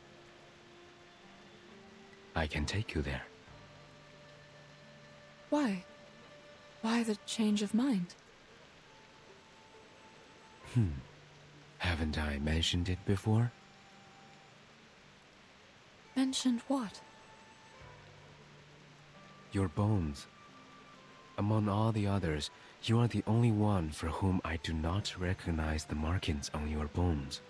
I can take you there. Why? Why the change of mind? Haven't I mentioned it before? Mentioned what? Your bones. Among all the others, you are the only one for whom I do not recognize the markings on your bones.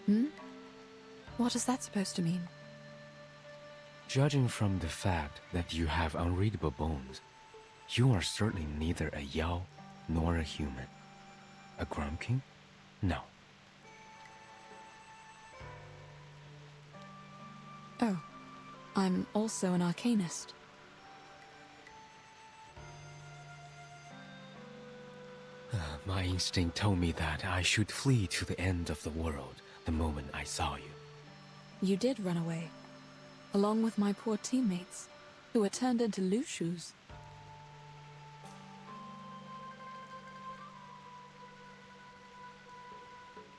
Hmm? What is that supposed to mean? Judging from the fact that you have unreadable bones, you are certainly neither a Yao nor a human. A Grump King? No. Oh, I'm also an arcanist. My instinct told me that I should flee to the end of the world the moment I saw you. You did run away, along with my poor teammates, who were turned into Lushus.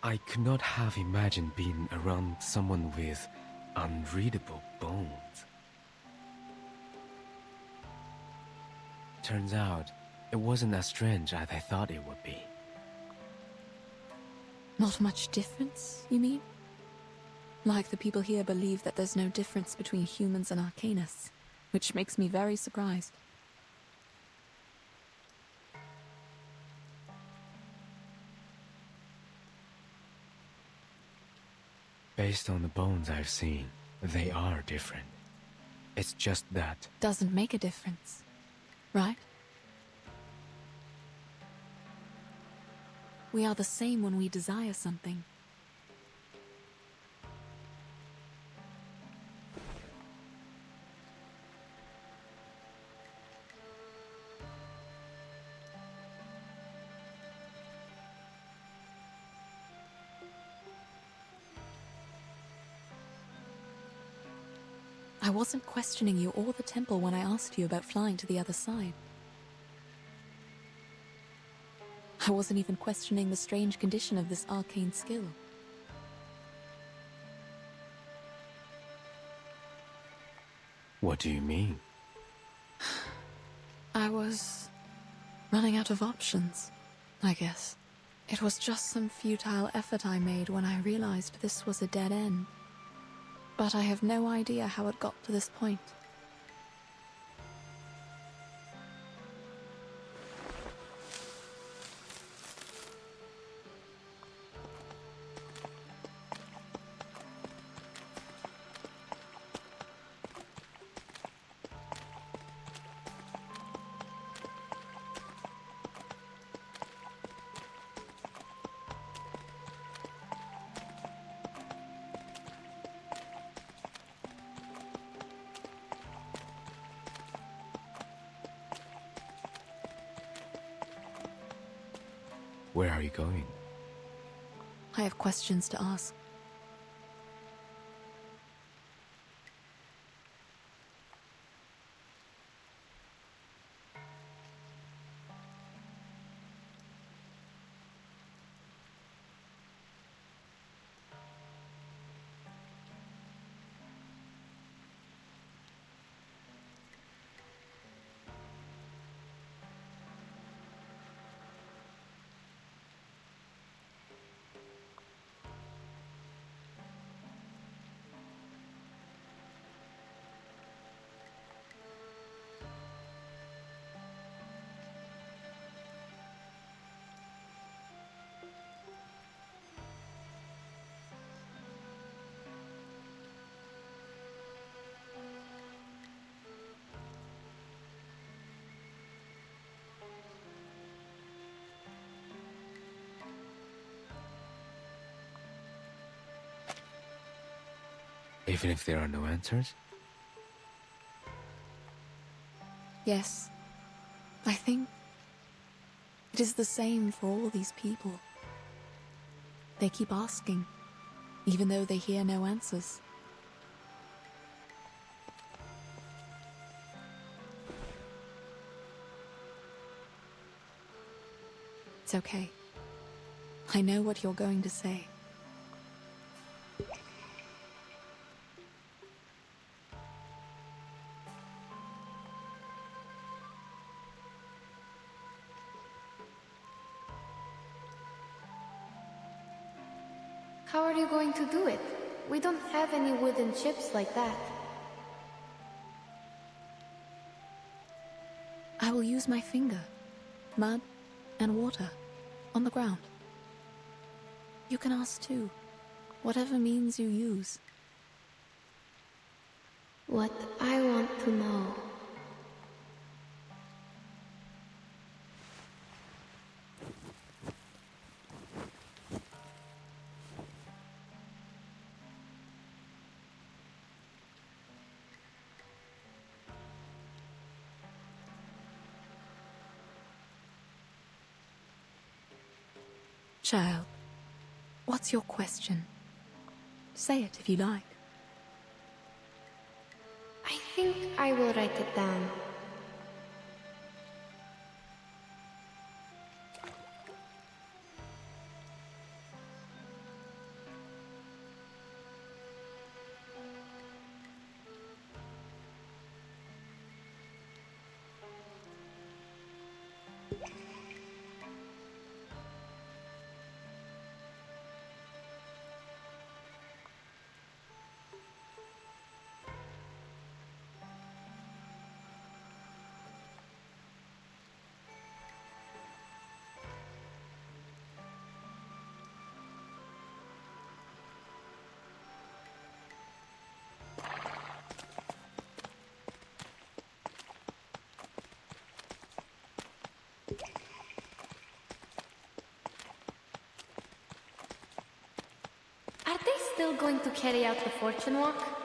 I could not have imagined being around someone with unreadable bones. Turns out, it wasn't as strange as I thought it would be. Not much difference, you mean? Like the people here believe that there's no difference between humans and arcanists, which makes me very surprised. Based on the bones I've seen, they are different. It's just that... Doesn't make a difference, right? We are the same when we desire something. I wasn't questioning you or the temple when I asked you about flying to the other side. I wasn't even questioning the strange condition of this arcane skill. What do you mean? I was running out of options, I guess. It was just some futile effort I made when I realized this was a dead end. But I have no idea how it got to this point. Where are you going? I have questions to ask. Even if there are no answers? Yes. I think it is the same for all these people. They keep asking, even though they hear no answers. It's okay. I know what you're going to say. How are you going to do it? We don't have any wooden ships like that. I will use my finger, mud, and water on the ground. You can ask too, Whatever means you use. What I want to know. Child, what's your question? Say it if you like. I think I will write it down. Are they still going to carry out the fortune walk?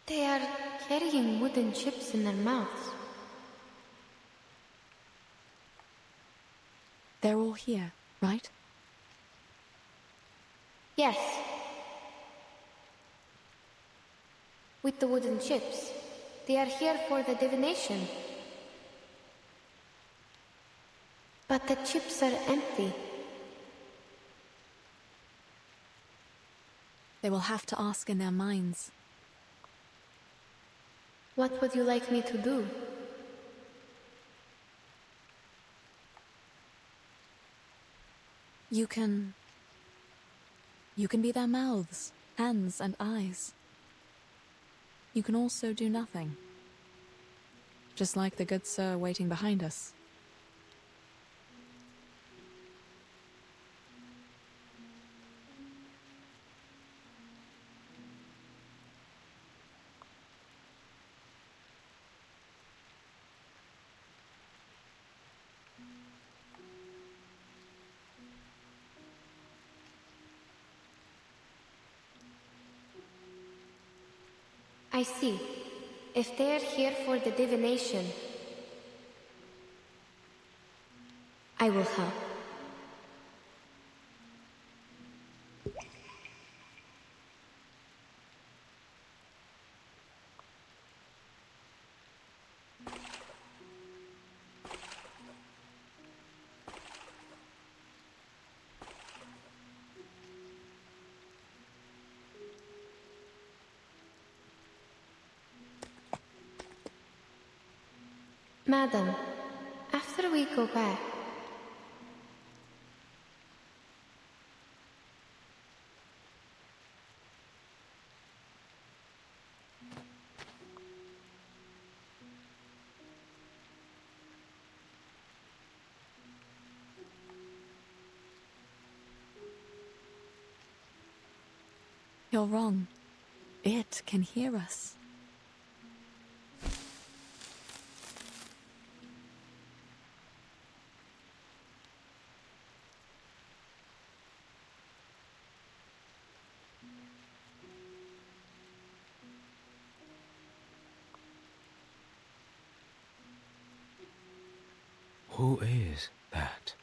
They are carrying wooden chips in their mouths. They're all here, right? Yes. With the wooden chips. They are here for the divination. But the chips are empty. They will have to ask in their minds. What would you like me to do? You can be their mouths, hands, and eyes. You can also do nothing. Just like the good sir waiting behind us. I see. If they are here for the divination, I will help. Madam, after we go back, You're wrong. It can hear us. Who is that?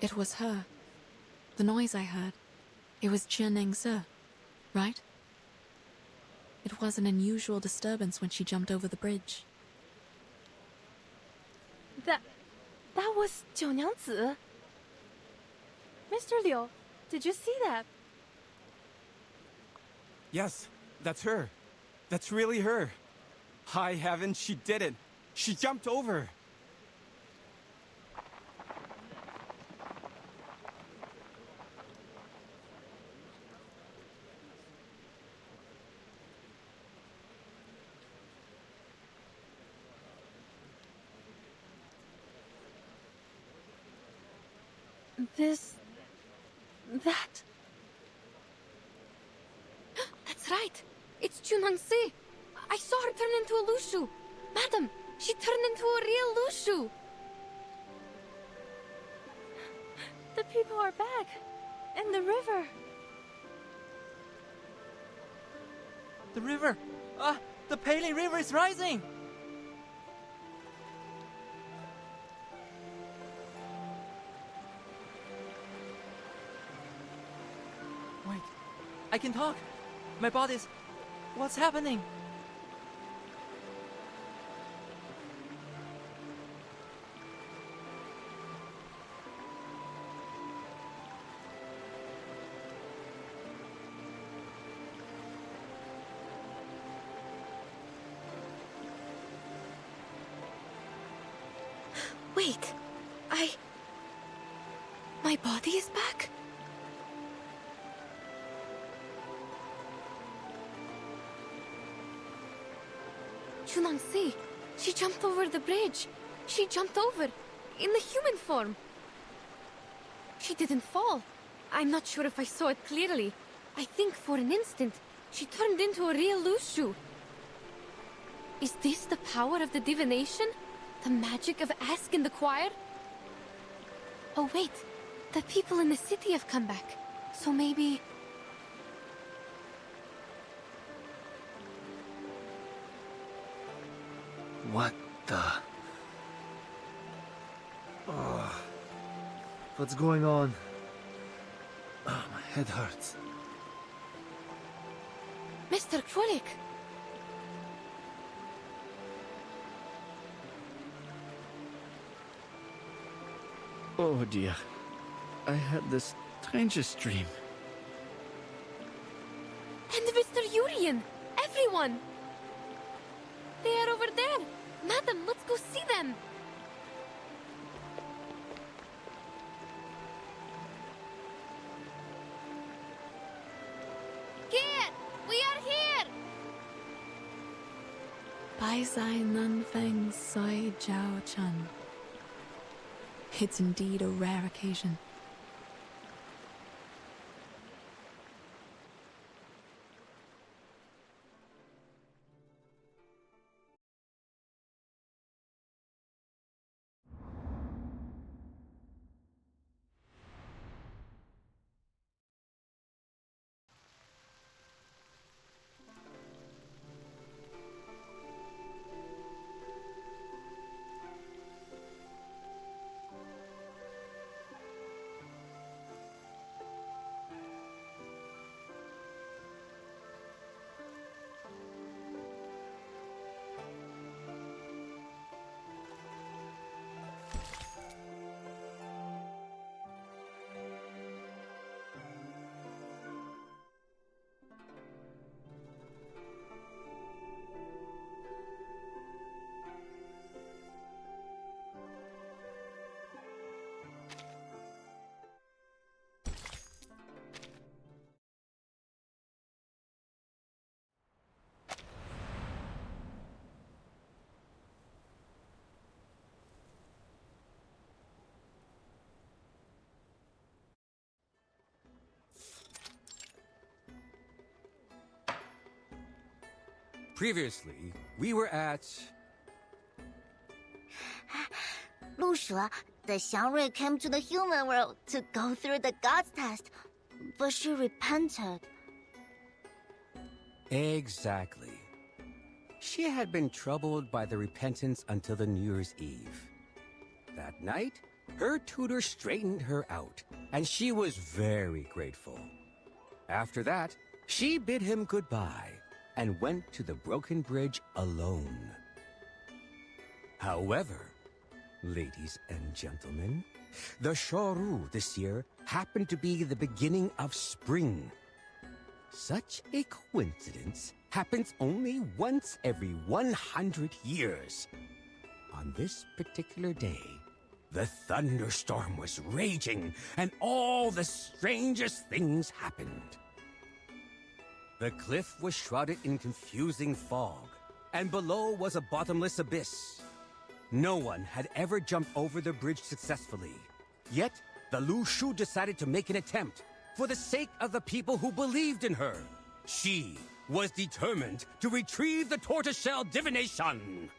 It was her. The noise I heard. It was Zhe, right? It was an unusual disturbance when she jumped over the bridge. That was 九娘子. Mr. Liu, did you see that? Yes, that's her. That's really her. High heaven, she did it. She jumped over. That... That's right. It's Junangsi. I saw her turn into a Lushu. Madam, she turned into a real Lushu. The people are back. And the river. The river! The Pele River is rising! Wait, I can talk! My body's... What's happening? Wait, my body is back? Junangsi, she jumped over the bridge. She jumped over, in the human form. She didn't fall. I'm not sure if I saw it clearly. I think for an instant, she turned into a real Lushu. Is this the power of the divination? The magic of Ask in the Choir? Oh wait, the people in the city have come back. So maybe... What the... Oh. What's going on? Oh, my head hurts. Mr. Krolik! Oh dear. I had the strangest dream. And Mr. Urian! Everyone! They are over there! Madam, let's go see them! Get! We are here! Bai Zai Nun Feng Soi Jiao Chun. It's indeed a rare occasion. Previously, we were at... 陆蛇, the Xiangrui came to the human world to go through the God's test, but she repented. Exactly. She had been troubled by the repentance until the New Year's Eve. That night, Her tutor straightened her out, and she was very grateful. After that, she bid him goodbye and went to the broken bridge alone. However, ladies and gentlemen, the Shouri this year happened to be the beginning of spring. Such a coincidence happens only once every 100 years. On this particular day, the thunderstorm was raging, and all the strangest things happened. The cliff was shrouded in confusing fog, and below was a bottomless abyss. No one had ever jumped over the bridge successfully. Yet, the Lu Shu decided to make an attempt for the sake of the people who believed in her. She was determined to retrieve the tortoiseshell divination.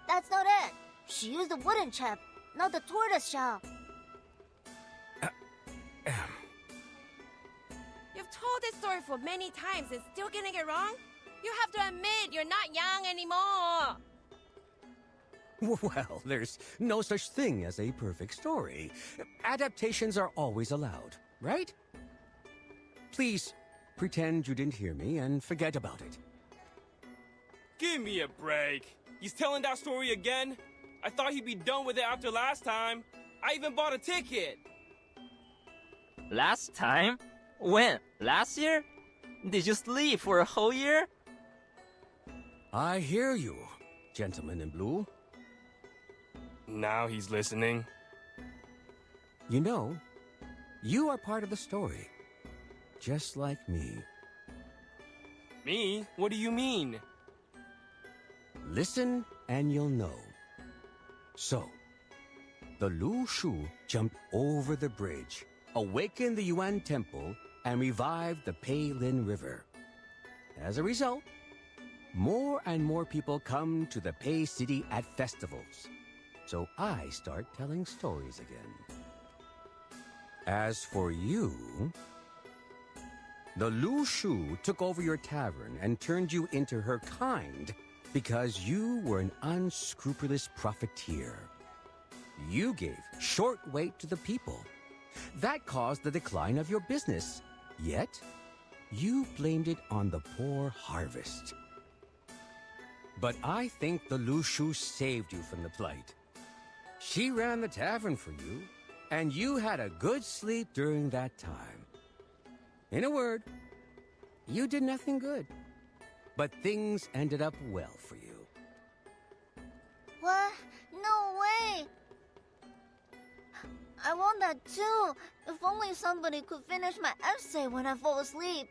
That's not it. She used the wooden chip, not the tortoise shell. You've told this story for many times and still getting it wrong? You have to admit you're not young anymore. Well, there's no such thing as a perfect story. Adaptations are always allowed, right? Please, pretend you didn't hear me and forget about it. Give me a break. He's telling that story again? I thought he'd be done with it after last time. I even bought a ticket. Last time? When? Last year? Did you sleep for a whole year? I hear you, gentleman in blue. Now he's listening. You know, you are part of the story, just like me. Me? What do you mean? Listen and you'll know. So, the Lu Shu jumped over the bridge, awakened the Yuan Temple, and revived the Pei Lin River. As a result, more and more people come to the Pei City at festivals. So I start telling stories again. As for you, the Lu Shu took over your tavern and turned you into her kind because you were an unscrupulous profiteer. You gave short weight to the people. That caused the decline of your business. Yet, you blamed it on the poor harvest. But I think the Lu Shu saved you from the plight. She ran the tavern for you, and you had a good sleep during that time. In a word, you did nothing good, but things ended up well for you. What? No way! I want that too. If only somebody could finish my essay when I fall asleep.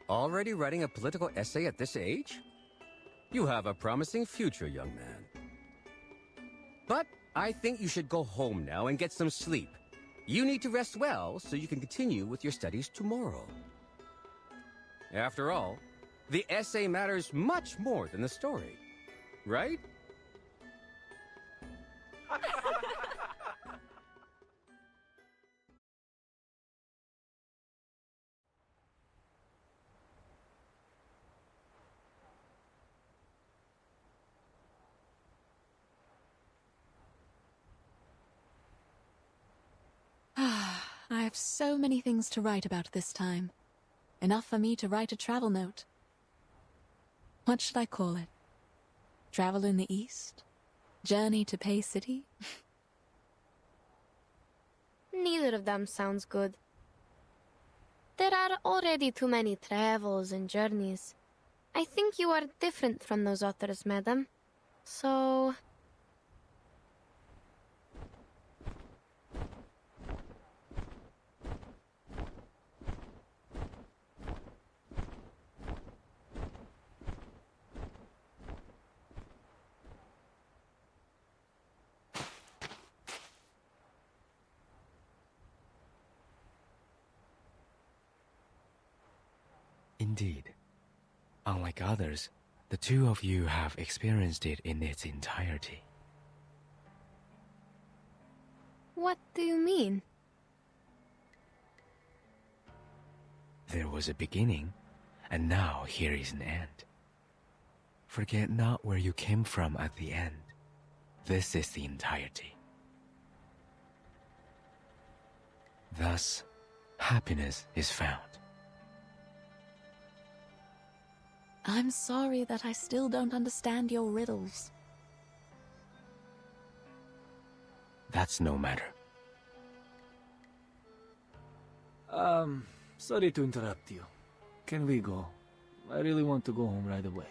Already writing a political essay at this age? You have a promising future, young man. But I think you should go home now and get some sleep. You need to rest well so you can continue with your studies tomorrow. After all, the essay matters much more than the story, right? I have so many things to write about this time. Enough for me to write a travel note. What should I call it? Travel in the East? Journey to Pei City? Neither of them sounds good. There are already too many travels and journeys. I think you are different from those authors, madam. So... Indeed. Unlike others, the two of you have experienced it in its entirety. What do you mean? There was a beginning, and now here is an end. Forget not where you came from at the end. This is the entirety. Thus, happiness is found. I'm sorry that I still don't understand your riddles. That's no matter. Sorry to interrupt you. Can we go? I really want to go home right away.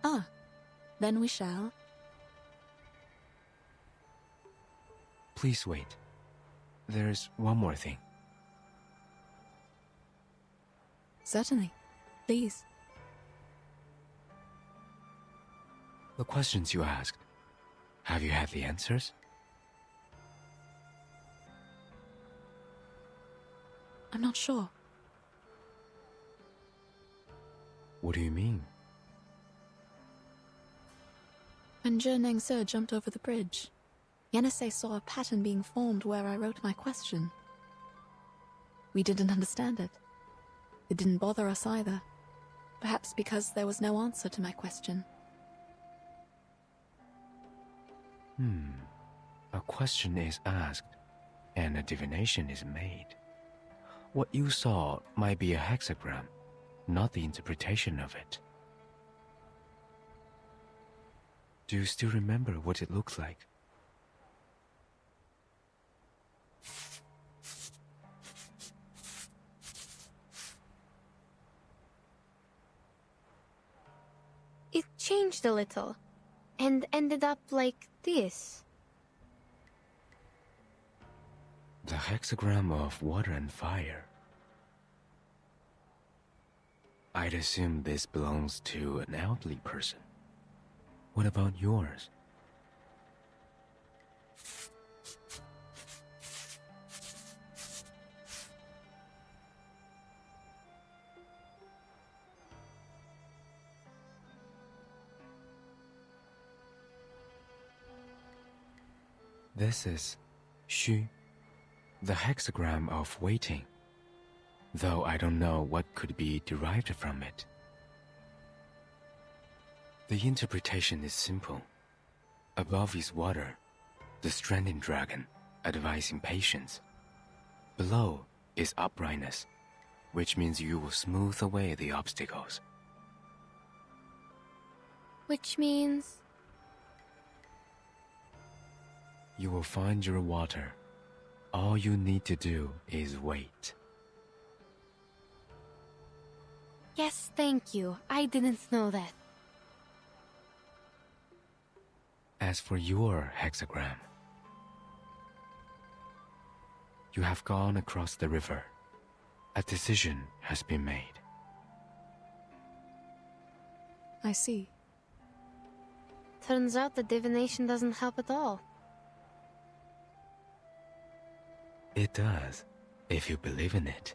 Ah, then we shall. Please wait. There's one more thing. Certainly. Please. The questions you asked, have you had the answers? I'm not sure. What do you mean? When Zheneng Se jumped over the bridge, Yenisei saw a pattern being formed where I wrote my question. We didn't understand it. It didn't bother us either. Perhaps because there was no answer to my question. A question is asked, and a divination is made. What you saw might be a hexagram, not the interpretation of it. Do you still remember what it looks like? It changed a little, and ended up like this. The hexagram of water and fire. I'd assume this belongs to an elderly person. What about yours? This is Xu, the hexagram of waiting, though I don't know what could be derived from it. The interpretation is simple. Above is water, the stranding dragon, advising patience. Below is uprightness, which means you will smooth away the obstacles. Which means... You will find your water. All you need to do is wait. Yes, thank you. I didn't know that. As for your hexagram, you have gone across the river. A decision has been made. I see. Turns out the divination doesn't help at all. It does, if you believe in it.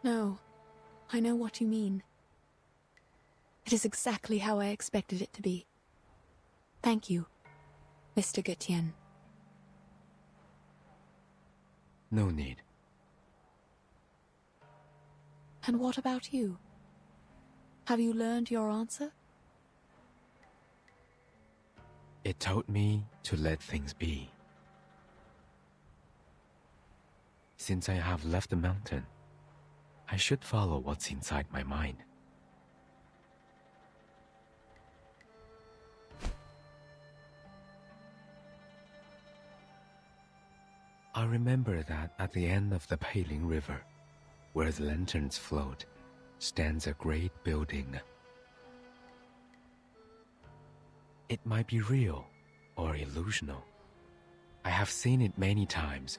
No, I know what you mean. It is exactly how I expected it to be. Thank you, Mr. Gutian. No need. And what about you? Have you learned your answer? It told me to let things be. Since I have left the mountain, I should follow what's inside my mind. I remember that at the end of the Peiling River, where the lanterns float, stands a great building. It might be real or illusional. I have seen it many times,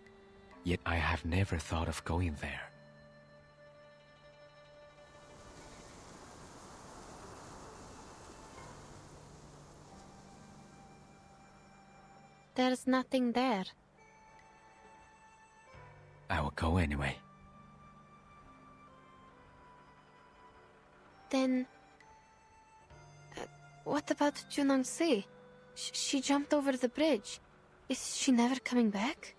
yet I have never thought of going there. There's nothing there. I will go anyway. Then... what about Junang Si? She jumped over the bridge. Is she never coming back?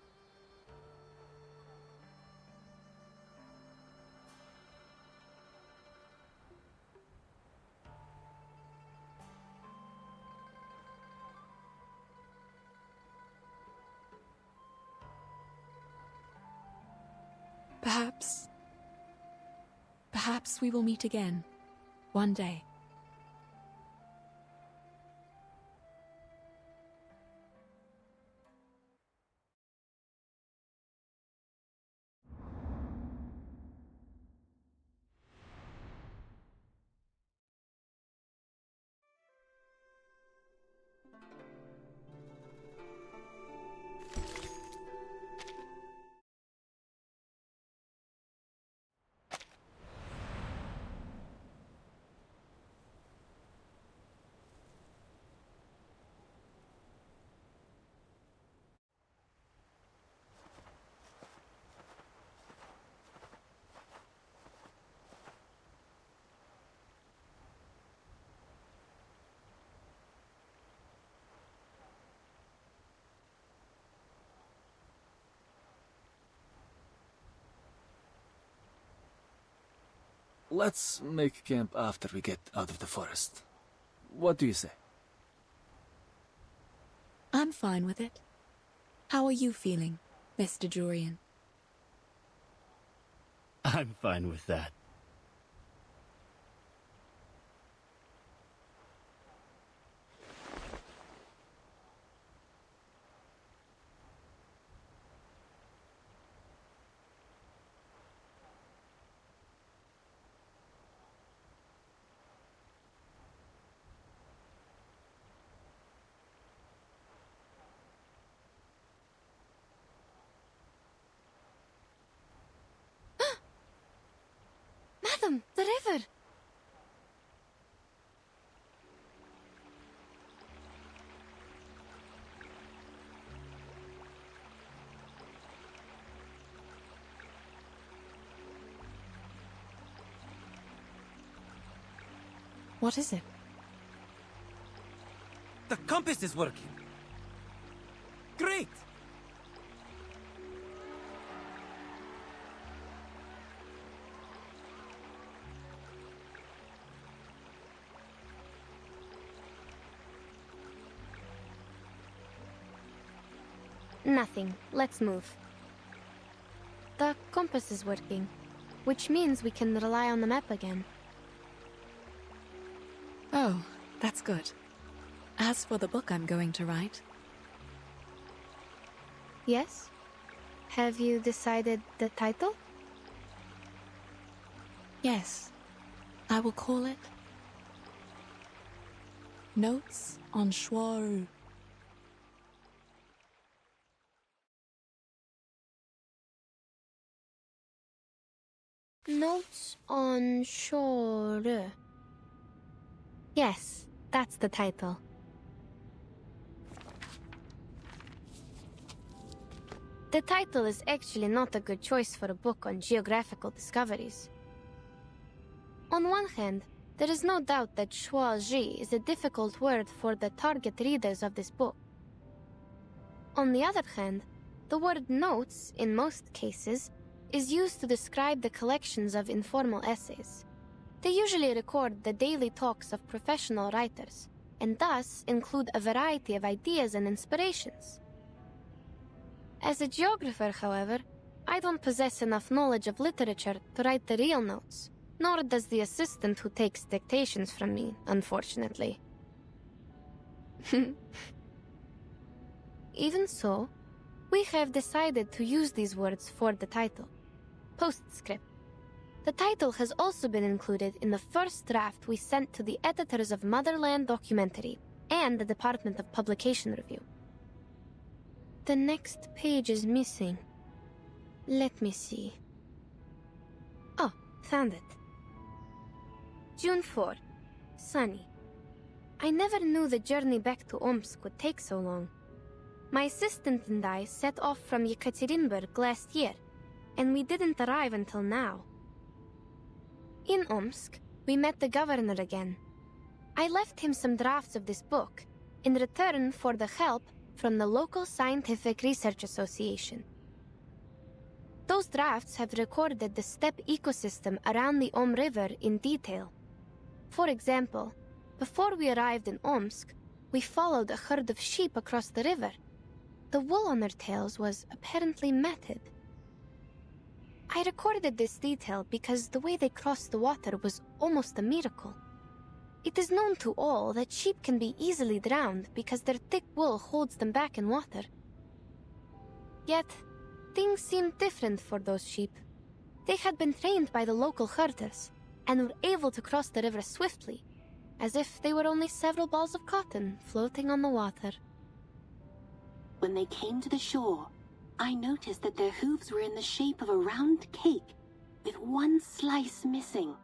Perhaps we will meet again, one day. Let's make camp after we get out of the forest. What do you say? I'm fine with it. How are you feeling, Mr. Jurian? I'm fine with that. Madam, the river! What is it? The compass is working! Great! Nothing. Let's move. The compass is working, which means we can rely on the map again. Oh, that's good. As for the book I'm going to write... Yes? Have you decided the title? Yes. I will call it... Notes on Shouri. Notes on Shouri. Yes, that's the title. The title is actually not a good choice for a book on geographical discoveries. On one hand, there is no doubt that Shouri is a difficult word for the target readers of this book. On the other hand, the word notes, in most cases, is used to describe the collections of informal essays. They usually record the daily talks of professional writers, and thus include a variety of ideas and inspirations. As a geographer, however, I don't possess enough knowledge of literature to write the real notes, nor does the assistant who takes dictations from me, unfortunately. Even so, we have decided to use these words for the title. Postscript. The title has also been included in the first draft we sent to the editors of Motherland Documentary and the Department of Publication Review. The next page is missing. Let me see. Oh, found it. June 4. Sunny. I never knew the journey back to Omsk would take so long. My assistant and I set off from Yekaterinburg last year, and we didn't arrive until now. In Omsk, we met the governor again. I left him some drafts of this book, in return for the help from the local Scientific Research Association. Those drafts have recorded the steppe ecosystem around the Om River in detail. For example, before we arrived in Omsk, we followed a herd of sheep across the river. The wool on their tails was apparently matted. I recorded this detail because the way they crossed the water was almost a miracle. It is known to all that sheep can be easily drowned because their thick wool holds them back in water. Yet, things seemed different for those sheep. They had been trained by the local herders and were able to cross the river swiftly, as if they were only several balls of cotton floating on the water. When they came to the shore, I noticed that their hooves were in the shape of a round cake, with one slice missing.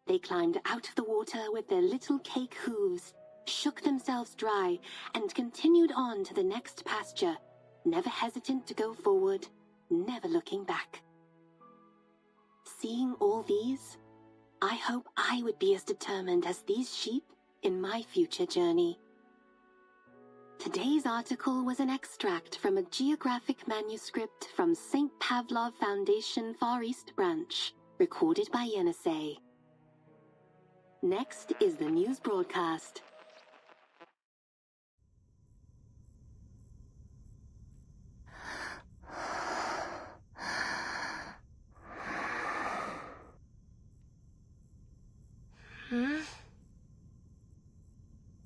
They climbed out of the water with their little cake hooves, shook themselves dry, and continued on to the next pasture, never hesitant to go forward, never looking back. Seeing all these, I hope I would be as determined as these sheep in my future journey. Today's article was an extract from a geographic manuscript from St. Pavlov Foundation Far East Branch, recorded by Yenisei. Next is the news broadcast.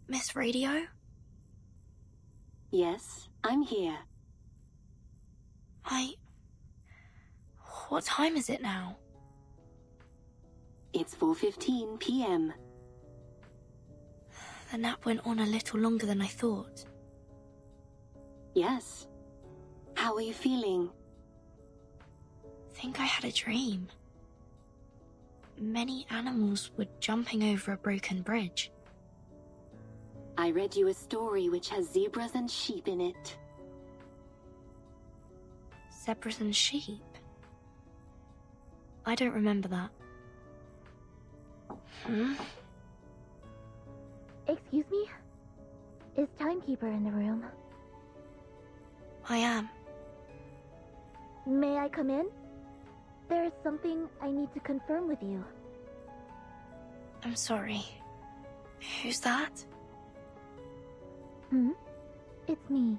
Miss Radio? Yes, I'm here. What time is it now? It's 4:15 p.m. The nap went on a little longer than I thought. Yes. How are you feeling? I think I had a dream. Many animals were jumping over a broken bridge. I read you a story which has zebras and sheep in it. Zebras and sheep? I don't remember that. Excuse me? Is Timekeeper in the room? I am. May I come in? There is something I need to confirm with you. I'm sorry. Who's that? It's me,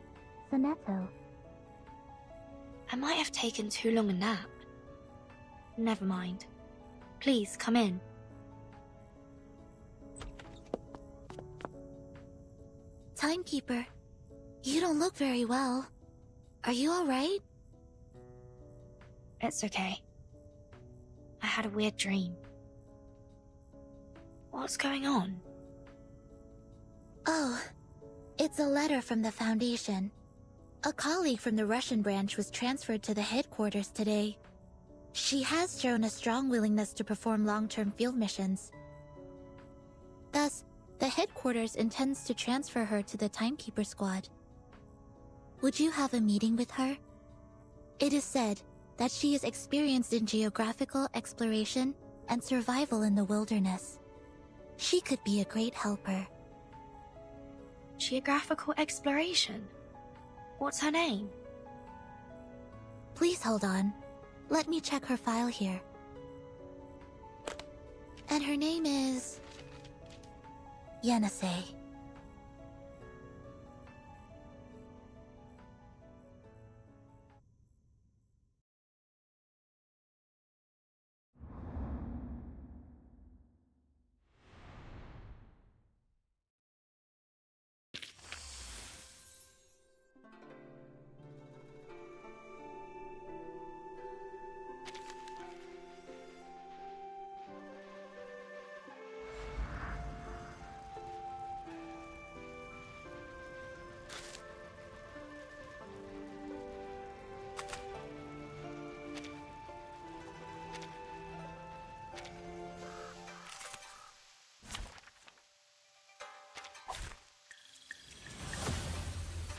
Sonetto. I might have taken too long a nap. Never mind. Please, come in. Timekeeper, you don't look very well. Are you alright? It's okay. I had a weird dream. What's going on? Oh, it's a letter from the Foundation. A colleague from the Russian branch was transferred to the headquarters today. She has shown a strong willingness to perform long-term field missions. Thus, the headquarters intends to transfer her to the Timekeeper squad. Would you have a meeting with her? It is said that she is experienced in geographical exploration and survival in the wilderness. She could be a great helper. Geographical exploration? What's her name? Please hold on. Let me check her file here. And her name is... Yenisei.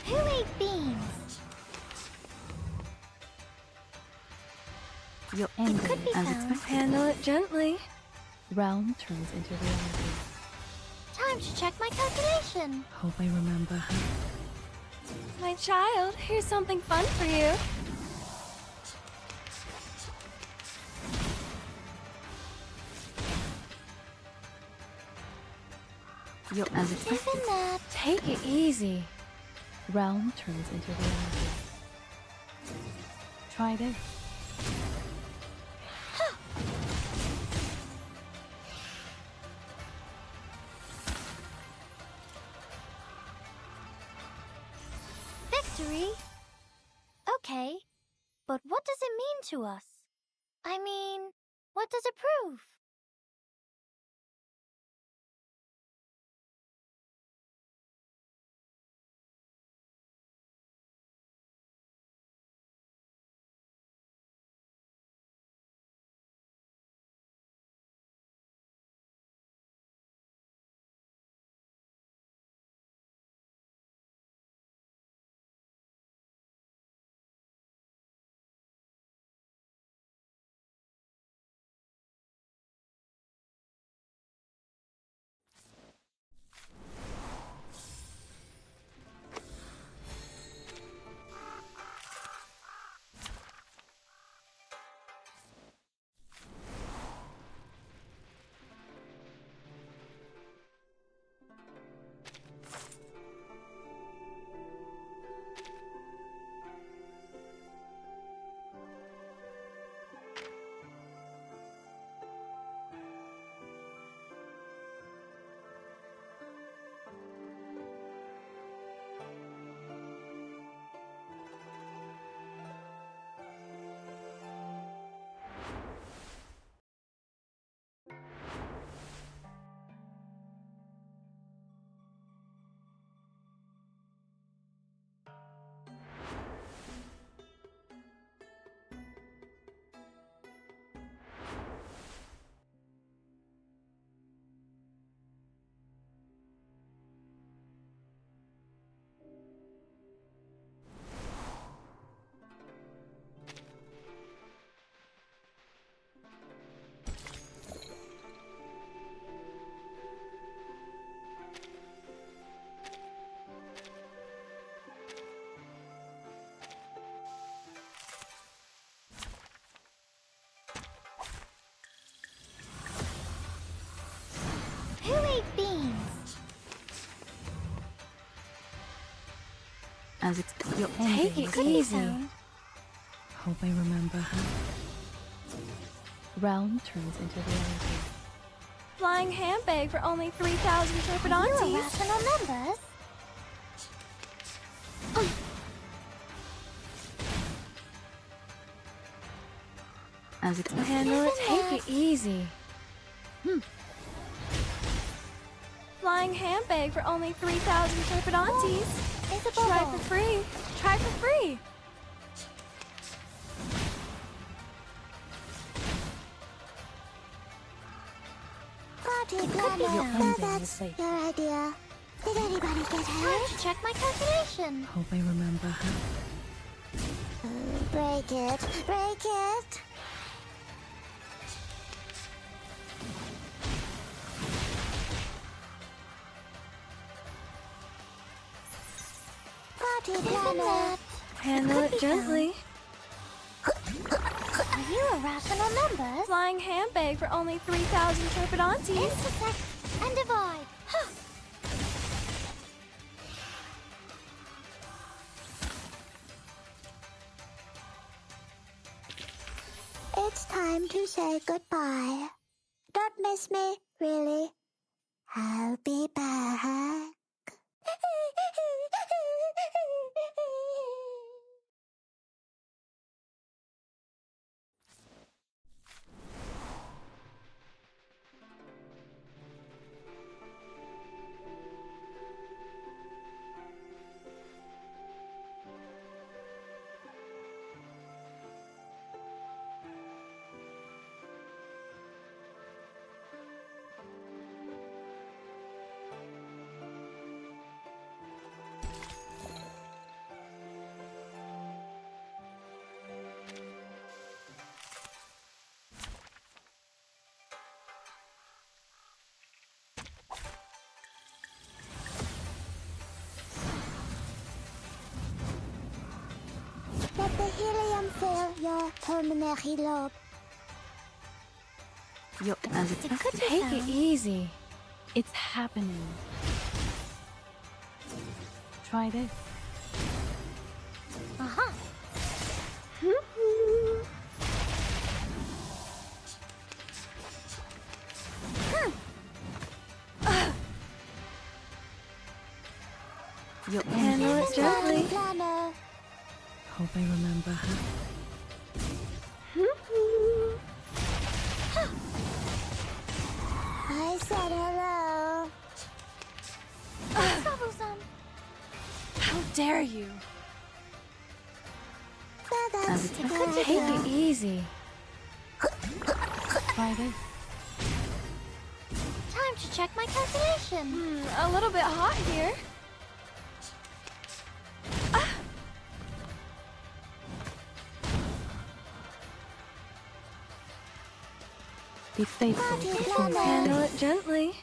Who ate beans? You're angry could be as found. expected. Handle it gently. Realm turns into reality. Time to check my calculation. Hope I remember her. My child, here's something fun for you. You're as expected. Isn't that? Take it easy. Realm turns into reality. Try this. Victory? Okay, but what does it mean to us? I mean, what does it prove? Who ate beans? As it's your Take it easy. Hope I remember her. Realm turns into reality. Flying handbag for only 3,000 You turbidantes. irrational numbers? As it's Handle it, take it easy. Flying handbag for only 3,000 turbidantes. It's a Try bubble. for free. Try for free. Party planner. That's your idea. Did anybody get hurt? Check my calculation. Hope I remember her. Break it. Break it. Party planner. Handle it gently. Are you irrational numbers? Flying handbag for only 3,000 turbidantes. Intersect and divide. It's time to say goodbye. Don't miss me, really. I'll be back. Let the helium fill your pulmonary lobe. As it's It could be Take it found. easy. It's happening. Try this. Uh-huh. You're Handle it gently. Hope I remember her. I said hello. Troublesome. How dare you? Take it easy. Try this. Time to check my calculation. A little bit hot here. Be faithful before Handle it gently.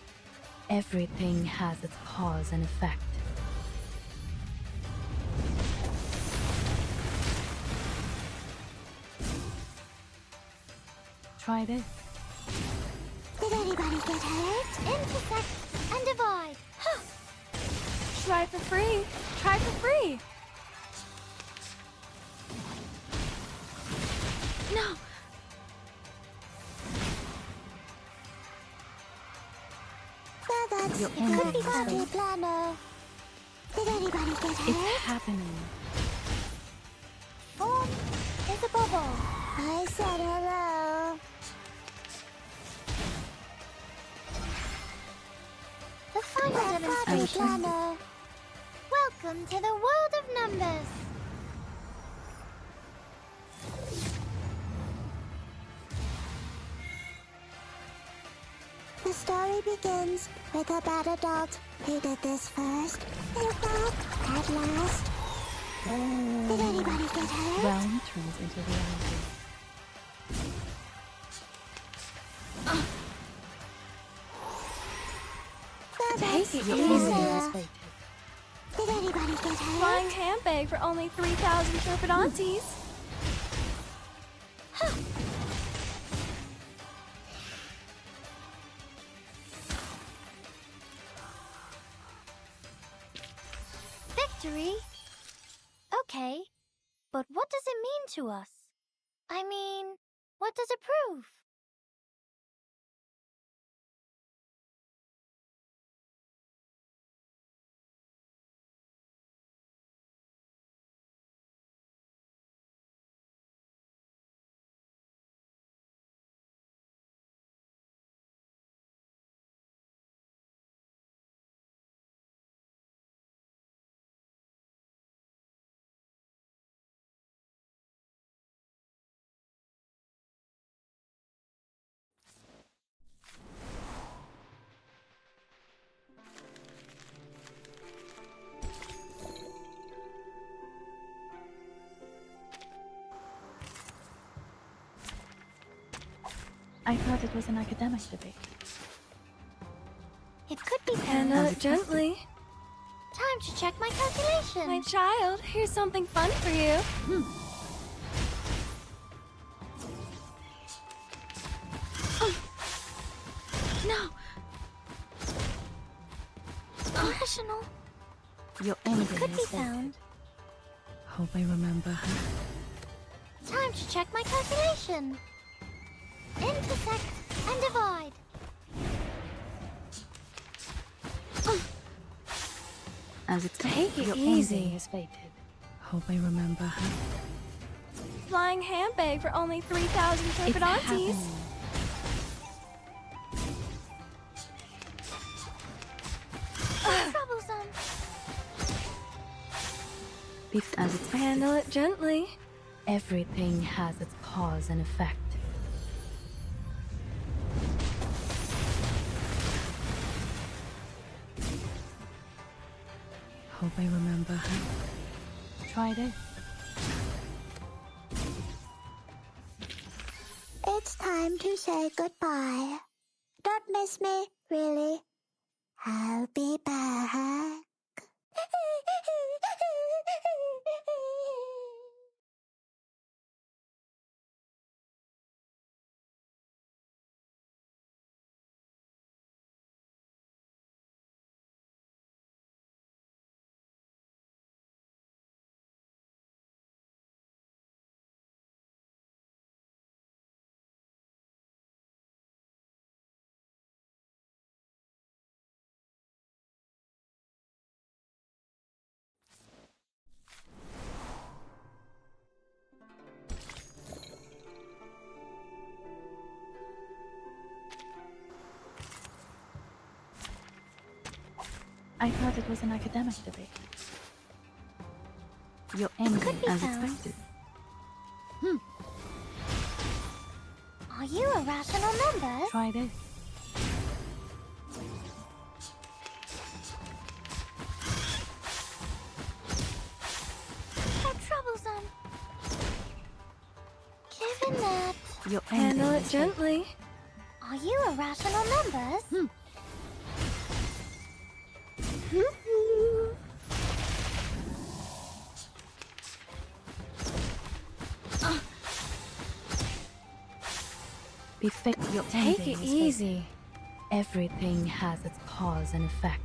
everything has its cause and effect. Try this. Did anybody get hurt? Intersect and divide. Try for free. Try for free. No. That's Your the enemy good party is planner. Did anybody get hurt? It's happening. Form is a bubble. I said hello. The final demonstration. Planner. Welcome to the world of numbers. The story begins with a bad adult who did this first. Is back at last. Did anybody get hurt? Realm turns into reality. Take it Your easy. enemy. Did anybody get hurt? Flying handbag for only 3,000 turpidontes. Victory? Okay, but what does it mean to us? I mean, what does it prove? I thought it was an academic debate. It could be Handle it gently. Time to check my calculation. My child, here's something fun for you. No. Rational. Your enemy Could be is found. Hope I remember her. Time to check my calculation. Intersect and divide. As it's Take it your easy. enemy is fated. Hope I remember her. Flying handbag for only 3,000 It's turpidontes. happening. Troublesome. As it's Handle it gently. everything has its cause and effect. Hope I remember her. Try this. It's time to say goodbye. Don't miss me, really. I'll be back. I thought it was an academic debate. You're ending as expected. Are you irrational numbers? Try this. How troublesome. Given that... You're Handle it gently. Are you irrational numbers? Be fixed. Your Take ending it is easy. fate. Everything has its cause and effect.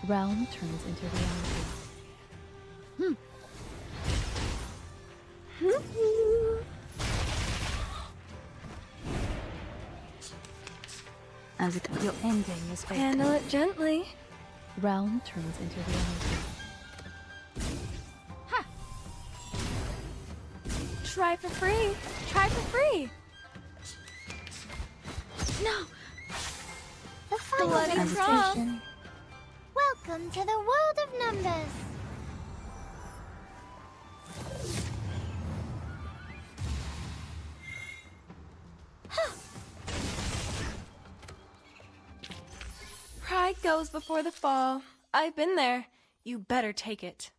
Realm turns into reality. As it, your ending is fate. Handle it gently. Realm turns into reality. Try for free. Try for free. No. The final Bloody demonstration. Welcome to the world of numbers. Pride goes before the fall. I've been there. You better take it.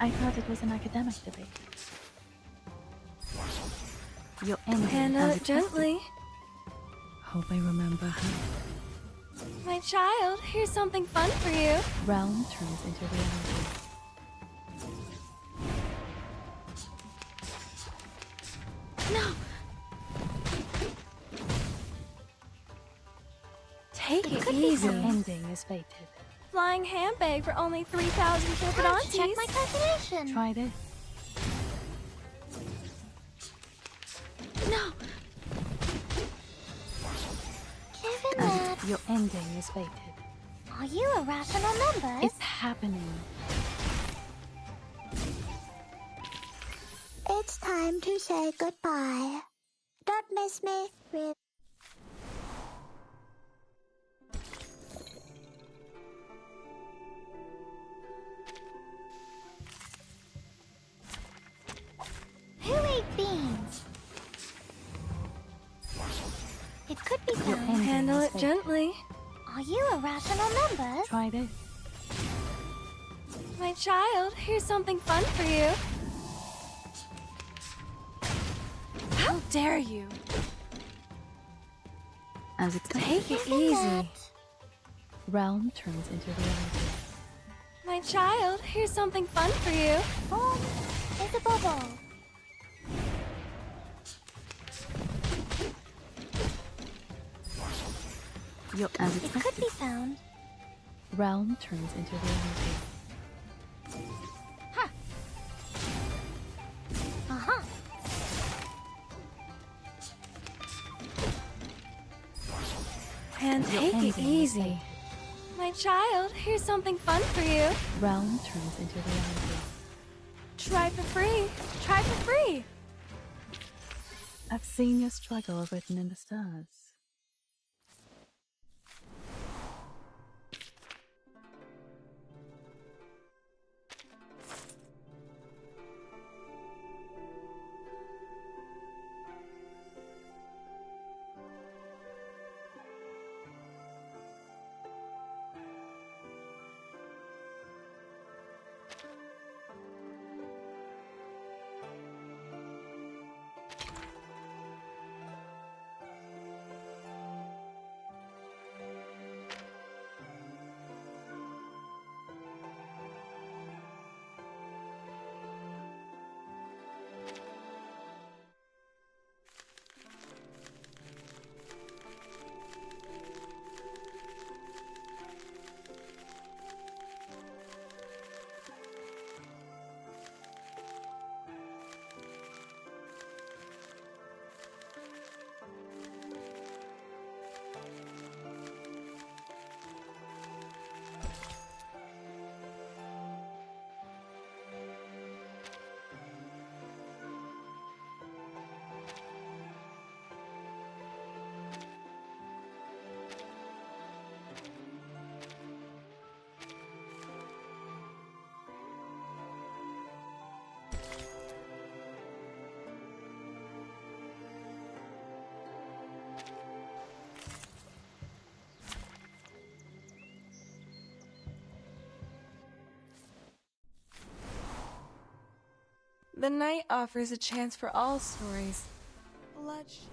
I thought it was an academic debate. You're ending Handle as it expected. gently. Hope I remember how. My child, here's something fun for you. Realm turns into reality. No. Take it easy. Your ending is fated. Flying handbag for only 3,000 Time to check Fibonacci's. my calculation. Try this. No. Given As that... your ending is fated. Are you irrational numbers? It's happening. It's time to say goodbye. Don't miss me. Who ate beans? It could be Your found. ending Handle is it fated. gently. Are you irrational numbers? Try this. My child, here's something fun for you. How dare you? As it Take it Given easy. that... realm turns into reality. My child, here's something fun for you. It's a bubble. As It could be found. realm turns into reality. Uh-huh. And Your take ending it is easy. fated. My child, here's something fun for you. Realm turns into reality. Try for free. Try for free. I've seen your struggle written in the stars. The night offers a chance for all stories. Bloodshed.